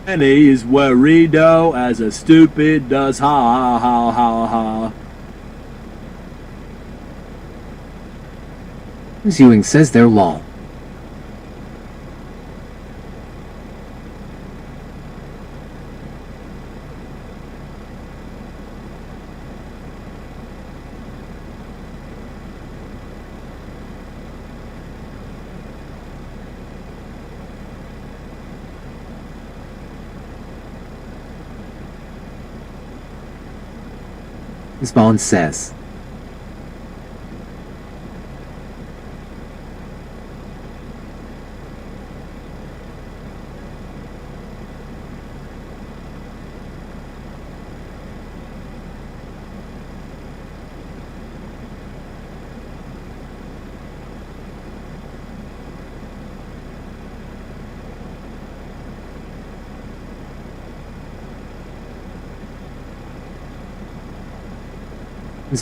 Penny is worrido as a stupid does ha ha ha ha. Ewing says they're lol. Ballin says.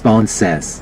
Ballin says.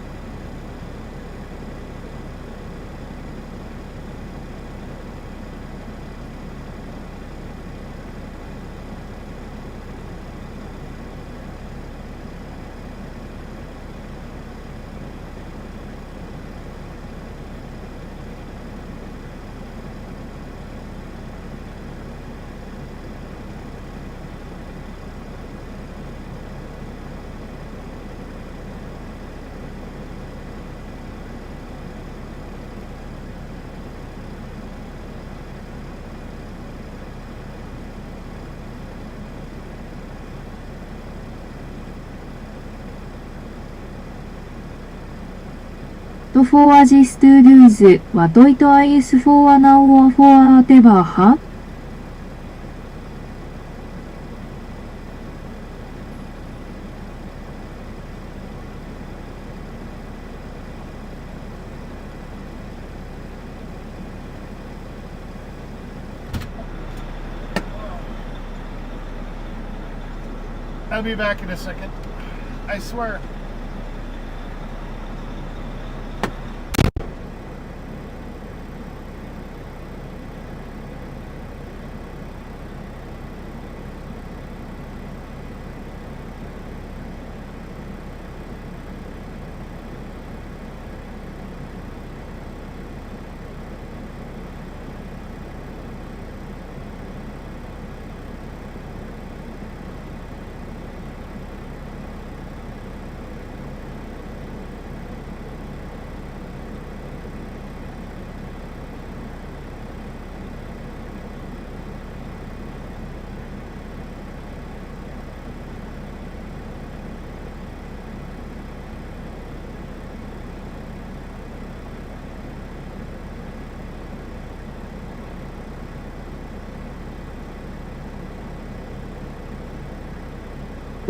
For these studies, what do it is for now or for whatever, huh? I'll be back in a second. I swear.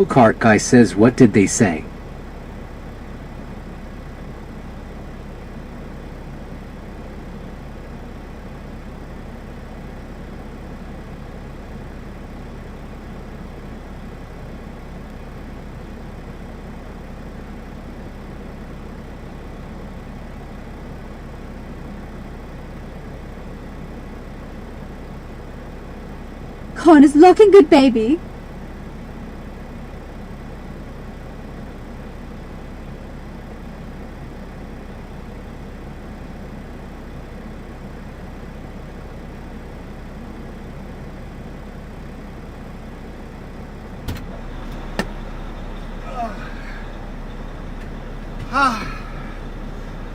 Cart guy says what did they say? aircon is looking good, baby.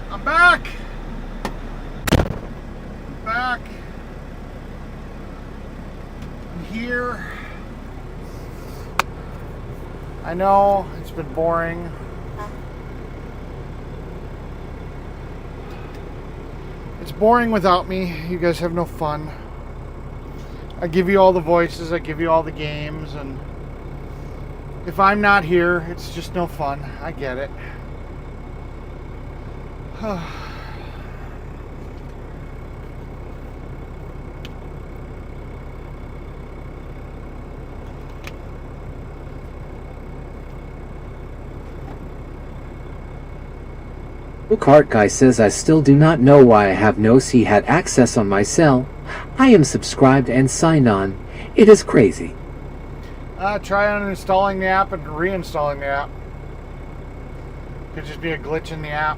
I'm back. I'm back. I'm here. I know it's been boring. It's boring without me. You guys have no fun. I give you all the voices, I give you all the games, and if I'm not here, it's just no fun. I get it. Cart guy says I still do not know why I have no C-hat access on my cell. I am subscribed and signed on. It is crazy. Try uninstalling the app and reinstalling the app. Could just be a glitch in the app.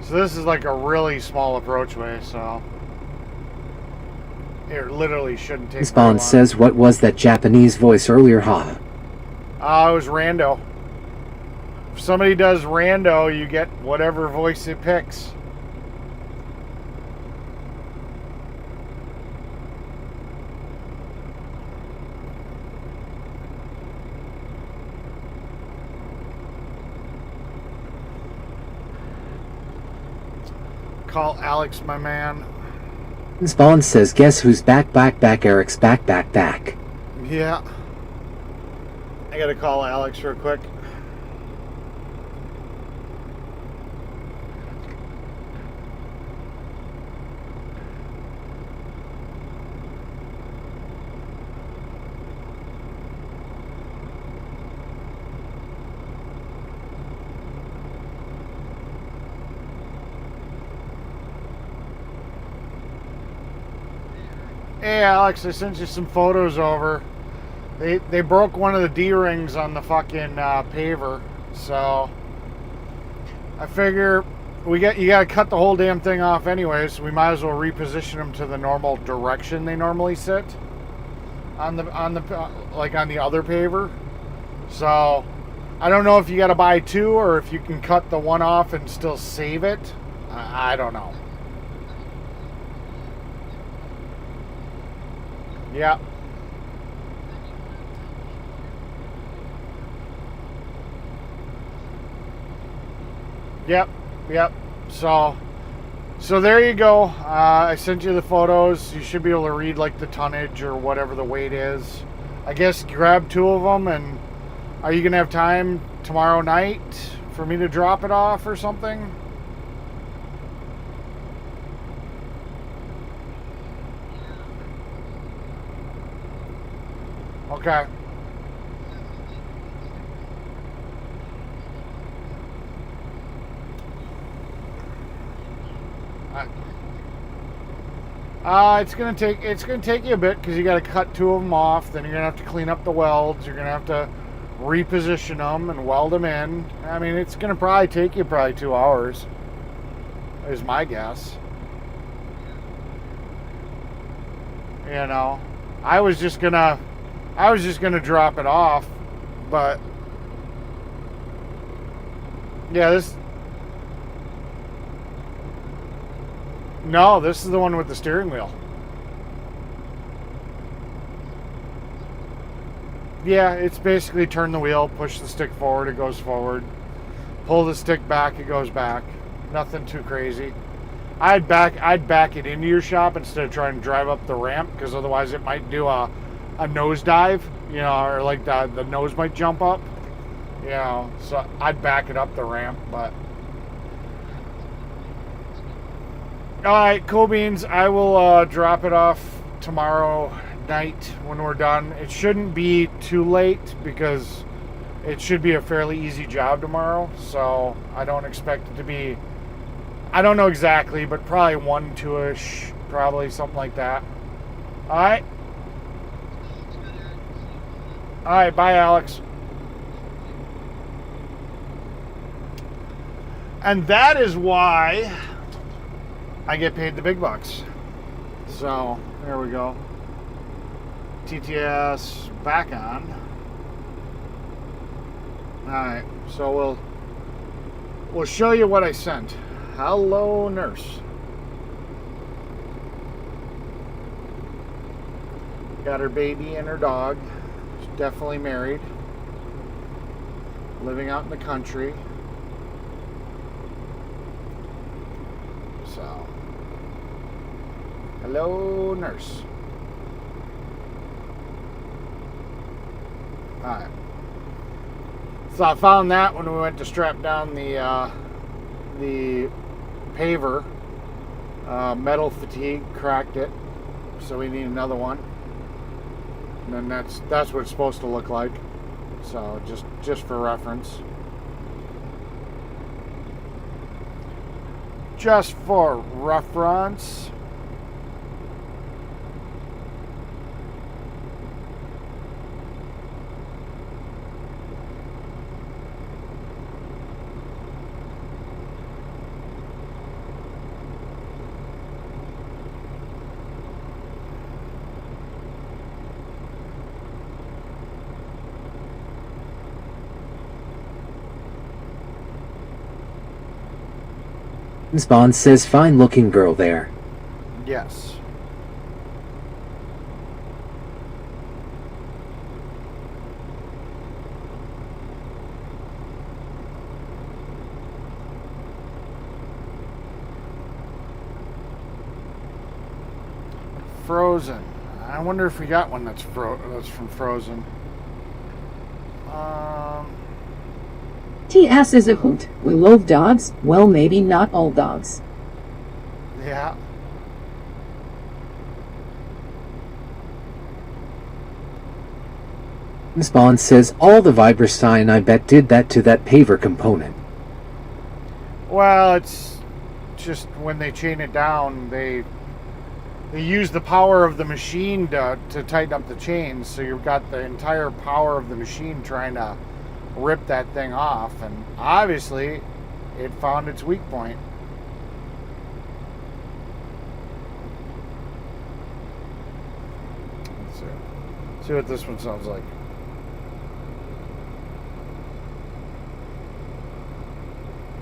So this is like a really small approachway, so it literally shouldn't take very long. Spawn says, what was that Japanese voice earlier, huh? It was Rando. If somebody does Rando, you get whatever voice it picks. Call Alex, my man. Spawn says, guess who's back, Eric's back. Yeah. I gotta call Alex real quick. Hey Alex, I sent you some photos over. They broke one of the D-rings on the fucking paver, so I figure you gotta cut the whole damn thing off anyway, so we might as well reposition them to the normal direction they normally sit on the like on the other paver. So I don't know if you gotta buy two or if you can cut the one off and still save it. I don't know. Yeah. Yep. So there you go. I sent you the photos. You should be able to read like the tonnage or whatever the weight is. I guess grab two of them, and are you gonna have time tomorrow night for me to drop it off or something? Okay. It's gonna take you a bit because you got to cut two of them off. Then you're gonna have to clean up the welds. You're gonna have to reposition them and weld them in. I mean, it's gonna probably take you 2 hours, is my guess. You know, I was just gonna drop it off, but yeah, this is the one with the steering wheel. Yeah, it's basically turn the wheel, push the stick forward, it goes forward. Pull the stick back, it goes back. Nothing too crazy. I'd back it into your shop instead of trying to drive up the ramp, because otherwise it might do a nosedive, you know, or like the nose might jump up, you know, so I'd back it up the ramp. But all right, cool beans. I will drop it off tomorrow night when we're done. It shouldn't be too late because it should be a fairly easy job tomorrow, so I don't expect it to be, I don't know exactly, but probably 1, 2-ish, probably something like that. Alright. Alright, bye Alex. And that is why I get paid the big bucks. So, there we go. TTS back on. Alright, so we'll show you what I sent. Hello, nurse. Got her baby and her dog. She's definitely married. Living out in the country. So, hello, nurse. Alright. So I found that when we went to strap down the paver. Metal fatigue, cracked it. So we need another one. And then that's what it's supposed to look like. So just for reference. Just for reference. James Bond says fine looking girl there. Yes. Frozen. I wonder if we got one that's from Frozen. TS is a hoot. We love dogs. Well, maybe not all dogs. Yeah. James Bond says all the Viberstein I bet did that to that paver component. Well, it's just when they chain it down, they use the power of the machine to tighten up the chains, so you've got the entire power of the machine trying to rip that thing off, and obviously it found its weak point. Let's see what this one sounds like.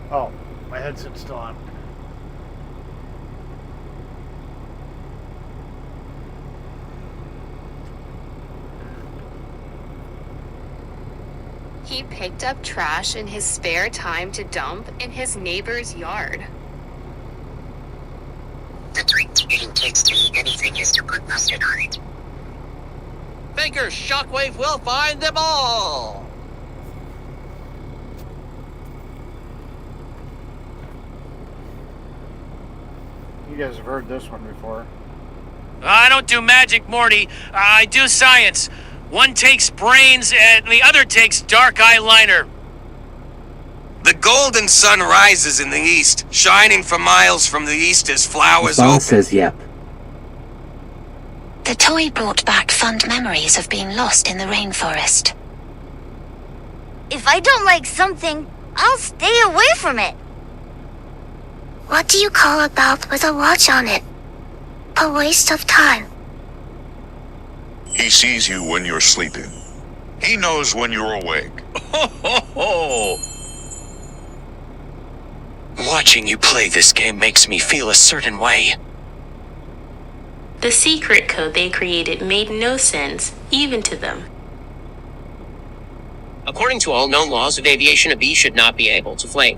Oh, my headset's still on. He picked up trash in his spare time to dump in his neighbor's yard. The trick to getting kids to eat anything is to put mustard on it. Baker's shockwave will find them all! You guys have heard this one before. I don't do magic, Morty. I do science. One takes brains and the other takes dark eyeliner. The golden sun rises in the east, shining for miles from the east as flowers Bond open. says yep. The toy brought back fond memories of being lost in the rainforest. If I don't like something, I'll stay away from it. What do you call a belt with a watch on it? A waste of time. He sees you when you're sleeping. He knows when you're awake. Ho ho ho! Watching you play this game makes me feel a certain way. The secret code they created made no sense, even to them. According to all known laws of aviation, a bee should not be able to fly.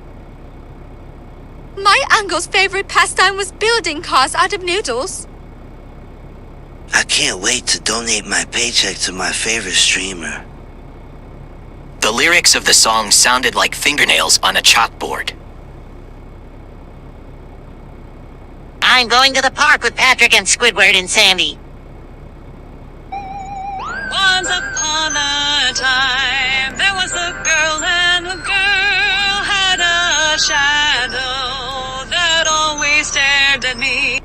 My uncle's favorite pastime was building cars out of noodles. I can't wait to donate my paycheck to my favorite streamer. The lyrics of the song sounded like fingernails on a chalkboard. I'm going to the park with Patrick and Squidward and Sandy. Once upon upon a time, there was a girl, and the girl had a shadow that always stared at me.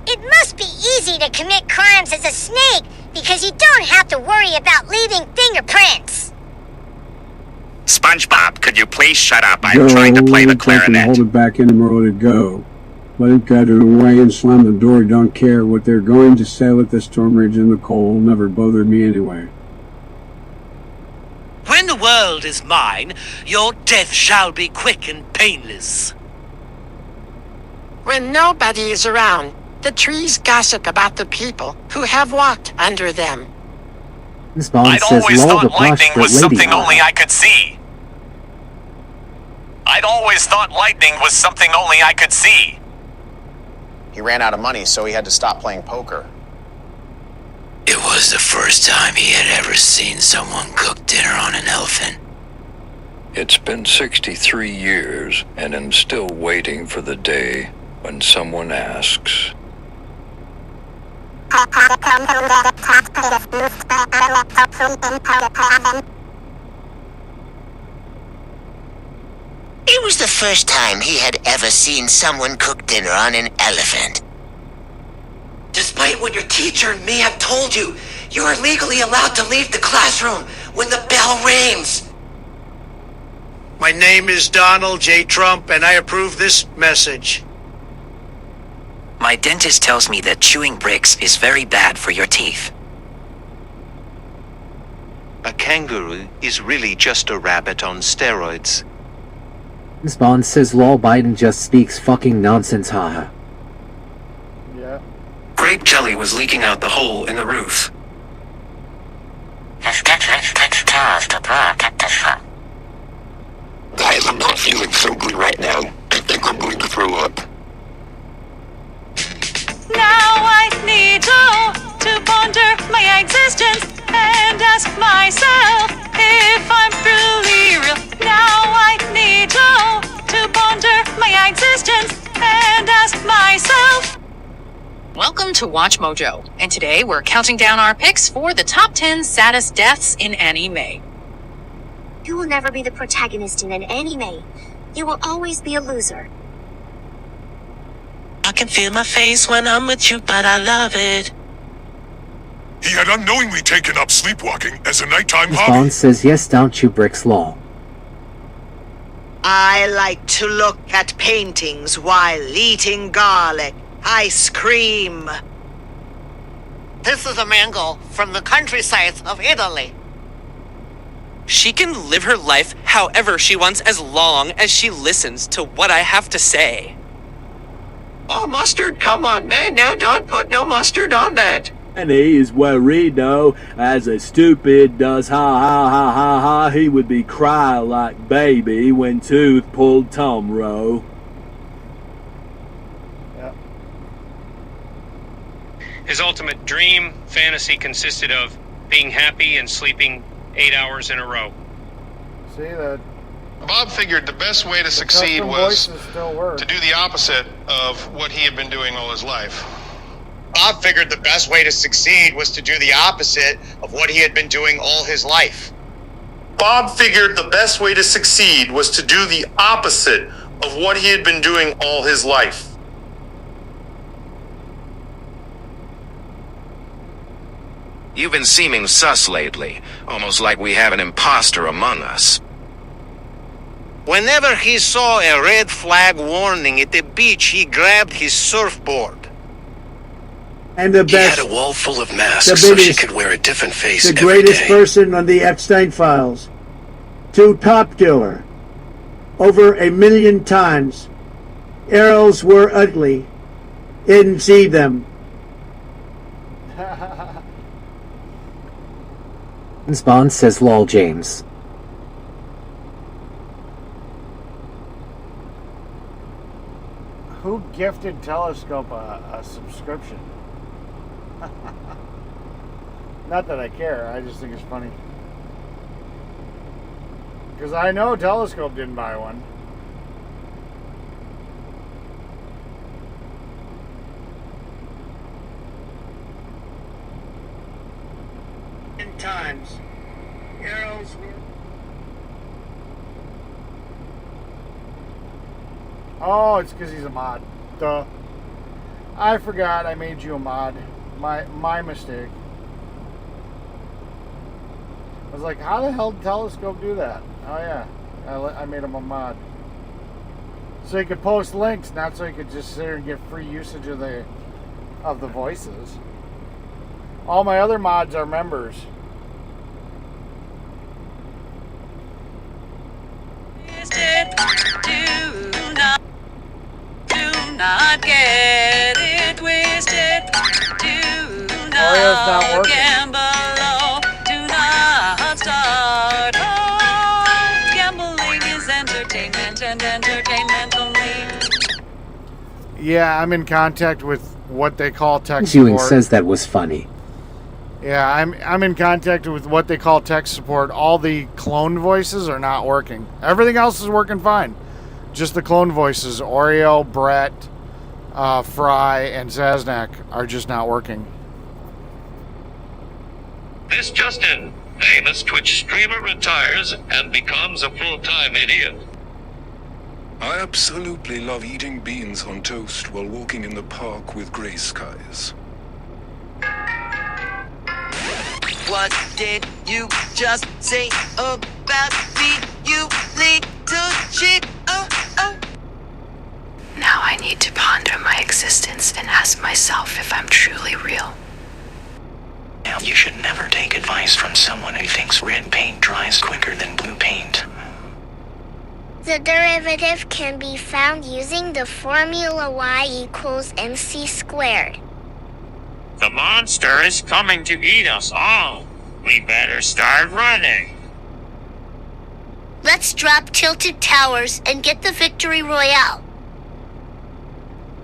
It must be easy to commit crimes as a snake because you don't have to worry about leaving fingerprints. SpongeBob, could you please shut up? I'm Go, trying to play the let it take and clarinet. Hold it back in and let it go. Let it get it away and slam the door. Don't care what they're going to sail at the storm rage in the coal. Never bothered me anyway. When the world is mine, your death shall be quick and painless. When nobody is around, the trees gossip about the people who have walked under them. Spawn I'd says always lol the thought lightning prostrate was lady something eye. only I could see. I'd always thought lightning was something only I could see. He ran out of money, so he had to stop playing poker. It was the first time he had ever seen someone cook dinner on an elephant. It's been 63 years, and I'm still waiting for the day when someone asks. It was the first time he had ever seen someone cook dinner on an elephant. Despite what your teacher and me have told you, you are legally allowed to leave the classroom when the bell rings. My name is Donald J. Trump, and I approve this message. My dentist tells me that chewing bricks is very bad for your teeth. A kangaroo is really just a rabbit on steroids. Spawn says lol Biden just speaks fucking nonsense haha. Yeah. Grape jelly was leaking out the hole in the roof. Guys, I'm not feeling so good right now. I think I'm going to throw up. Now I need to ponder my existence and ask myself if I'm truly real. Now I need to ponder my existence and ask myself. Welcome to Watch Mojo, and today we're counting down our picks for the top 10 saddest deaths in anime. You will never be the protagonist in an anime. You will always be a loser. I can feel my face when I'm with you, but I love it. He had unknowingly taken up sleepwalking as a nighttime hobby. Spawn says yes, don't you bricks lol. I like to look at paintings while eating garlic. Ice cream. This is a mango from the countryside of Italy. She can live her life however she wants as long as she listens to what I have to say. Oh, mustard, come on, man. Now don't put no mustard on that. And he is worried, though, as a stupid does ha ha ha ha ha. He would be cry like baby when Tooth pulled Tom Rowe. His ultimate dream fantasy consisted of being happy and sleeping 8 hours in a row. See that? Bob figured the best way to succeed was to do the opposite of what he had been doing all his life. Bob figured the best way to succeed was to do the opposite of what he had been doing all his life. Bob figured the best way to succeed was to do the opposite of what he had been doing all his life. You've been seeming sus lately, almost like we have an imposter among us. Whenever he saw a red flag warning at the beach, he grabbed his surfboard. And the best, he had a wall full of masks the so biggest, she could wear a different face the every greatest day. person on the Epstein files. To Top Killer. Over 1 million times. Arrows were ugly. Didn't see them. Spawn says lol James. Who gifted Telescope a subscription? Not that I care, I just think it's funny. Because I know Telescope didn't buy one. times. Arrows were... Oh, it's because he's a mod. Duh. I forgot I made you a mod. My mistake. I was like, how the hell did Telescope do that? Oh yeah, I made him a mod. So he could post links, not so he could just sit there and get free usage of the voices. All my other mods are members. Do not get it twisted. Do Oreo's not not working. gamble. Do not start. Oh, gambling is entertainment and entertainment only. Yeah, I'm in contact with what they call tech Ewing support. says that was funny. Yeah, I'm in contact with what they call tech support. All the clone voices are not working. Everything else is working fine. Just the clone voices, Oreo, Brett, Fry, and Zaznak are just not working. This just in. Famous Twitch streamer retires and becomes a full-time idiot. I absolutely love eating beans on toast while walking in the park with gray skies. What did you just say about me, you little shit? Oh, oh. Now I need to ponder my existence and ask myself if I'm truly real. You should never take advice from someone who thinks red paint dries quicker than blue paint. The derivative can be found using the formula y equals mc squared. The monster is coming to eat us all. We better start running. Let's drop tilted towers and get the victory royale.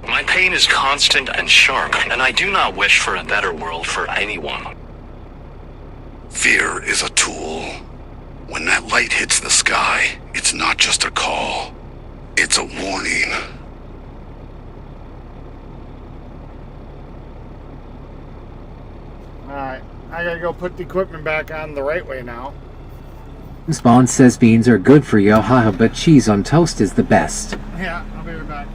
My pain is constant and sharp, and I do not wish for a better world for anyone. Fear is a tool. When that light hits the sky, it's not just a call. It's a warning. Alright, I gotta go put the equipment back on the right way now. Spawn says beans are good for you, haha, but cheese on toast is the best. Yeah, I'll be right back.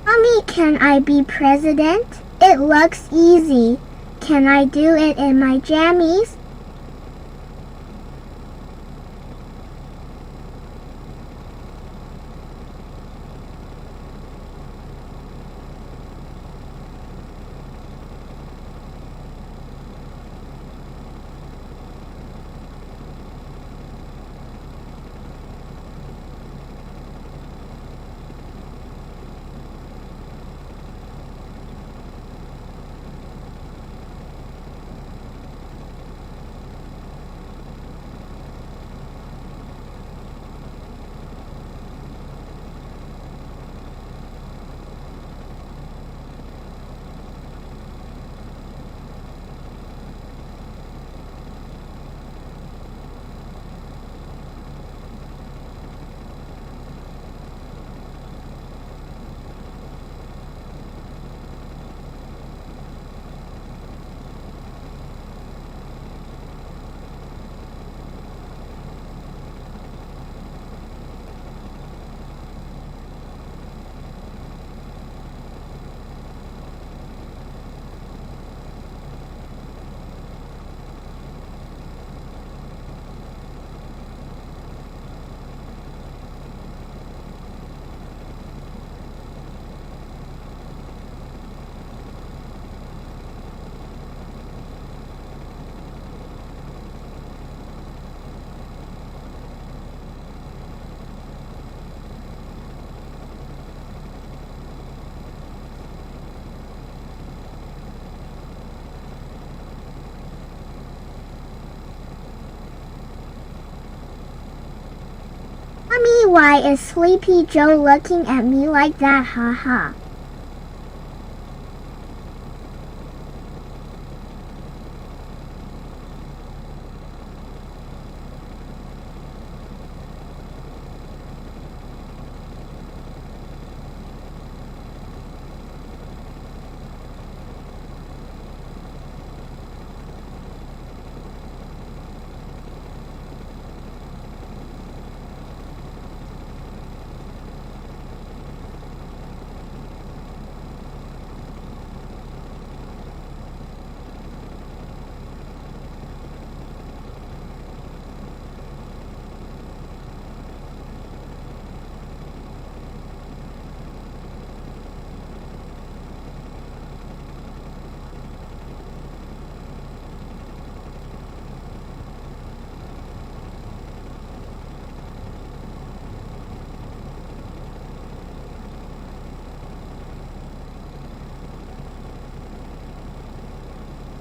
Mommy, can I be president? It looks easy. Can I do it in my jammies? why is Sleepy Joe looking at me like that, haha.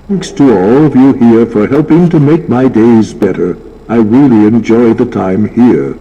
Thanks to all of you here for helping to make my days better. I really enjoy the time here.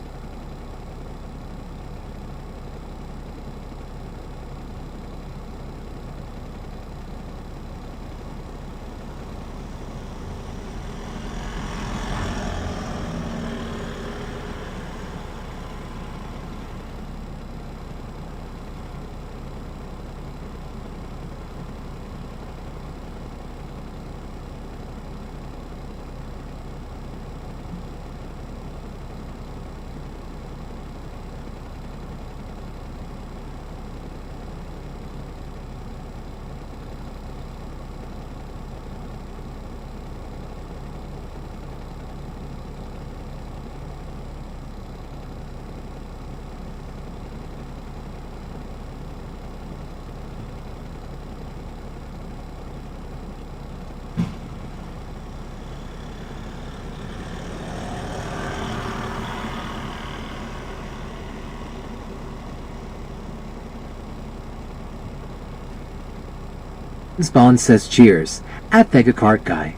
Spawn says cheers at Thegacart Guy.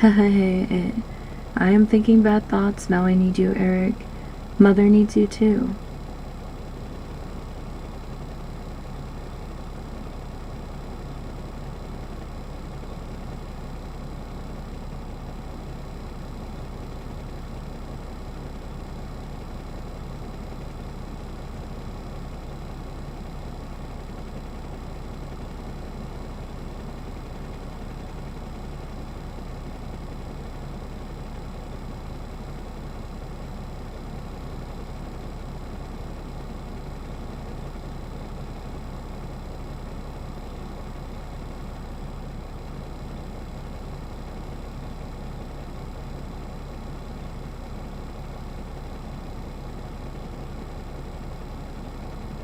I am thinking bad thoughts. Now I need you, Eric. Mother needs you too.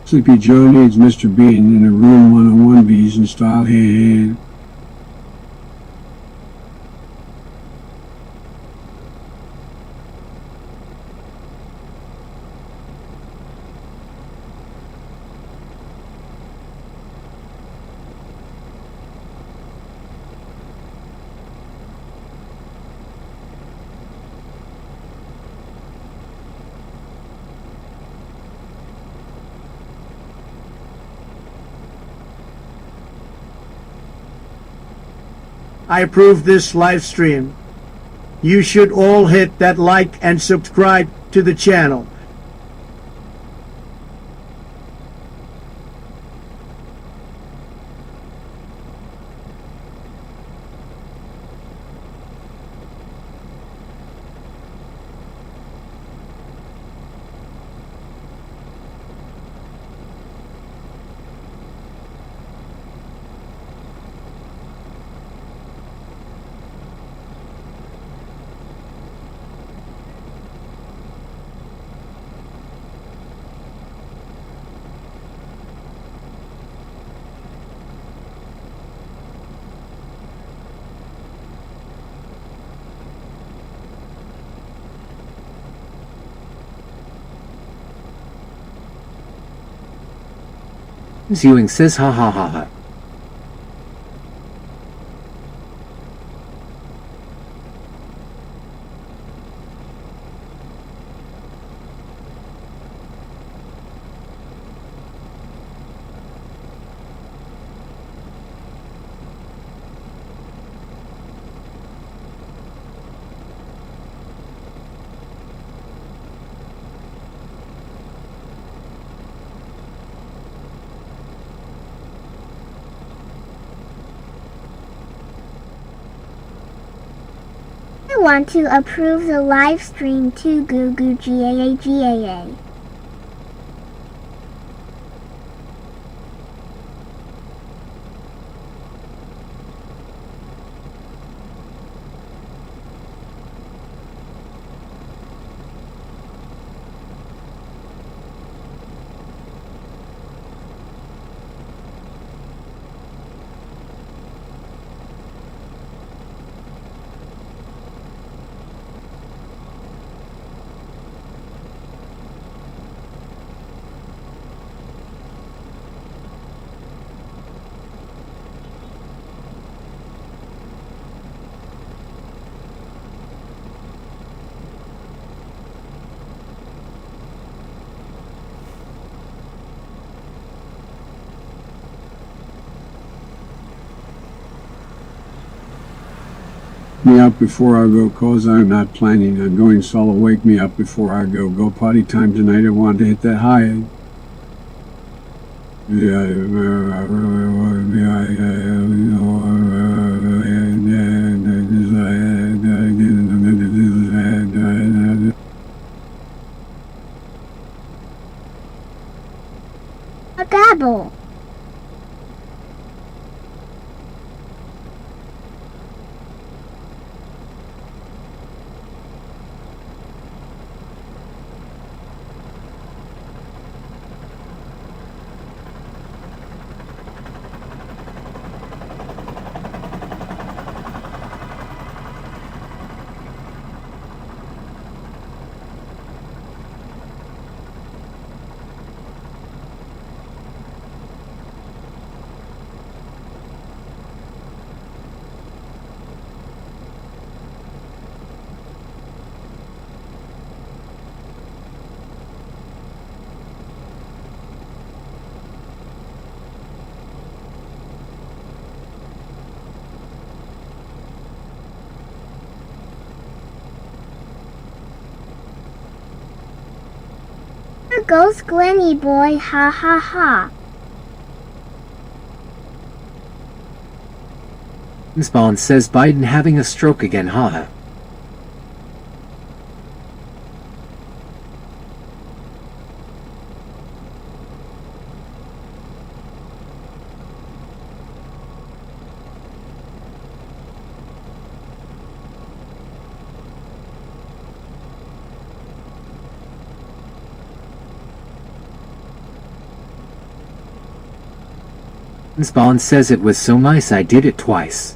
Sleepy Joe needs Mr. Bean in a room 101Bs in style. Hey. I approve this live stream. You should all hit that like and subscribe to the channel. Ewing says ha ha ha ha. I want to approve the live stream too. Goo goo GAA. Me up before I go, cause I'm not planning on going solo. Wake me up before I go. Go potty time tonight. I want to hit that high. A gabble. There goes Glenny boy, ha ha ha. Spawn says Biden having a stroke again, haha. Bond says it was so nice I did it twice.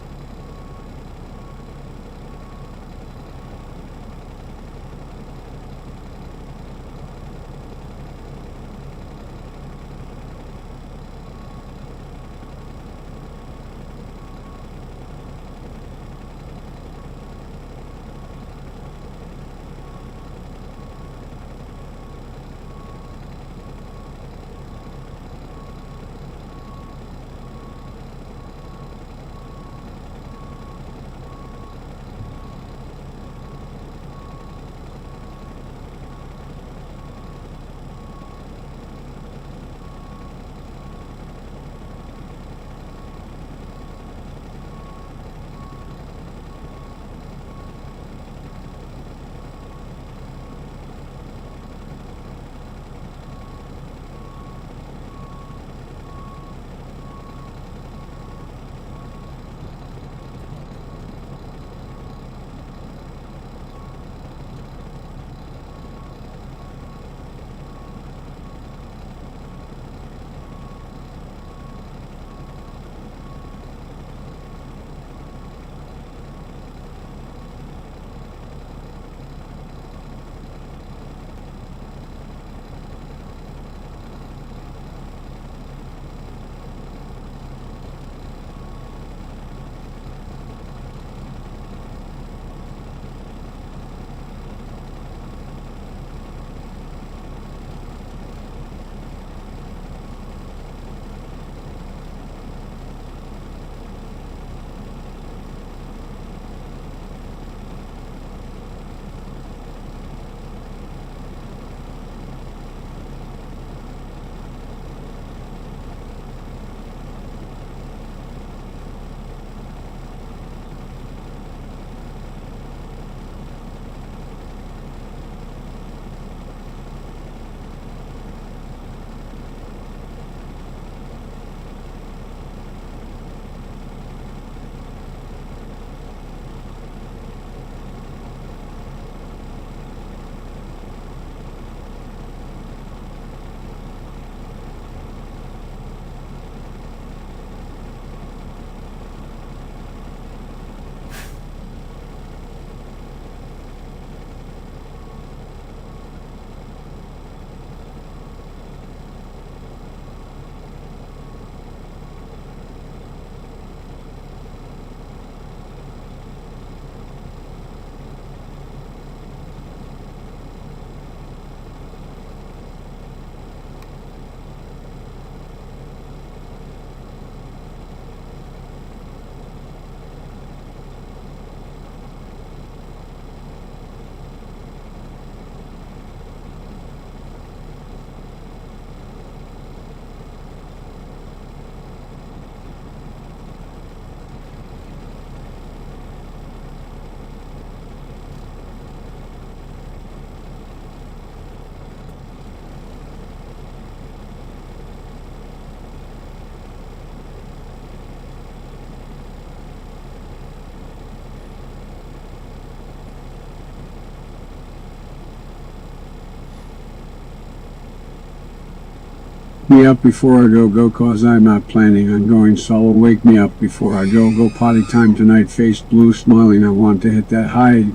Me up before I go, cause I'm not planning on going solo. Wake me up before I go potty time tonight. Face blue, smiling, I want to hit that high.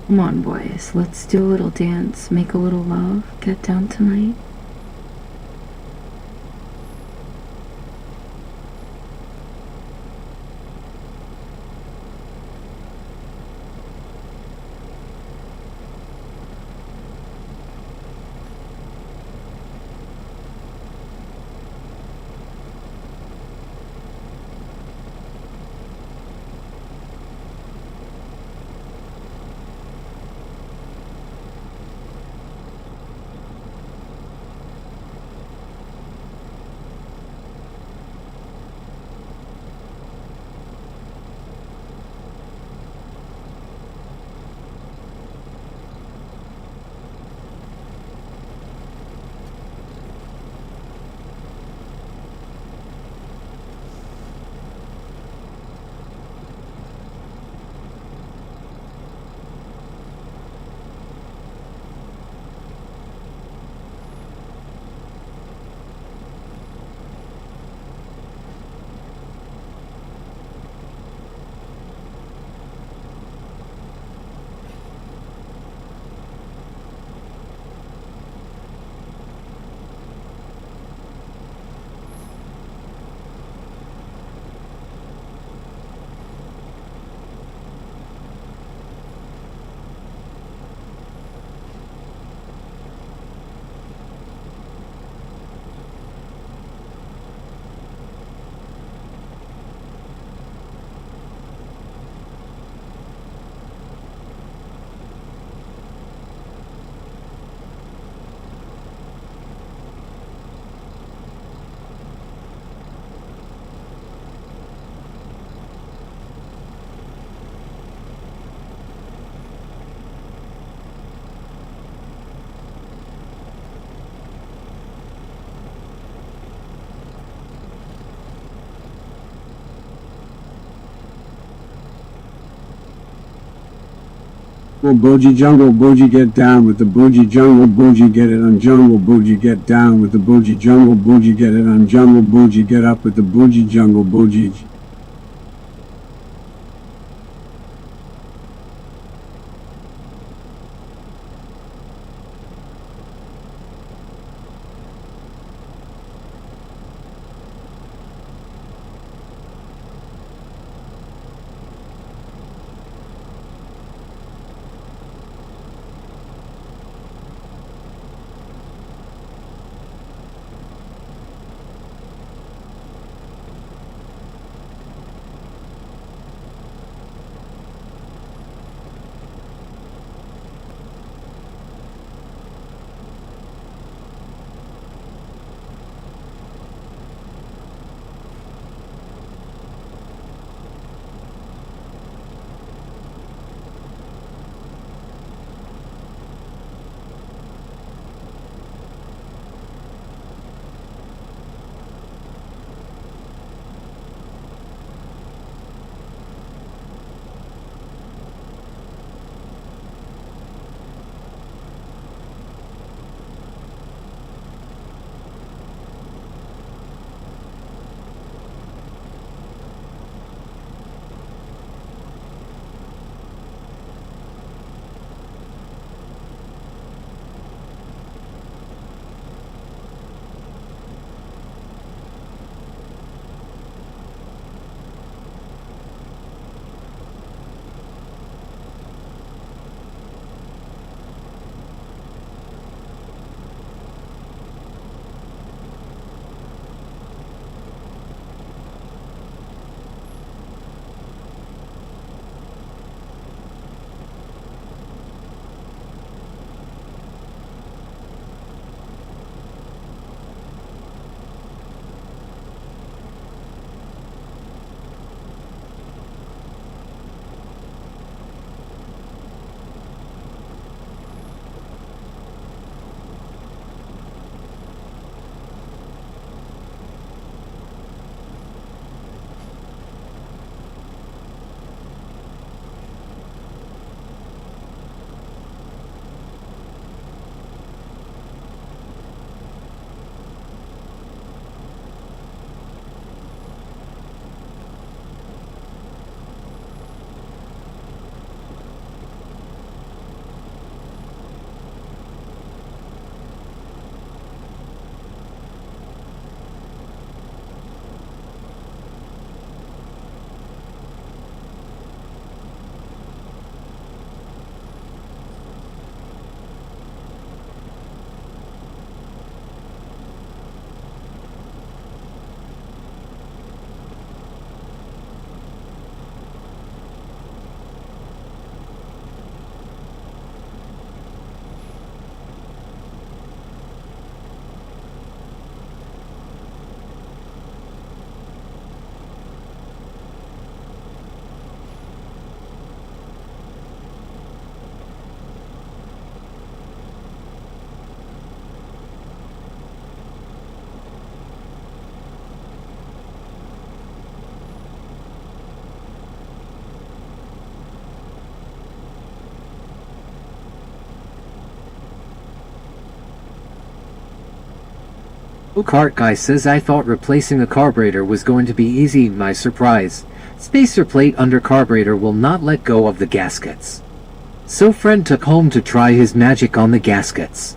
Come on, boys, let's do a little dance, make a little love, get down tonight. Well, Bougie Jungle, Bougie get down with the Bougie Jungle, Bougie get it on Jungle, Bougie get down with the Bougie Jungle, Bougie get it on Jungle, Bougie get up with the Bougie Jungle, Bougie. Kart guy says I thought replacing the carburetor was going to be easy. My surprise. Spacer plate under carburetor will not let go of the gaskets. So friend took home to try his magic on the gaskets.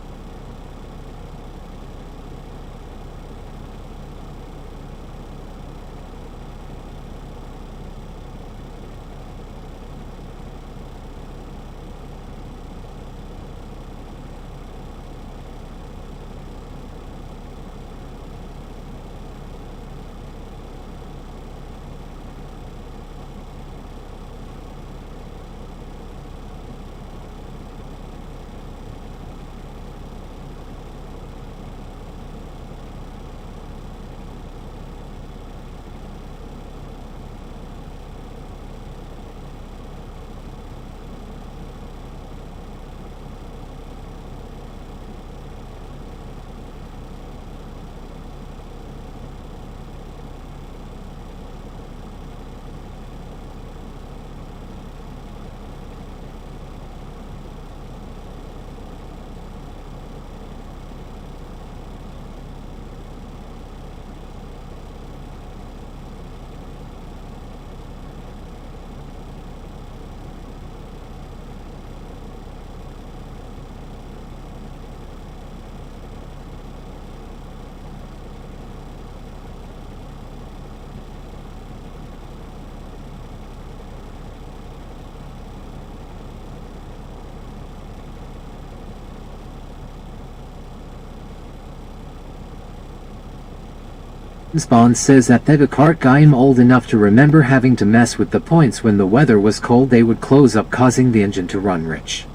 Spawn says that the cart guy I'm old enough to remember having to mess with the points when the weather was cold they would close up causing the engine to run rich.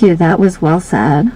Thank you, that was well said.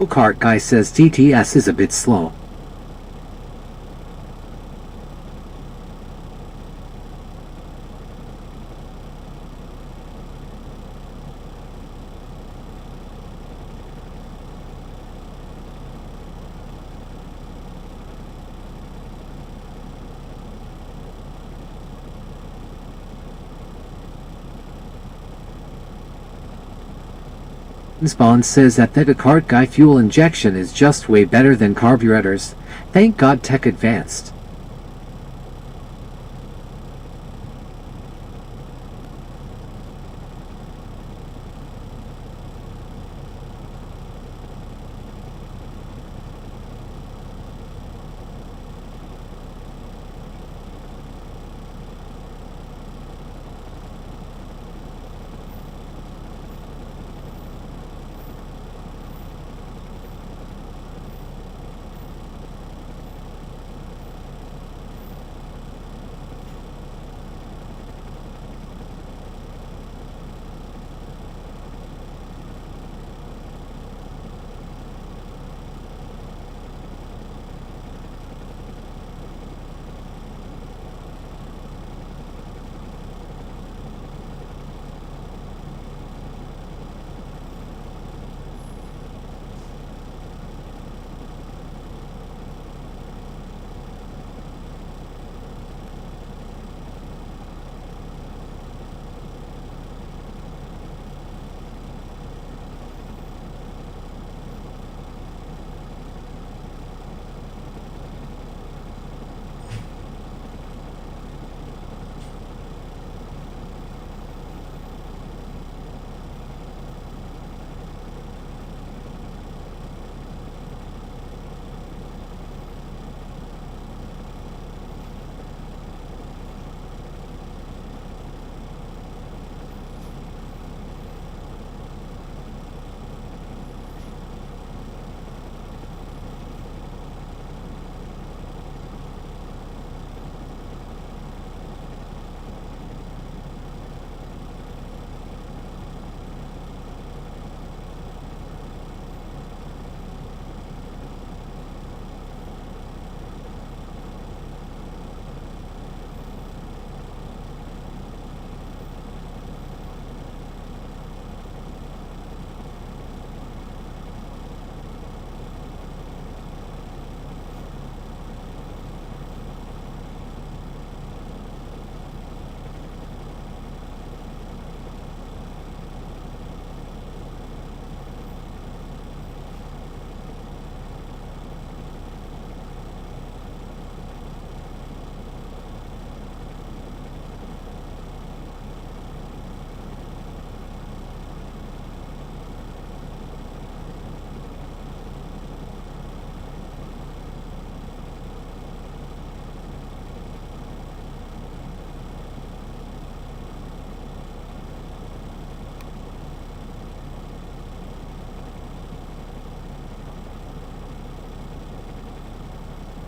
Cart guy says TTS is a bit slow. Spawn says that the cart guy fuel injection is just way better than carburetors. Thank God tech advanced.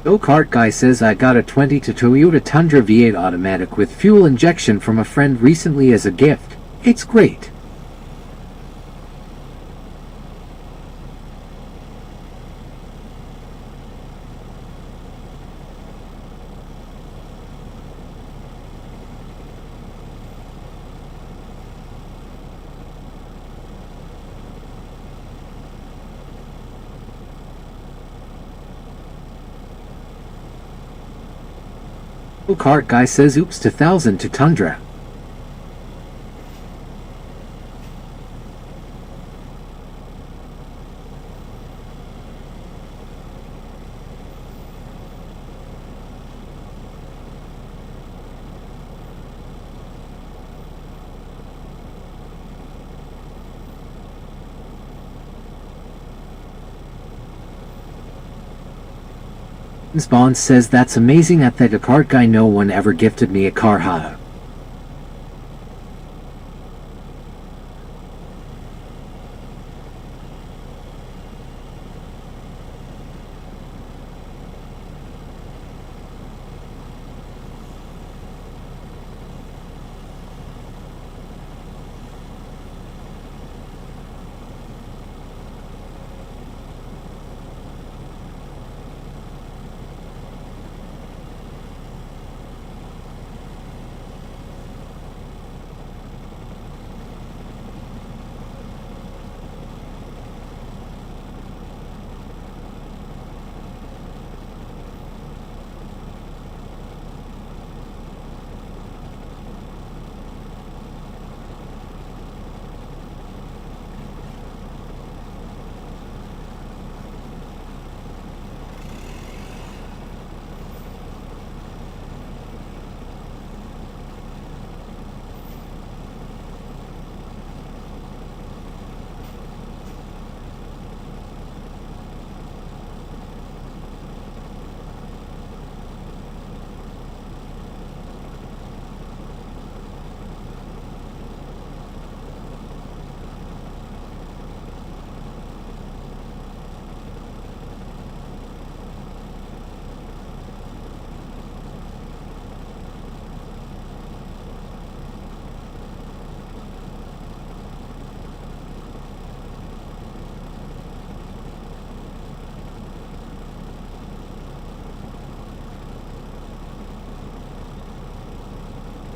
Go-Kart Guy says I got a 22 Toyota Tundra V8 automatic with fuel injection from a friend recently as a gift. It's great. Go-Kart Guy says oops to 1000 to Tundra. Bond says that's amazing at that Go-Kart Guy, no one ever gifted me a car, haha.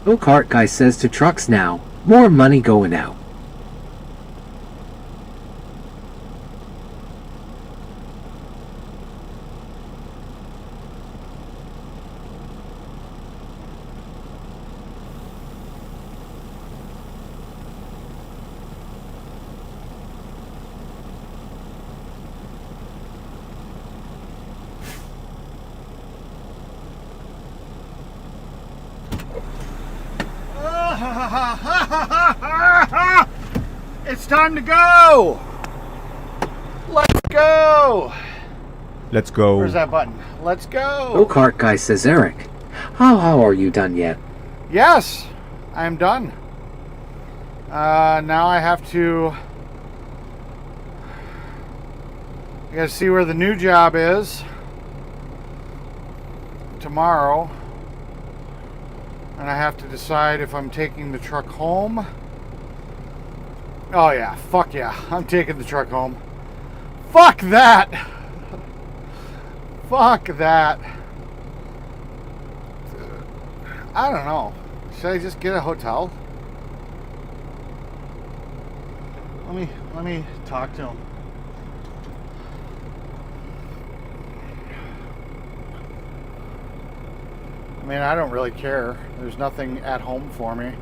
Go-Kart Guy says to trucks now, more money going out. It's time to go! Let's go! Let's go. Where's that button? Let's go! Go-Kart Guy says Eric. How are you done yet? Yes, I'm done. Now I have to... I gotta see where the new job is. Tomorrow. And I have to decide if I'm taking the truck home. Oh yeah, fuck yeah, I'm taking the truck home. Fuck that! Fuck that. I don't know. Should I just get a hotel? Let me talk to him. I mean, I don't really care. There's nothing at home for me.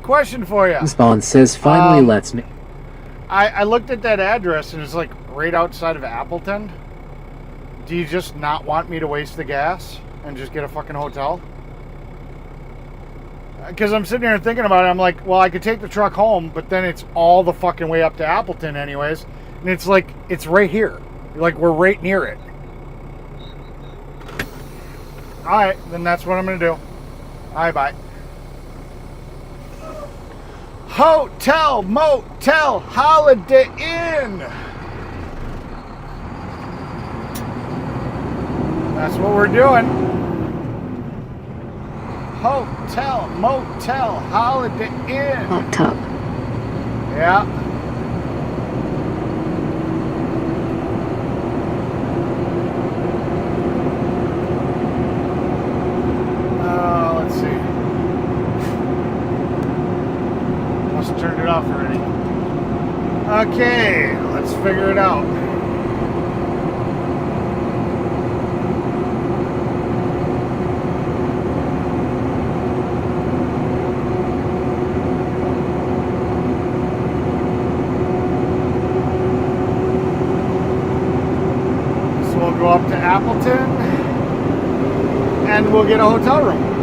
Question for you. Spawn says finally lets me. I looked at that address and it's like right outside of Appleton. Do you just not want me to waste the gas and just get a fucking hotel? Because I'm sitting here and thinking about it. I'm like, well, I could take the truck home, but then it's all the fucking way up to Appleton anyways. And it's like, it's right here. Like, we're right near it. Alright, then that's what I'm going to do. Alright, bye. Hotel, motel, Holiday Inn. That's what we're doing. Hotel, motel, Holiday Inn. Hot tub. Yeah. Let's see. Must have turned it off already. Okay, let's figure it out. So we'll go up to Appleton and we'll get a hotel room.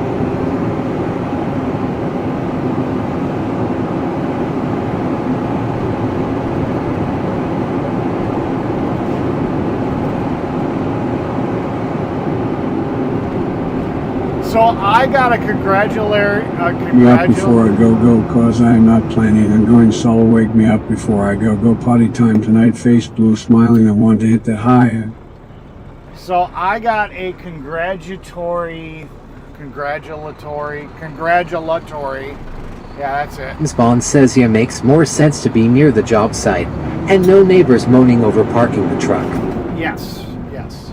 So I got a Me up before I go, cause I'm not planning on going solo. Wake me up before I go potty time tonight. Face blue, smiling. I want to hit that high. So I got a congratulatory. Yeah, that's it. Ms. Bond says it makes more sense to be near the job site and no neighbors moaning over parking the truck. Yes, yes.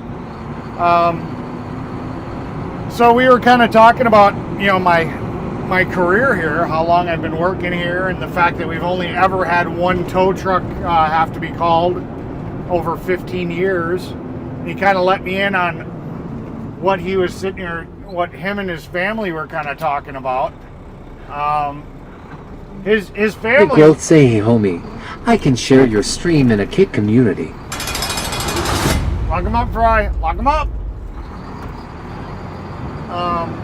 So we were kind of talking about, you know, my career here, how long I've been working here, and the fact that we've only ever had one tow truck have to be called over 15 years. He kind of let me in on what he was sitting here, what him and his family were kind of talking about. His family. The growth say, hey homie, I can share your stream in a kid community. Lock him up, Fry. Lock him up.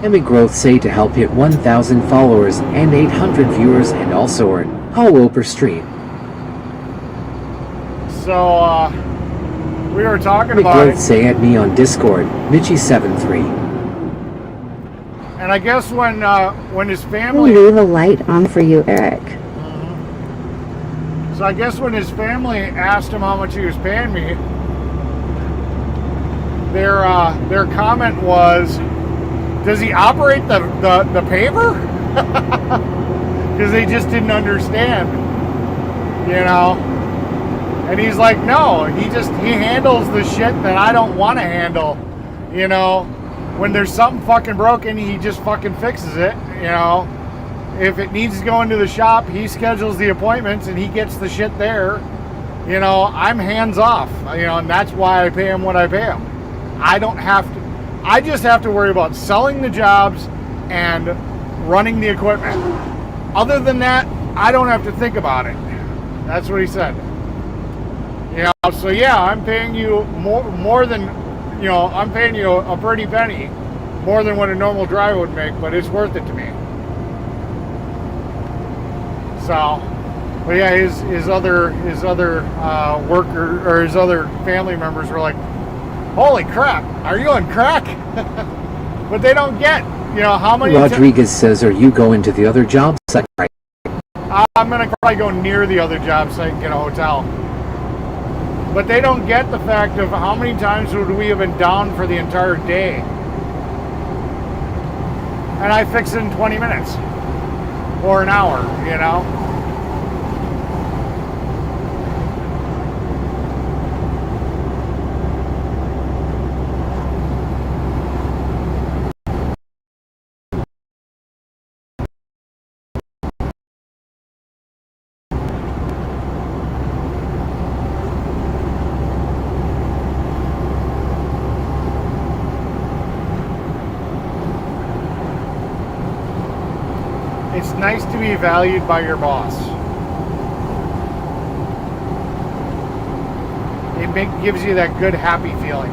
Emmy Growth say to help hit 1,000 followers and 800 viewers and also earn How per stream. So, we were talking Emmy about Growth it. say at me on Discord, Mitchie73. And I guess when his We'll family... leave a light on for you, Eric. So I guess when his family asked him how much he was paying me, their comment was, does he operate the paver? Because they just didn't understand, you know. And he's like, no, he handles the shit that I don't want to handle, you know. When there's something fucking broken, he just fucking fixes it, you know. If it needs to go into the shop, he schedules the appointments and he gets the shit there. You know, I'm hands off, you know, and that's why I pay him what I pay him. I just have to worry about selling the jobs and running the equipment. Other than that, I don't have to think about it. That's what he said. You know, so yeah, I'm paying you more than, you know, I'm paying you a pretty penny, more than what a normal driver would make, but it's worth it to me. So, but yeah, his other worker or his other family members were like, holy crap, are you on crack? But they don't get, you know, how many... Rodriguez says, are you going to the other job site? I'm going to probably go near the other job site and get a hotel. But they don't get the fact of how many times would we have been down for the entire day. And I fix it in 20 minutes. Or an hour, you know? It's nice to be valued by your boss. It gives you that good, happy feeling.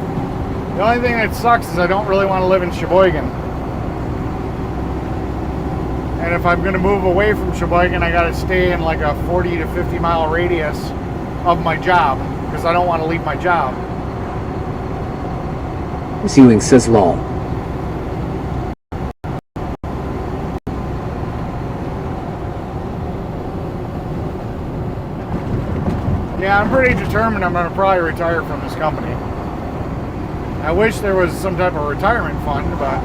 The only thing that sucks is I don't really want to live in Sheboygan. And if I'm going to move away from Sheboygan, I got to stay in like a 40 to 50 mile radius of my job because I don't want to leave my job. Ewing says lol. Yeah, I'm pretty determined I'm going to probably retire from this company. I wish there was some type of retirement fund, but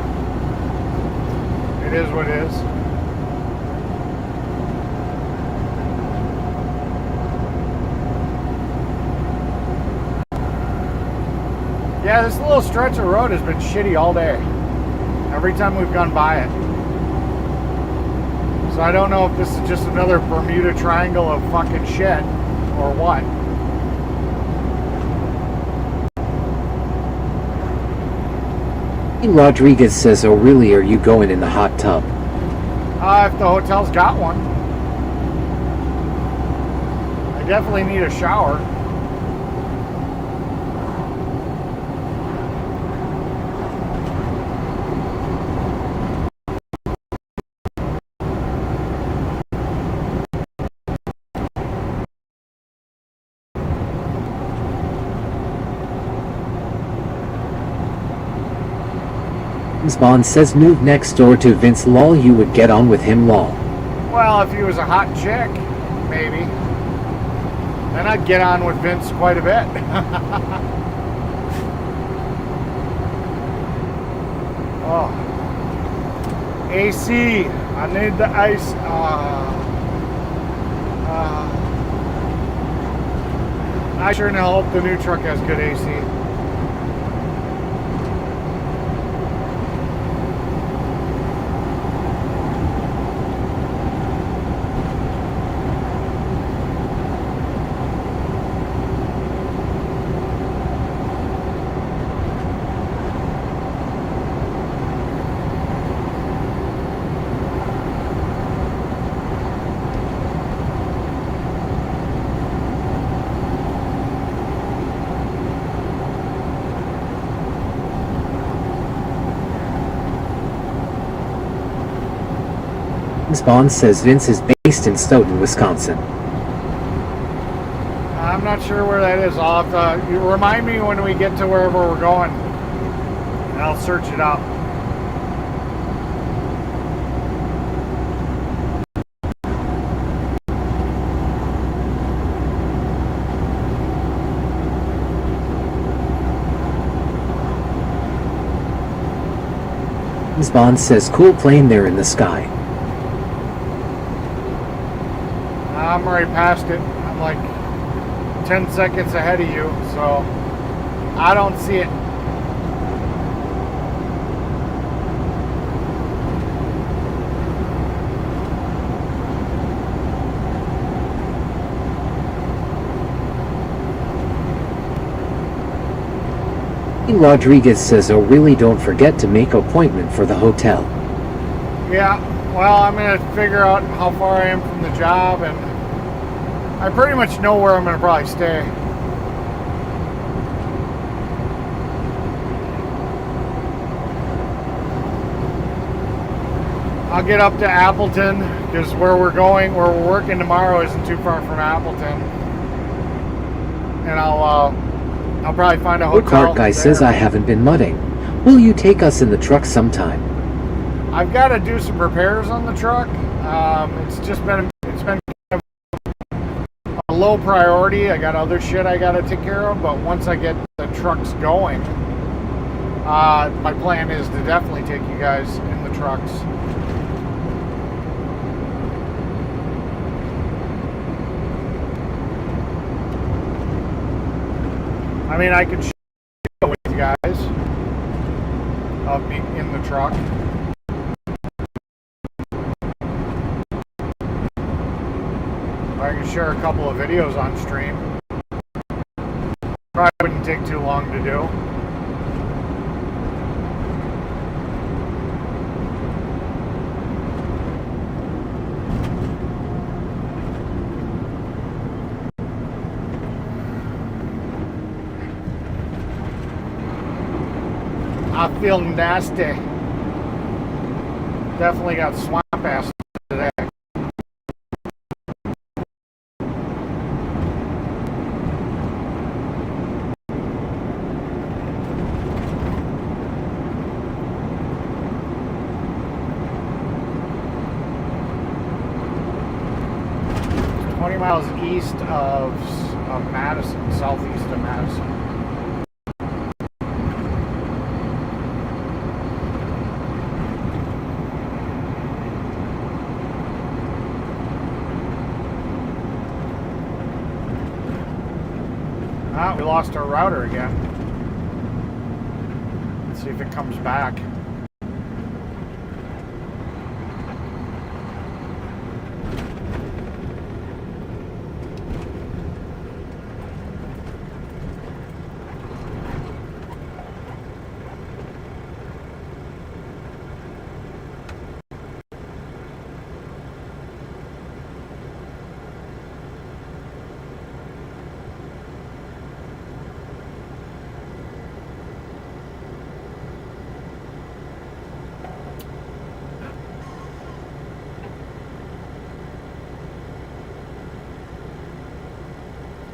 it is what it is. Yeah, this little stretch of road has been shitty all day. Every time we've gone by it. So I don't know if this is just another Bermuda Triangle of fucking shit or what. Rodriguez says, oh really, are you going in the hot tub? If the hotel's got one. I definitely need a shower. James Bond says, move next door to Vince lol, you would get on with him lol. Well, if he was a hot chick, maybe. Then I'd get on with Vince quite a bit. Oh. AC. I need the ice. I sure know hope the new truck has good AC. James Bond says Vince is based in Stoughton, Wisconsin. I'm not sure where that is. I'll have to, you remind me when we get to wherever we're going, and I'll search it up. James Bond says, cool plane there in the sky. I'm already past it. I'm like 10 seconds ahead of you, so I don't see it. Rodriguez says, oh really, don't forget to make appointment for the hotel. Yeah, well, I'm going to figure out how far I am from the job, and I pretty much know where I'm going to probably stay. I'll get up to Appleton, because where we're going, where we're working tomorrow isn't too far from Appleton. And I'll probably find a hotel. Cart guy says, I haven't been mudding. Will you take us in the truck sometime? I've got to do some repairs on the truck. It's been kind of a low priority. I got other shit I got to take care of, but once I get the trucks going, my plan is to definitely take you guys in the trucks. I mean, I could share with you guys of me in the truck. I can share a couple of videos on stream. Probably wouldn't take too long to do. I feel nasty. Definitely got swamp ass today. Miles east of of Madison, southeast of Madison. Ah, we lost our router again. Let's see if it comes back.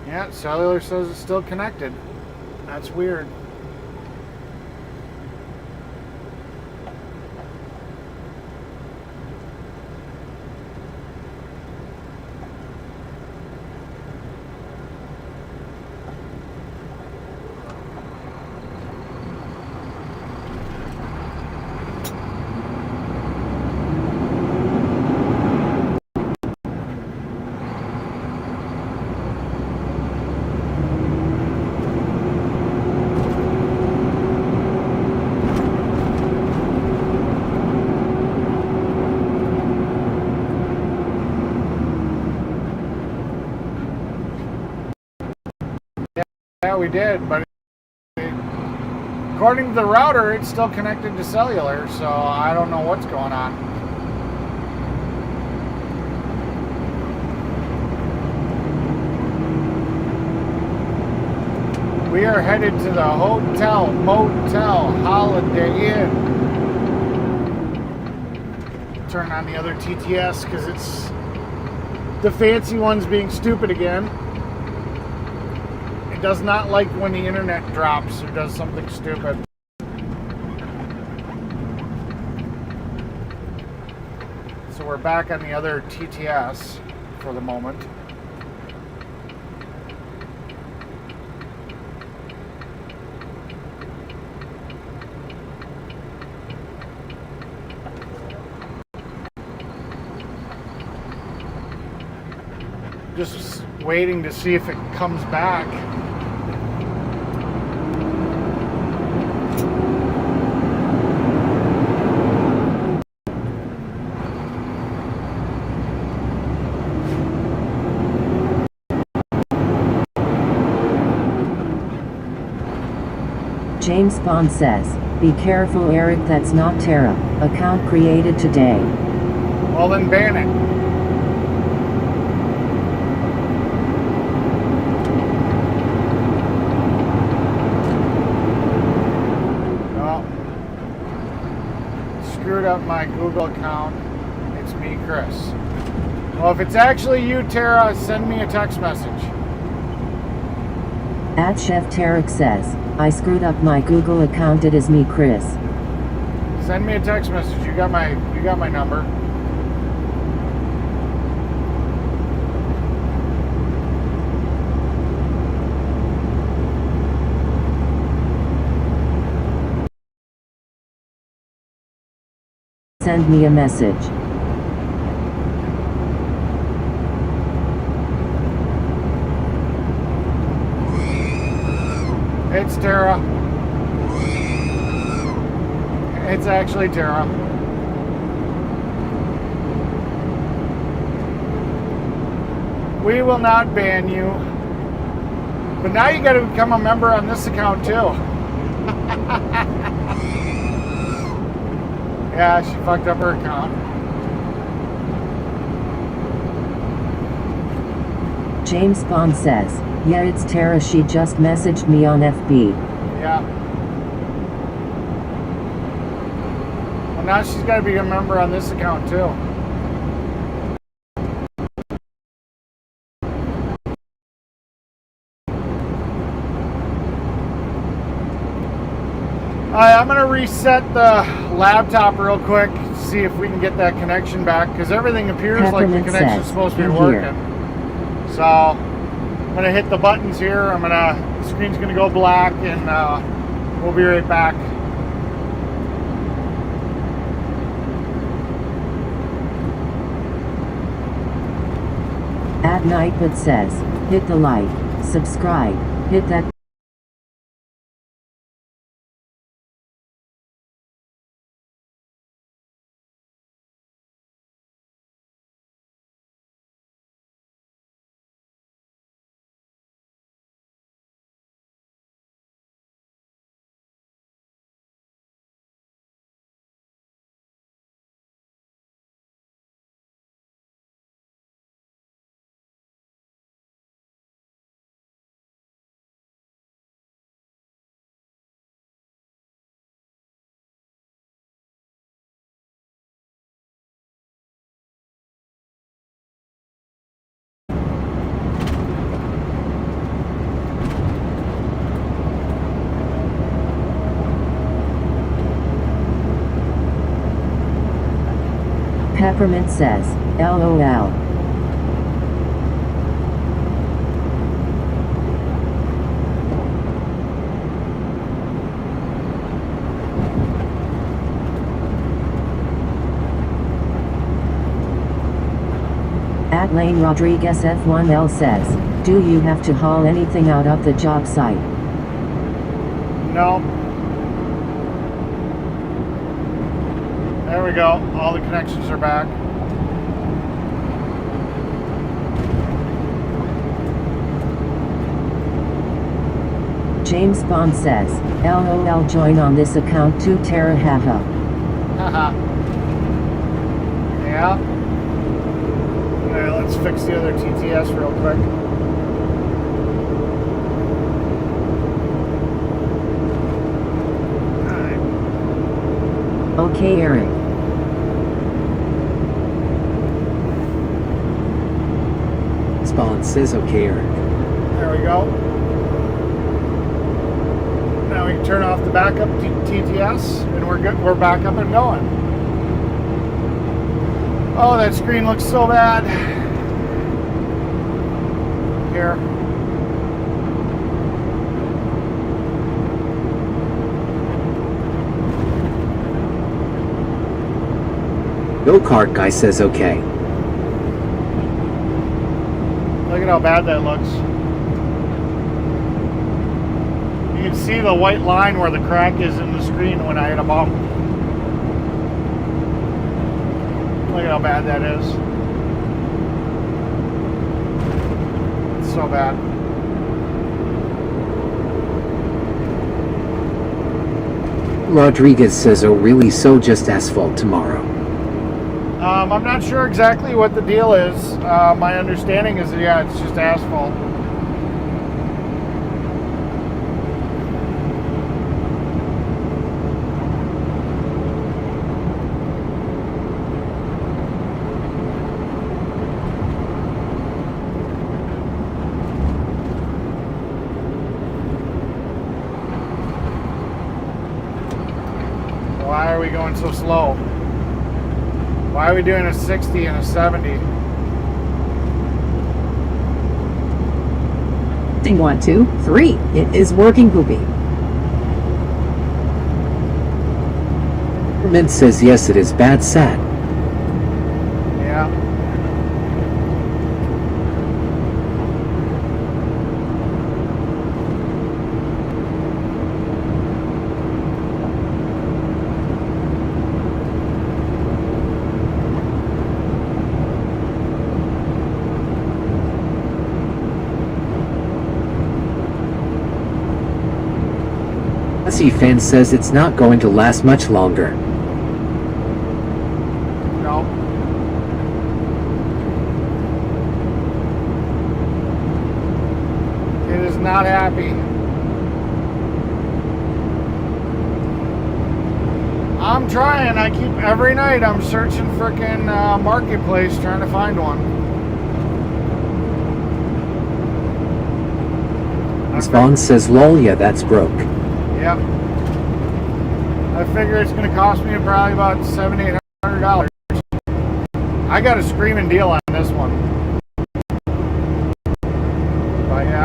Yeah, cellular says it's still connected. That's weird. Yeah, we did, but according to the router, it's still connected to cellular, so I don't know what's going on. We are headed to the Hotel Motel Holiday Inn. Turn on the other TTS because it's the fancy one's being stupid again. It does not like when the internet drops or does something stupid. So we're back on the other TTS for the moment. Just waiting to see if it comes back. James Bond says, "Be careful, Eric, that's not Tara. Account created today." Well, then ban it. Oh. Screwed up my Google account. It's me, Chris. Well, if it's actually you, Tara, send me a text message. At Chef Tarek says, "I screwed up my Google account. It is me, Chris." Send me a text message. You got my number. Send me a message. It's Tara. It's actually Tara. We will not ban you. But now you gotta become a member on this account too. Yeah, she fucked up her account. James Bond says, "Yeah, it's Tara. She just messaged me on FB." Yeah. Well, now she's got to be a member on this account too. Alright, I'm going to reset the laptop real quick, see if we can get that connection back, because everything appears like the connection's supposed to be working. So, gonna hit the buttons here. The screen's gonna go black, and we'll be right back. At night but says, hit the like, subscribe, hit that Peppermint says, LOL. At Lane Rodriguez F1L says, do you have to haul anything out of the job site? No. There we go. All the connections are back. James Bond says, LOL, join on this account 2 Terra haha. Haha. Yeah. Alright, let's fix the other TTS real quick. Okay, Eric. Spawn says okay, Eric. There we go. Now we can turn off the backup TTS, and we're good. We're back up and going. Oh, that screen looks so bad. Here. Go kart guy says okay. Look at how bad that looks. You can see the white line where the crack is in the screen when I hit a bump. Look at how bad that is. It's so bad. Rodriguez says, oh really, so just asphalt tomorrow? I'm not sure exactly what the deal is. My understanding is that, yeah, it's just asphalt. Why are we going so slow? Why are we doing a 60 and a 70? Thing 1, 2, 3. It is working, Poopy. Mint says yes, it is bad sad. Yeah. Messi fan says it's not going to last much longer. No. It is not happy. I'm trying. I keep every night. I'm searching frickin' marketplace trying to find one. Spawn says lol, yeah, that's broke. Yep. I figure it's going to cost me probably about $700-800. I got a screaming deal on this one. But yeah.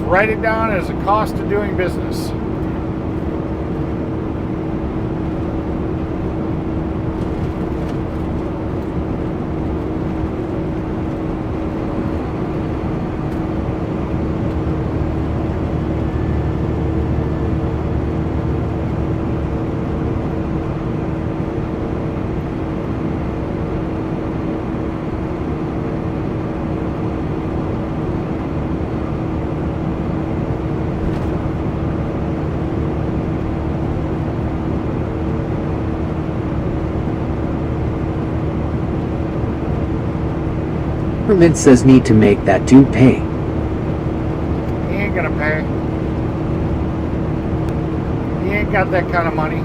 write it down as a cost of doing business. Government says need to make that dude pay. He ain't gonna pay. He ain't got that kind of money.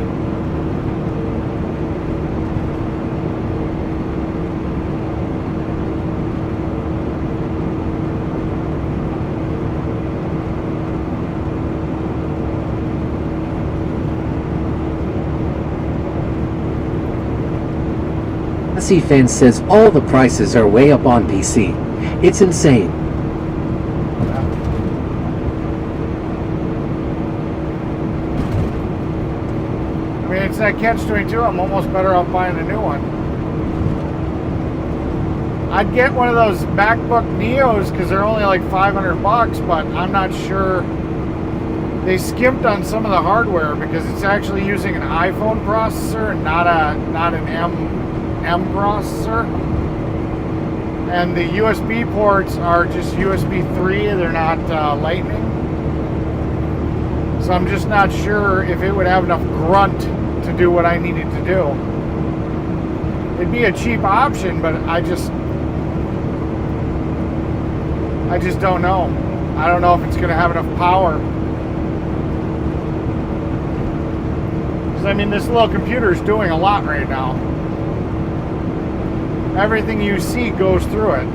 PC fan says all the prices are way up on PC. It's insane. I mean, it's that catch-22. I'm almost better off buying a new one. I'd get one of those MacBook Neos because they're only like $500, but I'm not sure. They skimped on some of the hardware because it's actually using an iPhone processor and not an M processor. And the USB ports are just USB 3, they're not Lightning. So I'm just not sure if it would have enough grunt to do what I needed to do. It'd be a cheap option, but I just don't know. I don't know if it's going to have enough power. Because I mean, this little computer is doing a lot right now. Everything you see goes through it.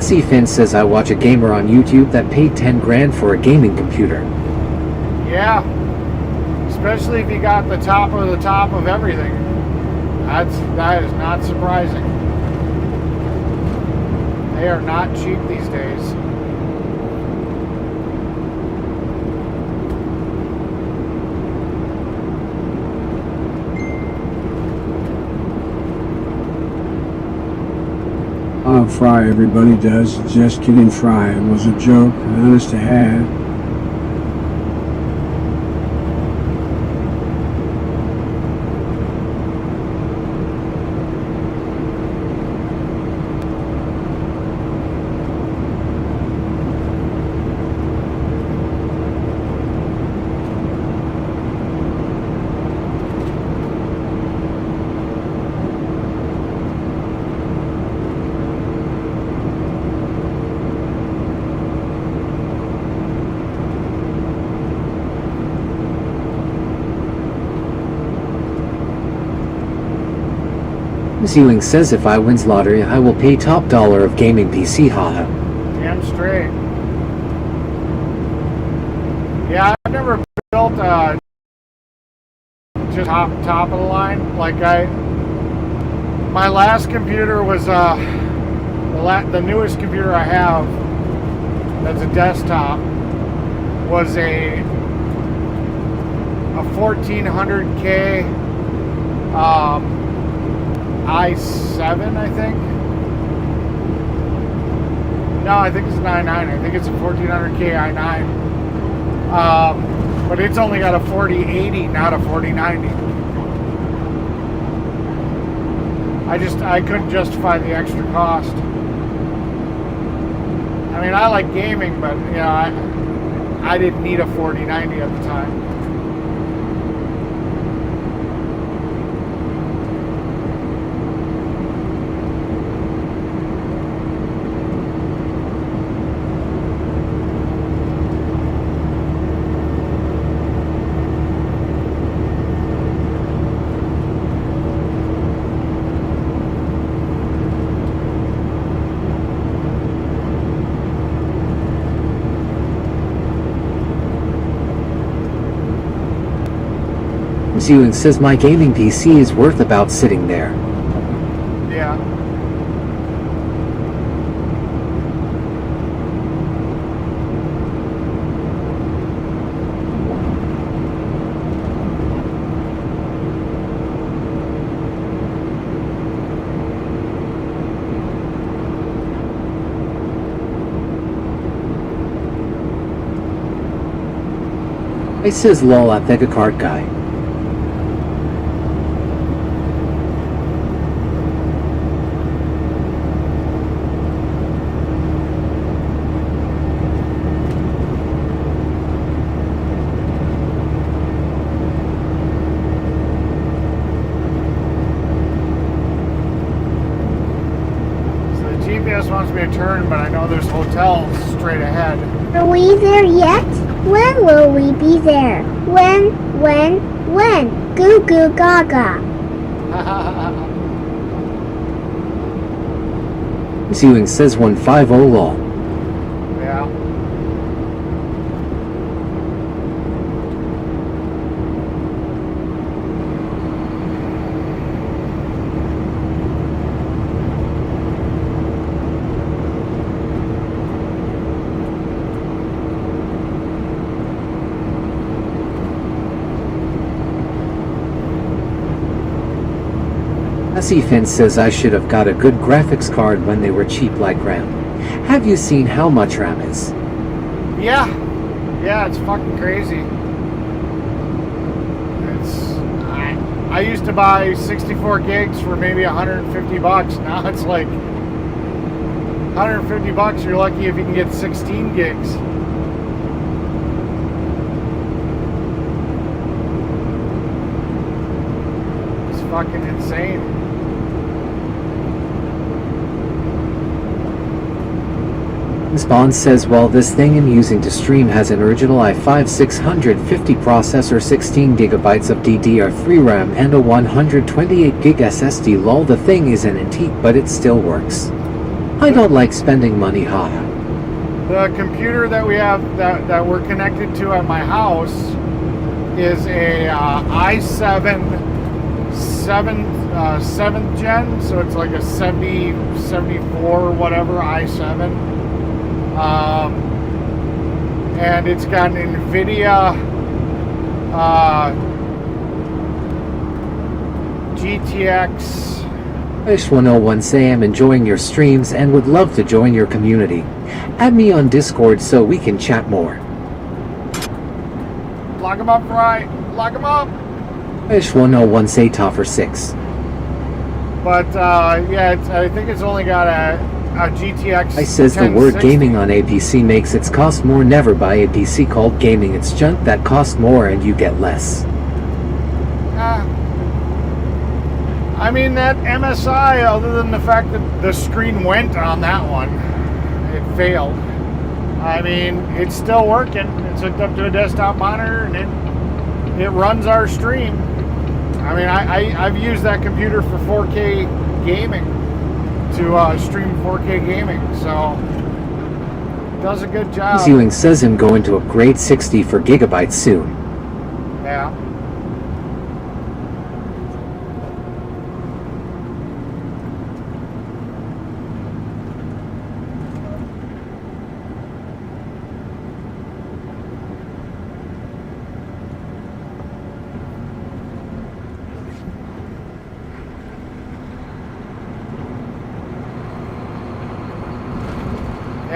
Finn says I watch a gamer on YouTube that paid 10 grand for a gaming computer. Yeah, especially if you got the top of everything. That is not surprising. They are not cheap these days. Fry, everybody does. Just kidding, Fry. It was a joke. Honest to have. Miss Ewing says if I wins lottery, I will pay top dollar of gaming PC, haha. Damn straight. Yeah, I've never built just top of the line. Like my last computer was the newest computer I have. That's a desktop. Was a 1400K i7, I think. No, I think it's an i9. I think it's a 1400K i9. But it's only got a 4080, not a 4090. I couldn't justify the extra cost. I mean, I like gaming, but you know, I didn't need a 4090 at the time. Miss Ewing says my gaming PC is worth about sitting there. Yeah. It says lol, I think a card guy. Wants me to turn, but I know there's hotels straight ahead. Are we there yet? When will we be there? When? Goo goo gaga. Miss Ewing says 150 lol. Yeah. Hussy Fence says I should have got a good graphics card when they were cheap like RAM. Have you seen how much RAM is? Yeah. Yeah, it's fucking crazy. I used to buy 64 gigs for maybe 150 bucks. Now it's like 150 bucks. You're lucky if you can get 16 gigs. It's fucking insane. Miss Bond says, well, this thing I'm using to stream has an original i5 650 processor, 16 gigabytes of DDR3 RAM, and a 128 gig SSD. Lol, the thing is an antique, but it still works. I don't like spending money, haha. The computer that we have, that we're connected to at my house, is a i7 7th gen, so it's like a 74 whatever i7. And it's got an NVIDIA GTX. Fish101 say I'm enjoying your streams and would love to join your community. Add me on Discord so we can chat more. Lock them up, right? Lock them up. Fish101 say Toffer 6. But yeah, I think it's only got a GTX. I says the word gaming on a PC makes it cost more. Never buy a PC called gaming. It's junk that costs more and you get less. I mean, that MSI, other than the fact that the screen went on that one, it failed. I mean, it's still working. It's hooked up to a desktop monitor and it runs our stream. I mean, I've used that computer for 4K gaming to stream 4K gaming. So does a good job. Ewing says I'm going to upgrade 64 gigabytes soon. Yeah.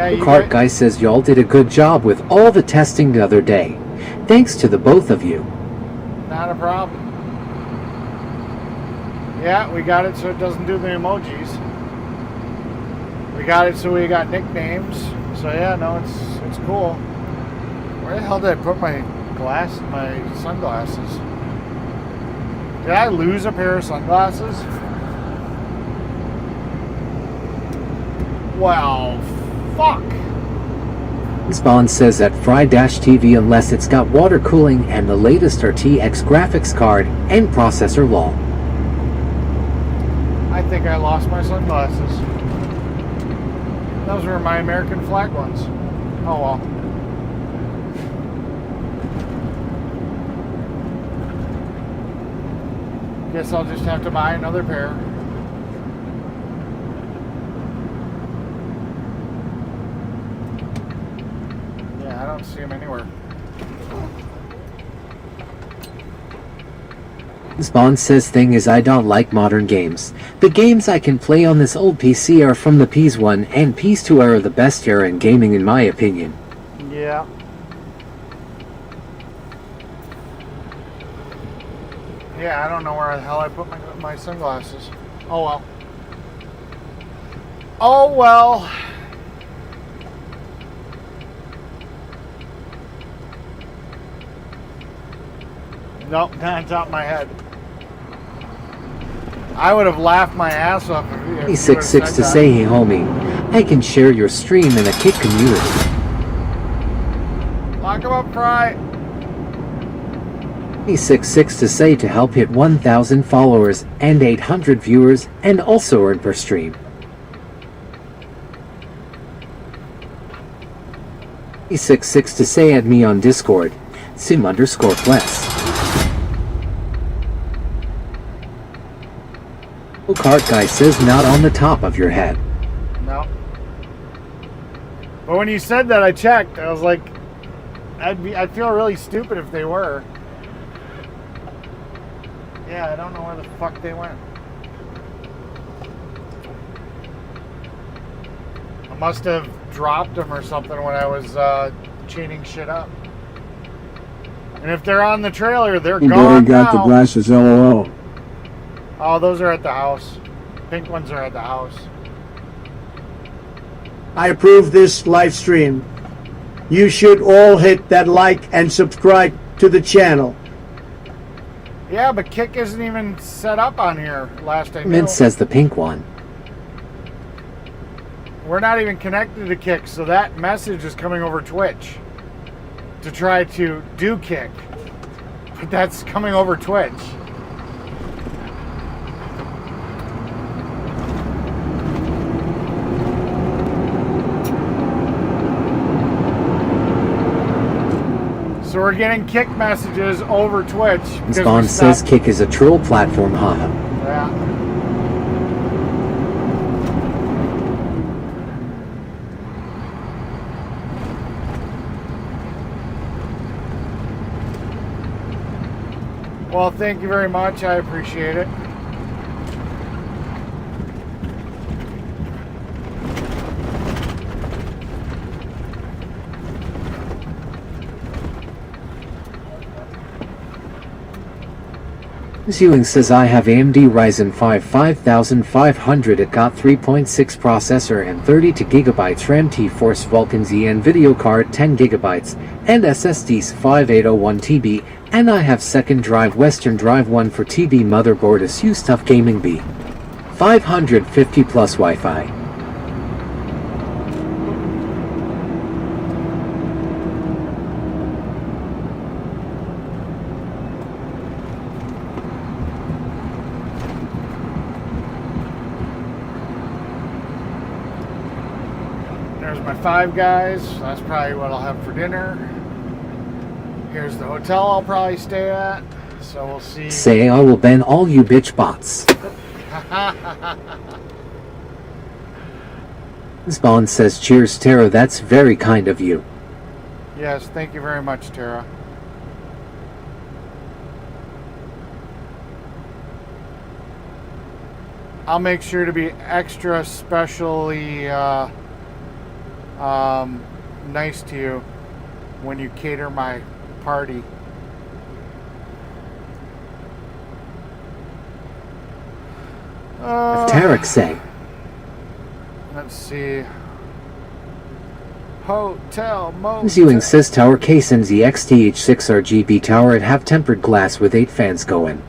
The cart guy says y'all did a good job with all the testing the other day. Thanks to the both of you. Not a problem. Yeah, we got it so it doesn't do the emojis. We got it so we got nicknames. So yeah, no, it's cool. Where the hell did I put my sunglasses? Did I lose a pair of sunglasses? Well, fuck. Spawn says that Fry-TV unless it's got water cooling and the latest RTX graphics card and processor law. I think I lost my sunglasses. Those were my American flag ones. Oh well. Guess I'll just have to buy another pair. I don't see him anywhere. Spawn says thing is I don't like modern games. The games I can play on this old PC are from the PS1 and PS2 are the best era in gaming in my opinion. Yeah. Yeah, I don't know where the hell I put my sunglasses. Oh well. Oh well. Nope, not on top of my head. I would have laughed my ass off if you 666 to say hey homie, I can share your stream in a Kick community. Lock him up, Fry. 666 to say to help hit 1,000 followers and 800 viewers and also earn per stream. 666 to say add me on Discord, sim_bless. Cart guy says not on the top of your head. No. But when you said that, I checked. I was like, I'd feel really stupid if they were. Yeah, I don't know where the fuck they went. I must have dropped them or something when I was chaining shit up. And if they're on the trailer, they're You gone got now. the glasses, LOL. Oh, those are at the house. Pink ones are at the house. I approve this live stream. You should all hit that like and subscribe to the channel. Yeah, but Kick isn't even set up on here, last I knew. Mint says the pink one. We're not even connected to Kick, so that message is coming over Twitch to try to do Kick. But that's coming over Twitch. So we're getting Kick messages over Twitch. Spawn says Kick is a troll platform, haha. Yeah. Well, thank you very much. I appreciate it. Ewing says I have AMD Ryzen 5 5500. It got 3.6 processor and 32 GB RAM, T-Force Vulcan ZN video card 10 GB and SSDs 5801 TB, and I have second drive Western Drive 1 for TB motherboard ASUS Tough Gaming B 550 plus Wi-Fi. my Five Guys. That's probably what I'll have for dinner. Here's the hotel I'll probably stay at. So we'll see. Say I will ban all you bitch bots. Spawn says cheers Tara, that's very kind of you. Yes, thank you very much, Tara. I'll make sure to be extra specially nice to you when you cater my party. Tarek say. Let's see. Hotel motel. Ewing says tower case in the XTH6 RGB tower at have tempered glass with 8 fans going.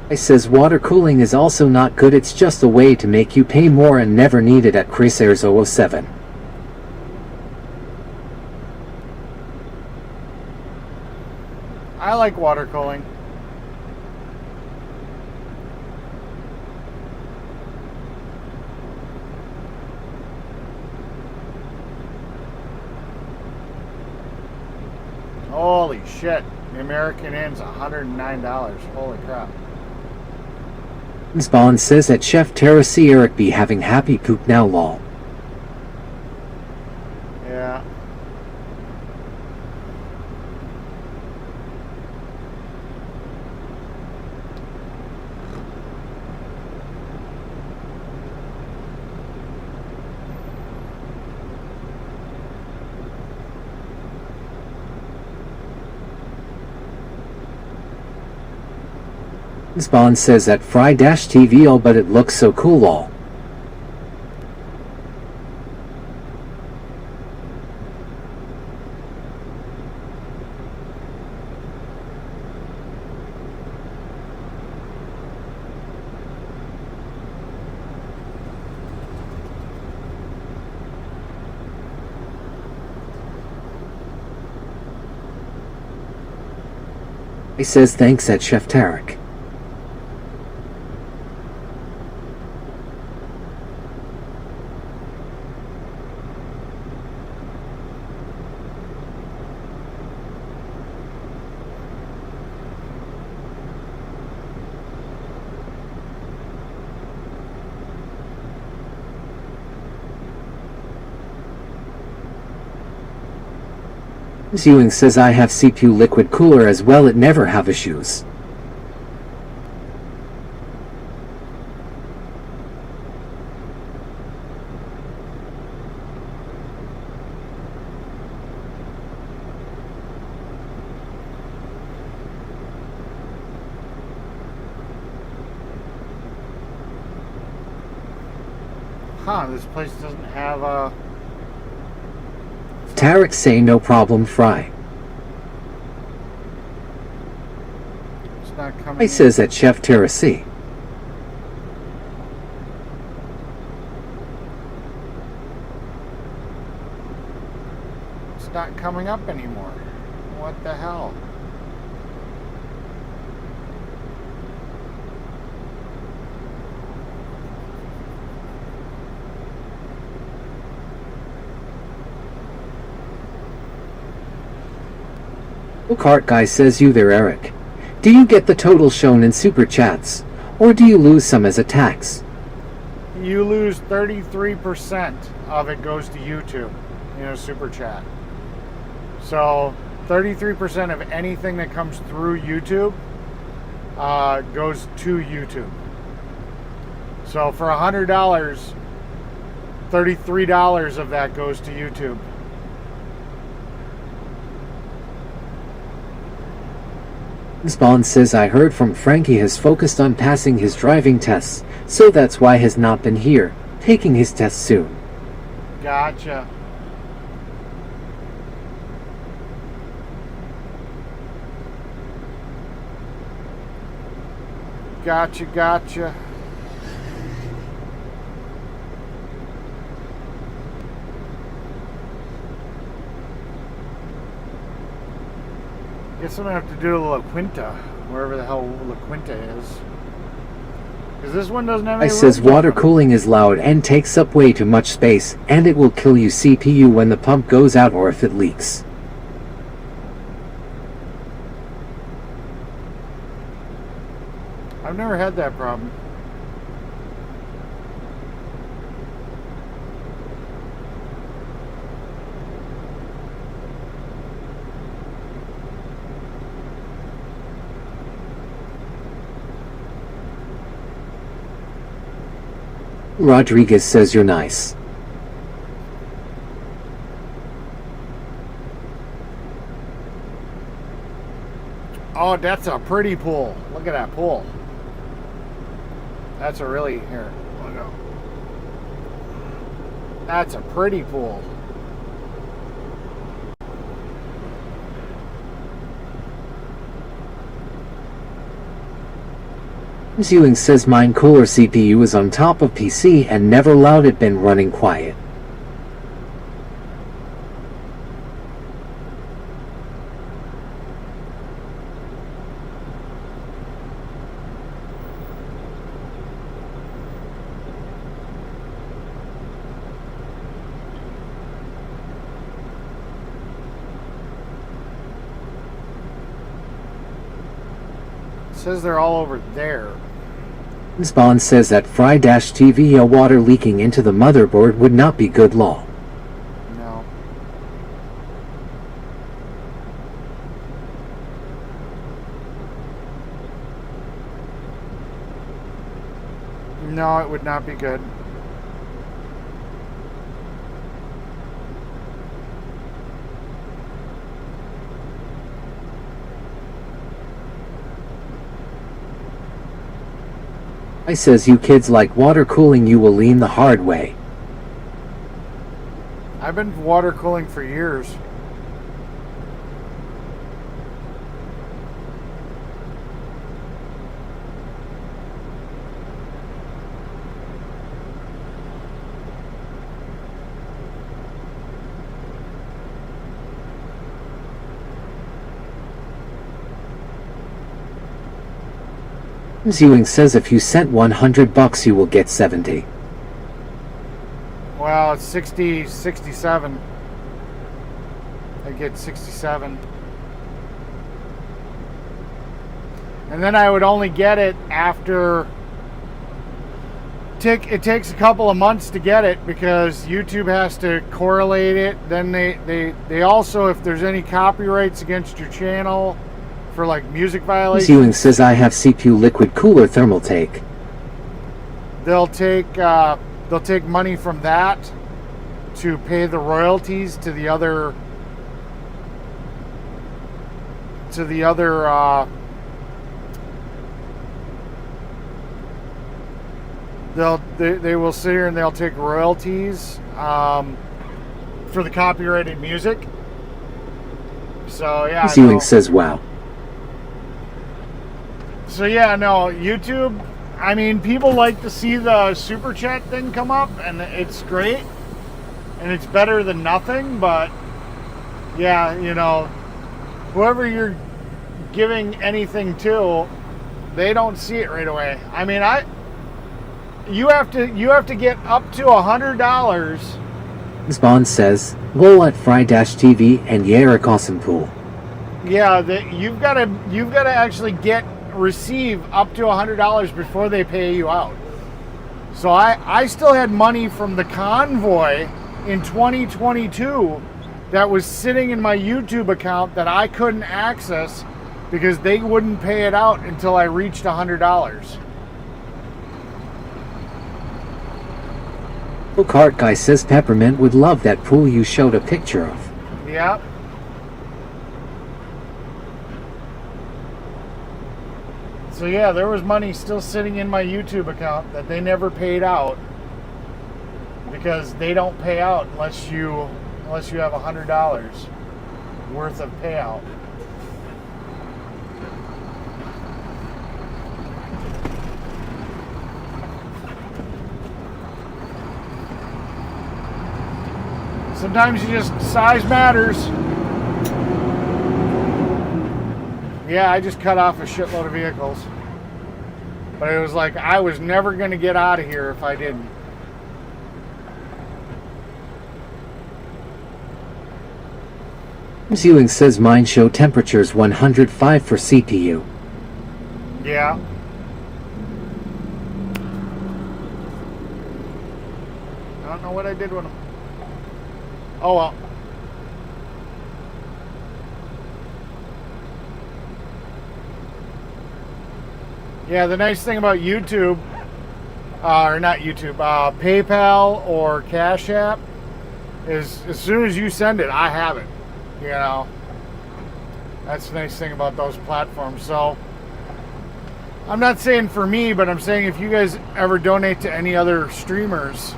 I says water cooling is also not good, it's just a way to make you pay more and never need it at Chris Airs 007. I like water cooling. Holy shit. The American Inn's $109. Holy crap. Spawn says that Chef Tara see Eric be having happy poop now lol. Yeah. Spawn says that Fry-TV all but it looks so cool all. He says thanks at Chef Tarek. Ewing says I have CPU liquid cooler as well, it never have issues. Huh, this place doesn't have a... Tarek say no problem Fry. It's not coming. He says that Chef Tara see. It's not coming up anymore. What the hell? Cart guy says you there Eric. Do you get the total shown in super chats? Or do you lose some as a tax? You lose 33% of it goes to YouTube, super chat. So 33% of anything that comes through YouTube goes to YouTube. So for $100, $33 of that goes to YouTube. Spawn says I heard from Frankie has focused on passing his driving tests, so that's why has not been here, taking his test soon. Gotcha. Gotcha. Guess I'm gonna have to do La Quinta, wherever the hell La Quinta is. Because this one doesn't have any It says roof water on it. cooling is loud and takes up way too much space, and it will kill you CPU when the pump goes out or if it leaks. I've never had that problem. Rodriguez says you're nice. Oh, that's a pretty pool. Look at that pool. That's a really, here, look out. That's a pretty pool. Ewing says mine cooler CPU is on top of PC and never allowed it been running quiet. Says they're all over there. Spawn says that Fry-TV water leaking into the motherboard would not be good law. No. No, it would not be good. I says you kids like water cooling, you will lean the hard way. I've been water cooling for years. Ewing says if you sent $100 you will get 70. Well, it's 67. I get 67. And then I would only get it after... It takes a couple of months to get it because YouTube has to correlate it. Then they also, if there's any copyrights against your channel for like music violations... Ewing says I have CPU liquid cooler thermal take. They'll take money from that to pay the royalties to the other they will sit here and they'll take royalties for the copyrighted music. So yeah. Ewing says wow. So yeah, no, YouTube, I mean, people like to see the super chat thing come up, and it's great, and it's better than nothing, but yeah, you know, whoever you're giving anything to, they don't see it right away. I mean, you have to get up to $100. Spawn says, lol at Fry-TV and Yerrick Awesome Pool. Yeah, you've got to actually receive up to $100 before they pay you out. So I still had money from the convoy in 2022 that was sitting in my YouTube account that I couldn't access because they wouldn't pay it out until I reached $100. Cart guy says Peppermint would love that pool you showed a picture of. Yep. So yeah, there was money still sitting in my YouTube account that they never paid out because they don't pay out unless you have $100 worth of payout. Sometimes you just, size matters. Yeah, I just cut off a shitload of vehicles. But it was like, I was never going to get out of here if I didn't. Ewing says mine show temperatures 105 for CPU. Yeah. I don't know what I did with them. Oh well. Yeah, the nice thing about YouTube, or not YouTube, PayPal or Cash App, is as soon as you send it, I have it. You know, that's the nice thing about those platforms. So, I'm not saying for me, but I'm saying if you guys ever donate to any other streamers,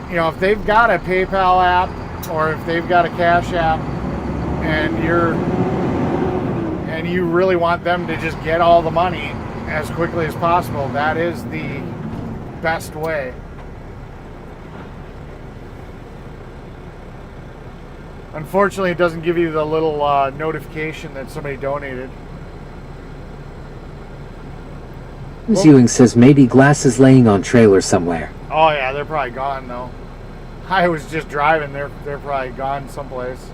you know, if they've got a PayPal app or if they've got a Cash App, and you really want them to just get all the money as quickly as possible, that is the best way. Unfortunately, it doesn't give you the little notification that somebody donated. Ewing says maybe glasses laying on trailer somewhere. Oh yeah, they're probably gone though. I was just driving, they're probably gone someplace.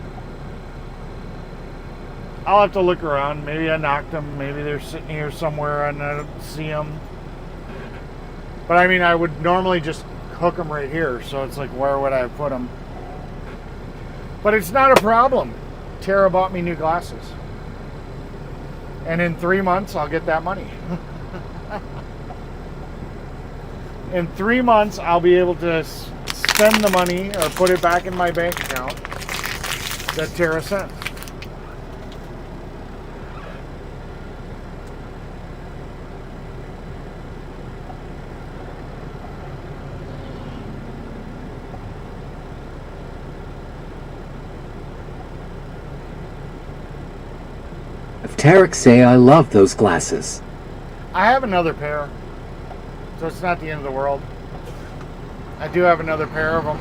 I'll have to look around. Maybe I knocked them. Maybe they're sitting here somewhere and I don't see them. But I mean, I would normally just hook them right here. So it's like, where would I have put them? But it's not a problem. Tara bought me new glasses. And in 3 months, I'll get that money. In 3 months, I'll be able to spend the money or put it back in my bank account that Tara sent. Tarek say I love those glasses. I have another pair, so it's not the end of the world. I do have another pair of them.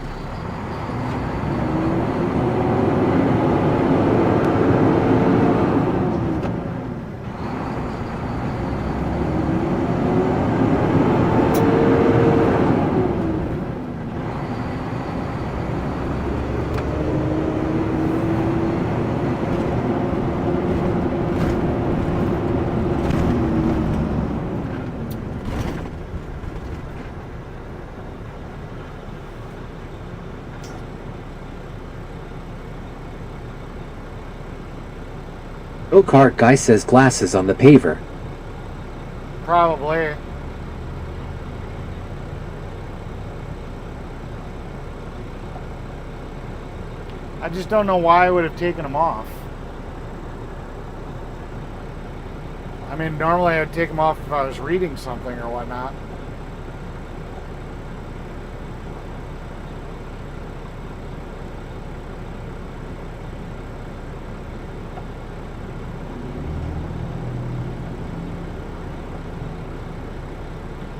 Go-kart guy says glasses on the paver. Probably. I just don't know why I would have taken them off. I mean, normally I'd take them off if I was reading something or whatnot.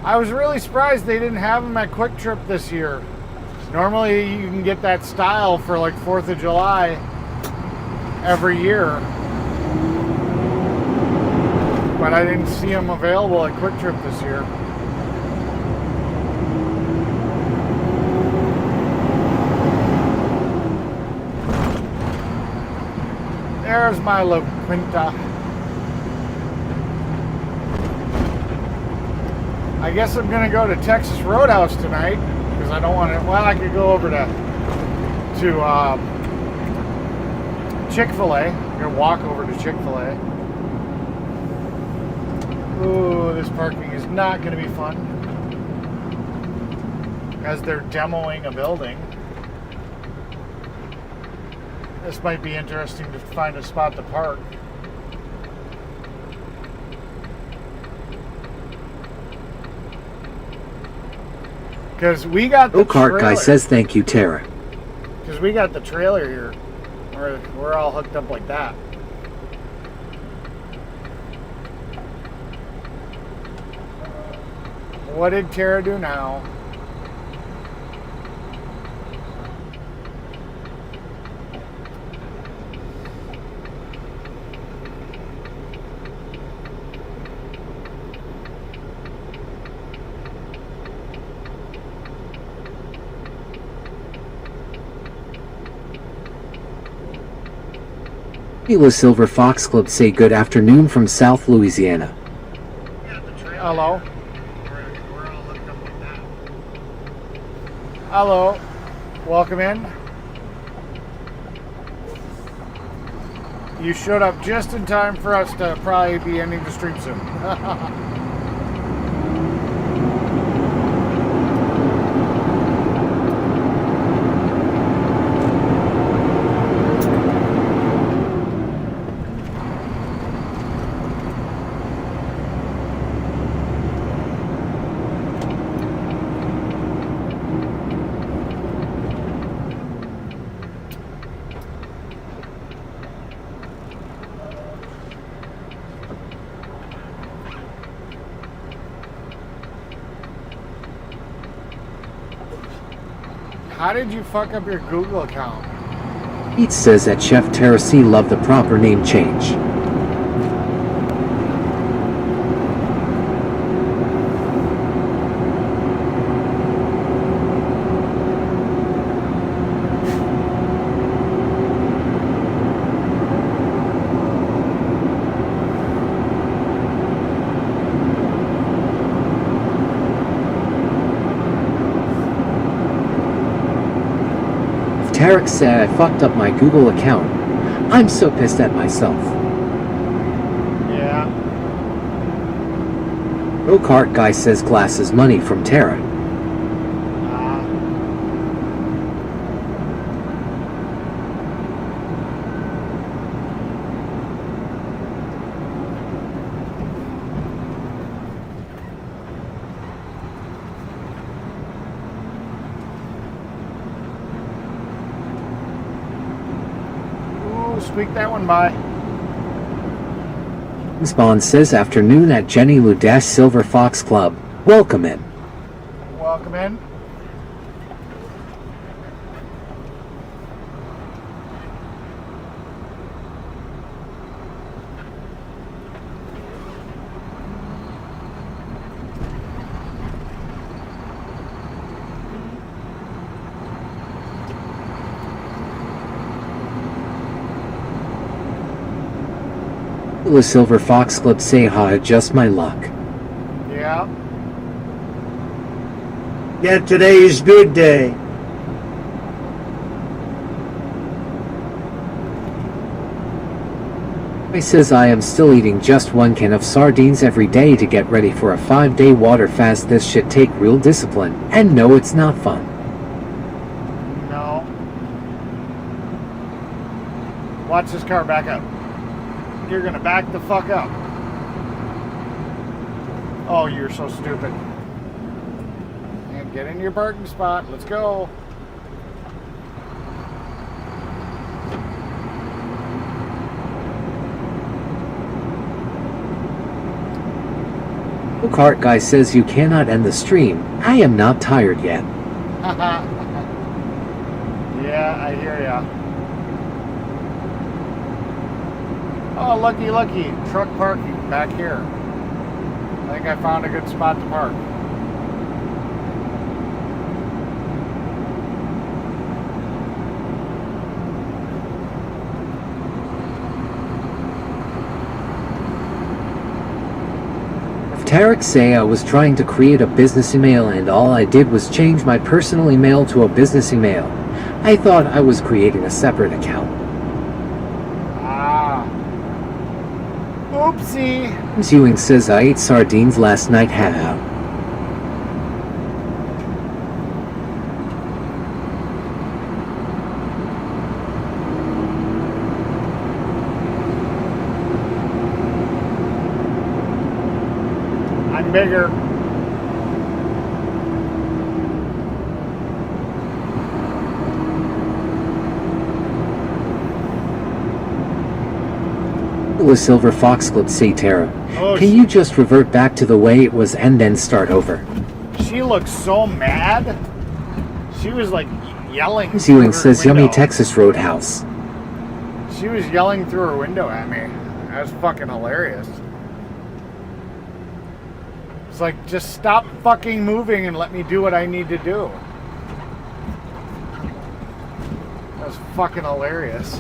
I was really surprised they didn't have them at Quick Trip this year. Normally you can get that style for like 4th of July every year. But I didn't see them available at Quick Trip this year. There's my La Quinta. I guess I'm gonna go to Texas Roadhouse tonight because I don't want to. Well, I could go over to Chick-fil-A. I'm gonna walk over to Chick-fil-A. Ooh, this parking is not gonna be fun as they're demoing a building. This might be interesting to find a spot to park. Because we got the Go-kart guy says thank you, Tara. Because we got the trailer here. We're all hooked up like that. What did Tara do now? Gila Silver Fox Club say good afternoon from South Louisiana. Hello. Hello. Welcome in. You showed up just in time for us to probably be ending the stream soon. How did you fuck up your Google account? Pete says that Chef Terrace loved the proper name change. Tarek said I fucked up my Google account. I'm so pissed at myself. Yeah. Go-kart guy says glass is money from Tara. Squeak that one by. Spawn says afternoon at Jenny Lou Dash Silver Fox Club. Welcome in. Welcome in. The Silver Fox Club say hi, just my luck. Yeah. Yeah, today's good day. He says I am still eating just one can of sardines every day to get ready for a 5-day water fast. This shit take real discipline. And no, it's not fun. No. Watch this car back up. You're gonna back the fuck up. Oh, you're so stupid. And get in your parking spot. Let's go. The cart guy says you cannot end the stream. I am not tired yet. Yeah, I hear ya. Oh, lucky. Truck parking back here. I think I found a good spot to park. Tarek say I was trying to create a business email and all I did was change my personal email to a business email. I thought I was creating a separate account. Oopsie. Ewing says I ate sardines last night, haha. I'm bigger. The Silver Fox Club say Tara. Oh, can you just revert back to the way it was and then start over? She looks so mad. She was like yelling. Ewing says yummy Texas Roadhouse. She was yelling through her window at me. That was fucking hilarious. It's like, just stop fucking moving and let me do what I need to do. That was fucking hilarious.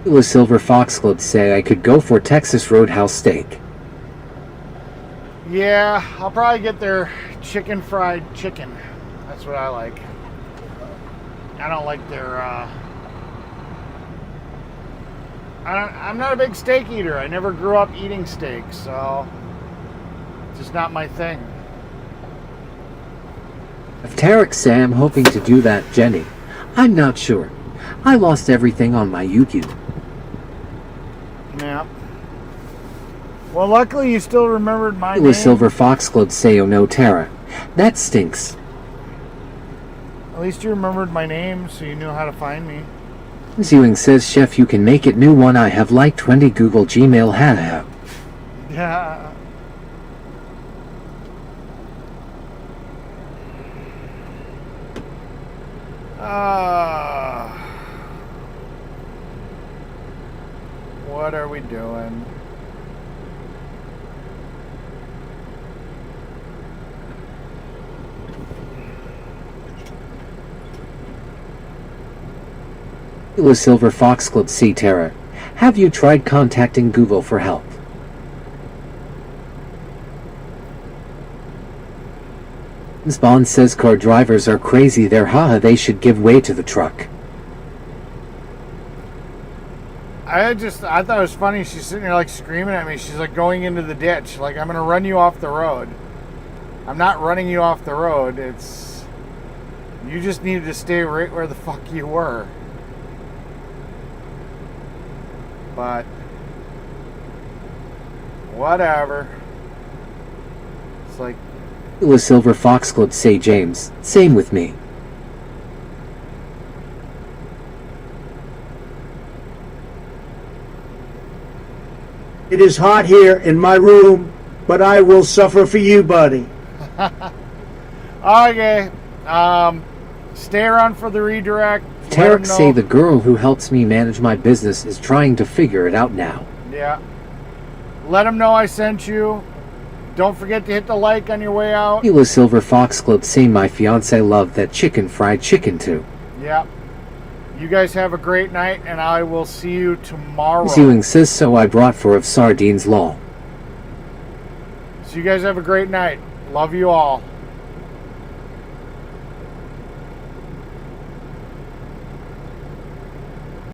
Tequila Silver Foxglove say I could go for Texas Roadhouse steak. Yeah, I'll probably get their chicken fried chicken. That's what I like. I don't like their, I'm not a big steak eater. I never grew up eating steak, so it's just not my thing. If Tarek say I'm hoping to do that, Jenny, I'm not sure. I lost everything on my YouTube. Yeah. Well, luckily you still remembered my Tequila name. Silver Foxglove say oh no Tara. That stinks. At least you remembered my name, so you knew how to find me. Zewing says chef you can make it new one. I have like 20 Google Gmail haha. Yeah. What are we doing? Tequila Silver Foxglove C Terra. Have you tried contacting Google for help? Spawn says car drivers are crazy there haha they should give way to the truck. I thought it was funny. She's sitting there like screaming at me. She's like going into the ditch. Like, I'm going to run you off the road. I'm not running you off the road. You just needed to stay right where the fuck you were. But whatever. It's like Tequila Silver Foxglove say James. Same with me. It is hot here in my room, but I will suffer for you, buddy. Okay. Stay around for the redirect. Tarek say the girl who helps me manage my business is trying to figure it out now. Yeah. Let them know I sent you. Don't forget to hit the like on your way out. Tequila Silver Foxglove say my fiance loved that chicken fried chicken too. Yeah. You guys have a great night, and I will see you tomorrow. Zewing says so I brought 4 of sardines lol. So you guys have a great night. Love you all.